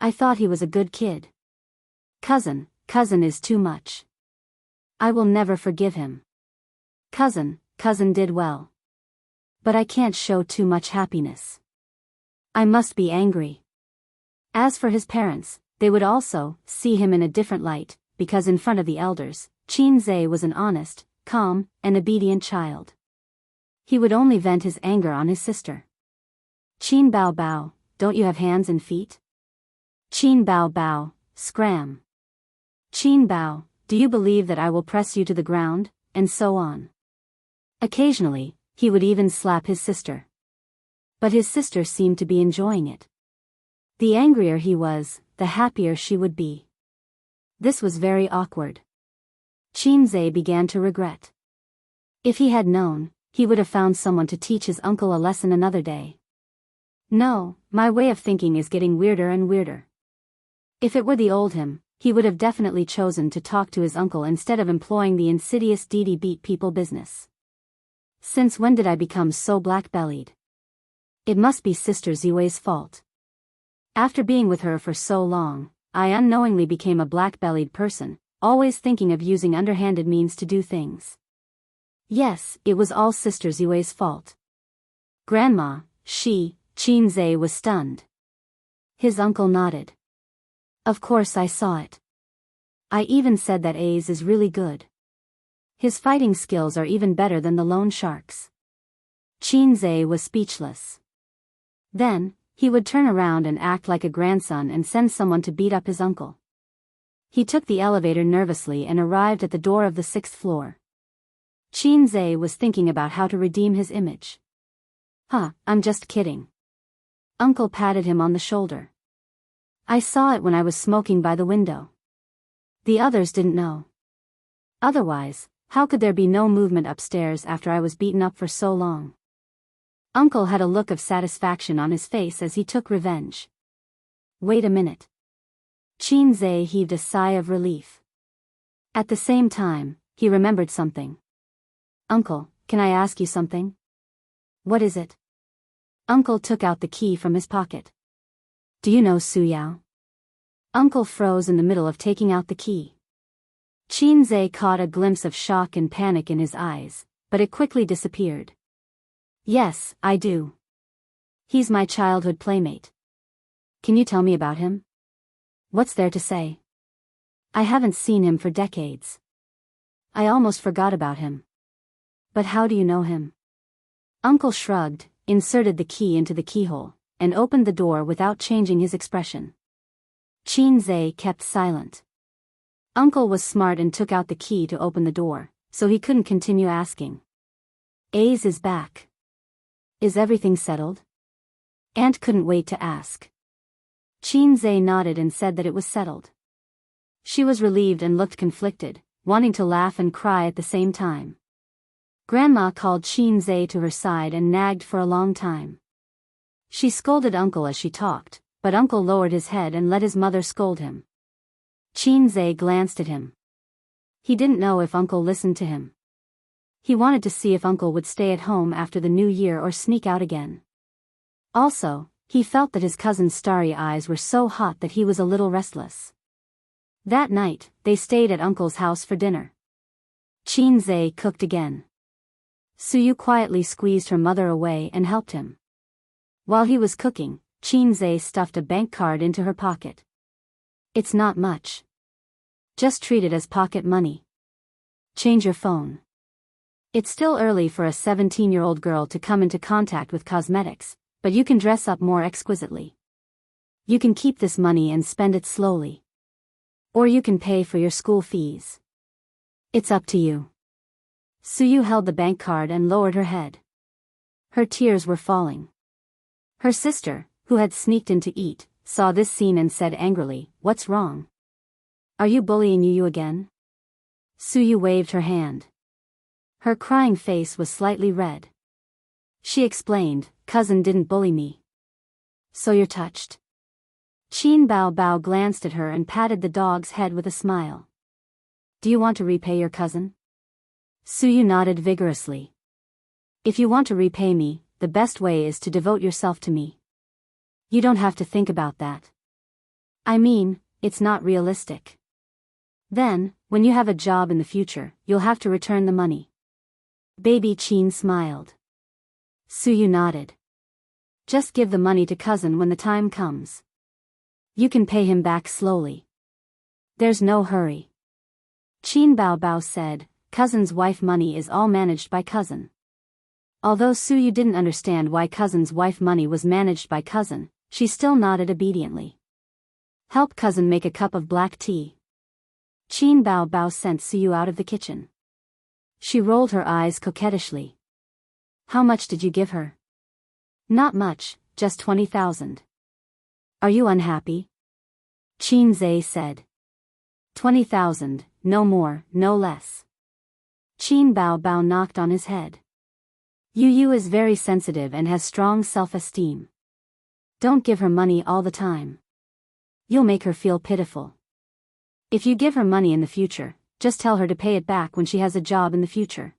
I thought he was a good kid. Cousin is too much. I will never forgive him. Cousin did well. But I can't show too much happiness. I must be angry. As for his parents, they would also see him in a different light, because in front of the elders, Qin Zhe was an honest, calm, and obedient child. He would only vent his anger on his sister. Qin Bao Bao, don't you have hands and feet? Qin Bao Bao, scram. Qin Bao, do you believe that I will press you to the ground, and so on. Occasionally, he would even slap his sister. But his sister seemed to be enjoying it. The angrier he was, the happier she would be. This was very awkward. Qinze began to regret. If he had known, he would have found someone to teach his uncle a lesson another day. No, my way of thinking is getting weirder and weirder. If it were the old him, he would have definitely chosen to talk to his uncle instead of employing the insidious Didi beat people business. Since when did I become so black-bellied? It must be Sister Ziwei's fault. After being with her for so long, I unknowingly became a black-bellied person, always thinking of using underhanded means to do things. Yes, it was all Sister Ziwei's fault. Grandma, Qinze was stunned. His uncle nodded. Of course I saw it. I even said that Ace is really good. His fighting skills are even better than the loan sharks. Qinze was speechless. Then, he would turn around and act like a grandson and send someone to beat up his uncle. He took the elevator nervously and arrived at the door of the 6th floor. Qinze was thinking about how to redeem his image. I'm just kidding. Uncle patted him on the shoulder. I saw it when I was smoking by the window. The others didn't know. Otherwise, how could there be no movement upstairs after I was beaten up for so long? Uncle had a look of satisfaction on his face as he took revenge. Wait a minute. Qinze heaved a sigh of relief. At the same time, he remembered something. Uncle, can I ask you something? What is it? Uncle took out the key from his pocket. Do you know Su Yao? Uncle froze in the middle of taking out the key. Qinze caught a glimpse of shock and panic in his eyes, but it quickly disappeared. Yes, I do. He's my childhood playmate. Can you tell me about him? What's there to say? I haven't seen him for decades. I almost forgot about him. But how do you know him? Uncle shrugged, inserted the key into the keyhole, and opened the door without changing his expression. Qinze kept silent. Uncle was smart and took out the key to open the door, so he couldn't continue asking. Ace is back. Is everything settled? Aunt couldn't wait to ask. Qinze nodded and said that it was settled. She was relieved and looked conflicted, wanting to laugh and cry at the same time. Grandma called Qinze to her side and nagged for a long time. She scolded Uncle as she talked, but Uncle lowered his head and let his mother scold him. Qinze glanced at him. He didn't know if Uncle listened to him. He wanted to see if Uncle would stay at home after the new year or sneak out again. Also, he felt that his cousin's starry eyes were so hot that he was a little restless. That night, they stayed at Uncle's house for dinner. Qinze cooked again. Suyu quietly squeezed her mother away and helped him. While he was cooking, Qinze stuffed a bank card into her pocket. It's not much. Just treat it as pocket money. Change your phone. It's still early for a 17-year-old girl to come into contact with cosmetics, but you can dress up more exquisitely. You can keep this money and spend it slowly. Or you can pay for your school fees. It's up to you. Suyu held the bank card and lowered her head. Her tears were falling. Her sister, who had sneaked in to eat, saw this scene and said angrily, "What's wrong? Are you bullying Yu again?" Suyu waved her hand. Her crying face was slightly red. She explained, "Cousin didn't bully me." "So you're touched?" Qin Bao glanced at her and patted the dog's head with a smile. "Do you want to repay your cousin?" Suyu nodded vigorously. "If you want to repay me, the best way is to devote yourself to me. You don't have to think about that. I mean, it's not realistic. Then, when you have a job in the future, you'll have to return the money." Baby Qin smiled. Suyu nodded. "Just give the money to cousin when the time comes. You can pay him back slowly. There's no hurry." Qin Bao said, "Cousin's wife money is all managed by cousin." Although Suyu didn't understand why cousin's wife money was managed by cousin, she still nodded obediently. "Help cousin make a cup of black tea." Qin Bao sent Suyu out of the kitchen. She rolled her eyes coquettishly. "How much did you give her?" "Not much, just 20,000. Are you unhappy? Qin Zhe said. 20,000, no more, no less. Qin Bao Bao knocked on his head. Yu is very sensitive and has strong self-esteem. Don't give her money all the time. You'll make her feel pitiful. If you give her money in the future, just tell her to pay it back when she has a job in the future.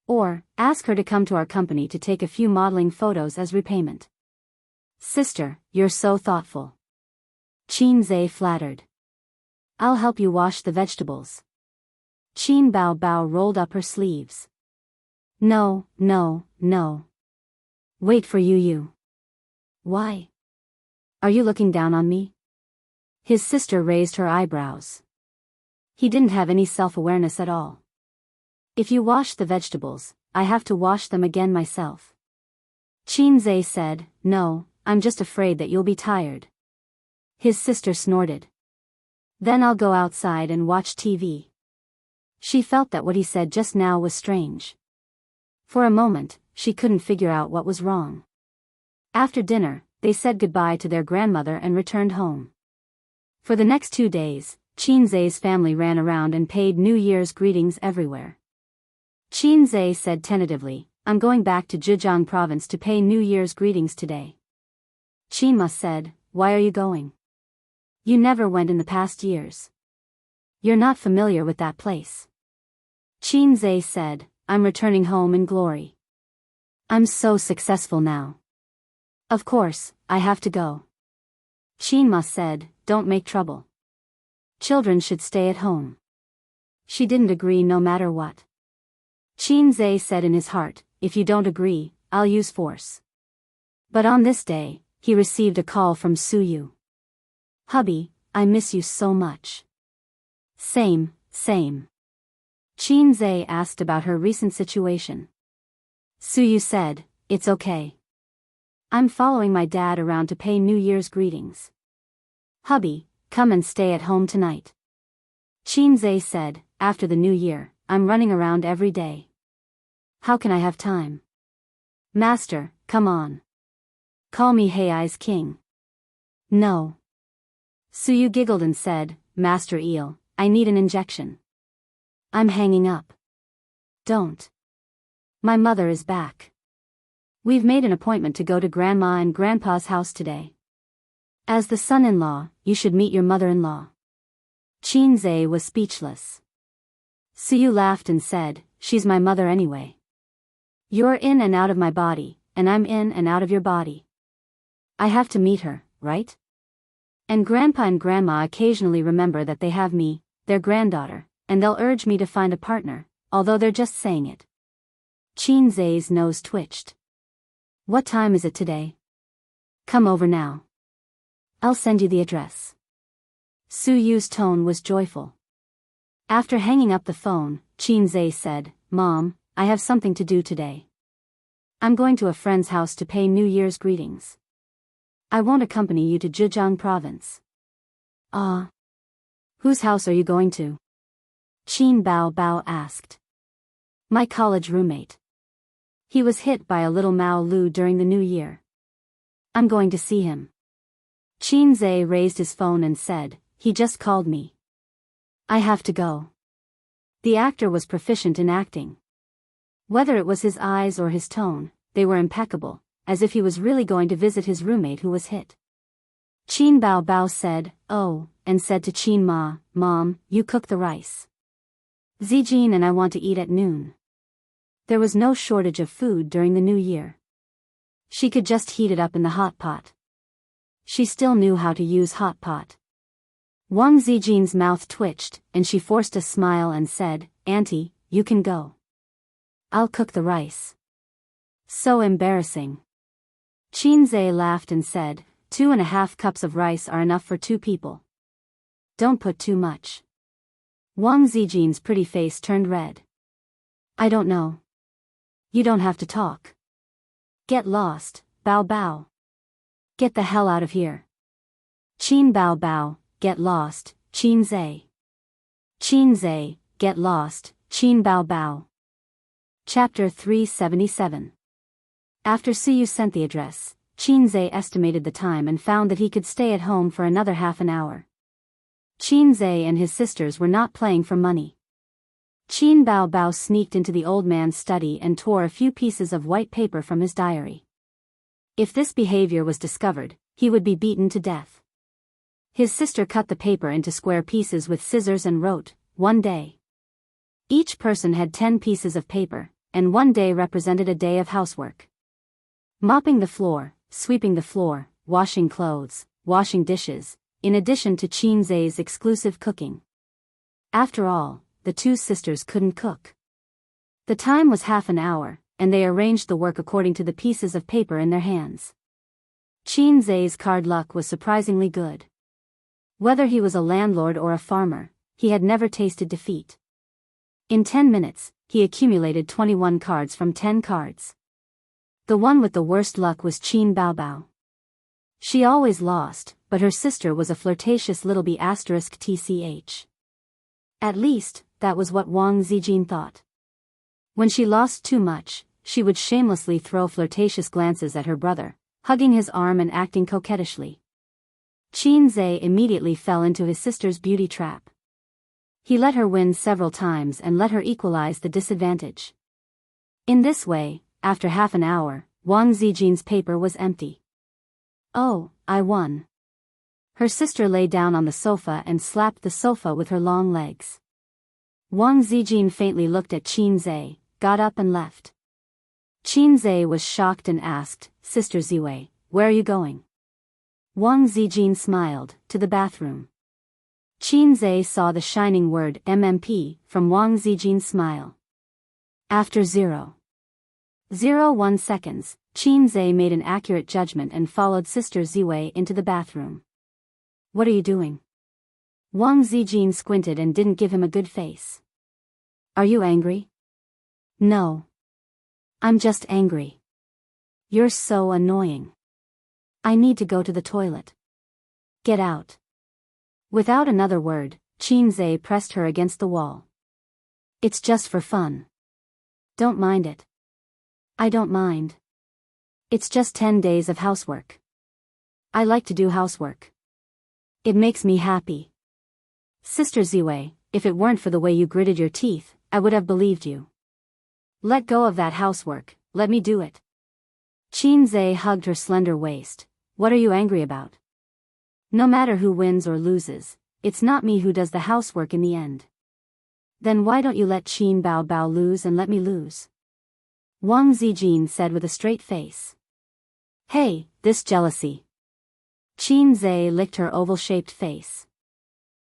Or, ask her to come to our company to take a few modeling photos as repayment. Sister, you're so thoughtful. Qin Zhe flattered. I'll help you wash the vegetables. Qin Bao Bao rolled up her sleeves. No, no, no. Wait for Yu. Why? Are you looking down on me? His sister raised her eyebrows. He didn't have any self-awareness at all. If you wash the vegetables, I have to wash them again myself. Qin Zhe said, No, I'm just afraid that you'll be tired. His sister snorted. Then I'll go outside and watch TV. She felt that what he said just now was strange. For a moment, she couldn't figure out what was wrong. After dinner, they said goodbye to their grandmother and returned home. For the next 2 days, Qin Zhe's family ran around and paid New Year's greetings everywhere. Qin Zhe said tentatively, I'm going back to Zhejiang province to pay New Year's greetings today. Qin Ma said, Why are you going? You never went in the past years. You're not familiar with that place. Qin Zhe said, I'm returning home in glory. I'm so successful now. Of course, I have to go. Qin Ma said, Don't make trouble. Children should stay at home. She didn't agree no matter what. Qin Zhe said in his heart, If you don't agree, I'll use force. But on this day, he received a call from Suyu. Hubby, I miss you so much. Same. Qin Zhe asked about her recent situation. Suyu said, It's okay. I'm following my dad around to pay New Year's greetings. Hubby, come and stay at home tonight. Qin Zhe said, After the new year, I'm running around every day. How can I have time? Master, come on. Call me Hei's king. No. Suyu giggled and said, Master Eel, I need an injection. I'm hanging up. Don't. My mother is back. We've made an appointment to go to Grandma and Grandpa's house today. As the son-in-law, you should meet your mother-in-law. Qin Zhe was speechless. Suyu laughed and said, She's my mother anyway. You're in and out of my body, and I'm in and out of your body. I have to meet her, right? And Grandpa and Grandma occasionally remember that they have me, their granddaughter, and they'll urge me to find a partner, although they're just saying it. Qin Zhe's nose twitched. What time is it today? Come over now. I'll send you the address. Suyu's tone was joyful. After hanging up the phone, Qin Zhe said, Mom, I have something to do today. I'm going to a friend's house to pay New Year's greetings. I won't accompany you to Zhejiang province. Ah. Whose house are you going to? Qin Bao Bao asked. My college roommate. He was hit by a little Mao Lu during the new year. I'm going to see him. Qin Zhe raised his phone and said, He just called me. I have to go. The actor was proficient in acting. Whether it was his eyes or his tone, they were impeccable, as if he was really going to visit his roommate who was hit. Qin Bao Bao said, Oh, and said to Qin Ma, Mom, you cook the rice. Zijin and I want to eat at noon. There was no shortage of food during the new year. She could just heat it up in the hot pot. She still knew how to use hot pot. Wang Zijin's mouth twitched, and she forced a smile and said, Auntie, you can go. I'll cook the rice. So embarrassing. Qin Zhe laughed and said, 2.5 cups of rice are enough for 2 people. Don't put too much. Wang Zijin's pretty face turned red. I don't know. You don't have to talk. Get lost, Bao Bao. Get the hell out of here. Qin Bao Bao, get lost, Qin Zhe. Qin Zhe, get lost, Qin Bao Bao. Chapter 377. After Suyu sent the address, Qinze estimated the time and found that he could stay at home for another half an hour. Qinze and his sisters were not playing for money. Qin Bao Bao sneaked into the old man's study and tore a few pieces of white paper from his diary. If this behavior was discovered, he would be beaten to death. His sister cut the paper into square pieces with scissors and wrote, "One day." Each person had 10 pieces of paper, and one day represented a day of housework. Mopping the floor, sweeping the floor, washing clothes, washing dishes, in addition to Qinze's exclusive cooking. After all, the two sisters couldn't cook. The time was half an hour, and they arranged the work according to the pieces of paper in their hands. Qinze's card luck was surprisingly good. Whether he was a landlord or a farmer, he had never tasted defeat. In 10 minutes, he accumulated 21 cards from 10 cards. The one with the worst luck was Qin Bao Bao. She always lost, but her sister was a flirtatious little b*tch. At least, that was what Wang Zijin thought. When she lost too much, she would shamelessly throw flirtatious glances at her brother, hugging his arm and acting coquettishly. Qinze immediately fell into his sister's beauty trap. He let her win several times and let her equalize the disadvantage. In this way, after half an hour, Wang Zijin's paper was empty. "Oh, I won." Her sister lay down on the sofa and slapped the sofa with her long legs. Wang Zijin faintly looked at Qinze, got up and left. Qinze was shocked and asked, "Sister Ziwei, where are you going?" Wang Zijin smiled, "To the bathroom." Qinze saw the shining word MMP from Wang Zijin's smile. After 0.01 seconds, Qinze made an accurate judgment and followed Sister Ziwei into the bathroom. "What are you doing?" Wang Zijin squinted and didn't give him a good face. "Are you angry?" "No. I'm just angry. You're so annoying. I need to go to the toilet." "Get out." Without another word, Qinze pressed her against the wall. "It's just for fun. Don't mind it." "I don't mind. It's just 10 days of housework. I like to do housework. It makes me happy." "Sister Ziwei, if it weren't for the way you gritted your teeth, I would have believed you. Let go of that housework, let me do it." Qinze hugged her slender waist. "What are you angry about? No matter who wins or loses, it's not me who does the housework in the end." "Then why don't you let Qin Bao Bao lose and let me lose?" Wang Zijin said with a straight face. "Hey, this jealousy." Qinze licked her oval-shaped face.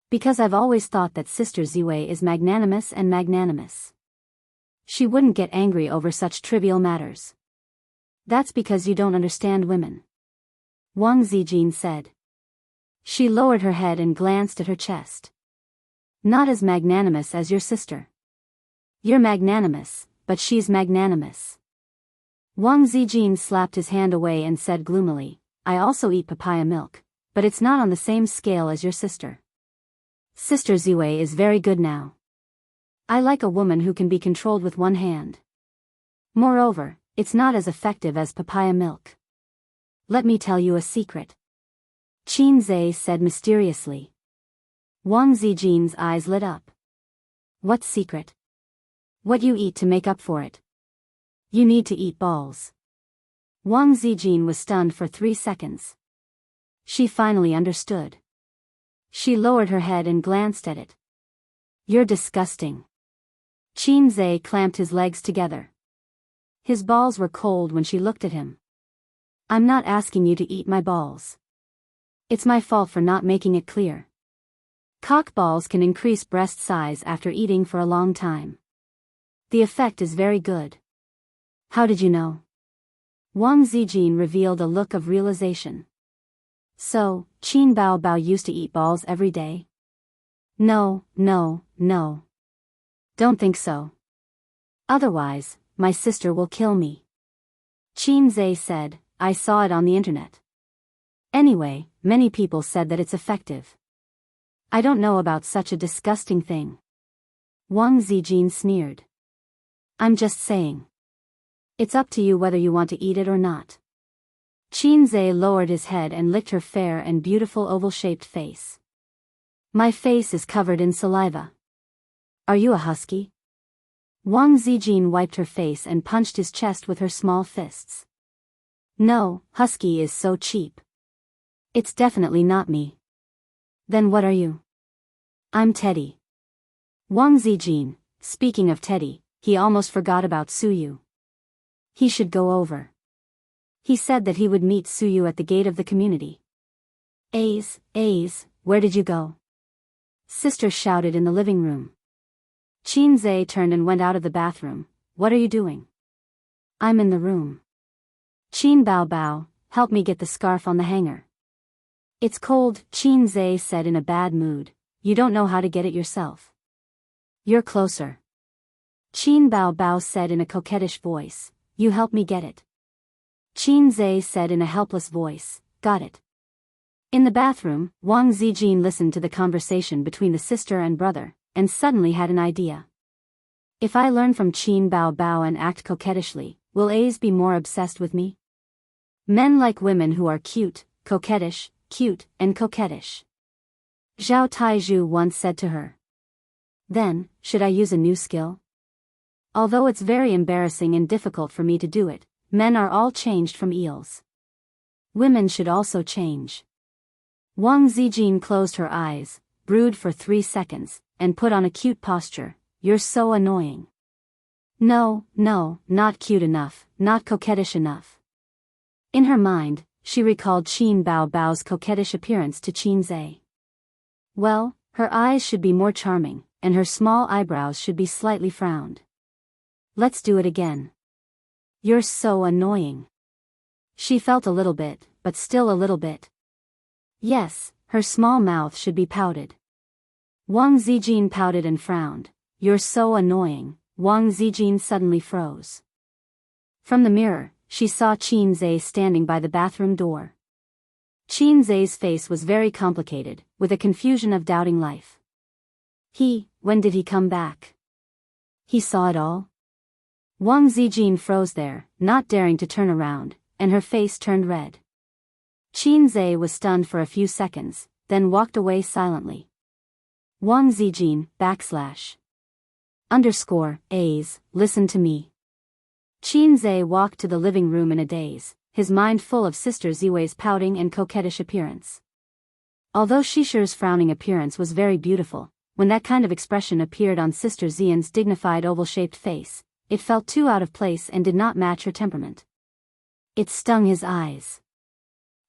"Because I've always thought that Sister Ziwei is magnanimous and magnanimous. She wouldn't get angry over such trivial matters." "That's because you don't understand women," Wang Zijin said. She lowered her head and glanced at her chest. "Not as magnanimous as your sister. You're magnanimous, but she's magnanimous." Wang Zijin slapped his hand away and said gloomily, "I also eat papaya milk, but it's not on the same scale as your sister. Sister Ziwei is very good now. I like a woman who can be controlled with one hand. Moreover, it's not as effective as papaya milk. Let me tell you a secret," Qinze said mysteriously. Wang Zijin's eyes lit up. "What secret?" "What you eat to make up for it. You need to eat balls." Wang Zijin was stunned for 3 seconds. She finally understood. She lowered her head and glanced at it. "You're disgusting." Qinze clamped his legs together. His balls were cold when she looked at him. "I'm not asking you to eat my balls. It's my fault for not making it clear. Cock balls can increase breast size after eating for a long time. The effect is very good." "How did you know?" Wang Zijin revealed a look of realization. "So, Qin Bao Bao used to eat balls every day?" No. Don't think so. Otherwise, my sister will kill me." Qinze said, "I saw it on the internet. Anyway, many people said that it's effective. I don't know about such a disgusting thing." Wang Zijin sneered. "I'm just saying. It's up to you whether you want to eat it or not." Qinze lowered his head and licked her fair and beautiful oval-shaped face. My face is covered in saliva. Are you a husky? Wang Zijin wiped her face and punched his chest with her small fists. No, husky is so cheap. It's definitely not me. Then what are you? I'm Teddy. Wang Zijin, speaking of Teddy, he almost forgot about Suyu. He should go over. He said that he would meet Suyu at the gate of the community. Aze, where did you go? Sister shouted in the living room. Qinze turned and went out of the bathroom. What are you doing? I'm in the room. Qin Bao, help me get the scarf on the hanger. It's cold, Qinze said in a bad mood. You don't know how to get it yourself. You're closer. Qin Bao said in a coquettish voice. You help me get it. Qinze said in a helpless voice. Got it. In the bathroom, Wang Zijin listened to the conversation between the sister and brother, and suddenly had an idea. If I learn from Qin Bao and act coquettishly, will A's be more obsessed with me? Men like women who are cute, and coquettish. Zhao Taizhu once said to her. Then, should I use a new skill? Although it's very embarrassing and difficult for me to do it, men are all changed from eels. Women should also change. Wang Zijin closed her eyes, brooded for 3 seconds, and put on a cute posture. You're so annoying. No, not cute enough, not coquettish enough. In her mind, she recalled Qin Bao's coquettish appearance to Qinze. Well, her eyes should be more charming, and her small eyebrows should be slightly frowned. Let's do it again. You're so annoying. She felt a little bit, but still a little bit. Yes, her small mouth should be pouted. Wang Zijin pouted and frowned. You're so annoying. Wang Zijin suddenly froze. From the mirror, she saw Qinze standing by the bathroom door. Qinze's face was very complicated, with a confusion of doubting life. When did he come back? He saw it all? Wang Zijin froze there, not daring to turn around, and her face turned red. Qinze was stunned for a few seconds, then walked away silently. Wang Zijin, _A's, listen to me. Qinze walked to the living room in a daze, his mind full of Sister Ziwei's pouting and coquettish appearance. Although Shishi's frowning appearance was very beautiful, when that kind of expression appeared on Sister Xian's dignified oval-shaped face, it felt too out of place and did not match her temperament. It stung his eyes.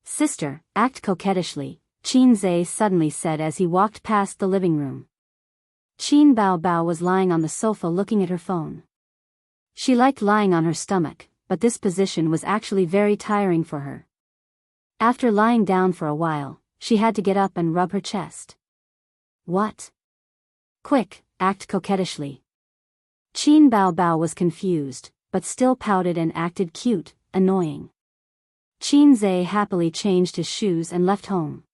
Sister, act coquettishly, Qinze suddenly said as he walked past the living room. Qin Bao was lying on the sofa looking at her phone. She liked lying on her stomach, but this position was actually very tiring for her. After lying down for a while, she had to get up and rub her chest. What? Quick, act coquettishly. Qin Bao was confused, but still pouted and acted cute, annoying. Qinze happily changed his shoes and left home.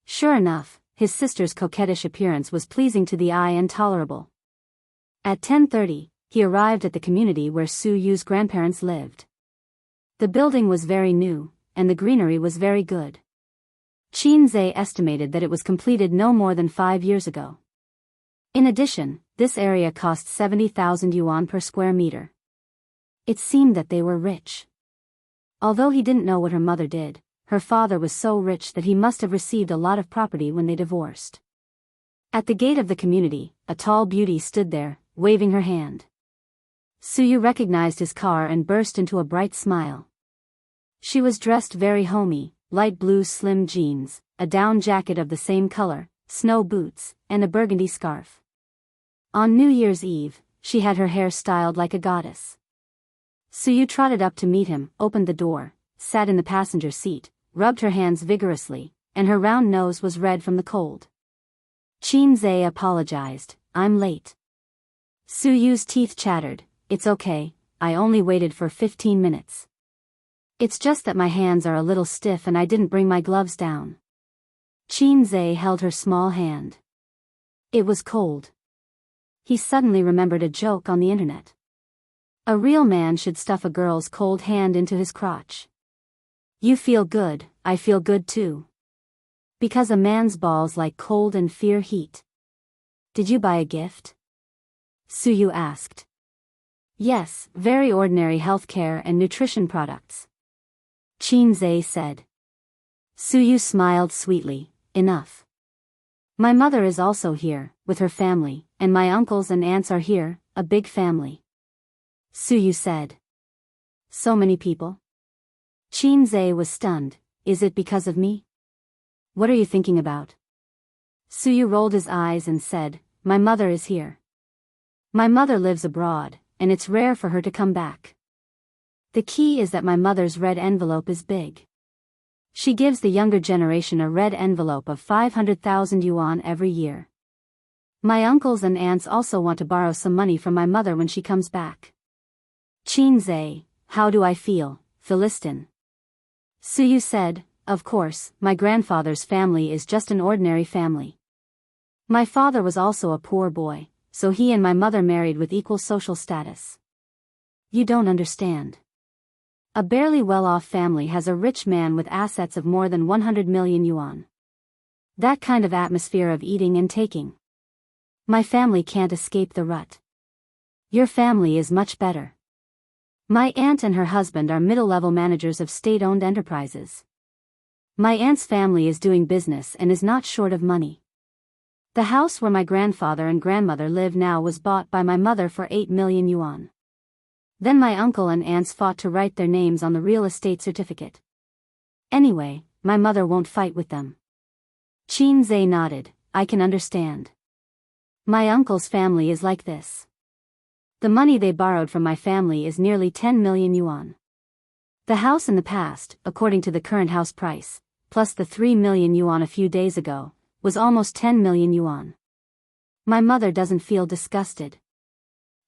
Sure enough, his sister's coquettish appearance was pleasing to the eye and tolerable. At 10:30, he arrived at the community where Su Yu's grandparents lived. The building was very new, and the greenery was very good. Qinze estimated that it was completed no more than 5 years ago. In addition, this area cost 70,000 yuan per square meter. It seemed that they were rich. Although he didn't know what her mother did, her father was so rich that he must have received a lot of property when they divorced. At the gate of the community, a tall beauty stood there, waving her hand. Suyu recognized his car and burst into a bright smile. She was dressed very homey, light blue slim jeans, a down jacket of the same color, snow boots, and a burgundy scarf. On New Year's Eve, she had her hair styled like a goddess. Suyu trotted up to meet him, opened the door, sat in the passenger seat, rubbed her hands vigorously, and her round nose was red from the cold. Qinze apologized. I'm late. Suyu's teeth chattered. It's okay, I only waited for 15 minutes. It's just that my hands are a little stiff and I didn't bring my gloves down. Qinze held her small hand. It was cold. He suddenly remembered a joke on the internet. A real man should stuff a girl's cold hand into his crotch. You feel good, I feel good too. Because a man's balls like cold and fear heat. Did you buy a gift? Suyu asked. Yes, very ordinary healthcare and nutrition products. Qinze said. Suyu smiled sweetly, enough. My mother is also here, with her family, and my uncles and aunts are here, a big family. Suyu said. So many people? Qinze was stunned. Is it because of me? What are you thinking about? Suyu rolled his eyes and said, My mother is here. My mother lives abroad, and it's rare for her to come back. The key is that my mother's red envelope is big. She gives the younger generation a red envelope of 500,000 yuan every year. My uncles and aunts also want to borrow some money from my mother when she comes back. Qinze, how do I feel, Philistin? Suyu said, Of course, my grandfather's family is just an ordinary family. My father was also a poor boy, so he and my mother married with equal social status. You don't understand. A barely well-off family has a rich man with assets of more than 100 million yuan. That kind of atmosphere of eating and taking. My family can't escape the rut. Your family is much better. My aunt and her husband are middle-level managers of state-owned enterprises. My aunt's family is doing business and is not short of money. The house where my grandfather and grandmother live now was bought by my mother for 8 million yuan. Then my uncle and aunts fought to write their names on the real estate certificate. Anyway, my mother won't fight with them. Qinze nodded, I can understand. My uncle's family is like this. The money they borrowed from my family is nearly 10 million yuan. The house in the past, according to the current house price, plus the 3 million yuan a few days ago, was almost 10 million yuan. My mother doesn't feel disgusted.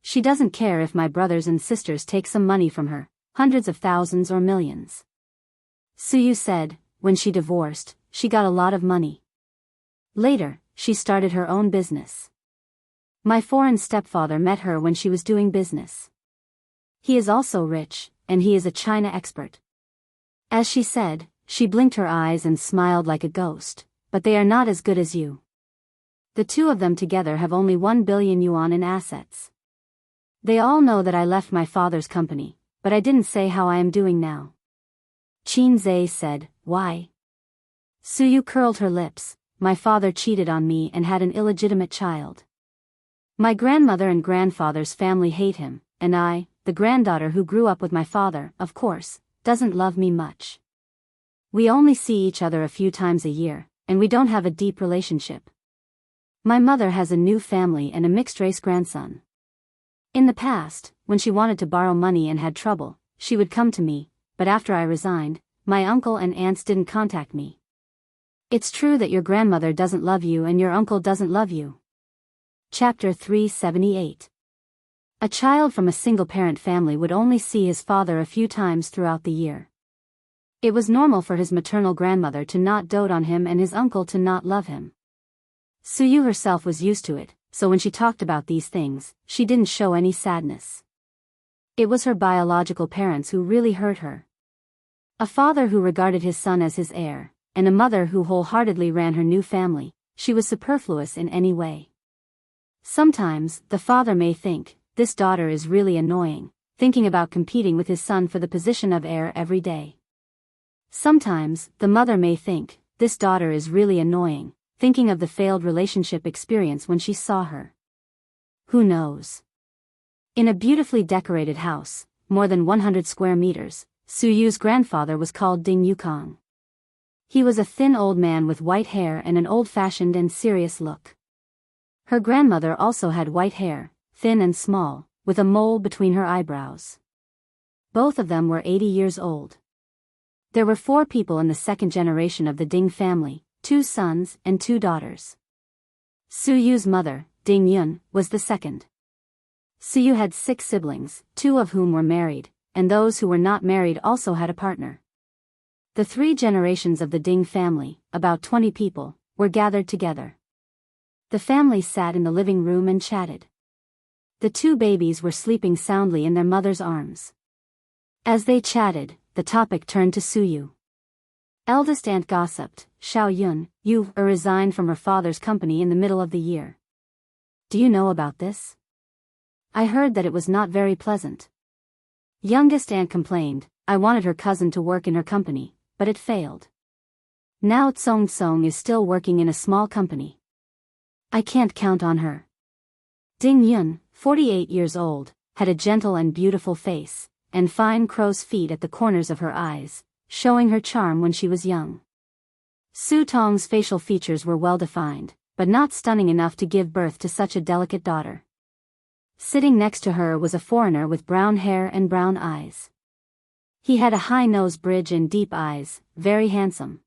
She doesn't care if my brothers and sisters take some money from her, hundreds of thousands or millions. Suyu said, when she divorced, she got a lot of money. Later, she started her own business. My foreign stepfather met her when she was doing business. He is also rich, and he is a China expert. As she said, she blinked her eyes and smiled like a ghost, but they are not as good as you. The two of them together have only 1 billion yuan in assets. They all know that I left my father's company, but I didn't say how I am doing now. Qinze said, Why? Suyu curled her lips, My father cheated on me and had an illegitimate child. My grandmother and grandfather's family hate him, and I, the granddaughter who grew up with my father, of course, doesn't love me much. We only see each other a few times a year, and we don't have a deep relationship. My mother has a new family and a mixed-race grandson. In the past, when she wanted to borrow money and had trouble, she would come to me, but after I resigned, my uncle and aunts didn't contact me. It's true that your grandmother doesn't love you and your uncle doesn't love you. Chapter 378. A child from a single-parent family would only see his father a few times throughout the year. It was normal for his maternal grandmother to not dote on him and his uncle to not love him. Suyu herself was used to it, so when she talked about these things, she didn't show any sadness. It was her biological parents who really hurt her. A father who regarded his son as his heir, and a mother who wholeheartedly ran her new family, she was superfluous in any way. Sometimes, the father may think, this daughter is really annoying, thinking about competing with his son for the position of heir every day. Sometimes, the mother may think, this daughter is really annoying, thinking of the failed relationship experience when she saw her. Who knows? In a beautifully decorated house, more than 100 square meters, Suyu's grandfather was called Ding Yukong. He was a thin old man with white hair and an old-fashioned and serious look. Her grandmother also had white hair, thin and small, with a mole between her eyebrows. Both of them were 80 years old. There were 4 people in the second generation of the Ding family, 2 sons and 2 daughters. Suyu's mother, Ding Yun, was the second. Suyu had 6 siblings, 2 of whom were married, and those who were not married also had a partner. The 3 generations of the Ding family, about 20 people, were gathered together. The family sat in the living room and chatted. The 2 babies were sleeping soundly in their mother's arms. As they chatted, the topic turned to Suyu. Eldest aunt gossiped, Xiao Yun, you resigned from her father's company in the middle of the year. Do you know about this? I heard that it was not very pleasant. Youngest aunt complained, I wanted her cousin to work in her company, but it failed. Now Tsong Tsong is still working in a small company. I can't count on her. Ding Yun, 48 years old, had a gentle and beautiful face, and fine crow's feet at the corners of her eyes, showing her charm when she was young. Su Tong's facial features were well defined, but not stunning enough to give birth to such a delicate daughter. Sitting next to her was a foreigner with brown hair and brown eyes. He had a high nose bridge and deep eyes, very handsome.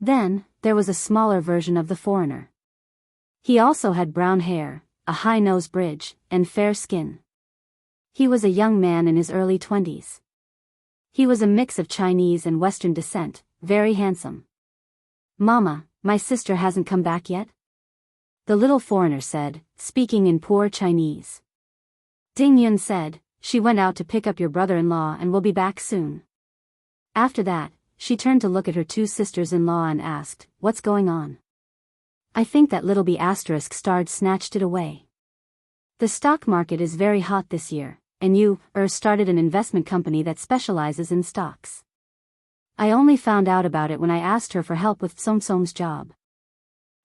Then, there was a smaller version of the foreigner. He also had brown hair, a high nose bridge, and fair skin. He was a young man in his early 20s. He was a mix of Chinese and Western descent, very handsome. Mama, my sister hasn't come back yet? The little foreigner said, speaking in poor Chinese. Ding Yun said, she went out to pick up your brother-in-law and will be back soon. After that, she turned to look at her two sisters-in-law and asked, what's going on? I think that little B** starred snatched it away. The stock market is very hot this year, and you, started an investment company that specializes in stocks. I only found out about it when I asked her for help with Tsong Tsong's job.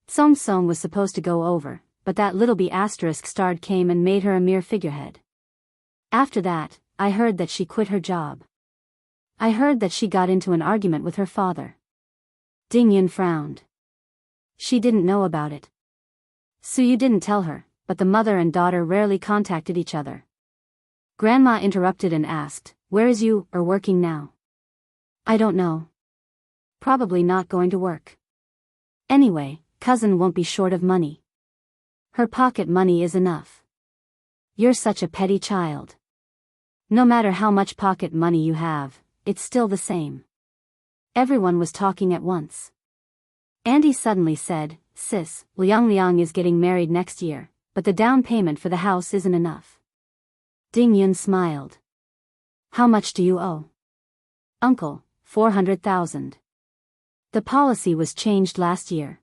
Tsong Tsong was supposed to go over, but that little B** starred came and made her a mere figurehead. After that, I heard that she quit her job. I heard that she got into an argument with her father. Ding Yun frowned. She didn't know about it. So you didn't tell her, but the mother and daughter rarely contacted each other. Grandma interrupted and asked, where is you, working now? I don't know. Probably not going to work. Anyway, cousin won't be short of money. Her pocket money is enough. You're such a petty child. No matter how much pocket money you have, it's still the same. Everyone was talking at once. Andy suddenly said, Sis, Liang Liang is getting married next year, but the down payment for the house isn't enough. Ding Yun smiled. How much do you owe? Uncle, 400,000. The policy was changed last year.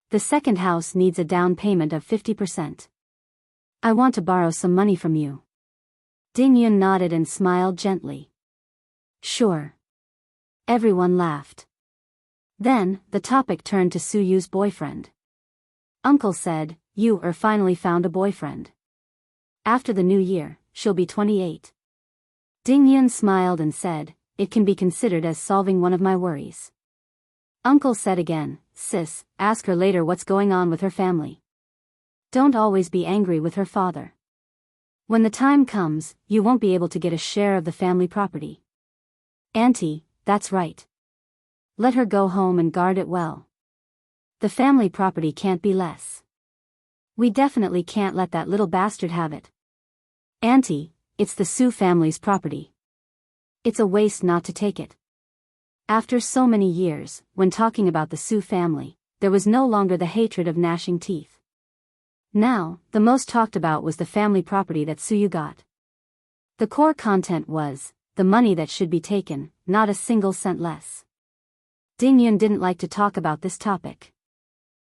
The second house needs a down payment of 50%. I want to borrow some money from you. Ding Yun nodded and smiled gently. Sure. Everyone laughed. Then, the topic turned to Su Yu's boyfriend. Uncle said, you finally found a boyfriend. After the new year, she'll be 28. Ding Yun smiled and said, it can be considered as solving one of my worries. Uncle said again, sis, ask her later what's going on with her family. Don't always be angry with her father. When the time comes, you won't be able to get a share of the family property. Auntie, that's right. Let her go home and guard it well. The family property can't be less. We definitely can't let that little bastard have it. Auntie, it's the Su family's property. It's a waste not to take it. After so many years, when talking about the Su family, there was no longer the hatred of gnashing teeth. Now, the most talked about was the family property that Su Yu got. The core content was, the money that should be taken, not a single cent less. Ding Yun didn't like to talk about this topic.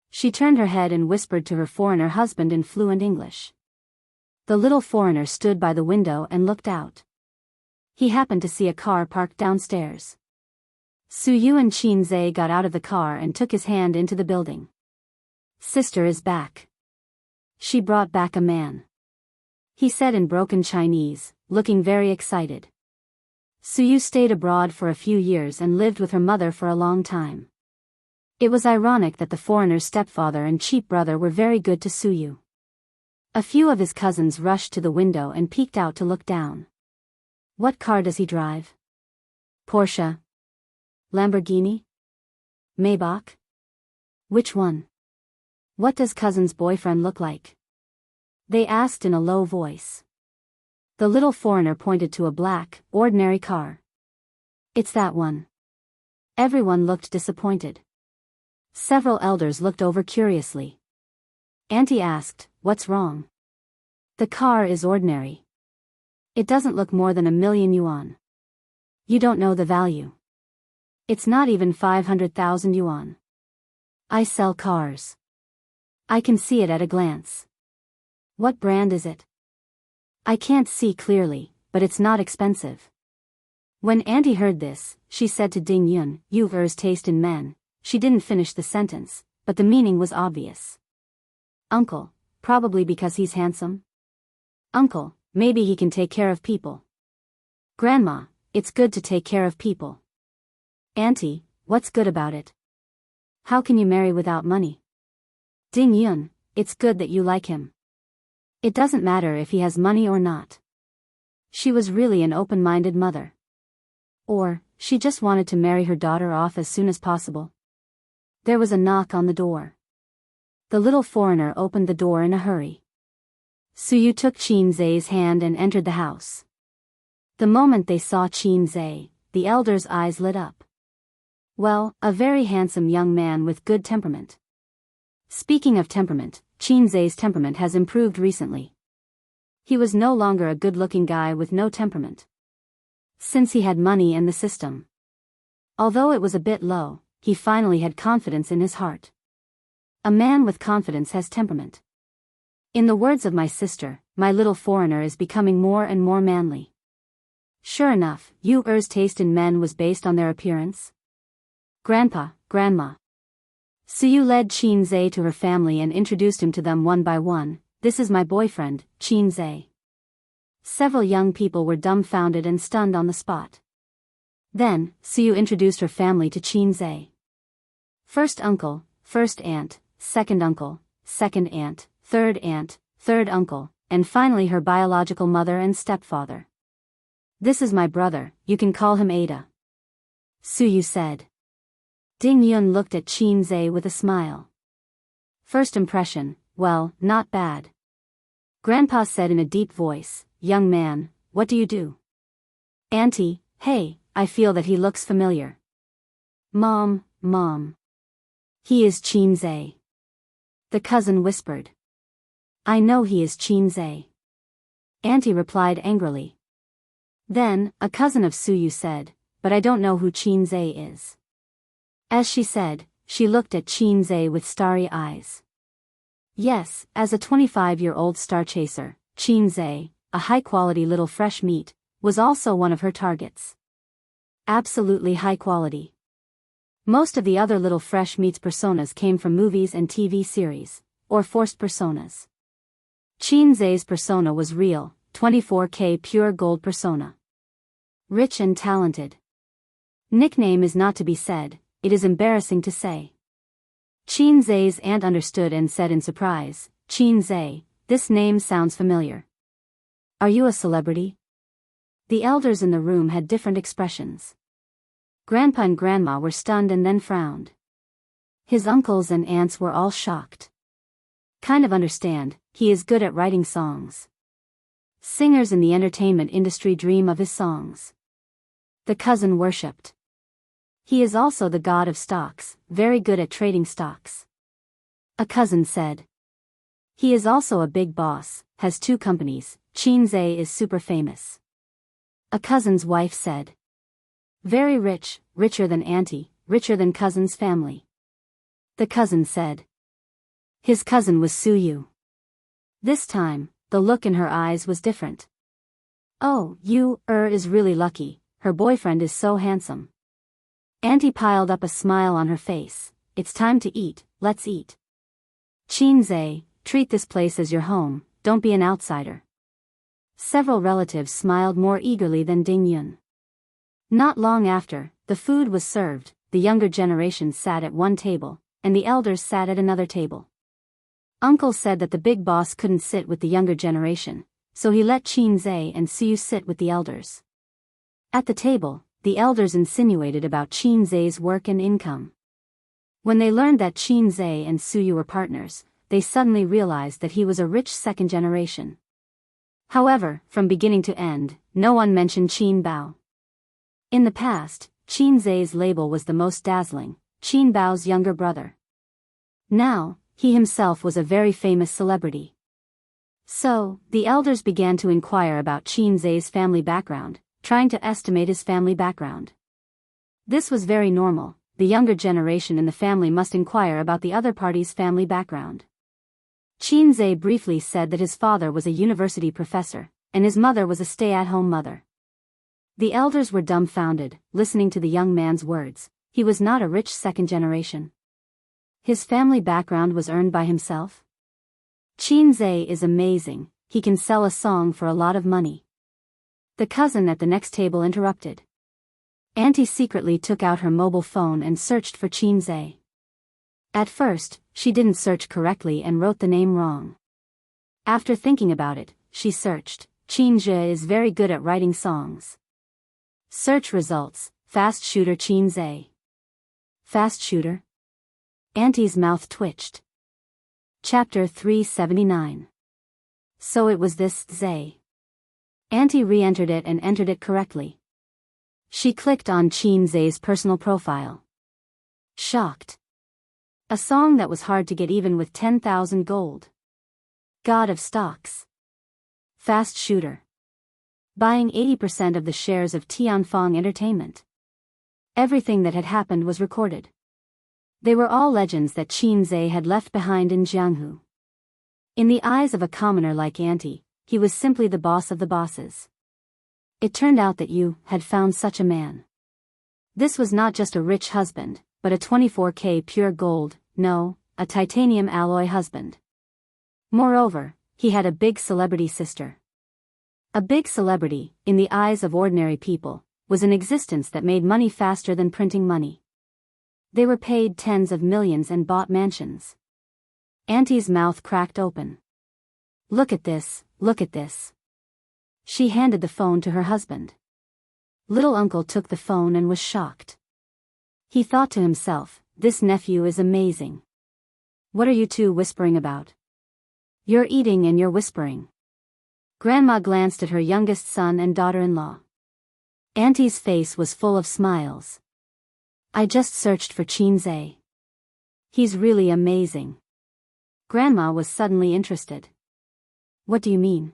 She turned her head and whispered to her foreigner husband in fluent English. The little foreigner stood by the window and looked out. He happened to see a car parked downstairs. Su Yu and Qin Zhe got out of the car and took his hand into the building. Sister is back. She brought back a man. He said in broken Chinese, looking very excited. Su Yu stayed abroad for a few years and lived with her mother for a long time. It was ironic that the foreigner's stepfather and cheap brother were very good to Su Yu. A few of his cousins rushed to the window and peeked out to look down. What car does he drive? Porsche? Lamborghini? Maybach? Which one? What does cousin's boyfriend look like? They asked in a low voice. The little foreigner pointed to a black, ordinary car. It's that one. Everyone looked disappointed. Several elders looked over curiously. Auntie asked, what's wrong? The car is ordinary. It doesn't look more than 1,000,000 yuan. You don't know the value. It's not even 500,000 yuan. I sell cars. I can see it at a glance. What brand is it? I can't see clearly, but it's not expensive. When Auntie heard this, she said to Ding Yun, "You er's taste in men." She didn't finish the sentence, but the meaning was obvious. Uncle, probably because he's handsome? Uncle, maybe he can take care of people. Grandma, it's good to take care of people. Auntie, what's good about it? How can you marry without money? Ding Yun, it's good that you like him. It doesn't matter if he has money or not. She was really an open-minded mother. Or, she just wanted to marry her daughter off as soon as possible. There was a knock on the door. The little foreigner opened the door in a hurry. Suyu took Qin Zai's hand and entered the house. The moment they saw Qin Zai, the elder's eyes lit up. Well, a very handsome young man with good temperament. Speaking of temperament, Qin Zai's temperament has improved recently. He was no longer a good-looking guy with no temperament. Since he had money and the system. Although it was a bit low, he finally had confidence in his heart. A man with confidence has temperament. In the words of my sister, my little foreigner is becoming more and more manly. Sure enough, Yu Er's taste in men was based on their appearance. Grandpa, Grandma. Suyu led Qin Zai to her family and introduced him to them one by one. "This is my boyfriend, Qin Zai." Several young people were dumbfounded and stunned on the spot. Then, Suyu introduced her family to Qin Zai. First uncle, first aunt, second uncle, second aunt, third uncle, and finally her biological mother and stepfather. "This is my brother, you can call him Ada," Suyu said. Ding Yun looked at Qin Zai with a smile. First impression, well, not bad. Grandpa said in a deep voice, "Young man, what do you do?" "Auntie, hey, I feel that he looks familiar." Mom. He is Qin Zai." The cousin whispered. "I know he is Qin Zai." Auntie replied angrily. Then, a cousin of Suyu said, "But I don't know who Qin Zai is." As she said, she looked at Qin Zai with starry eyes. Yes, as a 25-year-old star chaser, Qin Zai, a high-quality little fresh meat, was also one of her targets. Absolutely high quality. Most of the other little fresh meats personas came from movies and TV series, or forced personas. Qin Zai's persona was real, 24K pure gold persona. Rich and talented. Nickname is not to be said, it is embarrassing to say. Qin Zai's aunt understood and said in surprise, "Qin Zai, this name sounds familiar. Are you a celebrity?" The elders in the room had different expressions. Grandpa and Grandma were stunned and then frowned. His uncles and aunts were all shocked. Kind of understand, he is good at writing songs. Singers in the entertainment industry dream of his songs. The cousin worshipped. He is also the god of stocks, very good at trading stocks. A cousin said. He is also a big boss, has 2 companies, Qin Zai is super famous. A cousin's wife said. Very rich, richer than auntie, richer than cousin's family. The cousin said. His cousin was Suyu. This time, the look in her eyes was different. Oh, Yu is really lucky, her boyfriend is so handsome. Auntie piled up a smile on her face. It's time to eat, let's eat. Qin Zai, treat this place as your home, don't be an outsider. Several relatives smiled more eagerly than Ding Yun. Not long after, the food was served, the younger generation sat at one table, and the elders sat at another table. Uncle said that the big boss couldn't sit with the younger generation, so he let Qin Zai and Suyu sit with the elders. At the table, the elders insinuated about Qin Zai's work and income. When they learned that Qin Zai and Suyu were partners, they suddenly realized that he was a rich second generation. However, from beginning to end, no one mentioned Qin Bao. In the past, Qin Zai's label was the most dazzling, Qin Bao's younger brother. Now, he himself was a very famous celebrity. So, the elders began to inquire about Qin Zai's family background, trying to estimate his family background. This was very normal. The younger generation in the family must inquire about the other party's family background. Qinze briefly said that his father was a university professor, and his mother was a stay-at-home mother. The elders were dumbfounded, listening to the young man's words. He was not a rich second generation. His family background was earned by himself. Qinze is amazing, he can sell a song for a lot of money. The cousin at the next table interrupted. Auntie secretly took out her mobile phone and searched for Qinze. At first, she didn't search correctly and wrote the name wrong. After thinking about it, she searched, Qinze is very good at writing songs. Search results, fast shooter Qinze. Fast shooter? Auntie's mouth twitched. Chapter 379. So it was this Zay. Auntie re-entered it and entered it correctly. She clicked on Qinze's personal profile. Shocked. A song that was hard to get even with 10,000 gold. God of stocks. Fast shooter. Buying 80% of the shares of Tianfeng Entertainment. Everything that had happened was recorded. They were all legends that Qinze had left behind in Jianghu. In the eyes of a commoner like Auntie, he was simply the boss of the bosses. It turned out that you had found such a man. This was not just a rich husband, but a 24K pure gold, no, a titanium alloy husband. Moreover, he had a big celebrity sister. A big celebrity, in the eyes of ordinary people, was an existence that made money faster than printing money. They were paid tens of millions and bought mansions. Auntie's mouth cracked open. Look at this, look at this. She handed the phone to her husband. Little uncle took the phone and was shocked. He thought to himself, this nephew is amazing. What are you two whispering about? You're eating and you're whispering. Grandma glanced at her youngest son and daughter-in-law. Auntie's face was full of smiles. I just searched for Qinze. He's really amazing. Grandma was suddenly interested. What do you mean?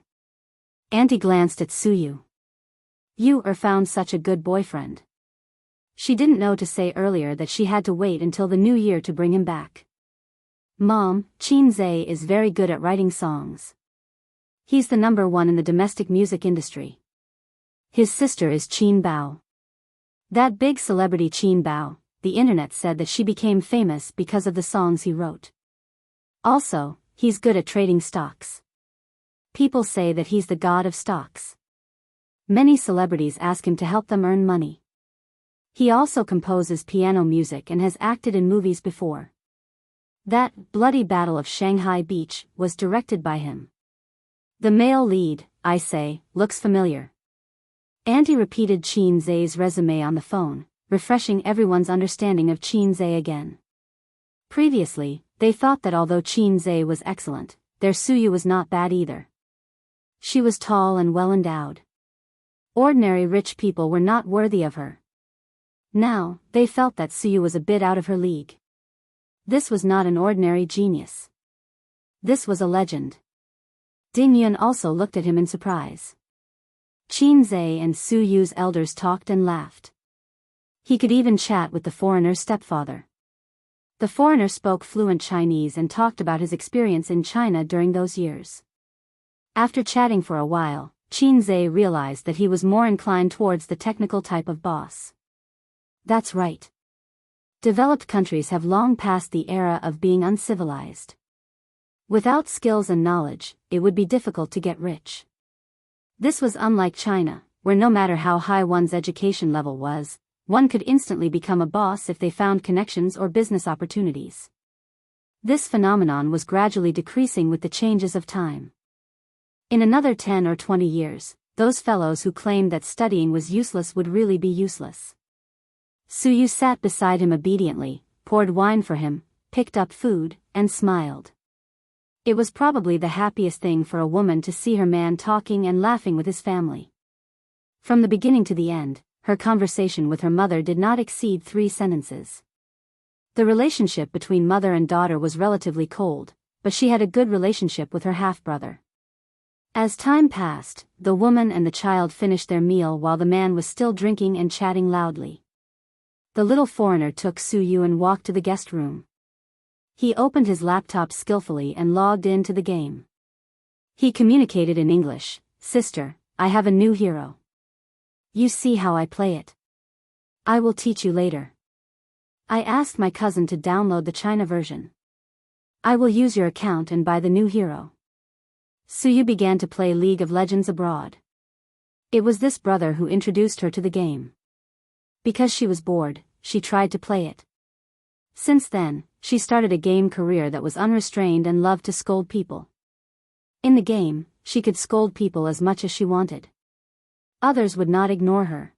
Auntie glanced at Suyu. You found such a good boyfriend. She didn't know to say earlier that she had to wait until the new year to bring him back. Mom, Qinze is very good at writing songs. He's the #1 in the domestic music industry. His sister is Qin Bao. That big celebrity Qin Bao, the internet said that she became famous because of the songs he wrote. Also, he's good at trading stocks. People say that he's the god of stocks. Many celebrities ask him to help them earn money. He also composes piano music and has acted in movies before. That Bloody Battle of Shanghai Beach was directed by him. The male lead, I say, looks familiar. Auntie repeated Qinze's resume on the phone, refreshing everyone's understanding of Qinze again. Previously, they thought that although Qinze was excellent, their Suyu was not bad either. She was tall and well-endowed. Ordinary rich people were not worthy of her. Now, they felt that Suyu was a bit out of her league. This was not an ordinary genius. This was a legend. Ding Yun also looked at him in surprise. Qinze and Suyu's elders talked and laughed. He could even chat with the foreigner's stepfather. The foreigner spoke fluent Chinese and talked about his experience in China during those years. After chatting for a while, Qinze realized that he was more inclined towards the technical type of boss. That's right. Developed countries have long passed the era of being uncivilized. Without skills and knowledge, it would be difficult to get rich. This was unlike China, where no matter how high one's education level was, one could instantly become a boss if they found connections or business opportunities. This phenomenon was gradually decreasing with the changes of time. In another 10 or 20 years, those fellows who claimed that studying was useless would really be useless. Suyu sat beside him obediently, poured wine for him, picked up food, and smiled. It was probably the happiest thing for a woman to see her man talking and laughing with his family. From the beginning to the end, her conversation with her mother did not exceed 3 sentences. The relationship between mother and daughter was relatively cold, but she had a good relationship with her half-brother. As time passed, the woman and the child finished their meal while the man was still drinking and chatting loudly. The little foreigner took Suyu and walked to the guest room. He opened his laptop skillfully and logged into the game. He communicated in English. "Sister, I have a new hero. You see how I play it? I will teach you later. I asked my cousin to download the China version. I will use your account and buy the new hero." Suyu began to play League of Legends abroad. It was this brother who introduced her to the game. Because she was bored, she tried to play it. Since then, she started a game career that was unrestrained and loved to scold people. In the game, she could scold people as much as she wanted. Others would not ignore her.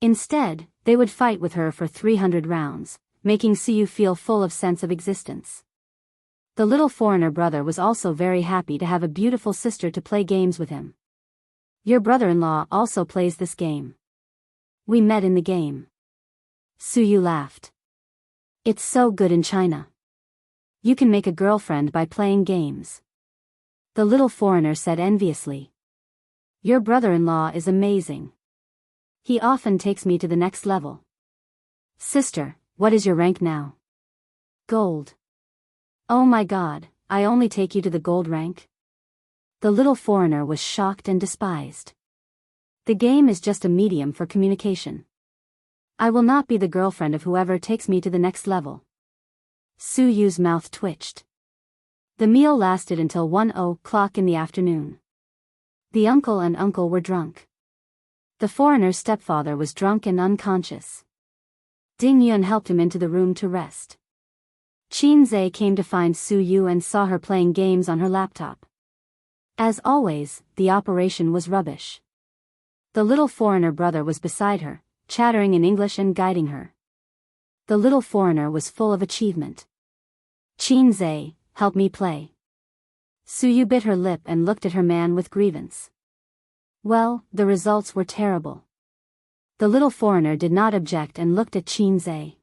Instead, they would fight with her for 300 rounds, making Suyu feel full of sense of existence. The little foreigner brother was also very happy to have a beautiful sister to play games with him. "Your brother-in-law also plays this game. We met in the game." Suyu laughed. "It's so good in China. You can make a girlfriend by playing games." The little foreigner said enviously. "Your brother-in-law is amazing. He often takes me to the next level." "Sister, what is your rank now?" "Gold." "Oh my God, I only take you to the gold rank?" The little foreigner was shocked and despised. "The game is just a medium for communication. I will not be the girlfriend of whoever takes me to the next level." Suyu's mouth twitched. The meal lasted until 1 o'clock in the afternoon. The uncle and uncle were drunk. The foreigner's stepfather was drunk and unconscious. Ding Yun helped him into the room to rest. Qin Zhe came to find Suyu and saw her playing games on her laptop. As always, the operation was rubbish. The little foreigner brother was beside her, chattering in English and guiding her. The little foreigner was full of achievement. "Qin Zhe, help me play." Suyu bit her lip and looked at her man with grievance. Well, the results were terrible. The little foreigner did not object and looked at Qin Zhe.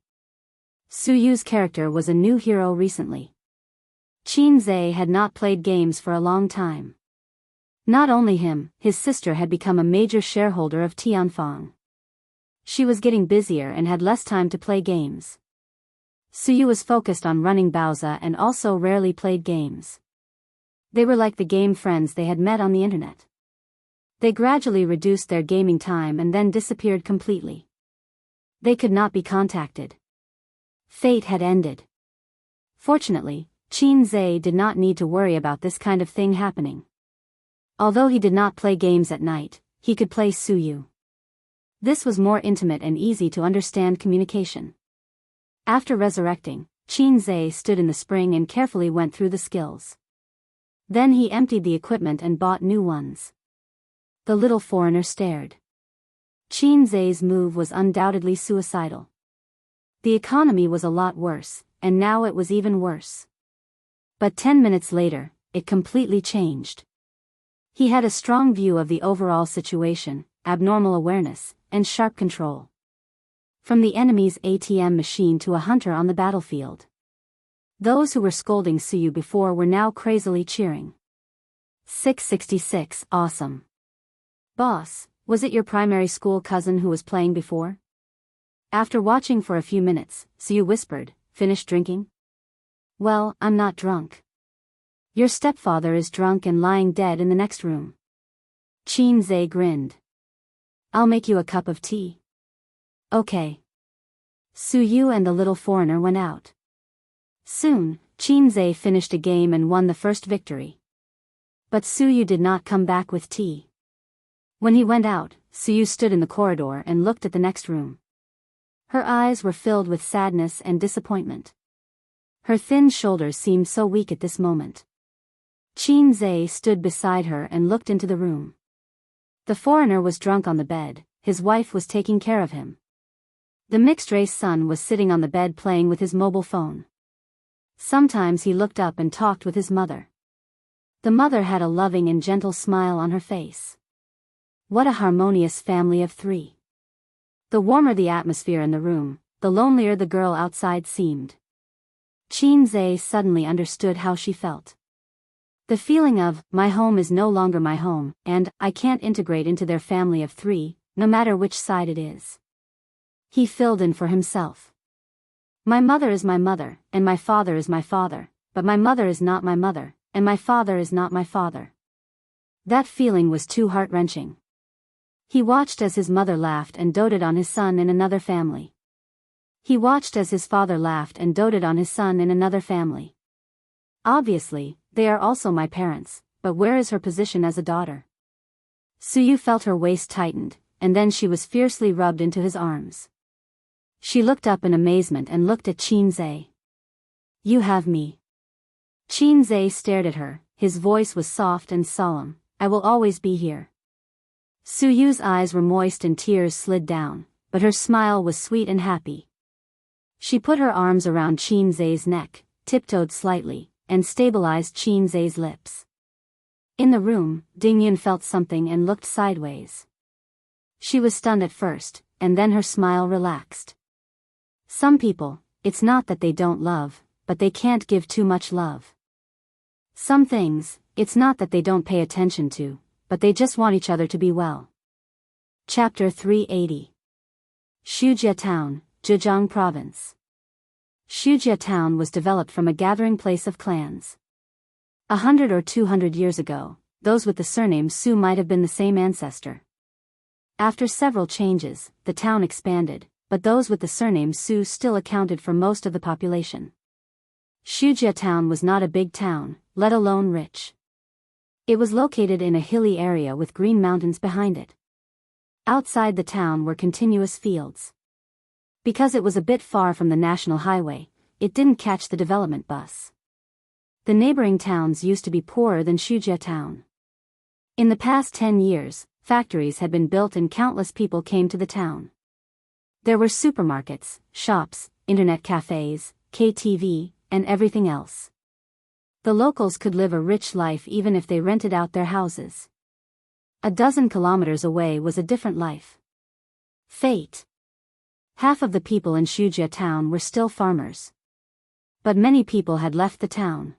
Suyu's character was a new hero recently. Qin Zhe had not played games for a long time. Not only him, his sister had become a major shareholder of Tianfang. She was getting busier and had less time to play games. Suyu was focused on running Bowser and also rarely played games. They were like the game friends they had met on the internet. They gradually reduced their gaming time and then disappeared completely. They could not be contacted. Fate had ended. Fortunately, Qin Zhe did not need to worry about this kind of thing happening. Although he did not play games at night, he could play Suyu. This was more intimate and easy to understand communication. After resurrecting, Qin Zhe stood in the spring and carefully went through the skills. Then he emptied the equipment and bought new ones. The little foreigner stared. Qin Zhe's move was undoubtedly suicidal. The economy was a lot worse, and now it was even worse. But 10 minutes later, it completely changed. He had a strong view of the overall situation, abnormal awareness, and sharp control. From the enemy's ATM machine to a hunter on the battlefield. Those who were scolding Suyu before were now crazily cheering. 666, awesome. Boss, was it your primary school cousin who was playing before? After watching for a few minutes, Suyu whispered, "Finished drinking?" "Well, I'm not drunk. Your stepfather is drunk and lying dead in the next room." Qin Zhe grinned. "I'll make you a cup of tea." "Okay." Suyu and the little foreigner went out. Soon, Qin Zhe finished a game and won the first victory. But Suyu did not come back with tea. When he went out, Suyu stood in the corridor and looked at the next room. Her eyes were filled with sadness and disappointment. Her thin shoulders seemed so weak at this moment. Qin Zhe stood beside her and looked into the room. The foreigner was drunk on the bed, his wife was taking care of him. The mixed-race son was sitting on the bed playing with his mobile phone. Sometimes he looked up and talked with his mother. The mother had a loving and gentle smile on her face. What a harmonious family of three. The warmer the atmosphere in the room, the lonelier the girl outside seemed. Qin Zhe suddenly understood how she felt. The feeling of, my home is no longer my home, and, I can't integrate into their family of three, no matter which side it is. He filled in for himself. My mother is my mother, and my father is my father, but my mother is not my mother, and my father is not my father. That feeling was too heart-wrenching. He watched as his mother laughed and doted on his son in another family. He watched as his father laughed and doted on his son in another family. Obviously, they are also my parents, but where is her position as a daughter? Suyu felt her waist tightened, and then she was fiercely rubbed into his arms. She looked up in amazement and looked at Qinzhe. You have me. Qinzhe stared at her, his voice was soft and solemn. I will always be here. Suyu's eyes were moist and tears slid down, but her smile was sweet and happy. She put her arms around Qinzhe's neck, tiptoed slightly, and stabilized Qinzhe's lips. In the room, Dingyun felt something and looked sideways. She was stunned at first, and then her smile relaxed. Some people, it's not that they don't love, but they can't give too much love. Some things, it's not that they don't pay attention to, but they just want each other to be well. Chapter 380. Shujia Town, Zhejiang Province. Shujia Town was developed from a gathering place of clans. 100 or 200 years ago, those with the surname Su might have been the same ancestor. After several changes, the town expanded, but those with the surname Su still accounted for most of the population. Shujia Town was not a big town, let alone rich. It was located in a hilly area with green mountains behind it. Outside the town were continuous fields. Because it was a bit far from the national highway, it didn't catch the development bus. The neighboring towns used to be poorer than Shujia Town. In the past 10 years, factories had been built and countless people came to the town. There were supermarkets, shops, internet cafes, KTV, and everything else. The locals could live a rich life even if they rented out their houses. A dozen kilometers away was a different life. Fate. Half of the people in Shujia Town were still farmers. But many people had left the town.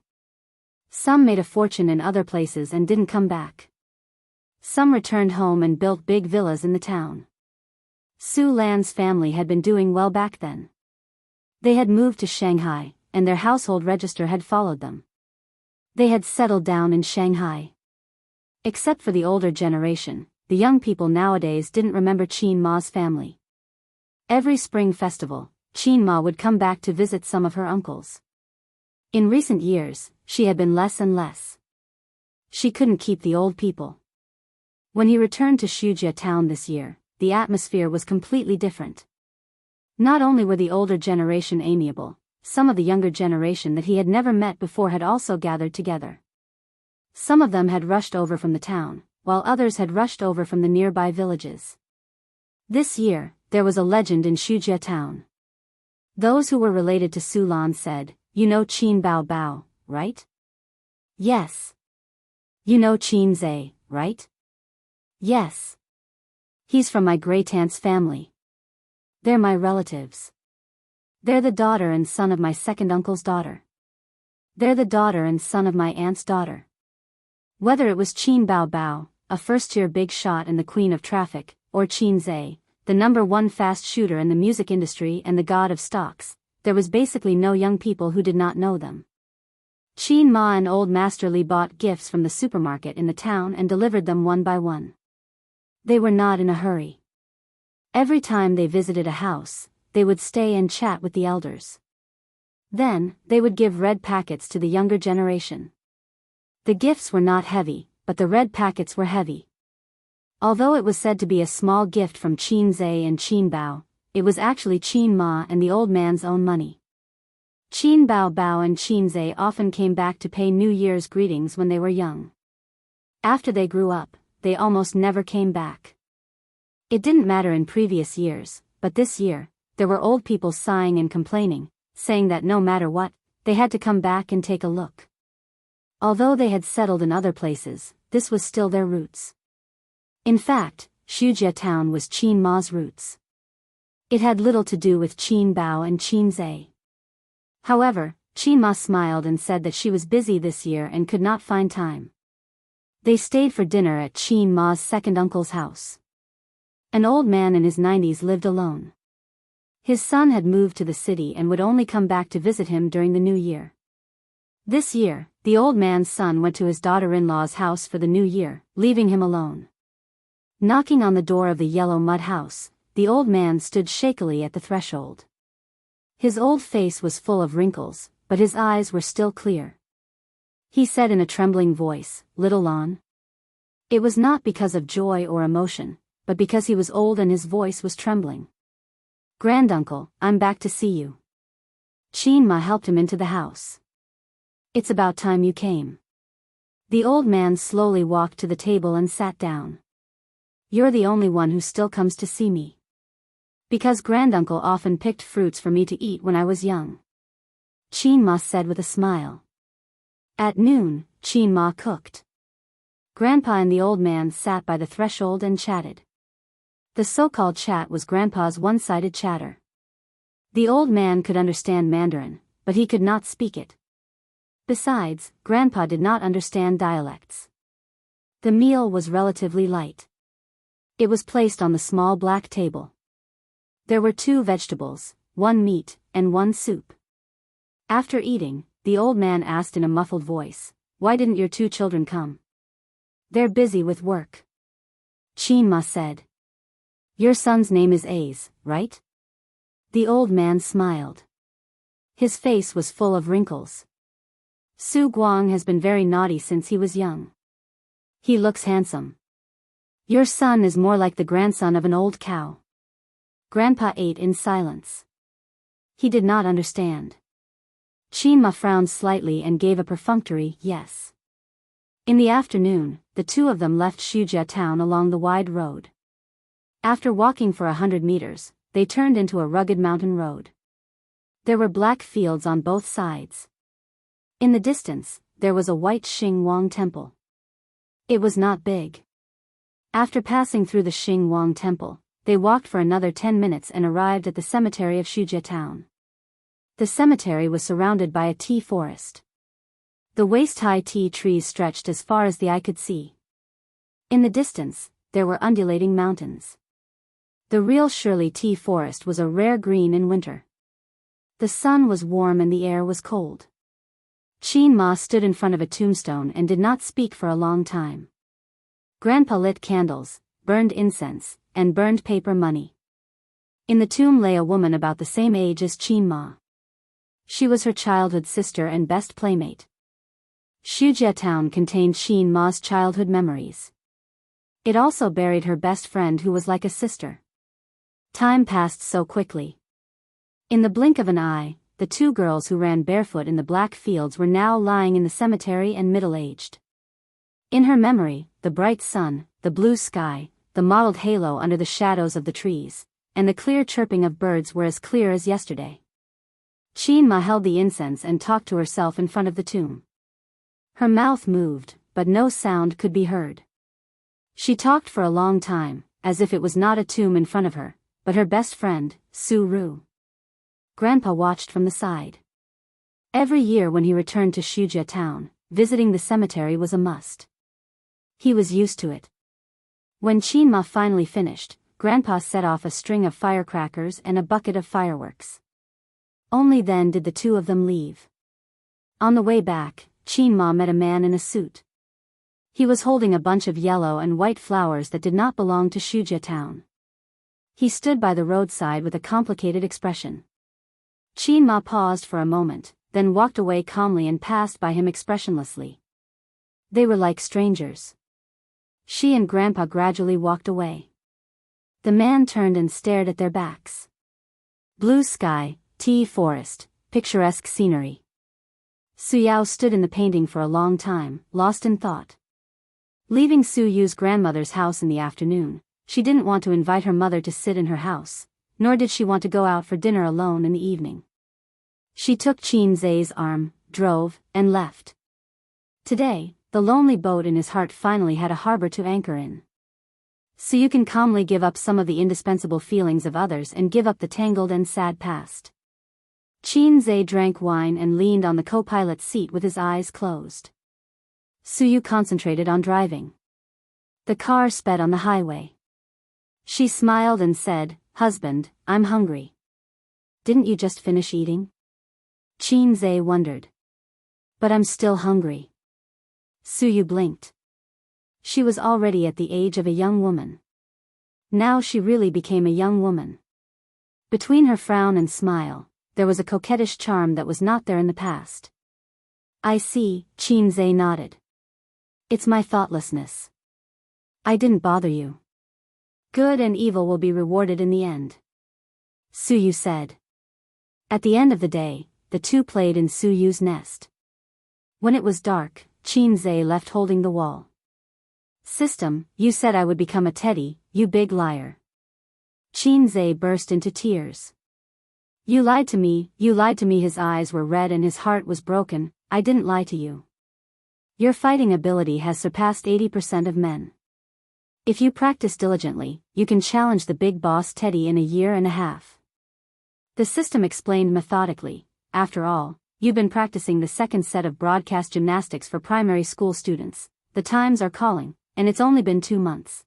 Some made a fortune in other places and didn't come back. Some returned home and built big villas in the town. Su Lan's family had been doing well back then. They had moved to Shanghai, and their household register had followed them. They had settled down in Shanghai. Except for the older generation, the young people nowadays didn't remember Qin Ma's family. Every spring festival, Qin Ma would come back to visit some of her uncles. In recent years, she had been less and less. She couldn't keep the old people. When he returned to Shujia Town this year, the atmosphere was completely different. Not only were the older generation amiable, some of the younger generation that he had never met before had also gathered together. Some of them had rushed over from the town, while others had rushed over from the nearby villages. This year, there was a legend in Shujia Town. Those who were related to Su Lan said, "You know Qin Bao Bao, right?" "Yes." "You know Qinzhe, right?" "Yes." "He's from my great-aunt's family. They're my relatives. They're the daughter and son of my second uncle's daughter. They're the daughter and son of my aunt's daughter." Whether it was Qin Bao Bao, a first-tier big shot and the queen of traffic, or Qinzhe, the #1 fast shooter in the music industry and the god of stocks, there was basically no young people who did not know them. Qin Ma and Old Master Li bought gifts from the supermarket in the town and delivered them one by one. They were not in a hurry. Every time they visited a house, they would stay and chat with the elders. Then, they would give red packets to the younger generation. The gifts were not heavy, but the red packets were heavy. Although it was said to be a small gift from Qinzhe and Qin Bao, it was actually Qin Ma and the old man's own money. Qin Bao Bao and Qinzhe often came back to pay New Year's greetings when they were young. After they grew up, they almost never came back. It didn't matter in previous years, but this year, there were old people sighing and complaining, saying that no matter what, they had to come back and take a look. Although they had settled in other places, this was still their roots. In fact, Shujia Town was Qin Ma's roots. It had little to do with Qin Bao and Qinzhe. However, Qin Ma smiled and said that she was busy this year and could not find time. They stayed for dinner at Qin Ma's second uncle's house. An old man in his 90s lived alone. His son had moved to the city and would only come back to visit him during the new year. This year, the old man's son went to his daughter-in-law's house for the new year, leaving him alone. Knocking on the door of the yellow mud house, the old man stood shakily at the threshold. His old face was full of wrinkles, but his eyes were still clear. He said in a trembling voice, "Little Lon." It was not because of joy or emotion, but because he was old and his voice was trembling. "Granduncle, I'm back to see you." Chin-ma helped him into the house. "It's about time you came." The old man slowly walked to the table and sat down. "You're the only one who still comes to see me." "Because granduncle often picked fruits for me to eat when I was young," Chin-ma said with a smile. At noon, Chin-ma cooked. Grandpa and the old man sat by the threshold and chatted. The so-called chat was Grandpa's one-sided chatter. The old man could understand Mandarin, but he could not speak it. Besides, Grandpa did not understand dialects. The meal was relatively light. It was placed on the small black table. There were 2 vegetables, 1 meat, and 1 soup. After eating, the old man asked in a muffled voice, "Why didn't your 2 children come?" "They're busy with work," Chin-ma said. "Your son's name is Ace, right?" The old man smiled. His face was full of wrinkles. "Su Guang has been very naughty since he was young. He looks handsome. Your son is more like the grandson of an old cow." Grandpa ate in silence. He did not understand. Chin-ma frowned slightly and gave a perfunctory yes. In the afternoon, the 2 of them left Shujia town along the wide road. After walking for 100 meters, they turned into a rugged mountain road. There were black fields on both sides. In the distance, there was a white Xing Wang temple. It was not big. After passing through the Xing Wang temple, they walked for another 10 minutes and arrived at the cemetery of Shujia town. The cemetery was surrounded by a tea forest. The waist-high tea trees stretched as far as the eye could see. In the distance, there were undulating mountains. The real Shirley tea forest was a rare green in winter. The sun was warm and the air was cold. Chin-ma stood in front of a tombstone and did not speak for a long time. Grandpa lit candles, burned incense, and burned paper money. In the tomb lay a woman about the same age as Chin-ma. She was her childhood sister and best playmate. Shujia town contained Chin-ma's childhood memories. It also buried her best friend who was like a sister. Time passed so quickly. In the blink of an eye, the 2 girls who ran barefoot in the black fields were now lying in the cemetery and middle-aged. In her memory, the bright sun, the blue sky, the mottled halo under the shadows of the trees, and the clear chirping of birds were as clear as yesterday. Chin-ma held the incense and talked to herself in front of the tomb. Her mouth moved, but no sound could be heard. She talked for a long time, as if it was not a tomb in front of her, but her best friend, Su-ru. Grandpa watched from the side. Every year when he returned to Shujia town, visiting the cemetery was a must. He was used to it. When Chin-ma finally finished, Grandpa set off a string of firecrackers and a bucket of fireworks. Only then did the 2 of them leave. On the way back, Chin-ma met a man in a suit. He was holding a bunch of yellow and white flowers that did not belong to Shujia town. He stood by the roadside with a complicated expression. Chin-ma paused for a moment, then walked away calmly and passed by him expressionlessly. They were like strangers. She and Grandpa gradually walked away. The man turned and stared at their backs. Blue sky, tea forest, picturesque scenery. Su-yao stood in the painting for a long time, lost in thought. Leaving Su-yu's grandmother's house in the afternoon, she didn't want to invite her mother to sit in her house, nor did she want to go out for dinner alone in the evening. She took Chin-za's arm, drove, and left. Today, the lonely boat in his heart finally had a harbor to anchor in. So you can calmly give up some of the indispensable feelings of others and give up the tangled and sad past. Chin-za drank wine and leaned on the co-pilot's seat with his eyes closed. Su-yu concentrated on driving. The car sped on the highway. She smiled and said, "Husband, I'm hungry." Didn't you just finish eating? Qin Zhe wondered. But I'm still hungry. Suyu blinked. She was already at the age of a young woman. Now she really became a young woman. Between her frown and smile, there was a coquettish charm that was not there in the past. I see, Qin Zhe nodded. It's my thoughtlessness. I didn't bother you. Good and evil will be rewarded in the end. Suyu said. At the end of the day, the two played in Suyu's nest. When it was dark, Qin Zhe left holding the wall. System, you said I would become a teddy, you big liar. Qin Zhe burst into tears. You lied to me, his eyes were red and his heart was broken. I didn't lie to you. Your fighting ability has surpassed 80% of men. If you practice diligently, you can challenge the big boss Teddy in a year and a half. The system explained methodically. After all, you've been practicing the second set of broadcast gymnastics for primary school students. The times are calling, and it's only been 2 months.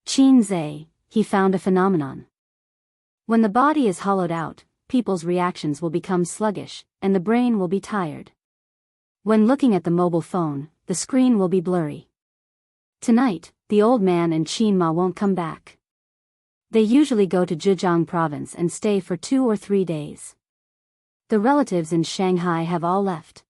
Qin Zhe, he found a phenomenon. When the body is hollowed out, people's reactions will become sluggish, and the brain will be tired. When looking at the mobile phone, the screen will be blurry. Tonight, the old man and Qin Ma won't come back. They usually go to Zhejiang province and stay for 2 or 3 days. The relatives in Shanghai have all left.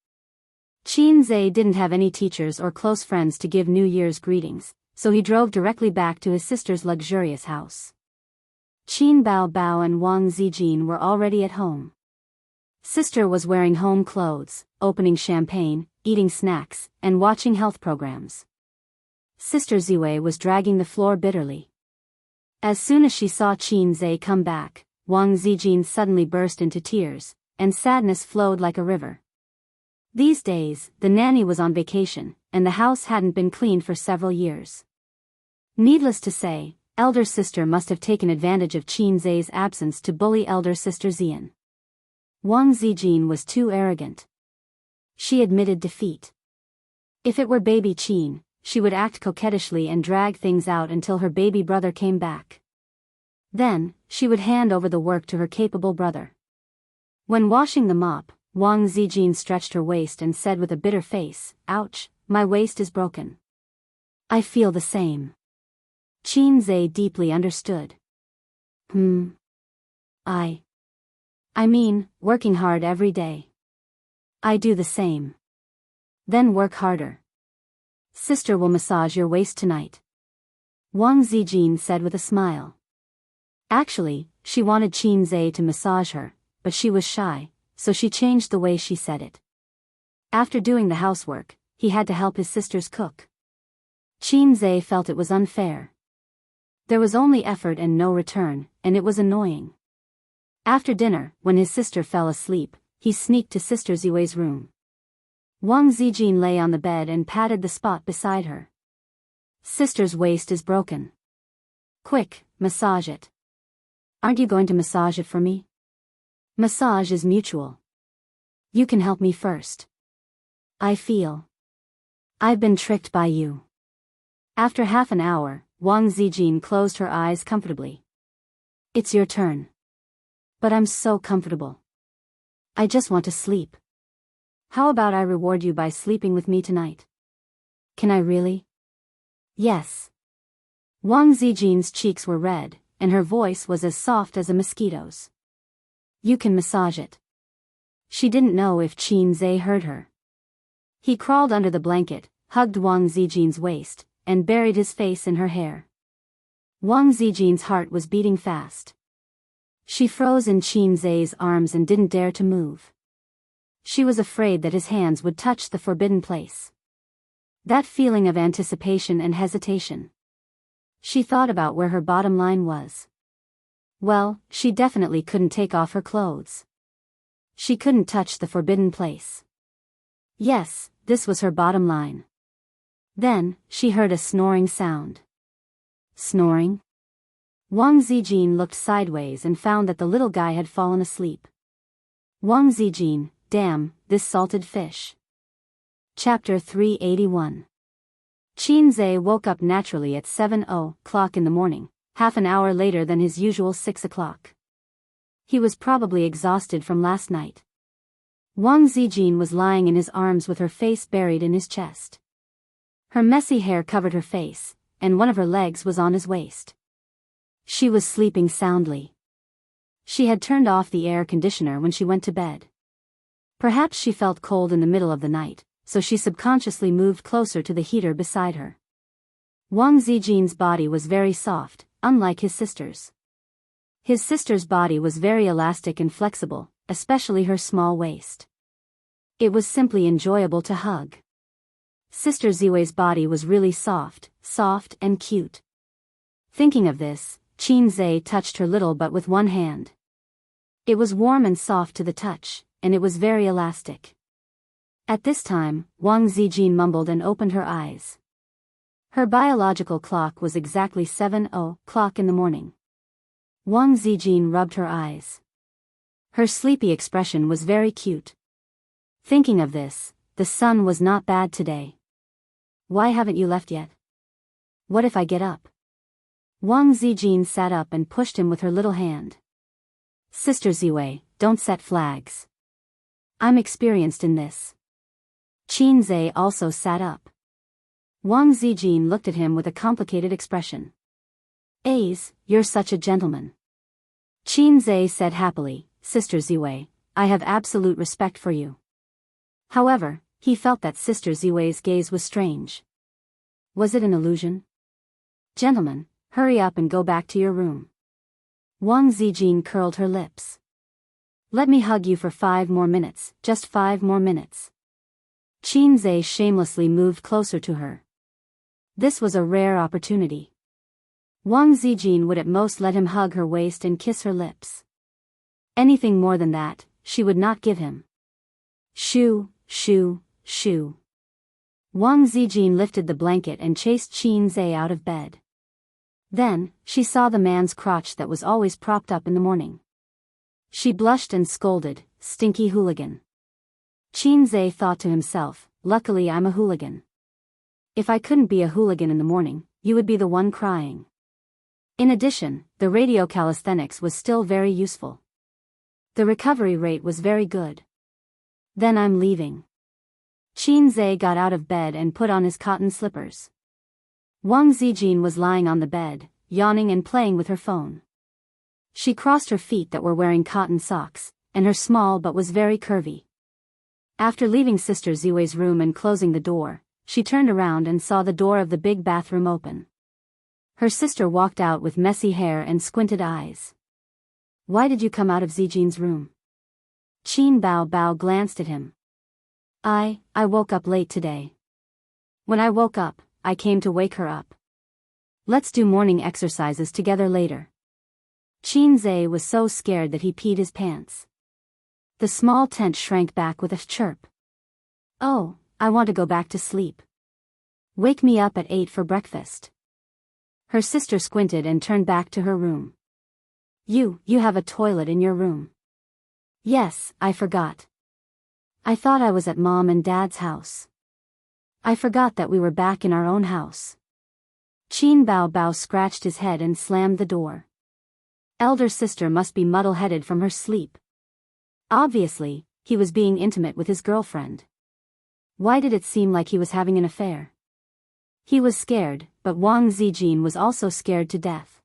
Qin Zhe didn't have any teachers or close friends to give New Year's greetings, so he drove directly back to his sister's luxurious house. Qin Bao Bao and Wang Zijin were already at home. Sister was wearing home clothes, opening champagne, eating snacks, and watching health programs. Sister Ziwei was dragging the floor bitterly. As soon as she saw Qin Zhe come back, Wang Zijin suddenly burst into tears, and sadness flowed like a river. These days, the nanny was on vacation, and the house hadn't been cleaned for several years. Needless to say, elder sister must have taken advantage of Qin Zhe's absence to bully elder sister Xian. Wang Zijin was too arrogant. She admitted defeat. If it were baby Qin, she would act coquettishly and drag things out until her baby brother came back. Then, she would hand over the work to her capable brother. When washing the mop, Wang Zijin stretched her waist and said with a bitter face, "Ouch, my waist is broken." I feel the same. Qin Zhe deeply understood. I mean, working hard every day. I do the same. Then work harder. Sister will massage your waist tonight. Wang Zijin said with a smile. Actually, she wanted Qin Zhe to massage her, but she was shy, so she changed the way she said it. After doing the housework, he had to help his sisters cook. Qin Zhe felt it was unfair. There was only effort and no return, and it was annoying. After dinner, when his sister fell asleep, he sneaked to Sister Ziwei's room. Wang Zijin lay on the bed and patted the spot beside her. Sister's waist is broken. Quick, massage it. Aren't you going to massage it for me? Massage is mutual. You can help me first. I feel I've been tricked by you. After half an hour, Wang Zijin closed her eyes comfortably. It's your turn. But I'm so comfortable. I just want to sleep. How about I reward you by sleeping with me tonight? Can I really? Yes. Wang Zijin's cheeks were red, and her voice was as soft as a mosquito's. You can massage it. She didn't know if Qin Zhe heard her. He crawled under the blanket, hugged Wang Zijin's waist, and buried his face in her hair. Wang Zijin's heart was beating fast. She froze in Qin Zhe's arms and didn't dare to move. She was afraid that his hands would touch the forbidden place. That feeling of anticipation and hesitation. She thought about where her bottom line was. Well, she definitely couldn't take off her clothes. She couldn't touch the forbidden place. Yes, this was her bottom line. Then, she heard a snoring sound. Snoring? Wang Zijin looked sideways and found that the little guy had fallen asleep. Wang Zijin, damn, this salted fish. Chapter 381. Qin Zhe woke up naturally at 7:00 o'clock in the morning, half an hour later than his usual 6 o'clock. He was probably exhausted from last night. Wang Zijin was lying in his arms with her face buried in his chest. Her messy hair covered her face, and one of her legs was on his waist. She was sleeping soundly. She had turned off the air conditioner when she went to bed. Perhaps she felt cold in the middle of the night, so she subconsciously moved closer to the heater beside her. Wang Zijin's body was very soft, unlike his sister's. His sister's body was very elastic and flexible, especially her small waist. It was simply enjoyable to hug. Sister Ziwei's body was really soft and cute. Thinking of this, Qin Zhe touched her little butt with one hand. It was warm and soft to the touch, and it was very elastic. At this time, Wang Zijin mumbled and opened her eyes. Her biological clock was exactly 7:00 in the morning. Wang Zijin rubbed her eyes. Her sleepy expression was very cute. Thinking of this, the sun was not bad today. Why haven't you left yet? What if I get up? Wang Zijin sat up and pushed him with her little hand. Sister Ziwei, don't set flags. I'm experienced in this. Qin Zhe also sat up. Wang Zijin looked at him with a complicated expression. You're such a gentleman. Qin Zhe said happily, Sister Ziwei, I have absolute respect for you. However, he felt that Sister Ziwei's gaze was strange. Was it an illusion? Gentlemen, hurry up and go back to your room. Wang Zijin curled her lips. Let me hug you for 5 more minutes, just 5 more minutes. Qin Zhe shamelessly moved closer to her. This was a rare opportunity. Wang Zijin would at most let him hug her waist and kiss her lips. Anything more than that, she would not give him. Shoo, shoo, shoo. Wang Zijin lifted the blanket and chased Qin Zhe out of bed. Then, she saw the man's crotch that was always propped up in the morning. She blushed and scolded, stinky hooligan. Qin Zhe thought to himself, luckily I'm a hooligan. If I couldn't be a hooligan in the morning, you would be the one crying. In addition, the radio calisthenics was still very useful. The recovery rate was very good. Then I'm leaving. Qin Zhe got out of bed and put on his cotton slippers. Wang Zijin was lying on the bed, yawning and playing with her phone. She crossed her feet that were wearing cotton socks, and her small butt was very curvy. After leaving Sister Ziwei's room and closing the door, she turned around and saw the door of the big bathroom open. Her sister walked out with messy hair and squinted eyes. Why did you come out of Zijin's room? Qin Bao glanced at him. I woke up late today. When I woke up, I came to wake her up. Let's do morning exercises together later. Qin Zhe was so scared that he peed his pants. The small tent shrank back with a chirp. Oh, I want to go back to sleep. Wake me up at 8 for breakfast. Her sister squinted and turned back to her room. You have a toilet in your room. Yes, I forgot. I thought I was at Mom and Dad's house. I forgot that we were back in our own house. Qin Bao scratched his head and slammed the door. Elder sister must be muddle-headed from her sleep. Obviously, he was being intimate with his girlfriend. Why did it seem like he was having an affair? He was scared, but Wang Zijin was also scared to death.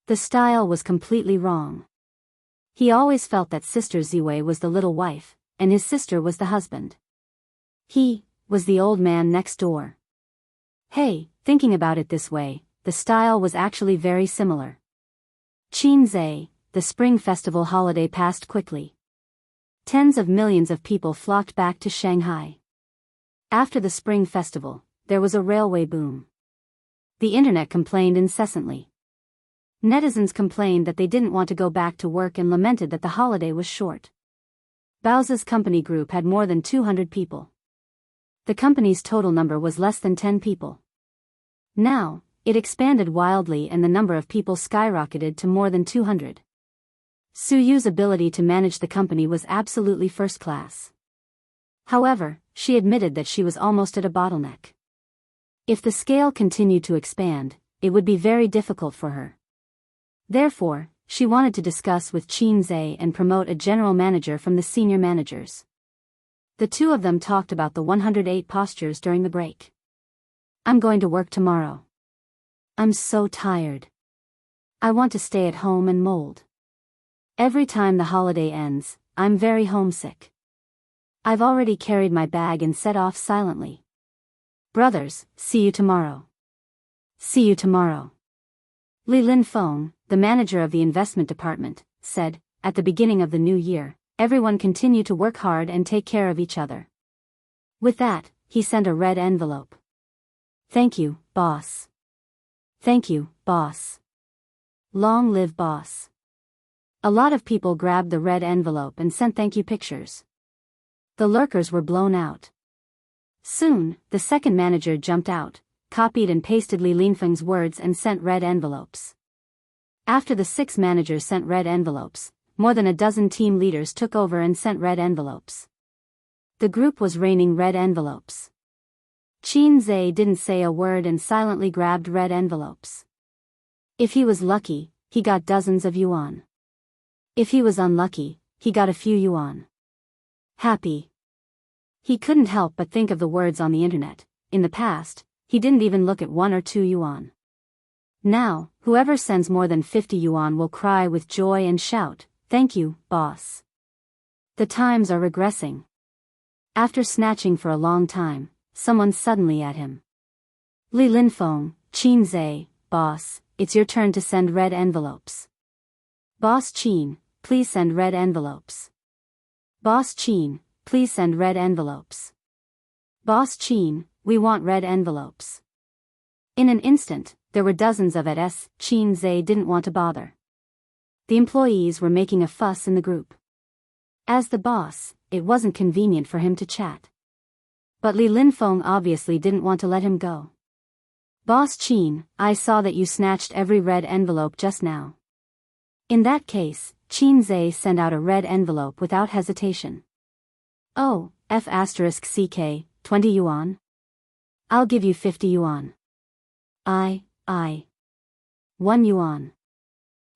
The style was completely wrong. He always felt that Sister Ziwei was the little wife, and his sister was the husband. He was the old man next door. Hey, thinking about it this way, the style was actually very similar. Qin Zhe, the Spring Festival holiday passed quickly. Tens of millions of people flocked back to Shanghai. After the Spring Festival, there was a railway boom. The internet complained incessantly. Netizens complained that they didn't want to go back to work and lamented that the holiday was short. Bao's company group had more than 200 people. The company's total number was less than 10 people. Now, it expanded wildly and the number of people skyrocketed to more than 200. Su Yu's ability to manage the company was absolutely first class. However, she admitted that she was almost at a bottleneck. If the scale continued to expand, it would be very difficult for her. Therefore, she wanted to discuss with Qin Zhe and promote a general manager from the senior managers. The two of them talked about the 108 postures during the break. I'm going to work tomorrow. I'm so tired. I want to stay at home and mold. Every time the holiday ends, I'm very homesick. I've already carried my bag and set off silently. Brothers, see you tomorrow. See you tomorrow. Li Linfeng, the manager of the investment department, said, at the beginning of the new year, everyone continue to work hard and take care of each other. With that, he sent a red envelope. Thank you, boss. Thank you, boss. Long live boss. A lot of people grabbed the red envelope and sent thank you pictures. The lurkers were blown out. Soon, the second manager jumped out, copied and pasted Li Linfeng's words and sent red envelopes. After the 6 managers sent red envelopes, more than a dozen team leaders took over and sent red envelopes. The group was raining red envelopes. Qin Zhe didn't say a word and silently grabbed red envelopes. If he was lucky, he got dozens of yuan. If he was unlucky, he got a few yuan. Happy. He couldn't help but think of the words on the internet. In the past, he didn't even look at 1 or 2 yuan. Now, whoever sends more than 50 yuan will cry with joy and shout, "Thank you, boss." The times are regressing. After snatching for a long time, someone suddenly at him. Li Linfeng, Qin Zhe, boss, it's your turn to send red envelopes. Boss Qin, please send red envelopes. Boss Qin, please send red envelopes. Boss Qin, we want red envelopes. In an instant, there were dozens of it. Qin Zhe didn't want to bother. The employees were making a fuss in the group. As the boss, it wasn't convenient for him to chat. But Li Linfeng obviously didn't want to let him go. Boss Qin, I saw that you snatched every red envelope just now. In that case, Qin Zhe sent out a red envelope without hesitation. Oh, F***CK, 20 yuan? I'll give you 50 yuan. 1 yuan.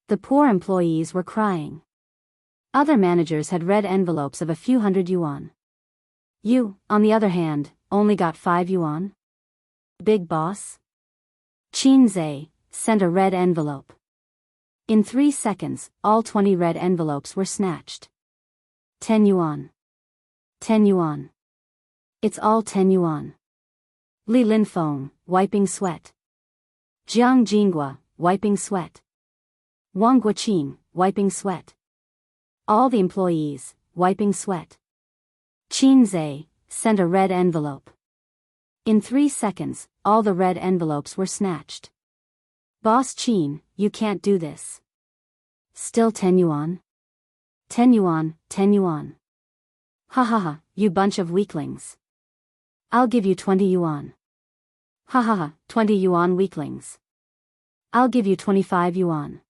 The poor employees were crying. Other managers had red envelopes of a few hundred yuan. You, on the other hand, only got 5 yuan? Big boss? Qin Zhe sent a red envelope. In 3 seconds, all 20 red envelopes were snatched. 10 yuan. 10 yuan. It's all 10 yuan. Li Linfeng, wiping sweat. Jiang Jinghua, wiping sweat. Wang Guoqin, wiping sweat. All the employees, wiping sweat. Qin Zhe sent a red envelope. In 3 seconds, all the red envelopes were snatched. Boss Qin, you can't do this. Still 10 yuan? 10 yuan, 10 yuan. Ha ha ha, you bunch of weaklings. I'll give you 20 yuan. Ha ha ha, 20 yuan weaklings. I'll give you 25 yuan.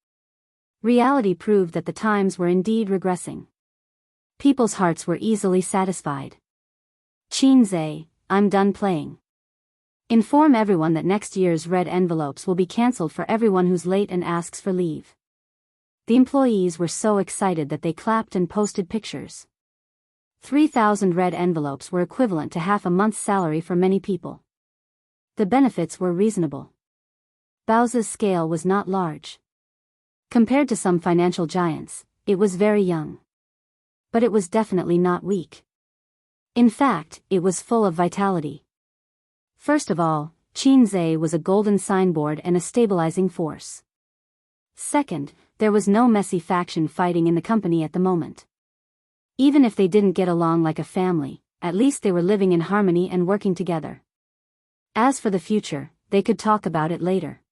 Reality proved that the times were indeed regressing. People's hearts were easily satisfied. Qin Zhe, I'm done playing. Inform everyone that next year's red envelopes will be cancelled for everyone who's late and asks for leave. The employees were so excited that they clapped and posted pictures. 3,000 red envelopes were equivalent to half a month's salary for many people. The benefits were reasonable. Bao's scale was not large. Compared to some financial giants, it was very young. But it was definitely not weak. In fact, it was full of vitality. First of all, Qin Zhe was a golden signboard and a stabilizing force. Second, there was no messy faction fighting in the company at the moment. Even if they didn't get along like a family, at least they were living in harmony and working together. As for the future, they could talk about it later.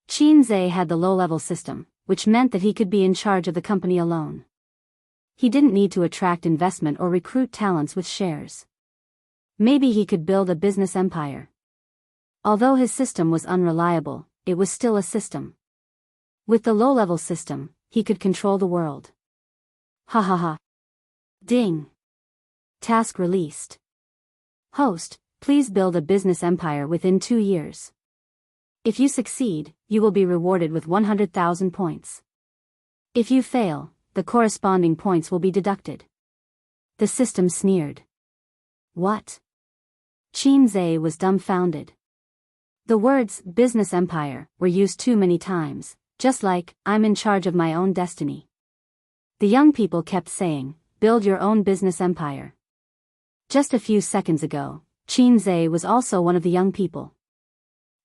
Qin Zhe had the low-level system, which meant that he could be in charge of the company alone. He didn't need to attract investment or recruit talents with shares. Maybe he could build a business empire. Although his system was unreliable, it was still a system. With the low-level system, he could control the world. Ha ha ha. Ding. Task released. Host, please build a business empire within 2 years. If you succeed, you will be rewarded with 100,000 points. If you fail, the corresponding points will be deducted. The system sneered. What? Qin was dumbfounded. The words, business empire, were used too many times, just like, I'm in charge of my own destiny. The young people kept saying, build your own business empire. Just a few seconds ago, Qin was also one of the young people.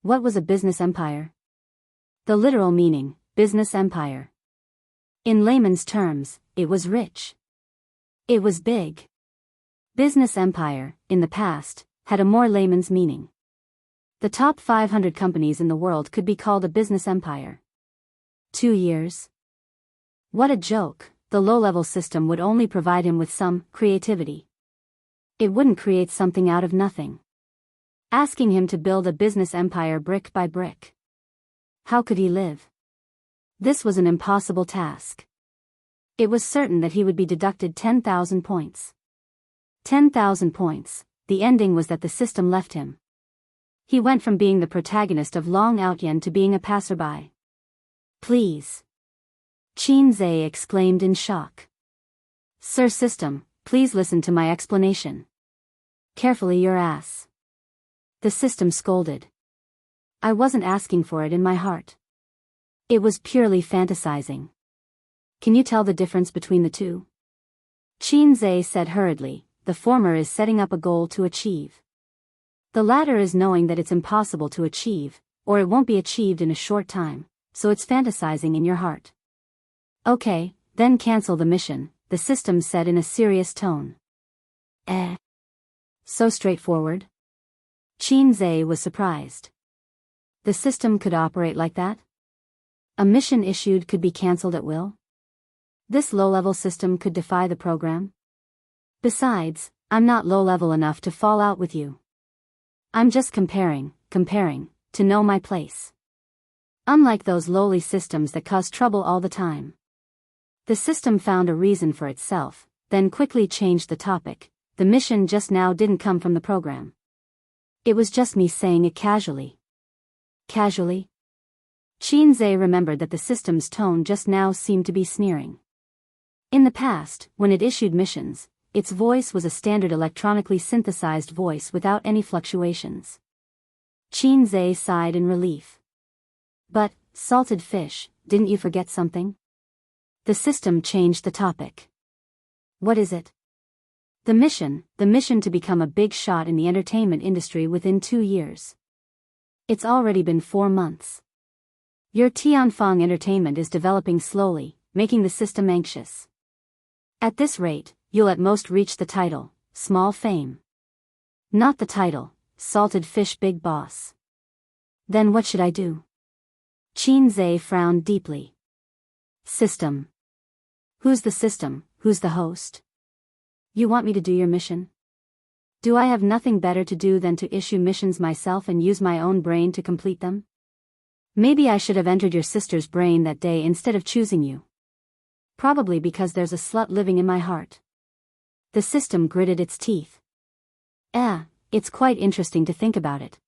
What was a business empire? The literal meaning, business empire. In layman's terms, it was rich. It was big. Business empire, in the past, had a more layman's meaning. The top 500 companies in the world could be called a business empire. 2 years? What a joke, the low-level system would only provide him with some creativity. It wouldn't create something out of nothing. Asking him to build a business empire brick by brick. How could he live? This was an impossible task. It was certain that he would be deducted 10,000 points. 10,000 points, the ending was that the system left him. He went from being the protagonist of Long Out Yen to being a passerby. Please. Qin exclaimed in shock. Sir System, please listen to my explanation. Carefully your ass. The system scolded. I wasn't asking for it in my heart. It was purely fantasizing. Can you tell the difference between the two? Qin said hurriedly, the former is setting up a goal to achieve. The latter is knowing that it's impossible to achieve, or it won't be achieved in a short time, so it's fantasizing in your heart. Okay, then cancel the mission, the system said in a serious tone. So straightforward? Qin was surprised. The system could operate like that? A mission issued could be cancelled at will? This low-level system could defy the program? Besides, I'm not low-level enough to fall out with you. I'm just comparing, to know my place. Unlike those lowly systems that cause trouble all the time. The system found a reason for itself, then quickly changed the topic. The mission just now didn't come from the program. It was just me saying it casually. Casually? Qin remembered that the system's tone just now seemed to be sneering. In the past, when it issued missions, its voice was a standard electronically synthesized voice without any fluctuations. Qin sighed in relief. But, salted fish, didn't you forget something? The system changed the topic. What is it? The mission to become a big shot in the entertainment industry within 2 years. It's already been 4 months. Your Tianfang Entertainment is developing slowly, making the system anxious. At this rate, you'll at most reach the title, Small Fame. Not the title, Salted Fish Big Boss. Then what should I do? Qin frowned deeply. System. Who's the system, who's the host? You want me to do your mission? Do I have nothing better to do than to issue missions myself and use my own brain to complete them? Maybe I should have entered your sister's brain that day instead of choosing you. Probably because there's a slut living in my heart. The system gritted its teeth. It's quite interesting to think about it.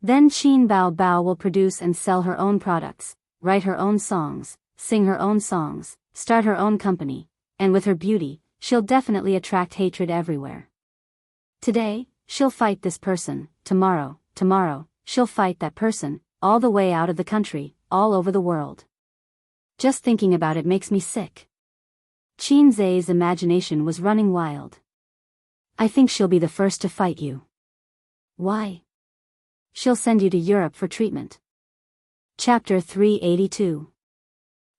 Then Qin Bao will produce and sell her own products, write her own songs, sing her own songs, start her own company, and with her beauty, she'll definitely attract hatred everywhere. Today, she'll fight this person, tomorrow, she'll fight that person, all the way out of the country, all over the world. Just thinking about it makes me sick. Qin imagination was running wild. I think she'll be the first to fight you. Why? She'll send you to Europe for treatment. Chapter 382.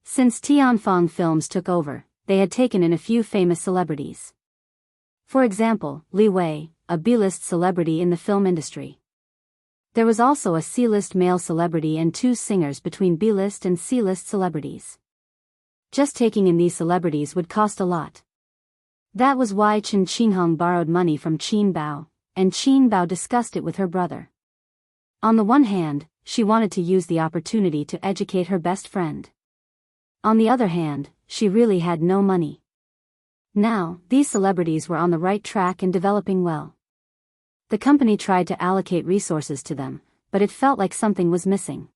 Since Tianfang Films took over, they had taken in a few famous celebrities. For example, Li Wei, a B-list celebrity in the film industry. There was also a C-list male celebrity and 2 singers between B-list and C-list celebrities. Just taking in these celebrities would cost a lot. That was why Chen Qinghong borrowed money from Qin Bao, and Qin Bao discussed it with her brother. On the one hand, she wanted to use the opportunity to educate her best friend. On the other hand, she really had no money. Now, these celebrities were on the right track and developing well. The company tried to allocate resources to them, but it felt like something was missing.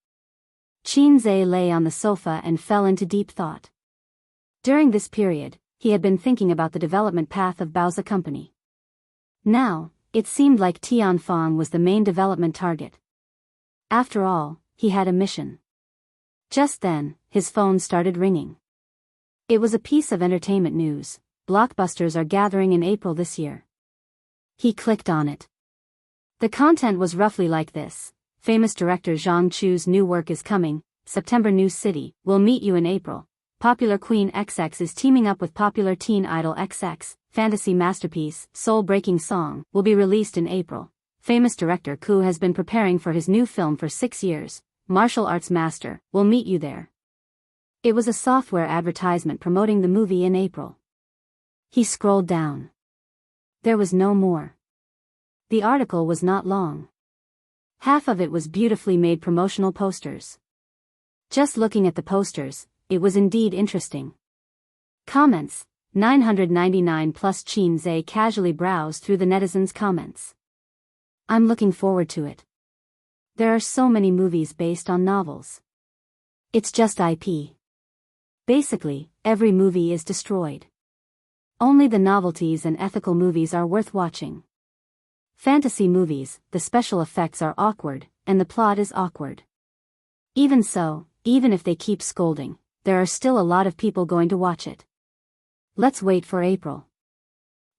Qin lay on the sofa and fell into deep thought. During this period, he had been thinking about the development path of Bao's company. Now, it seemed like Tianfang was the main development target. After all, he had a mission. Just then, his phone started ringing. It was a piece of entertainment news. Blockbusters are gathering in April this year. He clicked on it. The content was roughly like this. Famous director Zhang Chu's new work is coming. September New City, we'll meet you in April. Popular Queen XX is teaming up with popular teen idol XX. Fantasy masterpiece, soul-breaking song, will be released in April. Famous director Ku has been preparing for his new film for 6 years. Martial arts master, we'll meet you there. It was a software advertisement promoting the movie in April. He scrolled down. There was no more. The article was not long. Half of it was beautifully made promotional posters. Just looking at the posters, it was indeed interesting. Comments. 999 plus Chin Zhe casually browsed through the netizens' comments. I'm looking forward to it. There are so many movies based on novels. It's just IP. Basically, every movie is destroyed. Only the novelties and ethical movies are worth watching. Fantasy movies, the special effects are awkward, and the plot is awkward. Even so, even if they keep scolding, there are still a lot of people going to watch it. Let's wait for April.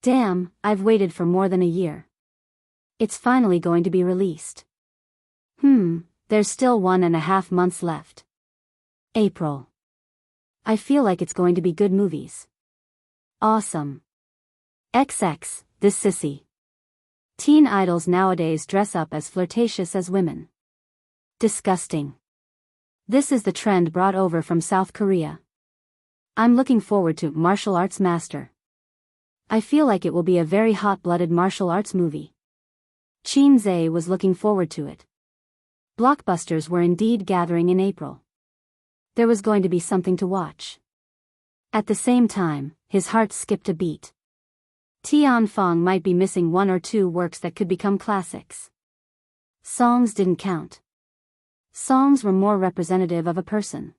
Damn, I've waited for more than a year. It's finally going to be released. There's still 1.5 months left. April. I feel like it's going to be good movies. Awesome. XX, this sissy. Teen idols nowadays dress up as flirtatious as women. Disgusting. This is the trend brought over from South Korea. I'm looking forward to Martial Arts Master. I feel like it will be a very hot-blooded martial arts movie. Chin Zhe was looking forward to it. Blockbusters were indeed gathering in April. There was going to be something to watch. At the same time, his heart skipped a beat. Tianfang might be missing 1 or 2 works that could become classics. Songs didn't count. Songs were more representative of a person.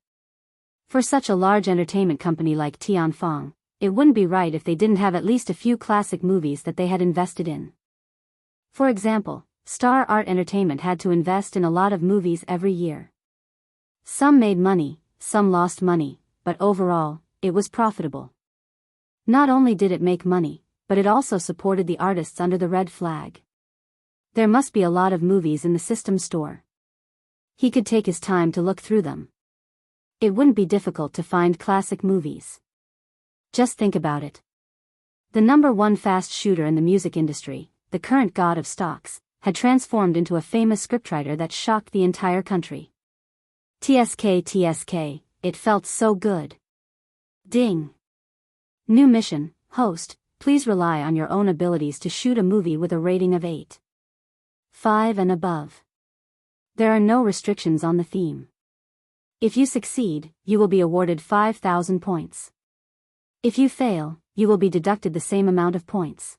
For such a large entertainment company like Tianfang, it wouldn't be right if they didn't have at least a few classic movies that they had invested in. For example, Star Art Entertainment had to invest in a lot of movies every year. Some made money, some lost money, but overall, it was profitable. Not only did it make money, but it also supported the artists under the red flag. There must be a lot of movies in the system store. He could take his time to look through them. It wouldn't be difficult to find classic movies. Just think about it. The #1 fast shooter in the music industry, the current god of stocks, had transformed into a famous scriptwriter that shocked the entire country. TSK, it felt so good. Ding. New mission, host, please rely on your own abilities to shoot a movie with a rating of 8.5 and above. There are no restrictions on the theme. If you succeed, you will be awarded 5,000 points. If you fail, you will be deducted the same amount of points.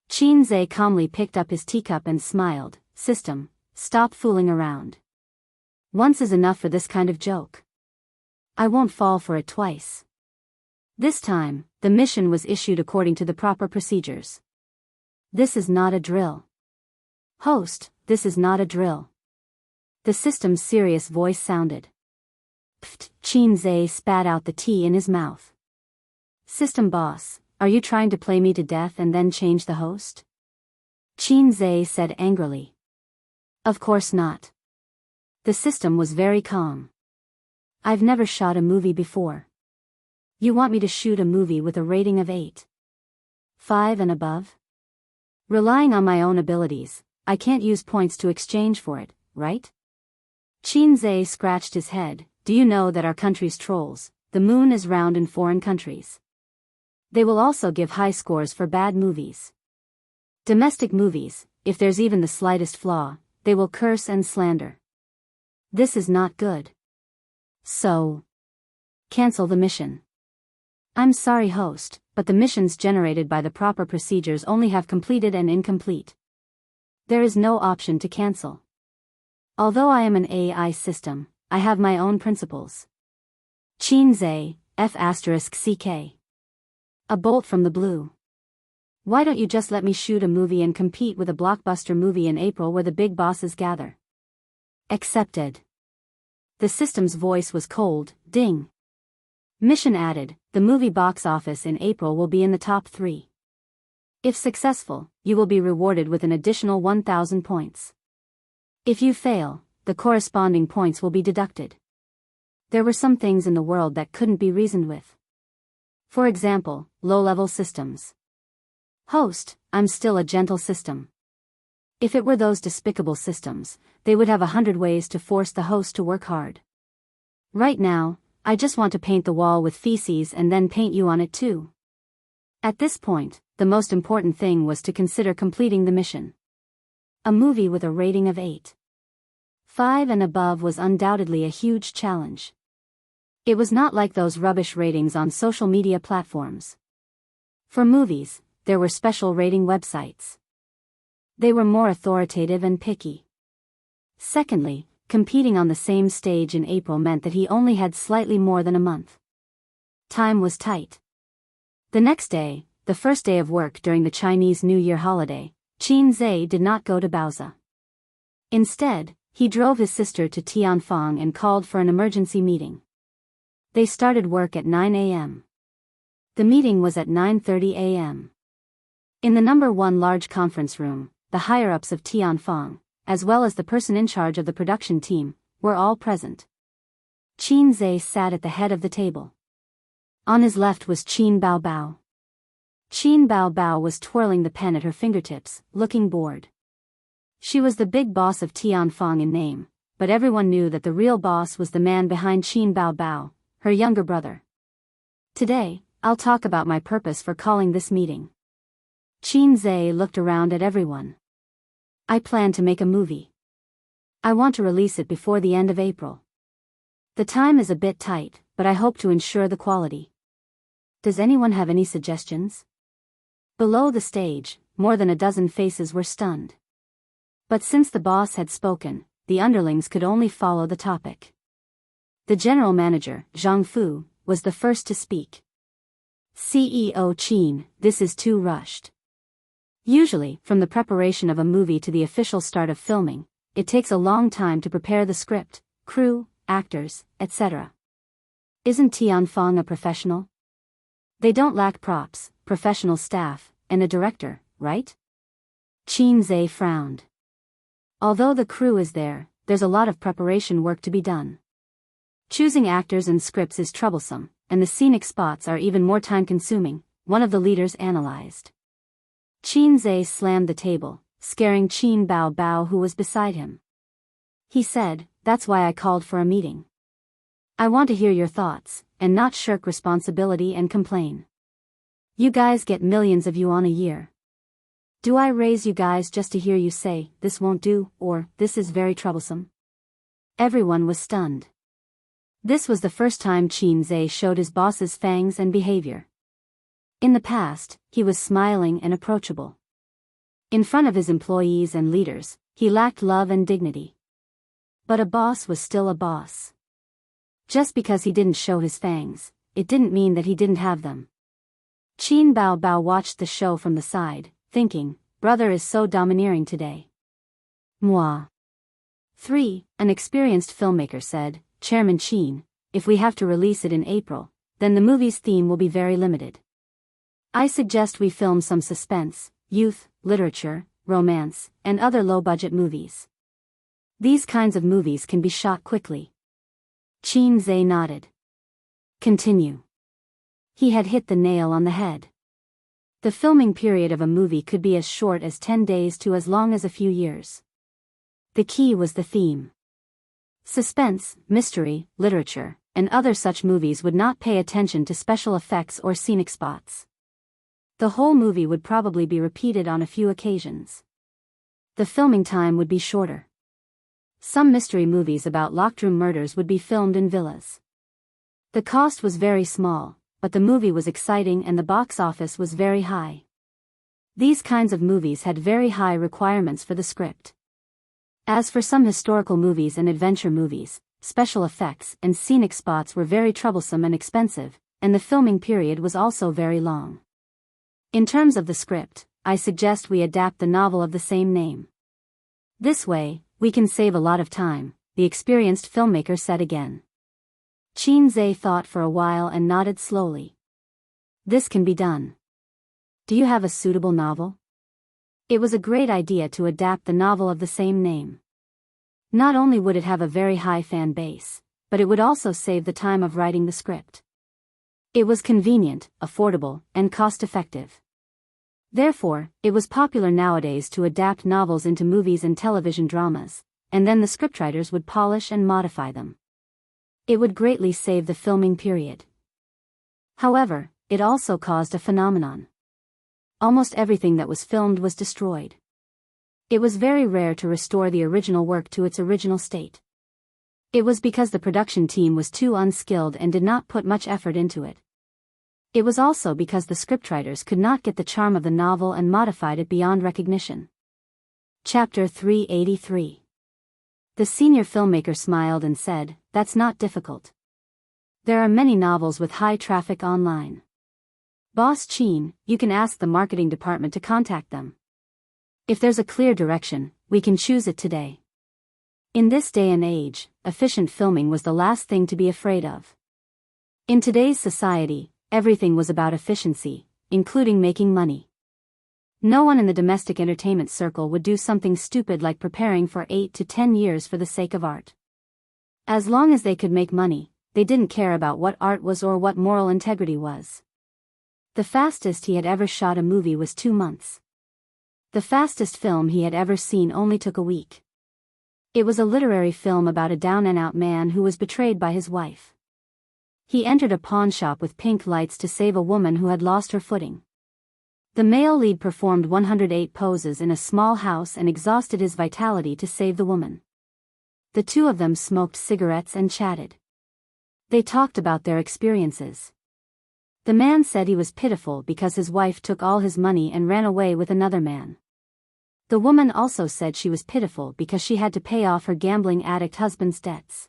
Chin Zhe calmly picked up his teacup and smiled. System, stop fooling around. Once is enough for this kind of joke. I won't fall for it twice. This time, the mission was issued according to the proper procedures. This is not a drill. Host, this is not a drill. The system's serious voice sounded. Pfft, Chin Zhe spat out the tea in his mouth. System boss, are you trying to play me to death and then change the host? Chin Zhe said angrily. Of course not. The system was very calm. I've never shot a movie before. You want me to shoot a movie with a rating of 8.5 and above? Relying on my own abilities, I can't use points to exchange for it, right? Chin Zhe scratched his head. Do you know that our country's trolls, the moon is round in foreign countries? They will also give high scores for bad movies. Domestic movies, if there's even the slightest flaw, they will curse and slander. This is not good. So, cancel the mission. I'm sorry host, but the missions generated by the proper procedures only have completed and incomplete. There is no option to cancel. Although I am an AI system, I have my own principles. Chin Zhe, F***. A bolt from the blue. Why don't you just let me shoot a movie and compete with a blockbuster movie in April where the big bosses gather? Accepted. The system's voice was cold. Ding. Mission added, the movie box office in April will be in the top 3. If successful, you will be rewarded with an additional 1,000 points. If you fail, the corresponding points will be deducted. There were some things in the world that couldn't be reasoned with. For example, low-level systems. Host, I'm still a gentle system. If it were those despicable systems, they would have 100 ways to force the host to work hard. Right now, I just want to paint the wall with feces and then paint you on it too. At this point, the most important thing was to consider completing the mission. A movie with a rating of 8.5 and above was undoubtedly a huge challenge. It was not like those rubbish ratings on social media platforms. For movies, there were special rating websites. They were more authoritative and picky. Secondly, competing on the same stage in April meant that he only had slightly more than a month. Time was tight. The next day, the first day of work during the Chinese New Year holiday, Qin Zhe did not go to Baozi. Instead, he drove his sister to Tianfang and called for an emergency meeting. They started work at 9 a.m. The meeting was at 9:30 a.m. In the number 1 large conference room, the higher-ups of Tianfang, as well as the person in charge of the production team, were all present. Qin Zhe sat at the head of the table. On his left was Qin Baobao. Qin Baobao was twirling the pen at her fingertips, looking bored. She was the big boss of Tianfang in name, but everyone knew that the real boss was the man behind Qin Baobao, her younger brother. Today, I'll talk about my purpose for calling this meeting. Qin Zhe looked around at everyone. I plan to make a movie. I want to release it before the end of April. The time is a bit tight, but I hope to ensure the quality. Does anyone have any suggestions? Below the stage, more than a dozen faces were stunned. But since the boss had spoken, the underlings could only follow the topic. The general manager, Zhang Fu, was the first to speak. CEO Qin, this is too rushed. Usually, from the preparation of a movie to the official start of filming, it takes a long time to prepare the script, crew, actors, etc. Isn't Tianfang a professional? They don't lack props, professional staff, and a director, right? Qin Zhe frowned. Although the crew is there, there's a lot of preparation work to be done. Choosing actors and scripts is troublesome, and the scenic spots are even more time-consuming, one of the leaders analyzed. Qin Zhe slammed the table, scaring Qin Baobao who was beside him. He said, that's why I called for a meeting. I want to hear your thoughts, and not shirk responsibility and complain. You guys get millions of yuan a year. Do I raise you guys just to hear you say, this won't do, or, this is very troublesome? Everyone was stunned. This was the first time Qin Zhe showed his boss's fangs and behavior. In the past, he was smiling and approachable. In front of his employees and leaders, he lacked love and dignity. But a boss was still a boss. Just because he didn't show his fangs, it didn't mean that he didn't have them. Qin Baobao watched the show from the side, thinking, brother is so domineering today. Moi. 3. An experienced filmmaker said, Chairman Qin, if we have to release it in April, then the movie's theme will be very limited. I suggest we film some suspense, youth, literature, romance, and other low-budget movies. These kinds of movies can be shot quickly. Qin Zhe nodded. Continue. He had hit the nail on the head. The filming period of a movie could be as short as 10 days to as long as a few years. The key was the theme. Suspense, mystery, literature, and other such movies would not pay attention to special effects or scenic spots. The whole movie would probably be repeated on a few occasions. The filming time would be shorter. Some mystery movies about locked-room murders would be filmed in villas. The cost was very small, but the movie was exciting and the box office was very high. These kinds of movies had very high requirements for the script. As for some historical movies and adventure movies, special effects and scenic spots were very troublesome and expensive, and the filming period was also very long. In terms of the script, I suggest we adapt the novel of the same name. This way, we can save a lot of time, the experienced filmmaker said again. Qin thought for a while and nodded slowly. This can be done. Do you have a suitable novel? It was a great idea to adapt the novel of the same name. Not only would it have a very high fan base, but it would also save the time of writing the script. It was convenient, affordable, and cost-effective. Therefore, it was popular nowadays to adapt novels into movies and television dramas, and then the scriptwriters would polish and modify them. It would greatly save the filming period. However, it also caused a phenomenon. Almost everything that was filmed was destroyed. It was very rare to restore the original work to its original state. It was because the production team was too unskilled and did not put much effort into it. It was also because the scriptwriters could not get the charm of the novel and modified it beyond recognition. Chapter 383. The senior filmmaker smiled and said, "That's not difficult. There are many novels with high traffic online. Boss Qin, you can ask the marketing department to contact them. If there's a clear direction, we can choose it today." In this day and age, efficient filming was the last thing to be afraid of. In today's society, everything was about efficiency, including making money. No one in the domestic entertainment circle would do something stupid like preparing for 8 to 10 years for the sake of art. As long as they could make money, they didn't care about what art was or what moral integrity was. The fastest he had ever shot a movie was 2 months. The fastest film he had ever seen only took a week. It was a literary film about a down-and-out man who was betrayed by his wife. He entered a pawn shop with pink lights to save a woman who had lost her footing. The male lead performed 108 poses in a small house and exhausted his vitality to save the woman. The two of them smoked cigarettes and chatted. They talked about their experiences. The man said he was pitiful because his wife took all his money and ran away with another man. The woman also said she was pitiful because she had to pay off her gambling addict husband's debts.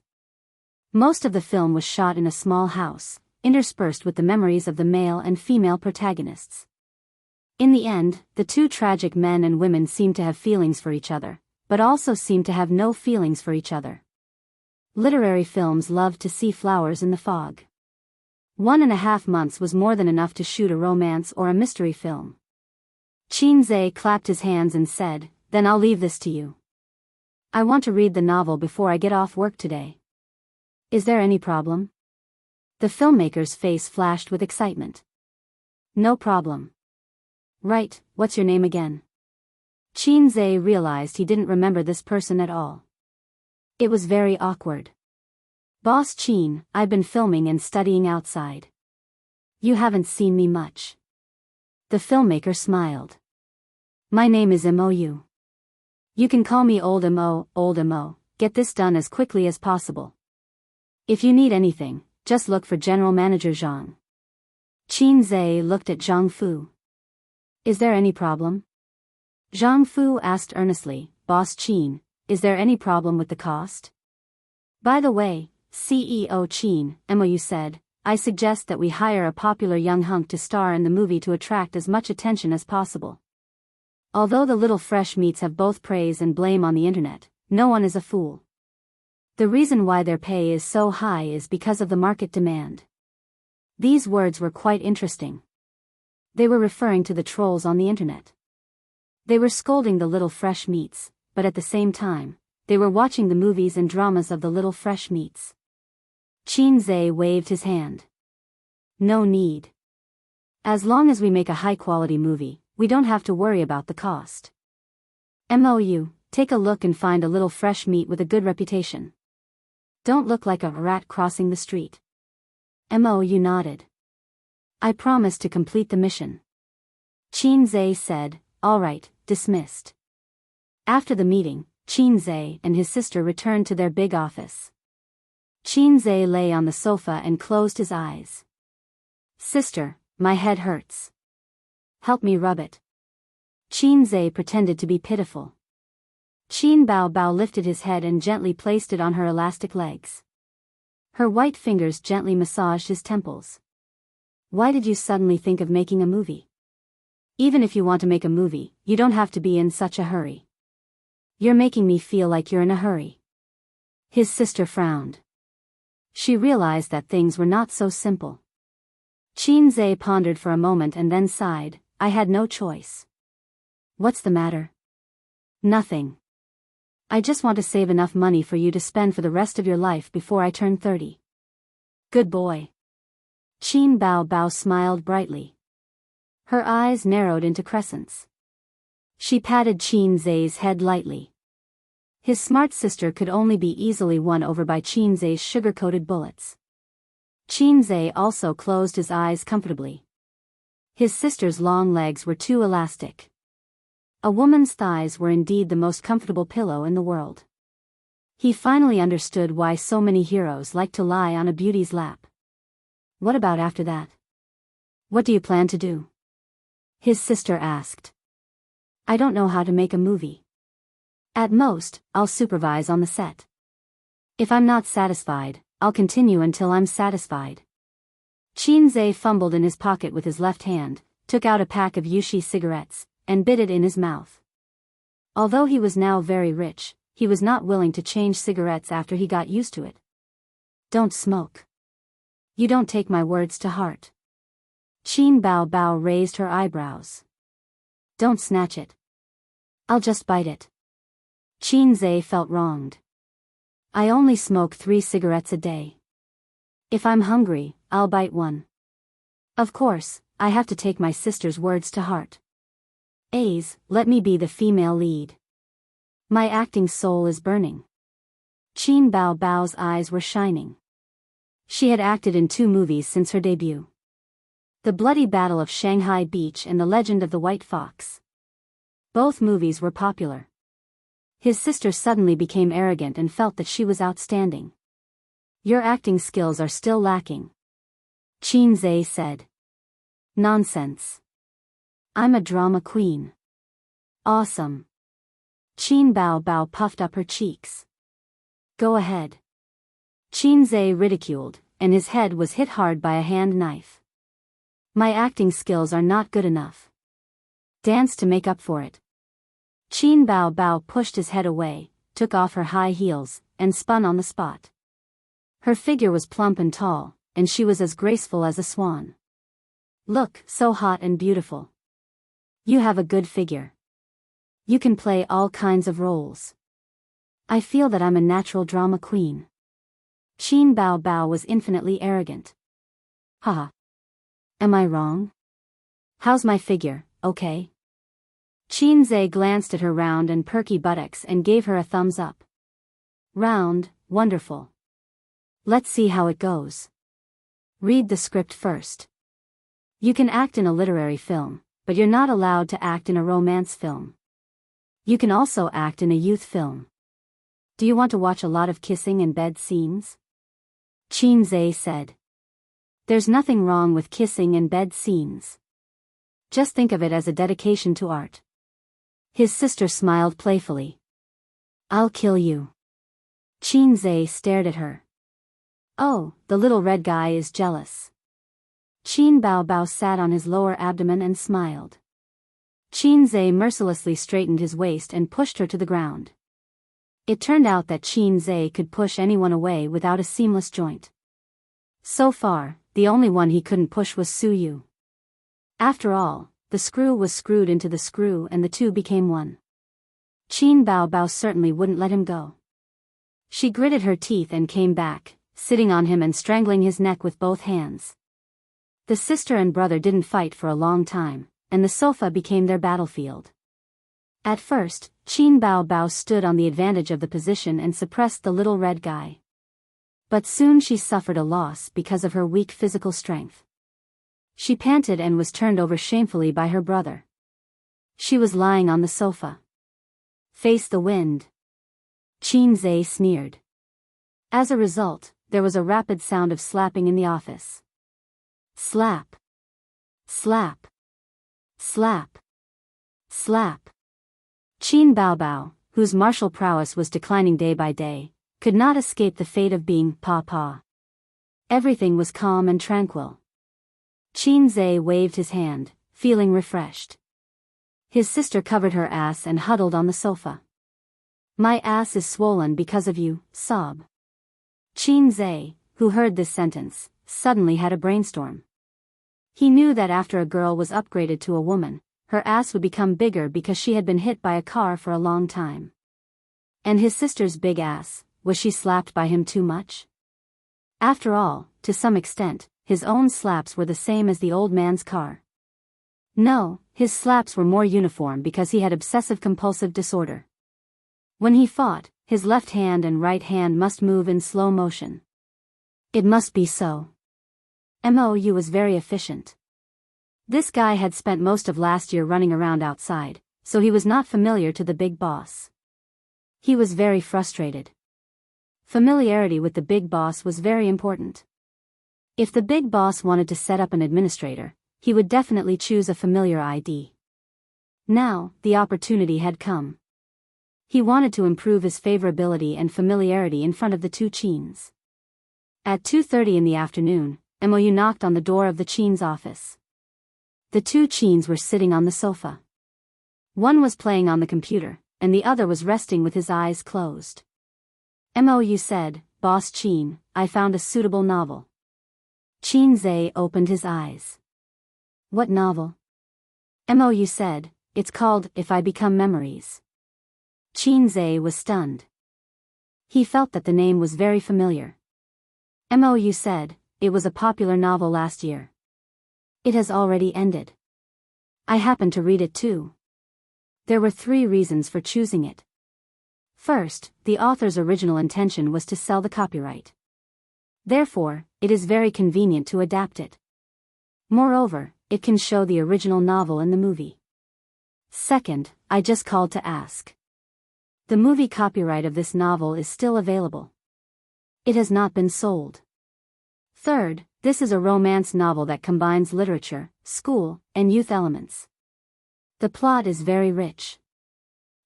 Most of the film was shot in a small house, interspersed with the memories of the male and female protagonists. In the end, the two tragic men and women seemed to have feelings for each other, but also seemed to have no feelings for each other. Literary films loved to see flowers in the fog. 1.5 months was more than enough to shoot a romance or a mystery film. Qin clapped his hands and said, "Then I'll leave this to you. I want to read the novel before I get off work today. Is there any problem?" The filmmaker's face flashed with excitement. "No problem." "Right, what's your name again?" Qin realized he didn't remember this person at all. It was very awkward. "Boss Qin, I've been filming and studying outside. You haven't seen me much." The filmmaker smiled. "My name is Mou. You can call me Old Mo, get this done as quickly as possible. If you need anything, just look for General Manager Zhang." Qin looked at Zhang Fu. "Is there any problem?" Zhang Fu asked earnestly, "Boss Qin, is there any problem with the cost?" "By the way, CEO Qin," Mou said, "I suggest that we hire a popular young hunk to star in the movie to attract as much attention as possible. Although the little fresh meats have both praise and blame on the internet, no one is a fool. The reason why their pay is so high is because of the market demand." These words were quite interesting. They were referring to the trolls on the internet. They were scolding the little fresh meats, but at the same time, they were watching the movies and dramas of the little fresh meats. Qin waved his hand. "No need. As long as we make a high-quality movie, we don't have to worry about the cost. Mou, take a look and find a little fresh meat with a good reputation. Don't look like a rat crossing the street." Mou nodded. "I promise to complete the mission." Qin said, "All right, dismissed." After the meeting, Qin and his sister returned to their big office. Qin lay on the sofa and closed his eyes. "Sister, my head hurts. Help me rub it." Qin pretended to be pitiful. Qin Bao lifted his head and gently placed it on her elastic legs. Her white fingers gently massaged his temples. Why did you suddenly think of making a movie? Even if you want to make a movie, you don't have to be in such a hurry. You're making me feel like you're in a hurry. His sister frowned. She realized that things were not so simple. Qinze pondered for a moment and then sighed, I had no choice. What's the matter? Nothing. I just want to save enough money for you to spend for the rest of your life before I turn 30. Good boy. Qin Bao smiled brightly. Her eyes narrowed into crescents. She patted Qinze's head lightly. His smart sister could only be easily won over by Qinze's sugar-coated bullets. Qinze also closed his eyes comfortably. His sister's long legs were too elastic. A woman's thighs were indeed the most comfortable pillow in the world. He finally understood why so many heroes like to lie on a beauty's lap. What about after that? What do you plan to do? His sister asked. I don't know how to make a movie. At most, I'll supervise on the set. If I'm not satisfied, I'll continue until I'm satisfied. Qinze fumbled in his pocket with his left hand, took out a pack of Yushi cigarettes, and bit it in his mouth. Although he was now very rich, he was not willing to change cigarettes after he got used to it. Don't smoke. You don't take my words to heart. Qin Bao raised her eyebrows. Don't snatch it. I'll just bite it. Qinze felt wronged. I only smoke 3 cigarettes a day. If I'm hungry, I'll bite one. Of course, I have to take my sister's words to heart. Let me be the female lead. My acting soul is burning. Qin Bao's eyes were shining. She had acted in 2 movies since her debut. The Bloody Battle of Shanghai Beach and The Legend of the White Fox. Both movies were popular. His sister suddenly became arrogant and felt that she was outstanding. Your acting skills are still lacking. Qinze said. Nonsense. I'm a drama queen. Awesome. Qin Bao puffed up her cheeks. Go ahead. Qinze ridiculed, and his head was hit hard by a hand knife. My acting skills are not good enough. Dance to make up for it. Qin Bao pushed his head away, took off her high heels, and spun on the spot. Her figure was plump and tall, and she was as graceful as a swan. Look, so hot and beautiful. You have a good figure. You can play all kinds of roles. I feel that I'm a natural drama queen. Qin Bao was infinitely arrogant. Haha. Am I wrong? How's my figure, okay? Qinze glanced at her round and perky buttocks and gave her a thumbs up. Round, wonderful. Let's see how it goes. Read the script first. You can act in a literary film, but you're not allowed to act in a romance film. You can also act in a youth film. Do you want to watch a lot of kissing and bed scenes? Qinze said. There's nothing wrong with kissing and bed scenes. Just think of it as a dedication to art. His sister smiled playfully. I'll kill you. Qinze stared at her. Oh, the little red guy is jealous. Qin Bao sat on his lower abdomen and smiled. Qinze mercilessly straightened his waist and pushed her to the ground. It turned out that Qinze could push anyone away without a seamless joint. So far, the only one he couldn't push was Suyu. After all, the screw was screwed into the screw and the two became one. Qin Bao certainly wouldn't let him go. She gritted her teeth and came back, sitting on him and strangling his neck with both hands. The sister and brother didn't fight for a long time, and the sofa became their battlefield. At first, Qin Bao stood on the advantage of the position and suppressed the little red guy. But soon she suffered a loss because of her weak physical strength. She panted and was turned over shamefully by her brother. She was lying on the sofa. Face the wind. Qinze sneered. As a result, there was a rapid sound of slapping in the office. Slap. Slap. Slap. Slap. Qin Bao, whose martial prowess was declining day by day, could not escape the fate of being Pa. Everything was calm and tranquil. Qin waved his hand, feeling refreshed. His sister covered her ass and huddled on the sofa. My ass is swollen because of you, sob. Qin, who heard this sentence, suddenly had a brainstorm. He knew that after a girl was upgraded to a woman, her ass would become bigger because she had been hit by a car for a long time. And his sister's big ass, was she slapped by him too much? After all, to some extent, his own slaps were the same as the old man's car. No, his slaps were more uniform because he had obsessive-compulsive disorder. When he fought, his left hand and right hand must move in slow motion. It must be so. Mou was very efficient. This guy had spent most of last year running around outside, so he was not familiar to the big boss. He was very frustrated. Familiarity with the big boss was very important. If the big boss wanted to set up an administrator, he would definitely choose a familiar ID. Now, the opportunity had come. He wanted to improve his favorability and familiarity in front of the two Qins. At 2:30 in the afternoon, Mou knocked on the door of the Qin's office. The two Qins were sitting on the sofa. One was playing on the computer, and the other was resting with his eyes closed. Mou said, Boss Qin, I found a suitable novel. Qin opened his eyes. What novel? Mou said, it's called If I Become Memories. Qin was stunned. He felt that the name was very familiar. Mou said, it was a popular novel last year. It has already ended. I happened to read it too. There were 3 reasons for choosing it. First, the author's original intention was to sell the copyright. Therefore, it is very convenient to adapt it. Moreover, it can show the original novel in the movie. Second, I just called to ask. The movie copyright of this novel is still available. It has not been sold. Third, this is a romance novel that combines literature, school, and youth elements. The plot is very rich.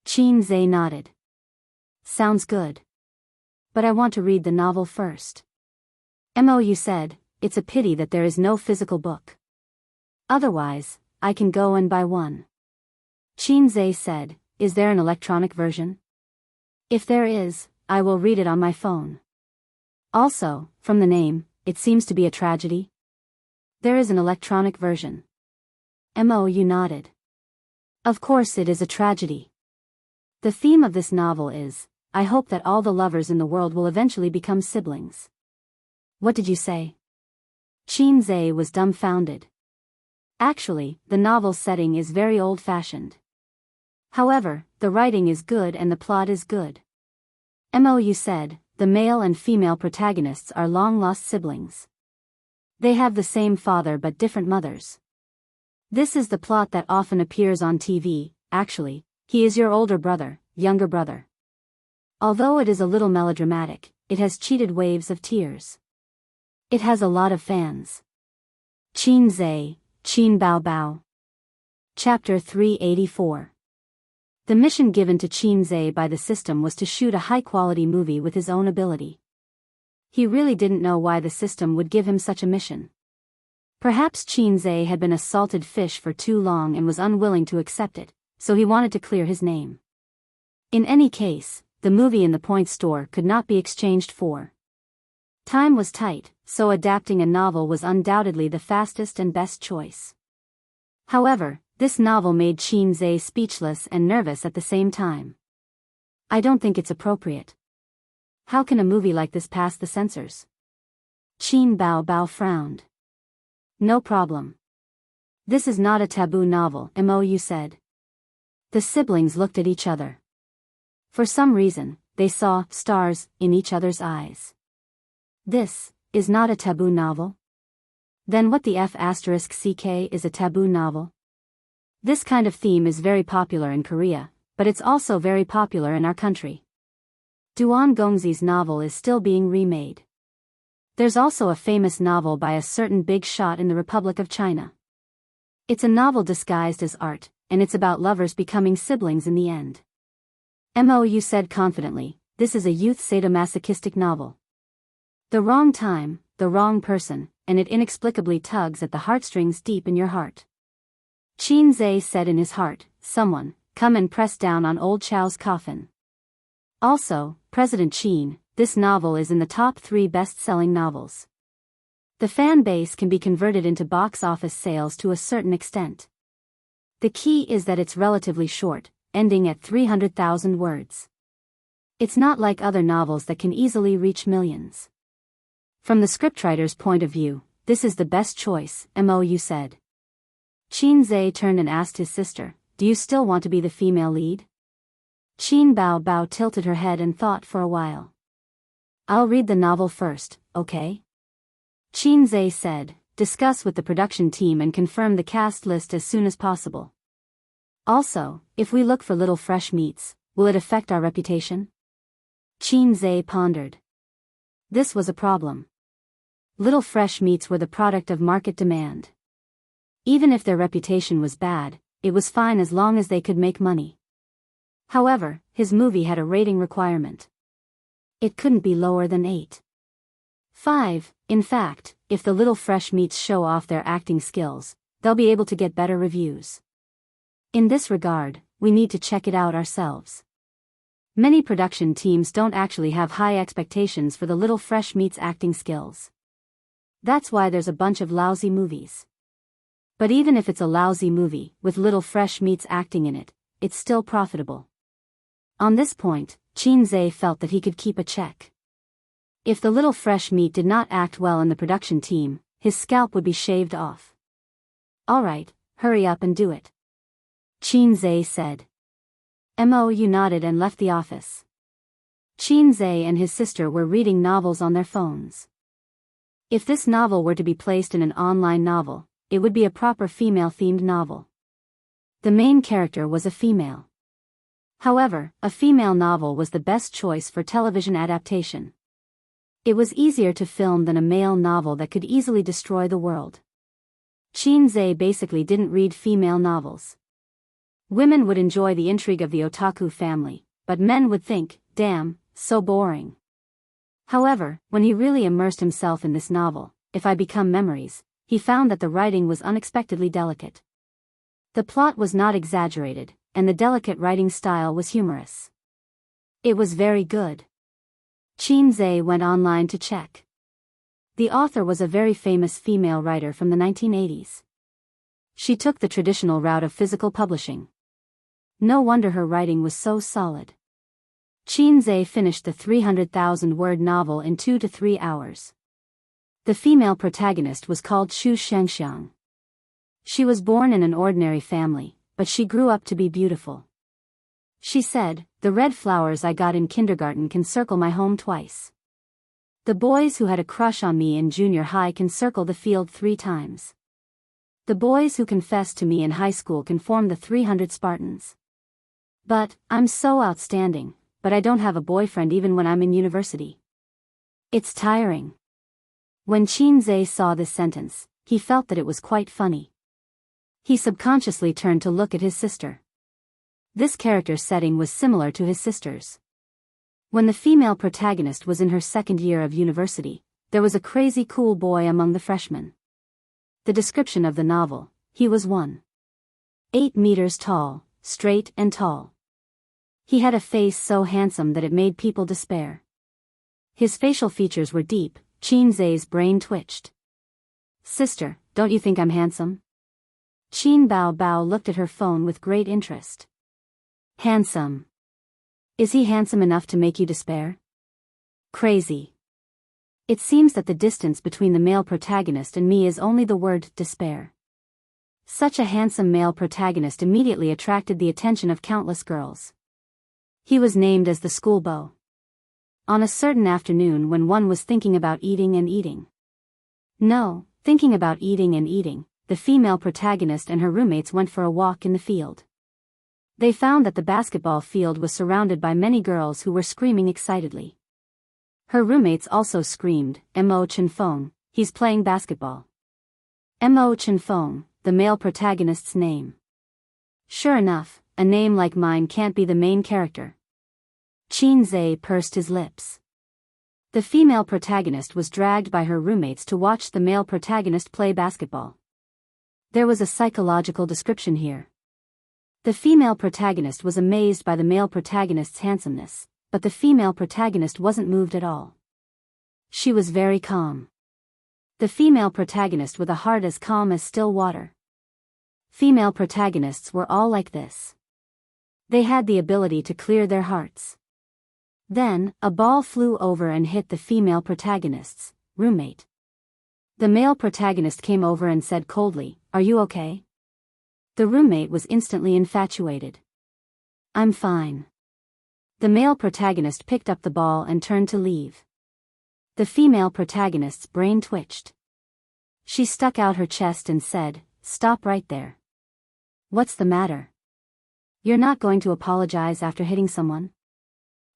Qin nodded. Sounds good. But I want to read the novel first. Mou said, it's a pity that there is no physical book. Otherwise, I can go and buy one. Qin said, is there an electronic version? If there is, I will read it on my phone. Also, from the name, it seems to be a tragedy. There is an electronic version. Mou nodded. Of course it is a tragedy. The theme of this novel is, I hope that all the lovers in the world will eventually become siblings. What did you say? Qin was dumbfounded. Actually, the novel's setting is very old-fashioned. However, the writing is good and the plot is good. Mou said, the male and female protagonists are long-lost siblings. They have the same father but different mothers. This is the plot that often appears on TV. Actually, he is your older brother, younger brother. Although it is a little melodramatic, it has cheated waves of tears. It has a lot of fans. Qin Bao Bao. Chapter 384. The mission given to Qin by the system was to shoot a high-quality movie with his own ability. He really didn't know why the system would give him such a mission. Perhaps Qin had been a salted fish for too long and was unwilling to accept it, so he wanted to clear his name. In any case, the movie in the point store could not be exchanged for. Time was tight, so adapting a novel was undoubtedly the fastest and best choice. However, this novel made Qin speechless and nervous at the same time. I don't think it's appropriate. How can a movie like this pass the censors? Qin Bao Bao frowned. No problem. This is not a taboo novel, Mou said. The siblings looked at each other. For some reason, they saw stars in each other's eyes. This is not a taboo novel? Then what the F***ck is a taboo novel? This kind of theme is very popular in Korea, but it's also very popular in our country. Duan Gongzi's novel is still being remade. There's also a famous novel by a certain big shot in the Republic of China. It's a novel disguised as art, and it's about lovers becoming siblings in the end. Mou said confidently, this is a youth sadomasochistic novel. The wrong time, the the wrong person, and it inexplicably tugs at the heartstrings deep in your heart. Qin Zhe said in his heart, "Someone, come and press down on old Chow's coffin." Also, President Qin, this novel is in the top 3 best-selling novels. The fan base can be converted into box office sales to a certain extent. The key is that it's relatively short, ending at 300,000 words. It's not like other novels that can easily reach millions. From the scriptwriter's point of view, this is the best choice, Mou said. Qin Zhe turned and asked his sister, "Do you still want to be the female lead?" Qin Bao tilted her head and thought for a while. "I'll read the novel first, okay?" Qin Zhe said, "Discuss with the production team and confirm the cast list as soon as possible. Also, if we look for little fresh meats, will it affect our reputation?" Qin Zhe pondered. This was a problem. Little fresh meats were the product of market demand. Even if their reputation was bad, it was fine as long as they could make money. However, his movie had a rating requirement. It couldn't be lower than 8.5. In fact, if the little fresh meats show off their acting skills, they'll be able to get better reviews. In this regard, we need to check it out ourselves. Many production teams don't actually have high expectations for the little fresh meats' acting skills. That's why there's a bunch of lousy movies. But even if it's a lousy movie, with little fresh meats acting in it, it's still profitable. On this point, Qin Zhe felt that he could keep a check. If the little fresh meat did not act well in the production team, his scalp would be shaved off. "Alright, hurry up and do it," Qin Zhe said. Mou nodded and left the office. Qin Zhe and his sister were reading novels on their phones. If this novel were to be placed in an online novel, it would be a proper female-themed novel. The main character was a female. However, a female novel was the best choice for television adaptation. It was easier to film than a male novel that could easily destroy the world. Qin Zhe basically didn't read female novels. Women would enjoy the intrigue of the otaku family, but men would think, "Damn, so boring." However, when he really immersed himself in this novel, If I Become Memories, he found that the writing was unexpectedly delicate. The plot was not exaggerated, and the delicate writing style was humorous. It was very good. Qin Zhe went online to check. The author was a very famous female writer from the 1980s. She took the traditional route of physical publishing. No wonder her writing was so solid. Qin Zhe finished the 300,000-word novel in 2 to 3 hours. The female protagonist was called Xu Shengxiang. She was born in an ordinary family, but she grew up to be beautiful. She said, "The red flowers I got in kindergarten can circle my home twice. The boys who had a crush on me in junior high can circle the field 3 times. The boys who confessed to me in high school can form the 300 Spartans. But, I'm so outstanding, but I don't have a boyfriend even when I'm in university. It's tiring." When Qin Zhe saw this sentence, he felt that it was quite funny. He subconsciously turned to look at his sister. This character's setting was similar to his sister's. When the female protagonist was in her 2nd year of university, there was a crazy cool boy among the freshmen. The description of the novel: he was 1.8 meters tall, straight and tall. He had a face so handsome that it made people despair. His facial features were deep. Qin Zhe's brain twitched. "Sister, don't you think I'm handsome?" Qin Bao looked at her phone with great interest. "Handsome? Is he handsome enough to make you despair?" "Crazy. It seems that the distance between the male protagonist and me is only the word despair." Such a handsome male protagonist immediately attracted the attention of countless girls. He was named as the school beau. On a certain afternoon when one was thinking about eating and eating. No, thinking about eating and eating, the female protagonist and her roommates went for a walk in the field. They found that the basketball field was surrounded by many girls who were screaming excitedly. Her roommates also screamed, "Mo Chenfeng, he's playing basketball." Mo Chenfeng, the male protagonist's name. Sure enough, a name like mine can't be the main character. Qin Zhe pursed his lips. The female protagonist was dragged by her roommates to watch the male protagonist play basketball. There was a psychological description here. The female protagonist was amazed by the male protagonist's handsomeness, but the female protagonist wasn't moved at all. She was very calm. The female protagonist with a heart as calm as still water. Female protagonists were all like this. They had the ability to clear their hearts. Then, a ball flew over and hit the female protagonist's roommate. The male protagonist came over and said coldly, "Are you okay?" The roommate was instantly infatuated. "I'm fine." The male protagonist picked up the ball and turned to leave. The female protagonist's brain twitched. She stuck out her chest and said, "Stop right there. What's the matter? You're not going to apologize after hitting someone?"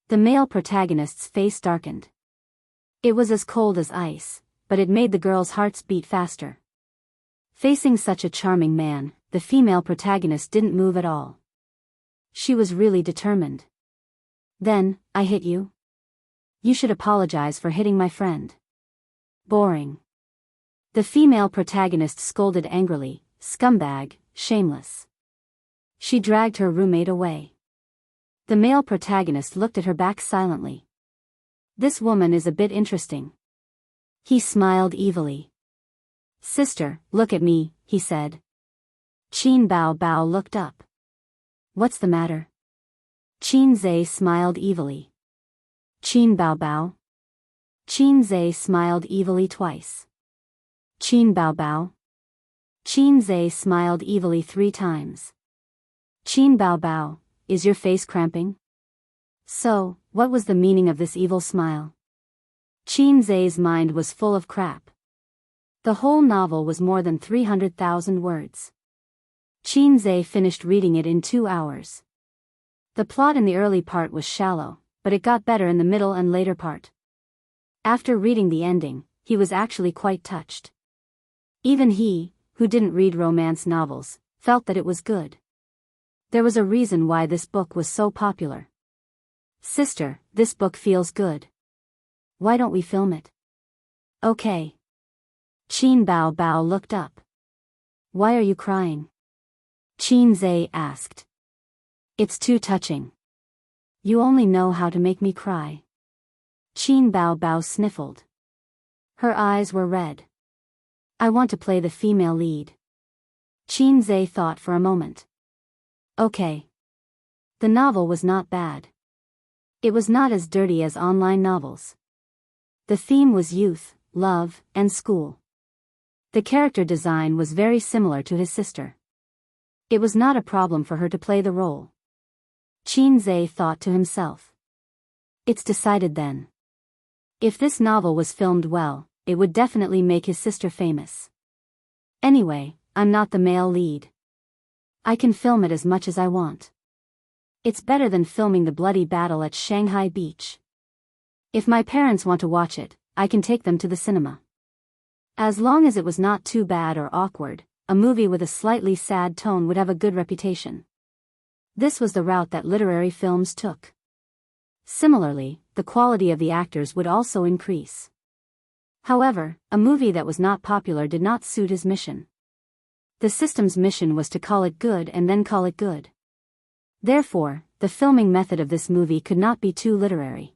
The male protagonist's face darkened. It was as cold as ice, but it made the girls' hearts beat faster. Facing such a charming man, the female protagonist didn't move at all. She was really determined. "Then, I hit you? You should apologize for hitting my friend." "Boring." The female protagonist scolded angrily, "Scumbag, shameless." She dragged her roommate away. The male protagonist looked at her back silently. "This woman is a bit interesting." He smiled evilly. "Sister, look at me," he said. Qin Bao Bao looked up. "What's the matter?" Qin Zhe smiled evilly. "Qin Bao Bao?" Qin Zhe smiled evilly twice. "Qin Bao Bao?" Qin Zhe smiled evilly 3 times. "Qin Bao Bao, is your face cramping?" So, what was the meaning of this evil smile? Qin Zhe's mind was full of crap. The whole novel was more than 300,000 words. Qin Zhe finished reading it in 2 hours. The plot in the early part was shallow, but it got better in the middle and later part. After reading the ending, he was actually quite touched. Even he, who didn't read romance novels, felt that it was good. There was a reason why this book was so popular. "Sister, this book feels good. Why don't we film it?" "Okay." Qin Bao Bao looked up. "Why are you crying?" Qin Zhe asked. "It's too touching. You only know how to make me cry." Qin Bao Bao sniffled. Her eyes were red. "I want to play the female lead." Qin Zhe thought for a moment. Okay. The novel was not bad. It was not as dirty as online novels. The theme was youth, love, and school. The character design was very similar to his sister. It was not a problem for her to play the role. Qin Zhe thought to himself. It's decided then. If this novel was filmed well, it would definitely make his sister famous. Anyway, I'm not the male lead. I can film it as much as I want. It's better than filming the bloody battle at Shanghai Beach. If my parents want to watch it, I can take them to the cinema. As long as it was not too bad or awkward, a movie with a slightly sad tone would have a good reputation. This was the route that literary films took. Similarly, the quality of the actors would also increase. However, a movie that was not popular did not suit his mission. The system's mission was to call it good and then call it good. Therefore, the filming method of this movie could not be too literary.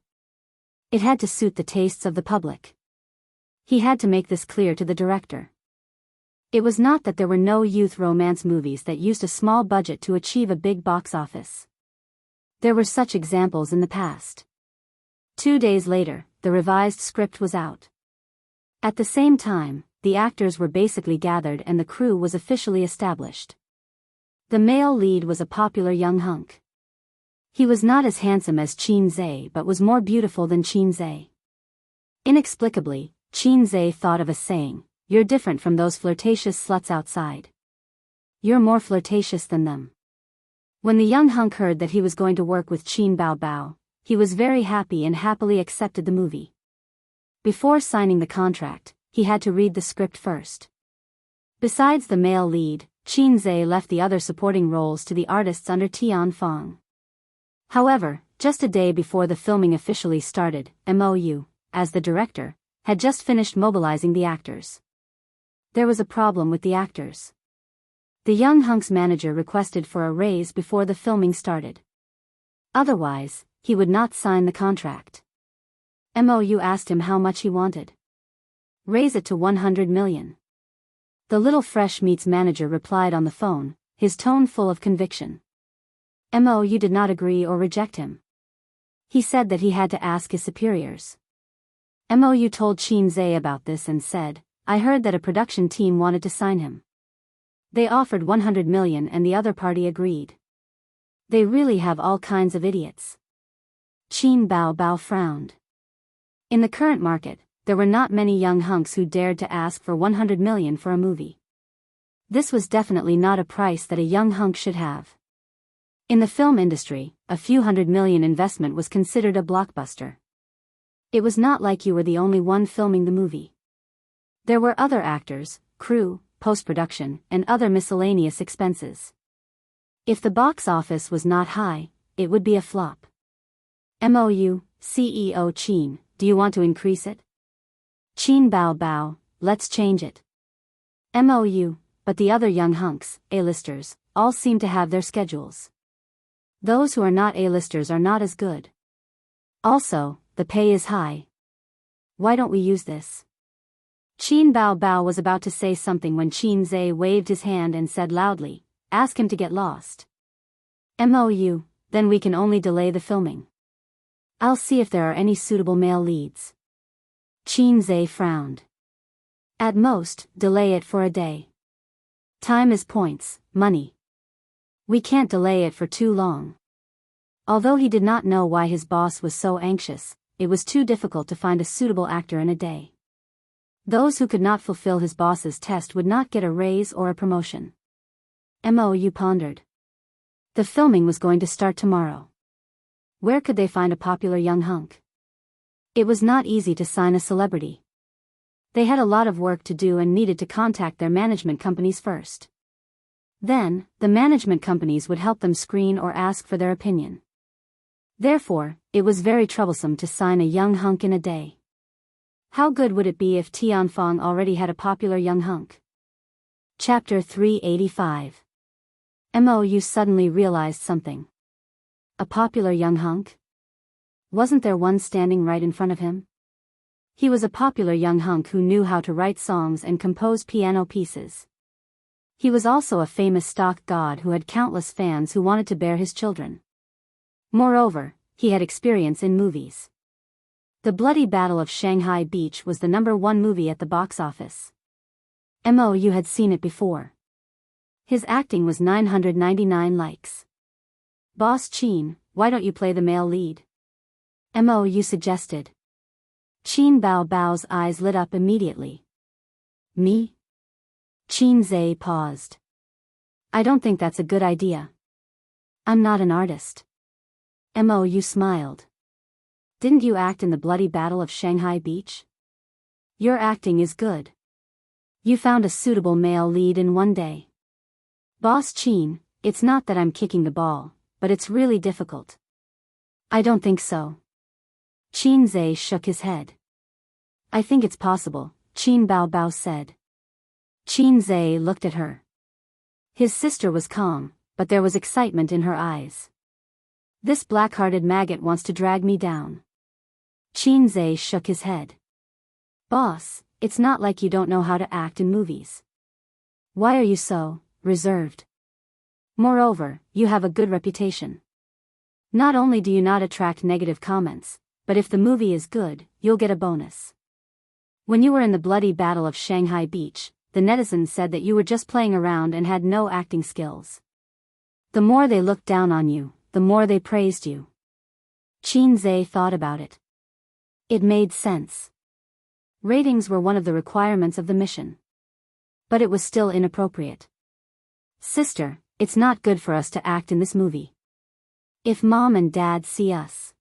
It had to suit the tastes of the public. He had to make this clear to the director. It was not that there were no youth romance movies that used a small budget to achieve a big box office. There were such examples in the past. 2 days later, the revised script was out. At the same time, the actors were basically gathered and the crew was officially established. The male lead was a popular young hunk. He was not as handsome as Qin Zhe but was more beautiful than Qin Zhe. Inexplicably, Qin Zhe thought of a saying, "You're different from those flirtatious sluts outside. You're more flirtatious than them." When the young hunk heard that he was going to work with Qin Bao Bao, he was very happy and happily accepted the movie. Before signing the contract, he had to read the script first. Besides the male lead, Qin Zhe left the other supporting roles to the artists under Tian Fong. However, just a day before the filming officially started, MOU, as the director, had just finished mobilizing the actors. There was a problem with the actors. The young hunk's manager requested for a raise before the filming started. Otherwise, he would not sign the contract. Mou asked him how much he wanted. Raise it to 100 million. The little fresh meat's manager replied on the phone, his tone full of conviction. Mou did not agree or reject him. He said that he had to ask his superiors. Mou told Qin Zhe about this and said, I heard that a production team wanted to sign him. They offered 100 million and the other party agreed. They really have all kinds of idiots. Qin Bao frowned. In the current market, there were not many young hunks who dared to ask for 100 million for a movie. This was definitely not a price that a young hunk should have. In the film industry, a few $100 million investment was considered a blockbuster. It was not like you were the only one filming the movie. There were other actors, crew, post-production, and other miscellaneous expenses. If the box office was not high, it would be a flop. Mou, CEO Qin, do you want to increase it? Qin Bao, let's change it. Mou, but the other young hunks, A-listers, all seem to have their schedules. Those who are not A-listers are not as good. Also, the pay is high. Why don't we use this? Qin Bao was about to say something when Qin Zhe waved his hand and said loudly, ask him to get lost. Mou, then we can only delay the filming. I'll see if there are any suitable male leads. Qin Zhe frowned. At most, delay it for a day. Time is points, money. We can't delay it for too long. Although he did not know why his boss was so anxious, it was too difficult to find a suitable actor in a day. Those who could not fulfill his boss's test would not get a raise or a promotion. Mou pondered. The filming was going to start tomorrow. Where could they find a popular young hunk? It was not easy to sign a celebrity. They had a lot of work to do and needed to contact their management companies first. Then, the management companies would help them screen or ask for their opinion. Therefore, it was very troublesome to sign a young hunk in a day. How good would it be if Tianfang already had a popular young hunk? Chapter 385. Mou suddenly realized something. A popular young hunk? Wasn't there one standing right in front of him? He was a popular young hunk who knew how to write songs and compose piano pieces. He was also a famous stock god who had countless fans who wanted to bear his children. Moreover, he had experience in movies. The Bloody Battle of Shanghai Beach was the #1 movie at the box office. Mou had seen it before. His acting was 999 likes. Boss Qin, why don't you play the male lead? Mou suggested. Qin Bao's eyes lit up immediately. Me? Qin Zhe paused. I don't think that's a good idea. I'm not an artist. Mou smiled. Didn't you act in the Bloody Battle of Shanghai Beach? Your acting is good. You found a suitable male lead in one day. Boss Qin, it's not that I'm kicking the ball, but it's really difficult. I don't think so. Qin Zhe shook his head. I think it's possible, Qin Bao said. Qin Zhe looked at her. His sister was calm, but there was excitement in her eyes. This black-hearted maggot wants to drag me down. Qin Zhe shook his head. Boss, it's not like you don't know how to act in movies. Why are you so reserved? Moreover, you have a good reputation. Not only do you not attract negative comments, but if the movie is good, you'll get a bonus. When you were in the Bloody Battle of Shanghai Beach, the netizens said that you were just playing around and had no acting skills. The more they looked down on you, the more they praised you. Qin Zhe thought about it. It made sense. Ratings were one of the requirements of the mission. But it was still inappropriate. Sister, it's not good for us to act in this movie. If Mom and Dad see us.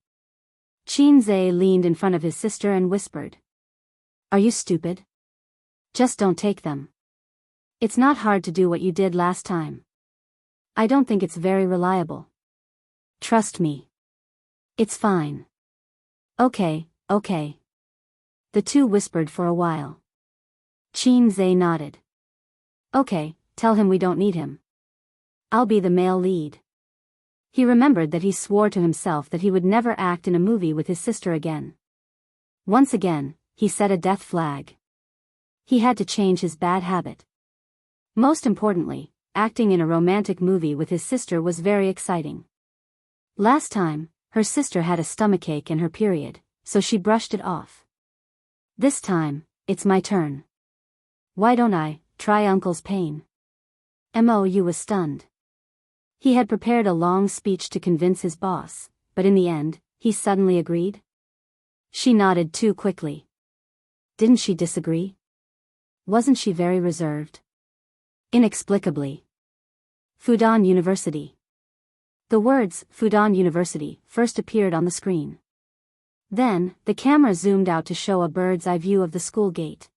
Qin Zhe leaned in front of his sister and whispered. Are you stupid? Just don't take them. It's not hard to do what you did last time. I don't think it's very reliable. Trust me. It's fine. Okay. The two whispered for a while. Qin Zhe nodded. Okay, tell him we don't need him. I'll be the male lead. He remembered that he swore to himself that he would never act in a movie with his sister again. Once again, he set a death flag. He had to change his bad habit. Most importantly, acting in a romantic movie with his sister was very exciting. Last time, her sister had a stomachache and her period, so she brushed it off. This time, it's my turn. Why don't I try Uncle's pain? Mou was stunned. He had prepared a long speech to convince his boss, but in the end, he suddenly agreed. She nodded too quickly. Didn't she disagree? Wasn't she very reserved? Inexplicably. Fudan University. The words, Fudan University, first appeared on the screen. Then, the camera zoomed out to show a bird's-eye view of the school gate.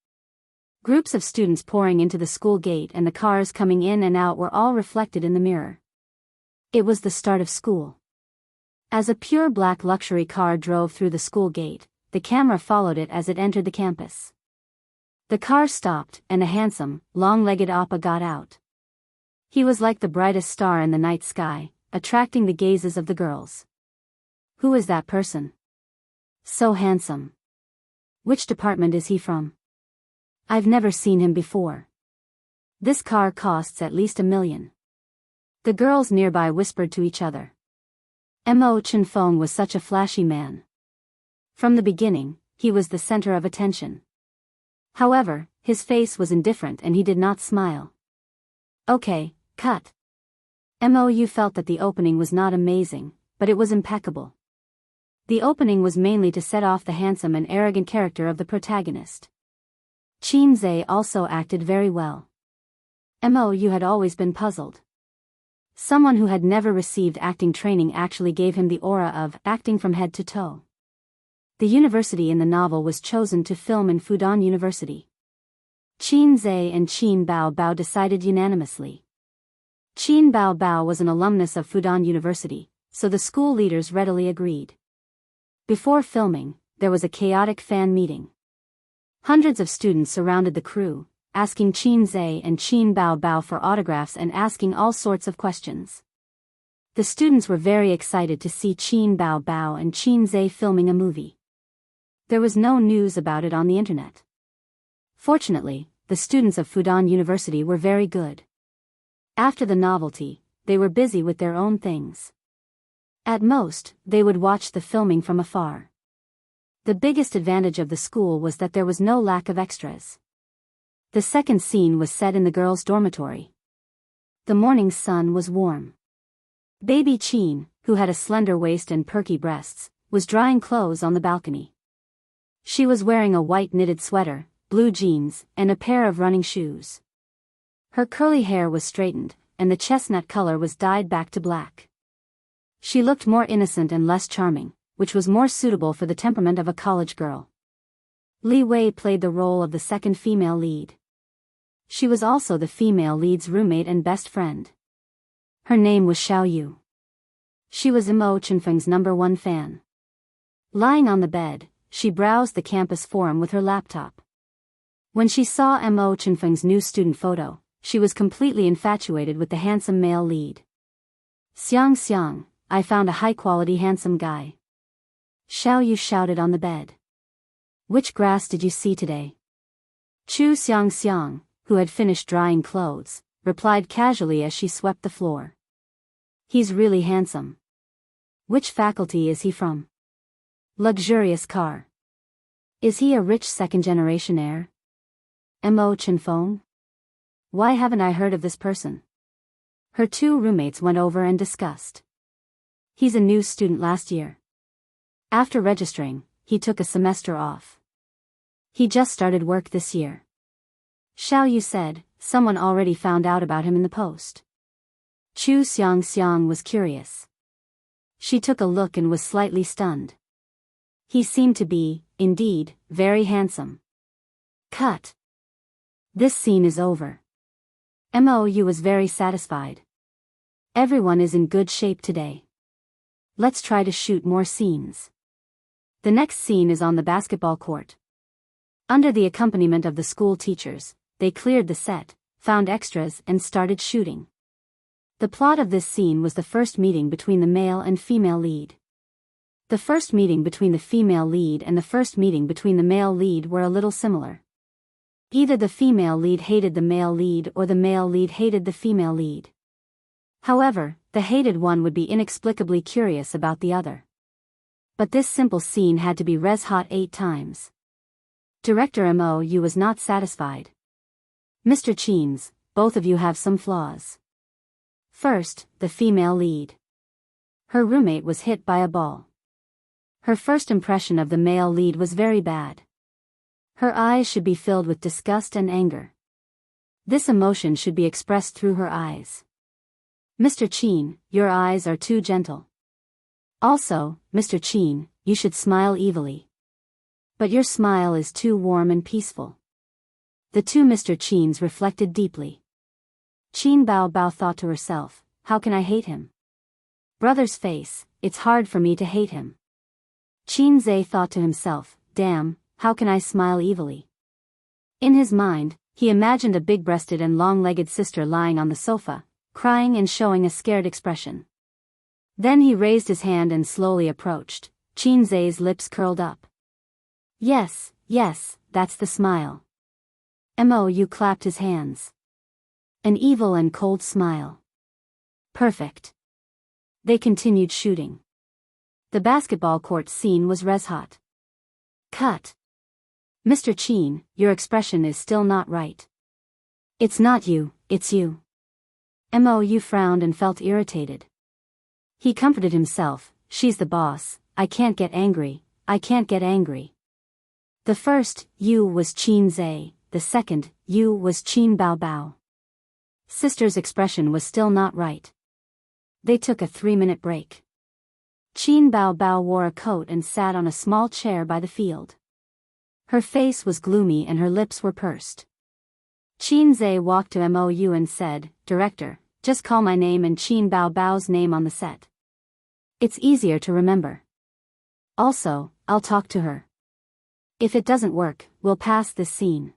Groups of students pouring into the school gate and the cars coming in and out were all reflected in the mirror. It was the start of school. As a pure black luxury car drove through the school gate, the camera followed it as it entered the campus. The car stopped, and a handsome, long-legged Appa got out. He was like the brightest star in the night sky, attracting the gazes of the girls. Who is that person? So handsome. Which department is he from? I've never seen him before. This car costs at least $1 million. The girls nearby whispered to each other. Mo Chenfeng was such a flashy man. From the beginning, he was the center of attention. However, his face was indifferent and he did not smile. Okay, cut. Mou felt that the opening was not amazing, but it was impeccable. The opening was mainly to set off the handsome and arrogant character of the protagonist. Qin Zhe also acted very well. Mou had always been puzzled. Someone who had never received acting training actually gave him the aura of acting from head to toe. The university in the novel was chosen to film in Fudan University. Qin Zhe and Qin Bao Bao decided unanimously. Qin Bao Bao was an alumnus of Fudan University, so the school leaders readily agreed. Before filming, there was a chaotic fan meeting. Hundreds of students surrounded the crew, asking Qin Zhe and Qin Bao Bao for autographs and asking all sorts of questions. The students were very excited to see Qin Bao Bao and Qin Zhe filming a movie. There was no news about it on the internet. Fortunately, the students of Fudan University were very good. After the novelty, they were busy with their own things. At most, they would watch the filming from afar. The biggest advantage of the school was that there was no lack of extras. The second scene was set in the girls' dormitory. The morning sun was warm. Baby Qin, who had a slender waist and perky breasts, was drying clothes on the balcony. She was wearing a white knitted sweater, blue jeans, and a pair of running shoes. Her curly hair was straightened, and the chestnut color was dyed back to black. She looked more innocent and less charming, which was more suitable for the temperament of a college girl. Li Wei played the role of the second female lead. She was also the female lead's roommate and best friend. Her name was Xiao Yu. She was Mo Chenfeng's #1 fan. Lying on the bed, she browsed the campus forum with her laptop. When she saw Mo Chenfeng's new student photo, she was completely infatuated with the handsome male lead. Xiang Xiang, I found a high-quality handsome guy. Xiao Yu shouted on the bed. Which grass did you see today? Chu Xiang Xiang, who had finished drying clothes, replied casually as she swept the floor. He's really handsome. Which faculty is he from? Luxurious car. Is he a rich second-generation heir? Mo Chenfeng? Why haven't I heard of this person? Her two roommates went over and discussed. He's a new student last year. After registering, he took a semester off. He just started work this year. Xiao Yu said, someone already found out about him in the post. Chu Xiang Xiang was curious. She took a look and was slightly stunned. He seemed to be, indeed, very handsome. Cut. This scene is over. Mou was very satisfied. Everyone is in good shape today. Let's try to shoot more scenes. The next scene is on the basketball court. Under the accompaniment of the school teachers, they cleared the set, found extras and started shooting. The plot of this scene was the first meeting between the male and female lead. The first meeting between the female lead and the first meeting between the male lead were a little similar. Either the female lead hated the male lead or the male lead hated the female lead. However, the hated one would be inexplicably curious about the other. But this simple scene had to be res-hot 8 times. Director Mou was not satisfied. Mr. Cheens, both of you have some flaws. First, the female lead. Her roommate was hit by a ball. Her first impression of the male lead was very bad. Her eyes should be filled with disgust and anger. This emotion should be expressed through her eyes. Mr. Cheen, your eyes are too gentle. Also, Mr. Cheen, you should smile evilly. But your smile is too warm and peaceful. The two Mr. Cheens reflected deeply. Cheen Bao Bao thought to herself, how can I hate him? Brother's face, it's hard for me to hate him. Cheen Zhe thought to himself, damn, how can I smile evilly? In his mind, he imagined a big-breasted and long-legged sister lying on the sofa, crying and showing a scared expression. Then he raised his hand and slowly approached. Cheen Zhe's lips curled up. Yes, that's the smile. Mou clapped his hands. An evil and cold smile. Perfect. They continued shooting. The basketball court scene was res-hot. Cut. Mr. Cheen, your expression is still not right. It's not you, it's you. Mou frowned and felt irritated. He comforted himself, she's the boss, I can't get angry. The first, you was Cheen Zhe, the second, you was Cheen Bao Bao. Sister's expression was still not right. They took a 3-minute break. Cheen Bao Bao wore a coat and sat on a small chair by the field. Her face was gloomy and her lips were pursed. Cheen Zhe walked to Mou and said, Director, just call my name and Cheen Bao Bao's name on the set. It's easier to remember. Also, I'll talk to her. If it doesn't work, we'll pass this scene.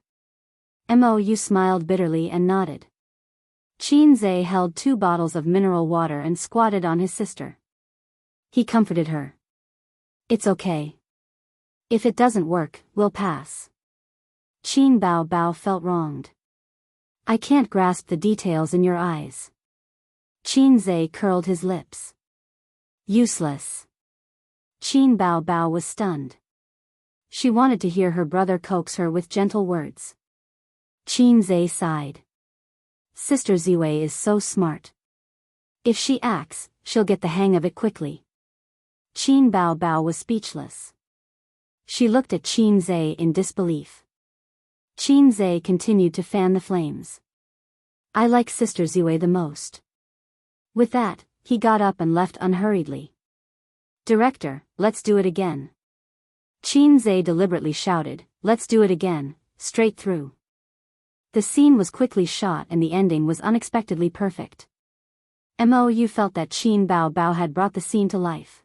Mou smiled bitterly and nodded. Cheen Zhe held 2 bottles of mineral water and squatted on his sister. He comforted her. It's okay. If it doesn't work, we'll pass. Cheen Bao Bao felt wronged. I can't grasp the details in your eyes. Cheen Zhe curled his lips. Useless. Cheen Bao Bao was stunned. She wanted to hear her brother coax her with gentle words. Cheen Zhe sighed. Sister Ziwei is so smart. If she acts, she'll get the hang of it quickly. Cheen Bao Bao was speechless. She looked at Cheen Zhe in disbelief. Cheen Zhe continued to fan the flames. I like Sister Ziwei the most. With that, he got up and left unhurriedly. Director, let's do it again. Cheen Zhe deliberately shouted, let's do it again, straight through. The scene was quickly shot and the ending was unexpectedly perfect. Mou felt that Cheen Bao Bao had brought the scene to life.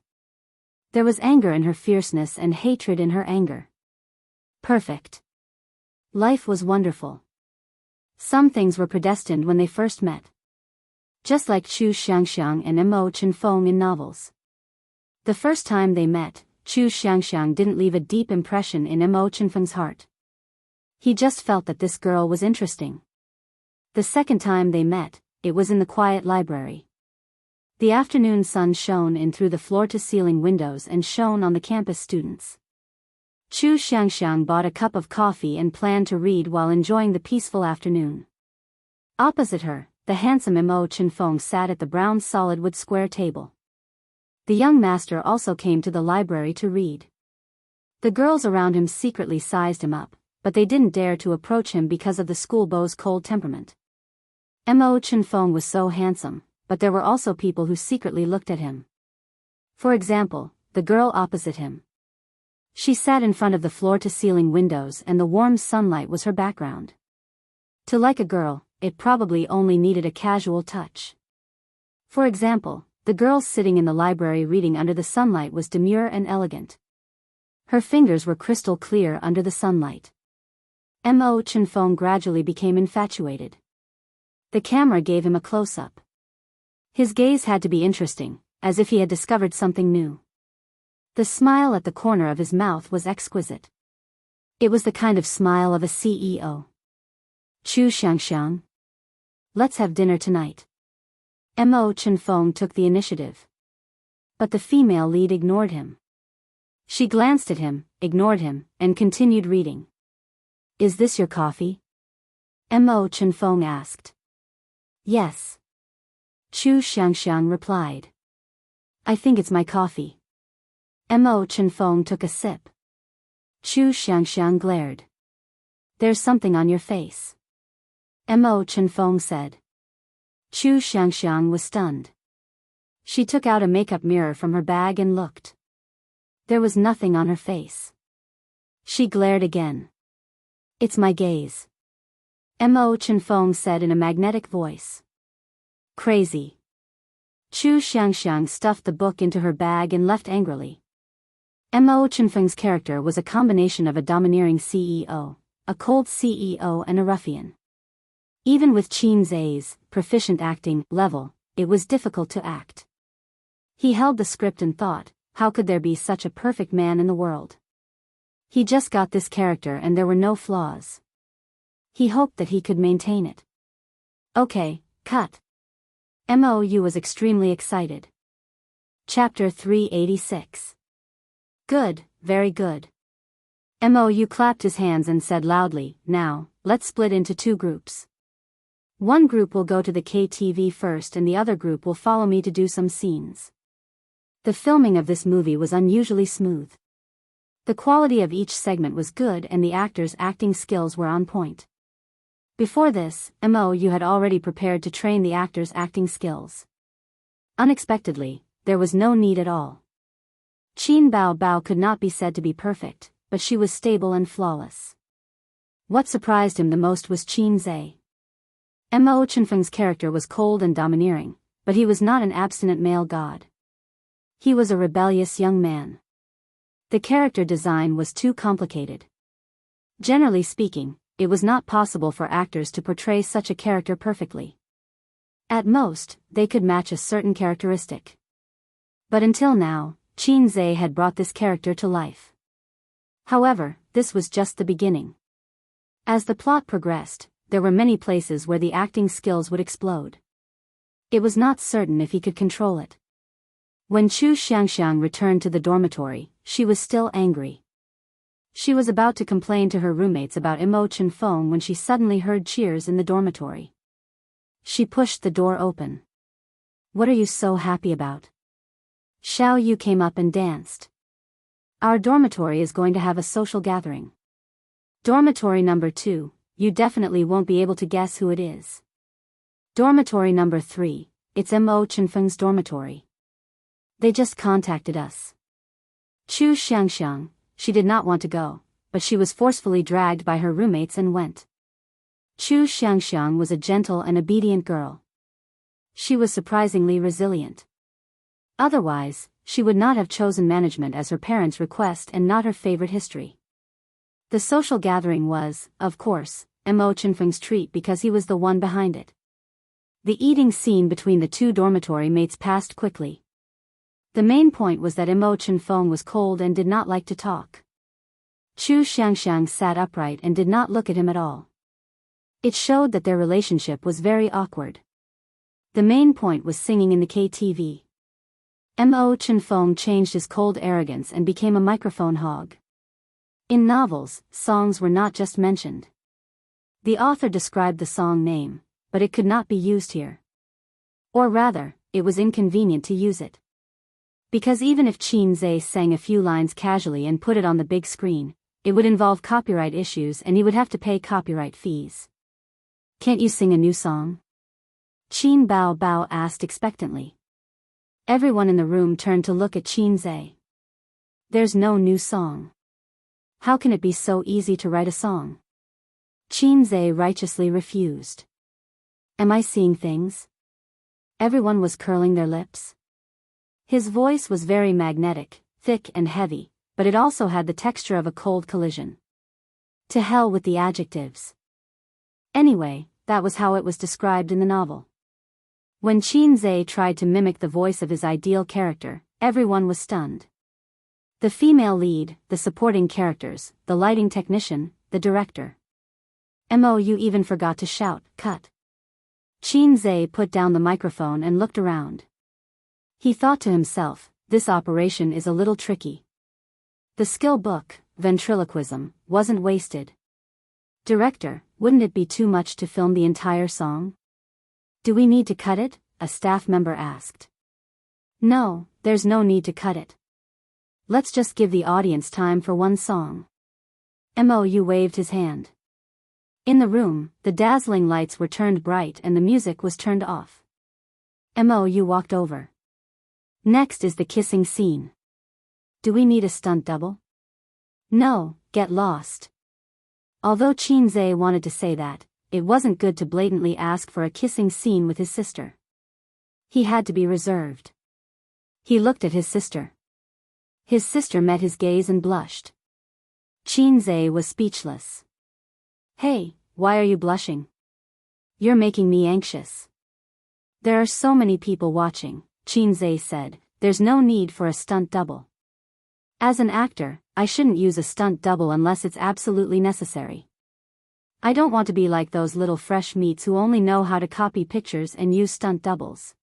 There was anger in her fierceness and hatred in her anger. Perfect. Life was wonderful. Some things were predestined when they first met. Just like Chu Xiangxiang and Mo Chenfeng in novels. The first time they met, Chu Xiangxiang didn't leave a deep impression in Mo Chenfeng's heart. He just felt that this girl was interesting. The second time they met, it was in the quiet library. The afternoon sun shone in through the floor-to-ceiling windows and shone on the campus students. Chu Xiangxiang bought a cup of coffee and planned to read while enjoying the peaceful afternoon. Opposite her, the handsome Mo Chenfeng sat at the brown solid wood square table. The young master also came to the library to read. The girls around him secretly sized him up, but they didn't dare to approach him because of the schoolboy's cold temperament. Mo Chenfeng was so handsome, but there were also people who secretly looked at him. For example, the girl opposite him. She sat in front of the floor-to-ceiling windows and the warm sunlight was her background. To like a girl, it probably only needed a casual touch. For example, the girl sitting in the library reading under the sunlight was demure and elegant. Her fingers were crystal clear under the sunlight. Mo Chenfeng gradually became infatuated. The camera gave him a close-up. His gaze had to be interesting, as if he had discovered something new. The smile at the corner of his mouth was exquisite. It was the kind of smile of a CEO. Chu Xiangxiang. Let's have dinner tonight. Mo Chenfeng took the initiative. But the female lead ignored him. She glanced at him, ignored him, and continued reading. Is this your coffee? Mo Chenfeng asked. Yes. Chu Xiangxiang replied. I think it's my coffee. Mo Chenfeng took a sip. Chu Xiangxiang glared. There's something on your face. Mo Chenfeng said. Chu Xiangxiang was stunned. She took out a makeup mirror from her bag and looked. There was nothing on her face. She glared again. It's my gaze. Mo Chenfeng said in a magnetic voice. Crazy. Chu Xiangxiang stuffed the book into her bag and left angrily. Mo Chenfeng's character was a combination of a domineering CEO, a cold CEO and a ruffian. Even with Qin Zai's proficient acting level, it was difficult to act. He held the script and thought, how could there be such a perfect man in the world? He just got this character and there were no flaws. He hoped that he could maintain it. Okay, cut. MOU was extremely excited. Chapter 386. Good, very good. MOU clapped his hands and said loudly, now, let's split into two groups. One group will go to the KTV first and the other group will follow me to do some scenes. The filming of this movie was unusually smooth. The quality of each segment was good and the actors' acting skills were on point. Before this, MOU had already prepared to train the actors' acting skills. Unexpectedly, there was no need at all. Qin Bao Bao could not be said to be perfect, but she was stable and flawless. What surprised him the most was Qin Zai. Mo Chenfeng's character was cold and domineering, but he was not an abstinent male god. He was a rebellious young man. The character design was too complicated. Generally speaking, it was not possible for actors to portray such a character perfectly. At most, they could match a certain characteristic. But until now, Qin Zai had brought this character to life. However, this was just the beginning. As the plot progressed, there were many places where the acting skills would explode. It was not certain if he could control it. When Chu Xiangxiang returned to the dormitory, she was still angry. She was about to complain to her roommates about Mo Chenfeng when she suddenly heard cheers in the dormitory. She pushed the door open. What are you so happy about? Xiao Yu came up and danced. Our dormitory is going to have a social gathering. Dormitory number 2, you definitely won't be able to guess who it is. Dormitory number 3, it's Mo Chenfeng's dormitory. They just contacted us. Chu Xiangxiang, she did not want to go, but she was forcefully dragged by her roommates and went. Chu Xiangxiang was a gentle and obedient girl. She was surprisingly resilient. Otherwise, she would not have chosen management as her parents' request and not her favorite history. The social gathering was, of course, Mo Chenfeng's treat because he was the one behind it. The eating scene between the two dormitory mates passed quickly. The main point was that Mo Chenfeng was cold and did not like to talk. Chu Xiangxiang sat upright and did not look at him at all. It showed that their relationship was very awkward. The main point was singing in the KTV. Mo Chenfeng changed his cold arrogance and became a microphone hog. In novels, songs were not just mentioned. The author described the song name, but it could not be used here. Or rather, it was inconvenient to use it. Because even if Qin Zai sang a few lines casually and put it on the big screen, it would involve copyright issues and he would have to pay copyright fees. Can't you sing a new song? Qin Bao Bao asked expectantly. Everyone in the room turned to look at Qin Zai. There's no new song. How can it be so easy to write a song? Qin Zai righteously refused. Am I seeing things? Everyone was curling their lips. His voice was very magnetic, thick and heavy, but it also had the texture of a cold collision. To hell with the adjectives. Anyway, that was how it was described in the novel. When Qin Zhe tried to mimic the voice of his ideal character, everyone was stunned. The female lead, the supporting characters, the lighting technician, the director. Mou even forgot to shout, "Cut." Qin Zhe put down the microphone and looked around. He thought to himself, this operation is a little tricky. The skill book, ventriloquism, wasn't wasted. Director, wouldn't it be too much to film the entire song? Do we need to cut it? A staff member asked. No, there's no need to cut it. Let's just give the audience time for one song. Mou waved his hand. In the room, the dazzling lights were turned bright and the music was turned off. Mou walked over. Next is the kissing scene. Do we need a stunt double? No, get lost. Although Qin Zhe wanted to say that, it wasn't good to blatantly ask for a kissing scene with his sister. He had to be reserved. He looked at his sister. His sister met his gaze and blushed. Qin Zhe was speechless. Hey, why are you blushing? You're making me anxious. There are so many people watching, Qin Zhe said, there's no need for a stunt double. As an actor, I shouldn't use a stunt double unless it's absolutely necessary. I don't want to be like those little fresh meats who only know how to copy pictures and use stunt doubles.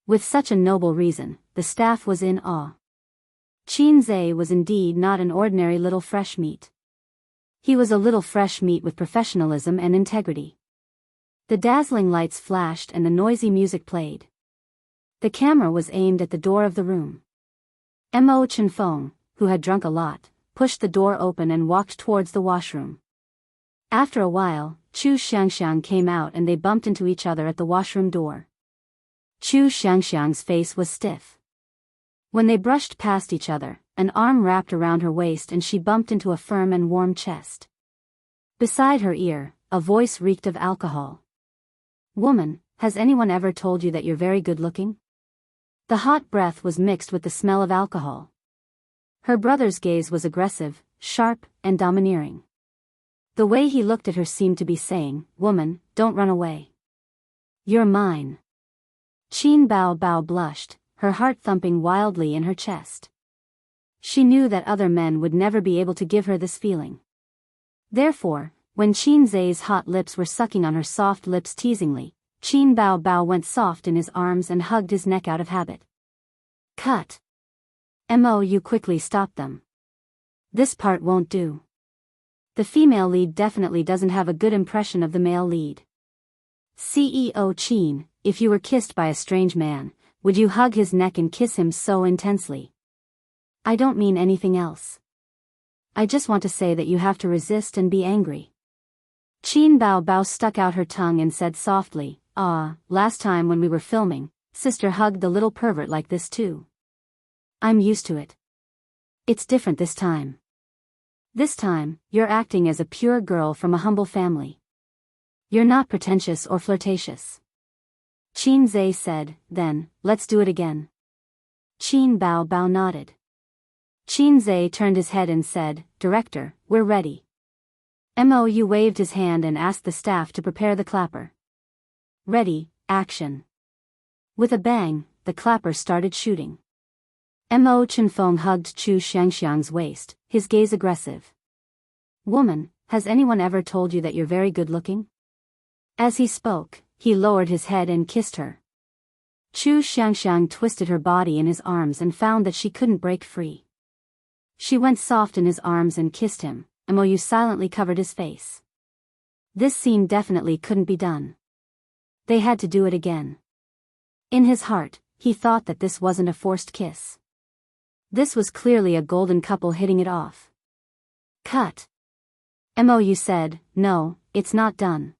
With such a noble reason, the staff was in awe. Qin Zhe was indeed not an ordinary little fresh meat. He was a little fresh meat with professionalism and integrity. The dazzling lights flashed and the noisy music played. The camera was aimed at the door of the room. Mo Chenfeng, who had drunk a lot, pushed the door open and walked towards the washroom. After a while, Chu Xiangxiang came out and they bumped into each other at the washroom door. Chu Xiangxiang's face was stiff. When they brushed past each other, an arm wrapped around her waist and she bumped into a firm and warm chest. Beside her ear, a voice reeked of alcohol. Woman, has anyone ever told you that you're very good looking? The hot breath was mixed with the smell of alcohol. Her brother's gaze was aggressive, sharp, and domineering. The way he looked at her seemed to be saying, "Woman, don't run away. You're mine." Qin Bao blushed, her heart thumping wildly in her chest. She knew that other men would never be able to give her this feeling. Therefore, when Qin Zhe's hot lips were sucking on her soft lips teasingly, Qin Bao went soft in his arms and hugged his neck out of habit. Cut. Mou quickly stopped them. This part won't do. The female lead definitely doesn't have a good impression of the male lead. CEO Qin, if you were kissed by a strange man, would you hug his neck and kiss him so intensely? I don't mean anything else. I just want to say that you have to resist and be angry. Qin Bao stuck out her tongue and said softly, last time when we were filming, sister hugged the little pervert like this too. I'm used to it. It's different this time. This time, you're acting as a pure girl from a humble family. You're not pretentious or flirtatious. Qin Zhe said, then, let's do it again. Qin Bao nodded. Qin Zhe turned his head and said, Director, we're ready. Mou waved his hand and asked the staff to prepare the clapper. Ready, action. With a bang, the clapper started shooting. Mo Chenfeng hugged Chu Xiangxiang's waist, his gaze aggressive. Woman, has anyone ever told you that you're very good looking? As he spoke, he lowered his head and kissed her. Chu Xiangxiang twisted her body in his arms and found that she couldn't break free. She went soft in his arms and kissed him. Mou silently covered his face. This scene definitely couldn't be done. They had to do it again. In his heart, he thought that this wasn't a forced kiss. This was clearly a golden couple hitting it off. Cut. Mou said, no, it's not done.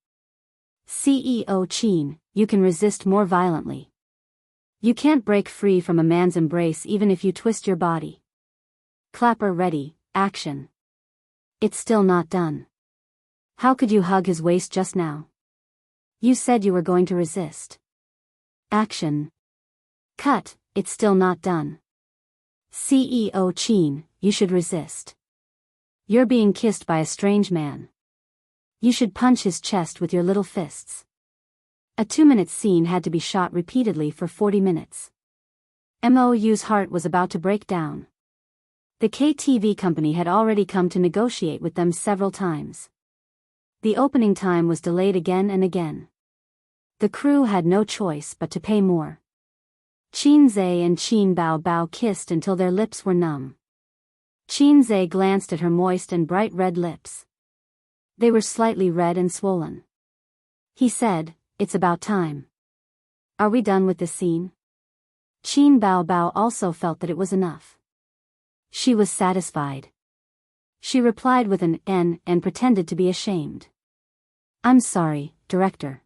CEO Qin, you can resist more violently. You can't break free from a man's embrace even if you twist your body. Clapper ready, action. It's still not done. How could you hug his waist just now? You said you were going to resist. Action. Cut, it's still not done. CEO Qin, you should resist. You're being kissed by a strange man. You should punch his chest with your little fists. A 2-minute scene had to be shot repeatedly for 40 minutes. Mou's heart was about to break down. The KTV company had already come to negotiate with them several times. The opening time was delayed again and again. The crew had no choice but to pay more. Qin Zhe and Qin Bao Bao kissed until their lips were numb. Qin Zhe glanced at her moist and bright red lips. They were slightly red and swollen. He said, "It's about time. Are we done with this scene?" Qin Bao Bao also felt that it was enough. She was satisfied. She replied with an N and pretended to be ashamed. "I'm sorry, director.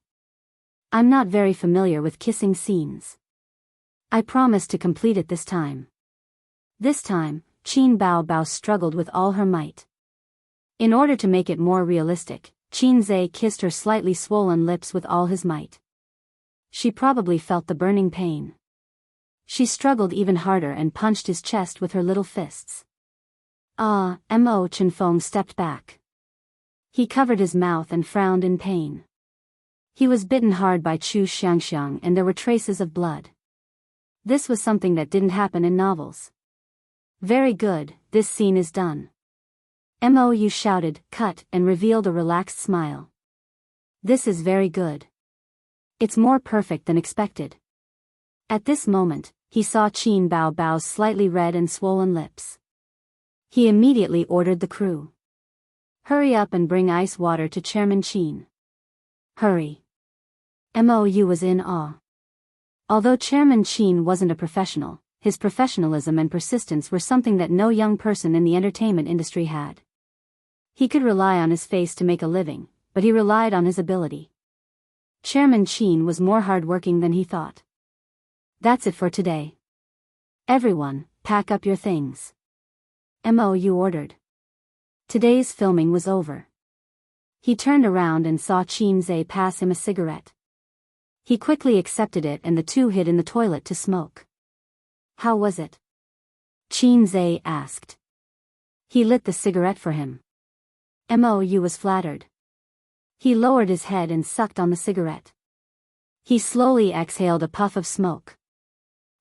I'm not very familiar with kissing scenes. I promise to complete it this time." This time, Qin Bao Bao struggled with all her might. In order to make it more realistic, Qin Zhe kissed her slightly swollen lips with all his might. She probably felt the burning pain. She struggled even harder and punched his chest with her little fists. Mo Chenfeng stepped back. He covered his mouth and frowned in pain. He was bitten hard by Chu Xiangxiang and there were traces of blood. This was something that didn't happen in novels. "Very good, this scene is done." Mou shouted, "Cut," and revealed a relaxed smile. "This is very good. It's more perfect than expected." At this moment, he saw Qin Bao Bao's slightly red and swollen lips. He immediately ordered the crew. "Hurry up and bring ice water to Chairman Qin." "Hurry." Mou was in awe. Although Chairman Qin wasn't a professional, his professionalism and persistence were something that no young person in the entertainment industry had. He could rely on his face to make a living, but he relied on his ability. Chairman Qin was more hardworking than he thought. "That's it for today. Everyone, pack up your things." Mou ordered. Today's filming was over. He turned around and saw Qin Zhe pass him a cigarette. He quickly accepted it and the two hid in the toilet to smoke. "How was it?" Qin Zhe asked. He lit the cigarette for him. Mou was flattered. He lowered his head and sucked on the cigarette. He slowly exhaled a puff of smoke.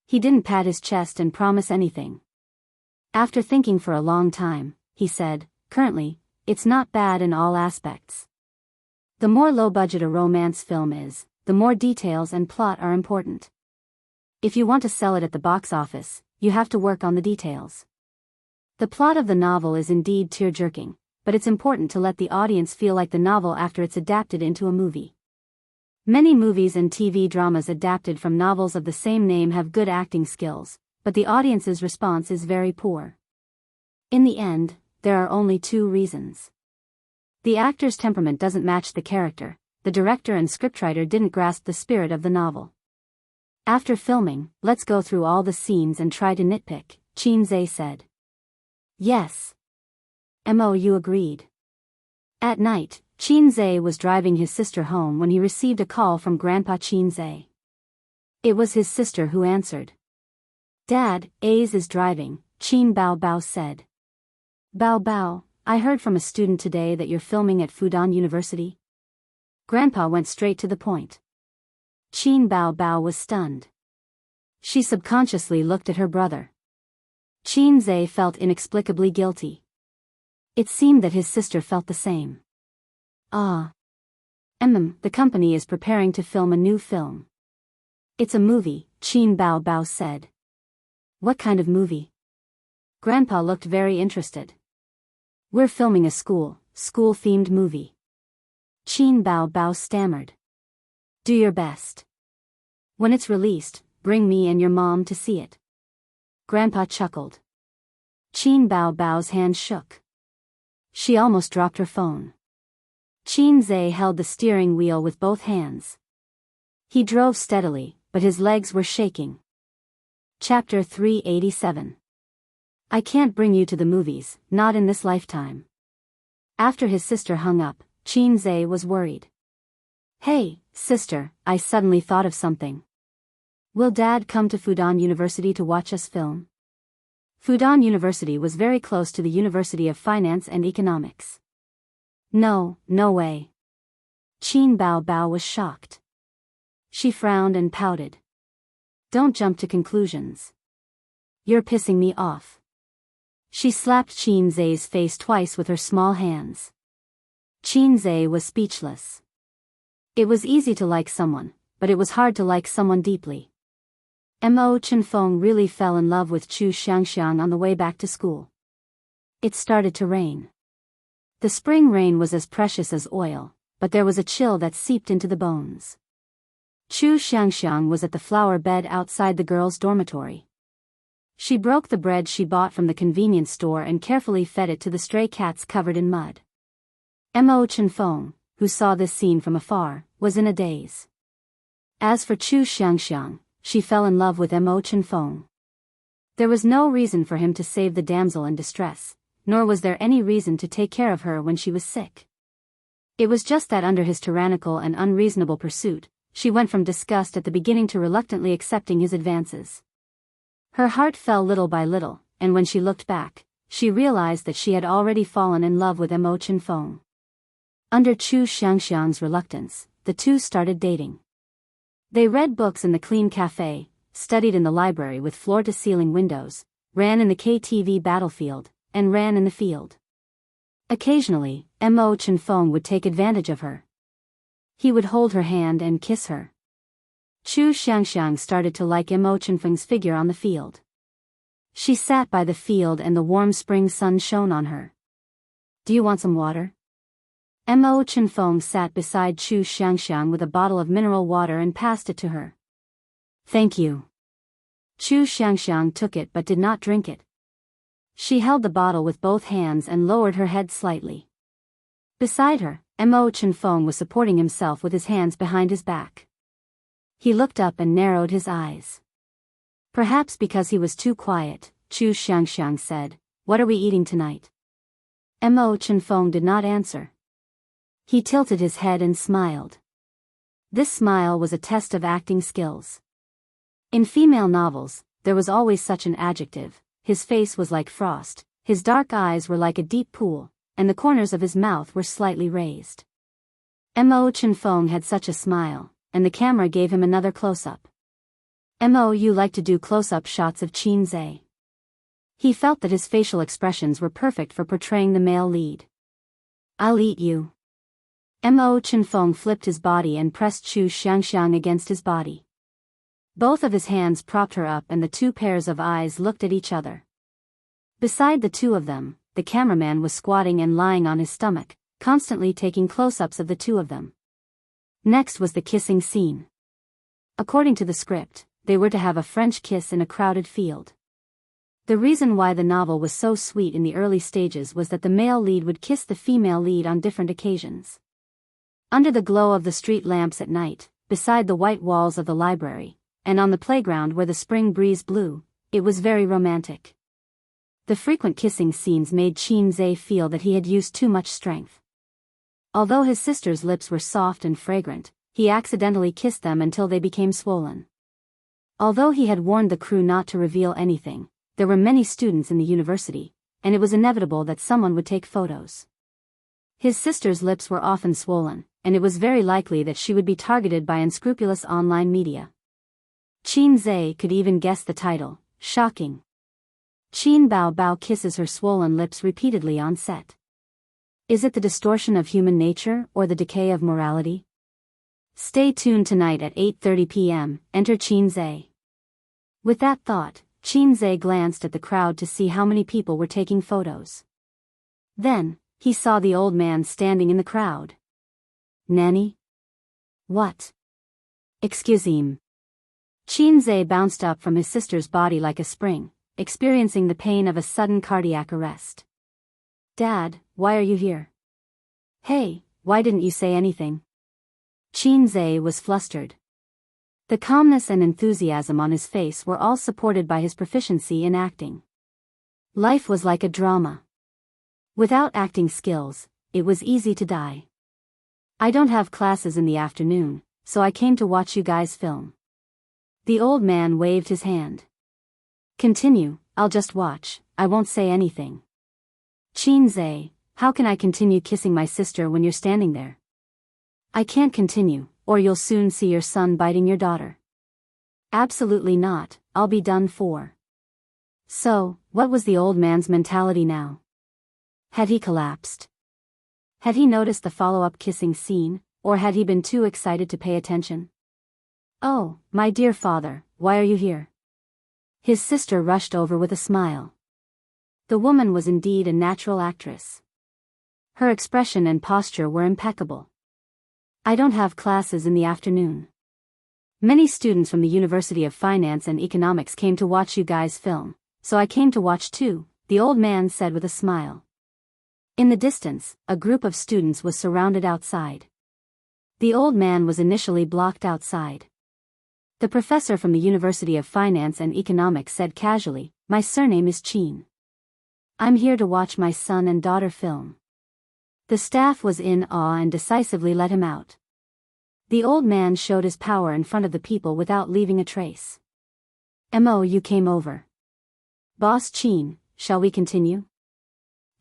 He didn't pat his chest and promise anything. After thinking for a long time, he said, "Currently, it's not bad in all aspects. The more low-budget a romance film is, the more details and plot are important. If you want to sell it at the box office, you have to work on the details." The plot of the novel is indeed tear-jerking, but it's important to let the audience feel like the novel after it's adapted into a movie. Many movies and TV dramas adapted from novels of the same name have good acting skills, but the audience's response is very poor. In the end, there are only two reasons. The actor's temperament doesn't match the character, the director and scriptwriter didn't grasp the spirit of the novel. "After filming, let's go through all the scenes and try to nitpick," Qin Zhe said. "Yes." Mou agreed. At night, Qin Zhe was driving his sister home when he received a call from Grandpa Qin Zhe. It was his sister who answered. "Dad, A's is driving," Qin Bao Bao said. "Bao Bao, I heard from a student today that you're filming at Fudan University." Grandpa went straight to the point. Qin Bao Bao was stunned. She subconsciously looked at her brother. Qin Zhe felt inexplicably guilty. It seemed that his sister felt the same. The company is preparing to film a new film. "It's a movie," Qin Bao Bao said. "What kind of movie?" Grandpa looked very interested. "We're filming a school-themed movie." Qin Bao Bao stammered. "Do your best. When it's released, bring me and your mom to see it." Grandpa chuckled. Qin Bao Bao's hand shook. She almost dropped her phone. Qin Zhe held the steering wheel with both hands. He drove steadily, but his legs were shaking. Chapter 387. "I can't bring you to the movies, not in this lifetime." After his sister hung up, Qin Zhe was worried. "Hey, sister, I suddenly thought of something. Will Dad come to Fudan University to watch us film?" Fudan University was very close to the University of Finance and Economics. No way. Qin Bao was shocked. She frowned and pouted. Don't jump to conclusions. You're pissing me off. She slapped Qin Zhe's face twice with her small hands. Qin Zhe was speechless. It was easy to like someone, but it was hard to like someone deeply. Mo Chenfeng really fell in love with Chu Xiangxiang on the way back to school. It started to rain. The spring rain was as precious as oil, but there was a chill that seeped into the bones. Chu Xiangxiang was at the flower bed outside the girls' dormitory. She broke the bread she bought from the convenience store and carefully fed it to the stray cats covered in mud. Mo Chenfeng, who saw this scene from afar, was in a daze. As for Chu Xiangxiang, she fell in love with Mo Chenfeng. There was no reason for him to save the damsel in distress, nor was there any reason to take care of her when she was sick. It was just that under his tyrannical and unreasonable pursuit, she went from disgust at the beginning to reluctantly accepting his advances. Her heart fell little by little, and when she looked back, she realized that she had already fallen in love with Mo Chenfeng. Under Chu Xiangxiang's reluctance, the two started dating. They read books in the clean cafe, studied in the library with floor-to-ceiling windows, ran in the KTV battlefield, and ran in the field. Occasionally, Mo Chenfeng would take advantage of her. He would hold her hand and kiss her. Chu Xiangxiang started to like Mo Chenfeng's figure on the field. She sat by the field and the warm spring sun shone on her. Do you want some water? Mo Chenfeng sat beside Chu Xiangxiang with a bottle of mineral water and passed it to her. Thank you. Chu Xiangxiang took it but did not drink it. She held the bottle with both hands and lowered her head slightly. Beside her, Mo Chenfeng was supporting himself with his hands behind his back. He looked up and narrowed his eyes. Perhaps because he was too quiet, Chu Xiangxiang said, "What are we eating tonight?" Mo Chenfeng did not answer. He tilted his head and smiled. This smile was a test of acting skills. In female novels, there was always such an adjective. His face was like frost, his dark eyes were like a deep pool, and the corners of his mouth were slightly raised. Mo Chenfeng had such a smile, and the camera gave him another close-up. Mo, you like to do close-up shots of Qin Zhe. He felt that his facial expressions were perfect for portraying the male lead. I'll eat you. Mo Chenfeng flipped his body and pressed Chu Xiangxiang against his body. Both of his hands propped her up and the two pairs of eyes looked at each other. Beside the two of them, the cameraman was squatting and lying on his stomach, constantly taking close-ups of the two of them. Next was the kissing scene. According to the script, they were to have a French kiss in a crowded field. The reason why the novel was so sweet in the early stages was that the male lead would kiss the female lead on different occasions. Under the glow of the street lamps at night, beside the white walls of the library, and on the playground where the spring breeze blew, it was very romantic. The frequent kissing scenes made Qin Zhe feel that he had used too much strength. Although his sister's lips were soft and fragrant, he accidentally kissed them until they became swollen. Although he had warned the crew not to reveal anything, there were many students in the university, and it was inevitable that someone would take photos. His sister's lips were often swollen, and it was very likely that she would be targeted by unscrupulous online media. Qin Zhe could even guess the title, shocking. Qin Bao kisses her swollen lips repeatedly on set. Is it the distortion of human nature or the decay of morality? Stay tuned tonight at 8:30 p.m., enter Qin Zhe. With that thought, Qin Zhe glanced at the crowd to see how many people were taking photos. Then, he saw the old man standing in the crowd. Nanny? What? Excuse me. Qin Zhe bounced up from his sister's body like a spring, experiencing the pain of a sudden cardiac arrest. Dad, why are you here? Hey, why didn't you say anything? Qin Zhe was flustered. The calmness and enthusiasm on his face were all supported by his proficiency in acting. Life was like a drama. Without acting skills, it was easy to die. I don't have classes in the afternoon, so I came to watch you guys film. The old man waved his hand. Continue, I'll just watch, I won't say anything. Qin, how can I continue kissing my sister when you're standing there? I can't continue, or you'll soon see your son biting your daughter. Absolutely not, I'll be done for. So, what was the old man's mentality now? Had he collapsed? Had he noticed the follow-up kissing scene, or had he been too excited to pay attention? Oh, my dear father, why are you here? His sister rushed over with a smile. The woman was indeed a natural actress. Her expression and posture were impeccable. I don't have classes in the afternoon. Many students from the University of Finance and Economics came to watch you guys film, so I came to watch too, the old man said with a smile. In the distance, a group of students was surrounded outside. The old man was initially blocked outside. The professor from the University of Finance and Economics said casually, "My surname is Qin. I'm here to watch my son and daughter film." The staff was in awe and decisively let him out. The old man showed his power in front of the people without leaving a trace. "You came over. Boss Qin, shall we continue?"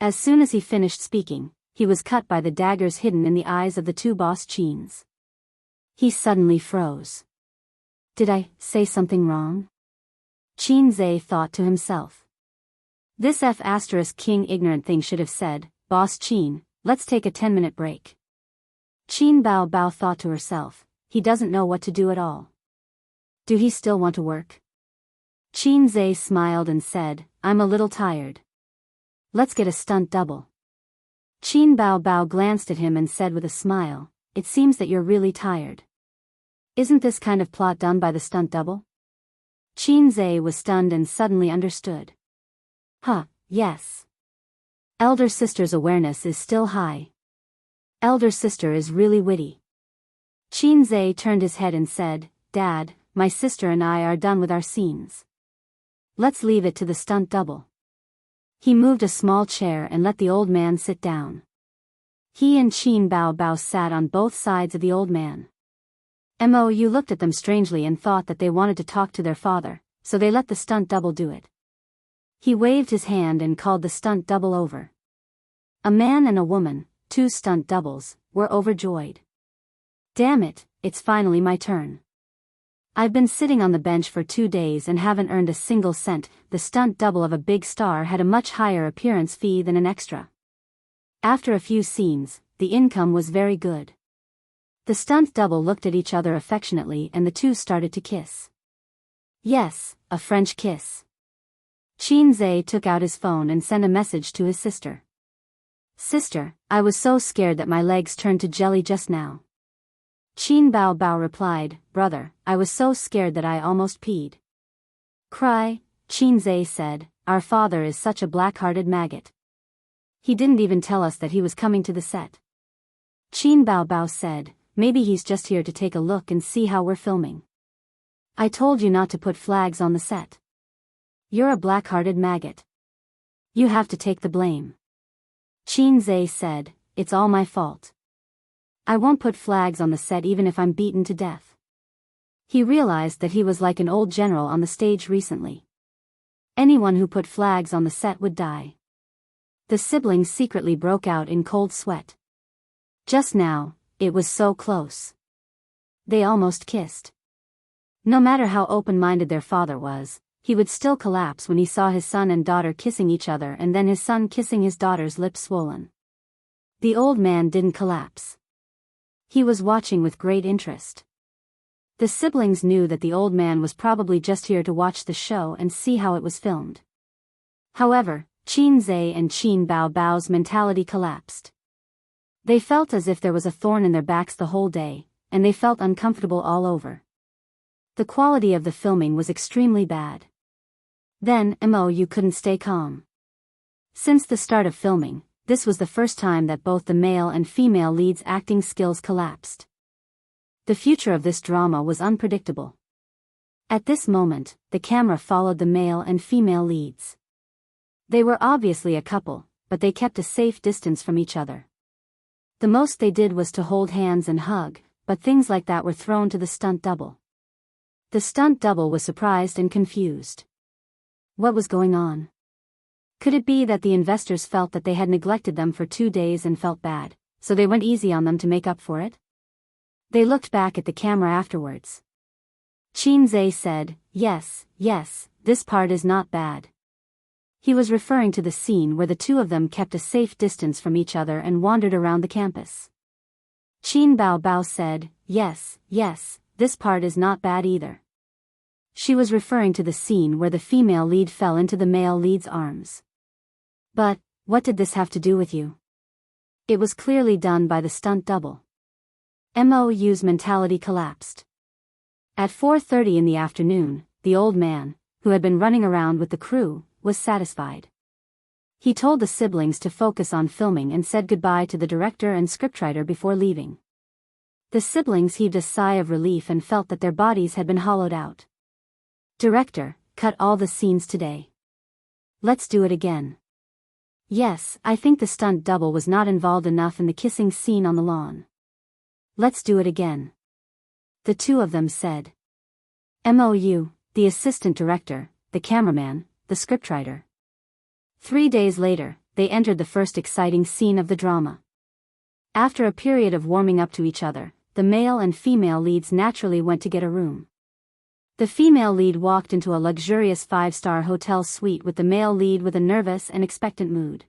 As soon as he finished speaking, he was cut by the daggers hidden in the eyes of the two Boss Qins. He suddenly froze. Did I say something wrong? Qin thought to himself. This King ignorant thing should have said, "Boss Qin, let's take a 10-minute break." Qin Bao thought to herself, he doesn't know what to do at all. Do he still want to work? Qin smiled and said, "I'm a little tired. Let's get a stunt double." Qin Bao glanced at him and said with a smile, "It seems that you're really tired. Isn't this kind of plot done by the stunt double?" Qin was stunned and suddenly understood. Yes. Elder sister's awareness is still high. Elder sister is really witty. Qin turned his head and said, "Dad, my sister and I are done with our scenes. Let's leave it to the stunt double." He moved a small chair and let the old man sit down. He and Qin Bao sat on both sides of the old man. You looked at them strangely and thought that they wanted to talk to their father, so they let the stunt double do it. He waved his hand and called the stunt double over. A man and a woman, two stunt doubles, were overjoyed. Damn it, it's finally my turn. I've been sitting on the bench for 2 days and haven't earned a single cent. The stunt double of a big star had a much higher appearance fee than an extra. After a few scenes, the income was very good. The stunt double looked at each other affectionately and the two started to kiss. Yes, a French kiss. Qin took out his phone and sent a message to his sister. "Sister, I was so scared that my legs turned to jelly just now." Qin Bao replied, "Brother, I was so scared that I almost peed." "Cry," Qin said, "our father is such a black-hearted maggot. He didn't even tell us that he was coming to the set." Qin Bao said, "Maybe he's just here to take a look and see how we're filming. I told you not to put flags on the set. You're a black-hearted maggot. You have to take the blame." Qin said, "It's all my fault. I won't put flags on the set even if I'm beaten to death." He realized that he was like an old general on the stage recently. Anyone who put flags on the set would die. The siblings secretly broke out in cold sweat. Just now, it was so close. They almost kissed. No matter how open-minded their father was, he would still collapse when he saw his son and daughter kissing each other and then his son kissing his daughter's lips swollen. The old man didn't collapse. He was watching with great interest. The siblings knew that the old man was probably just here to watch the show and see how it was filmed. However, Qin and Qin Bao's mentality collapsed. They felt as if there was a thorn in their backs the whole day, and they felt uncomfortable all over. The quality of the filming was extremely bad. Then, you couldn't stay calm. Since the start of filming, this was the first time that both the male and female leads' acting skills collapsed. The future of this drama was unpredictable. At this moment, the camera followed the male and female leads. They were obviously a couple, but they kept a safe distance from each other. The most they did was to hold hands and hug, but things like that were thrown to the stunt double. The stunt double was surprised and confused. What was going on? Could it be that the investors felt that they had neglected them for 2 days and felt bad, so they went easy on them to make up for it? They looked back at the camera afterwards. Qin said, yes, this part is not bad. He was referring to the scene where the two of them kept a safe distance from each other and wandered around the campus. Qin Bao said, yes, this part is not bad either. She was referring to the scene where the female lead fell into the male lead's arms. But, what did this have to do with you? It was clearly done by the stunt double. Mou's mentality collapsed. At 4:30 in the afternoon, the old man, who had been running around with the crew, was satisfied. He told the siblings to focus on filming and said goodbye to the director and scriptwriter before leaving. The siblings heaved a sigh of relief and felt that their bodies had been hollowed out. Director, cut all the scenes today. Let's do it again. Yes, I think the stunt double was not involved enough in the kissing scene on the lawn. Let's do it again. The two of them said. Mou, the assistant director, the cameraman, the scriptwriter. 3 days later, they entered the first exciting scene of the drama. After a period of warming up to each other, the male and female leads naturally went to get a room. The female lead walked into a luxurious 5-star hotel suite with the male lead with a nervous and expectant mood.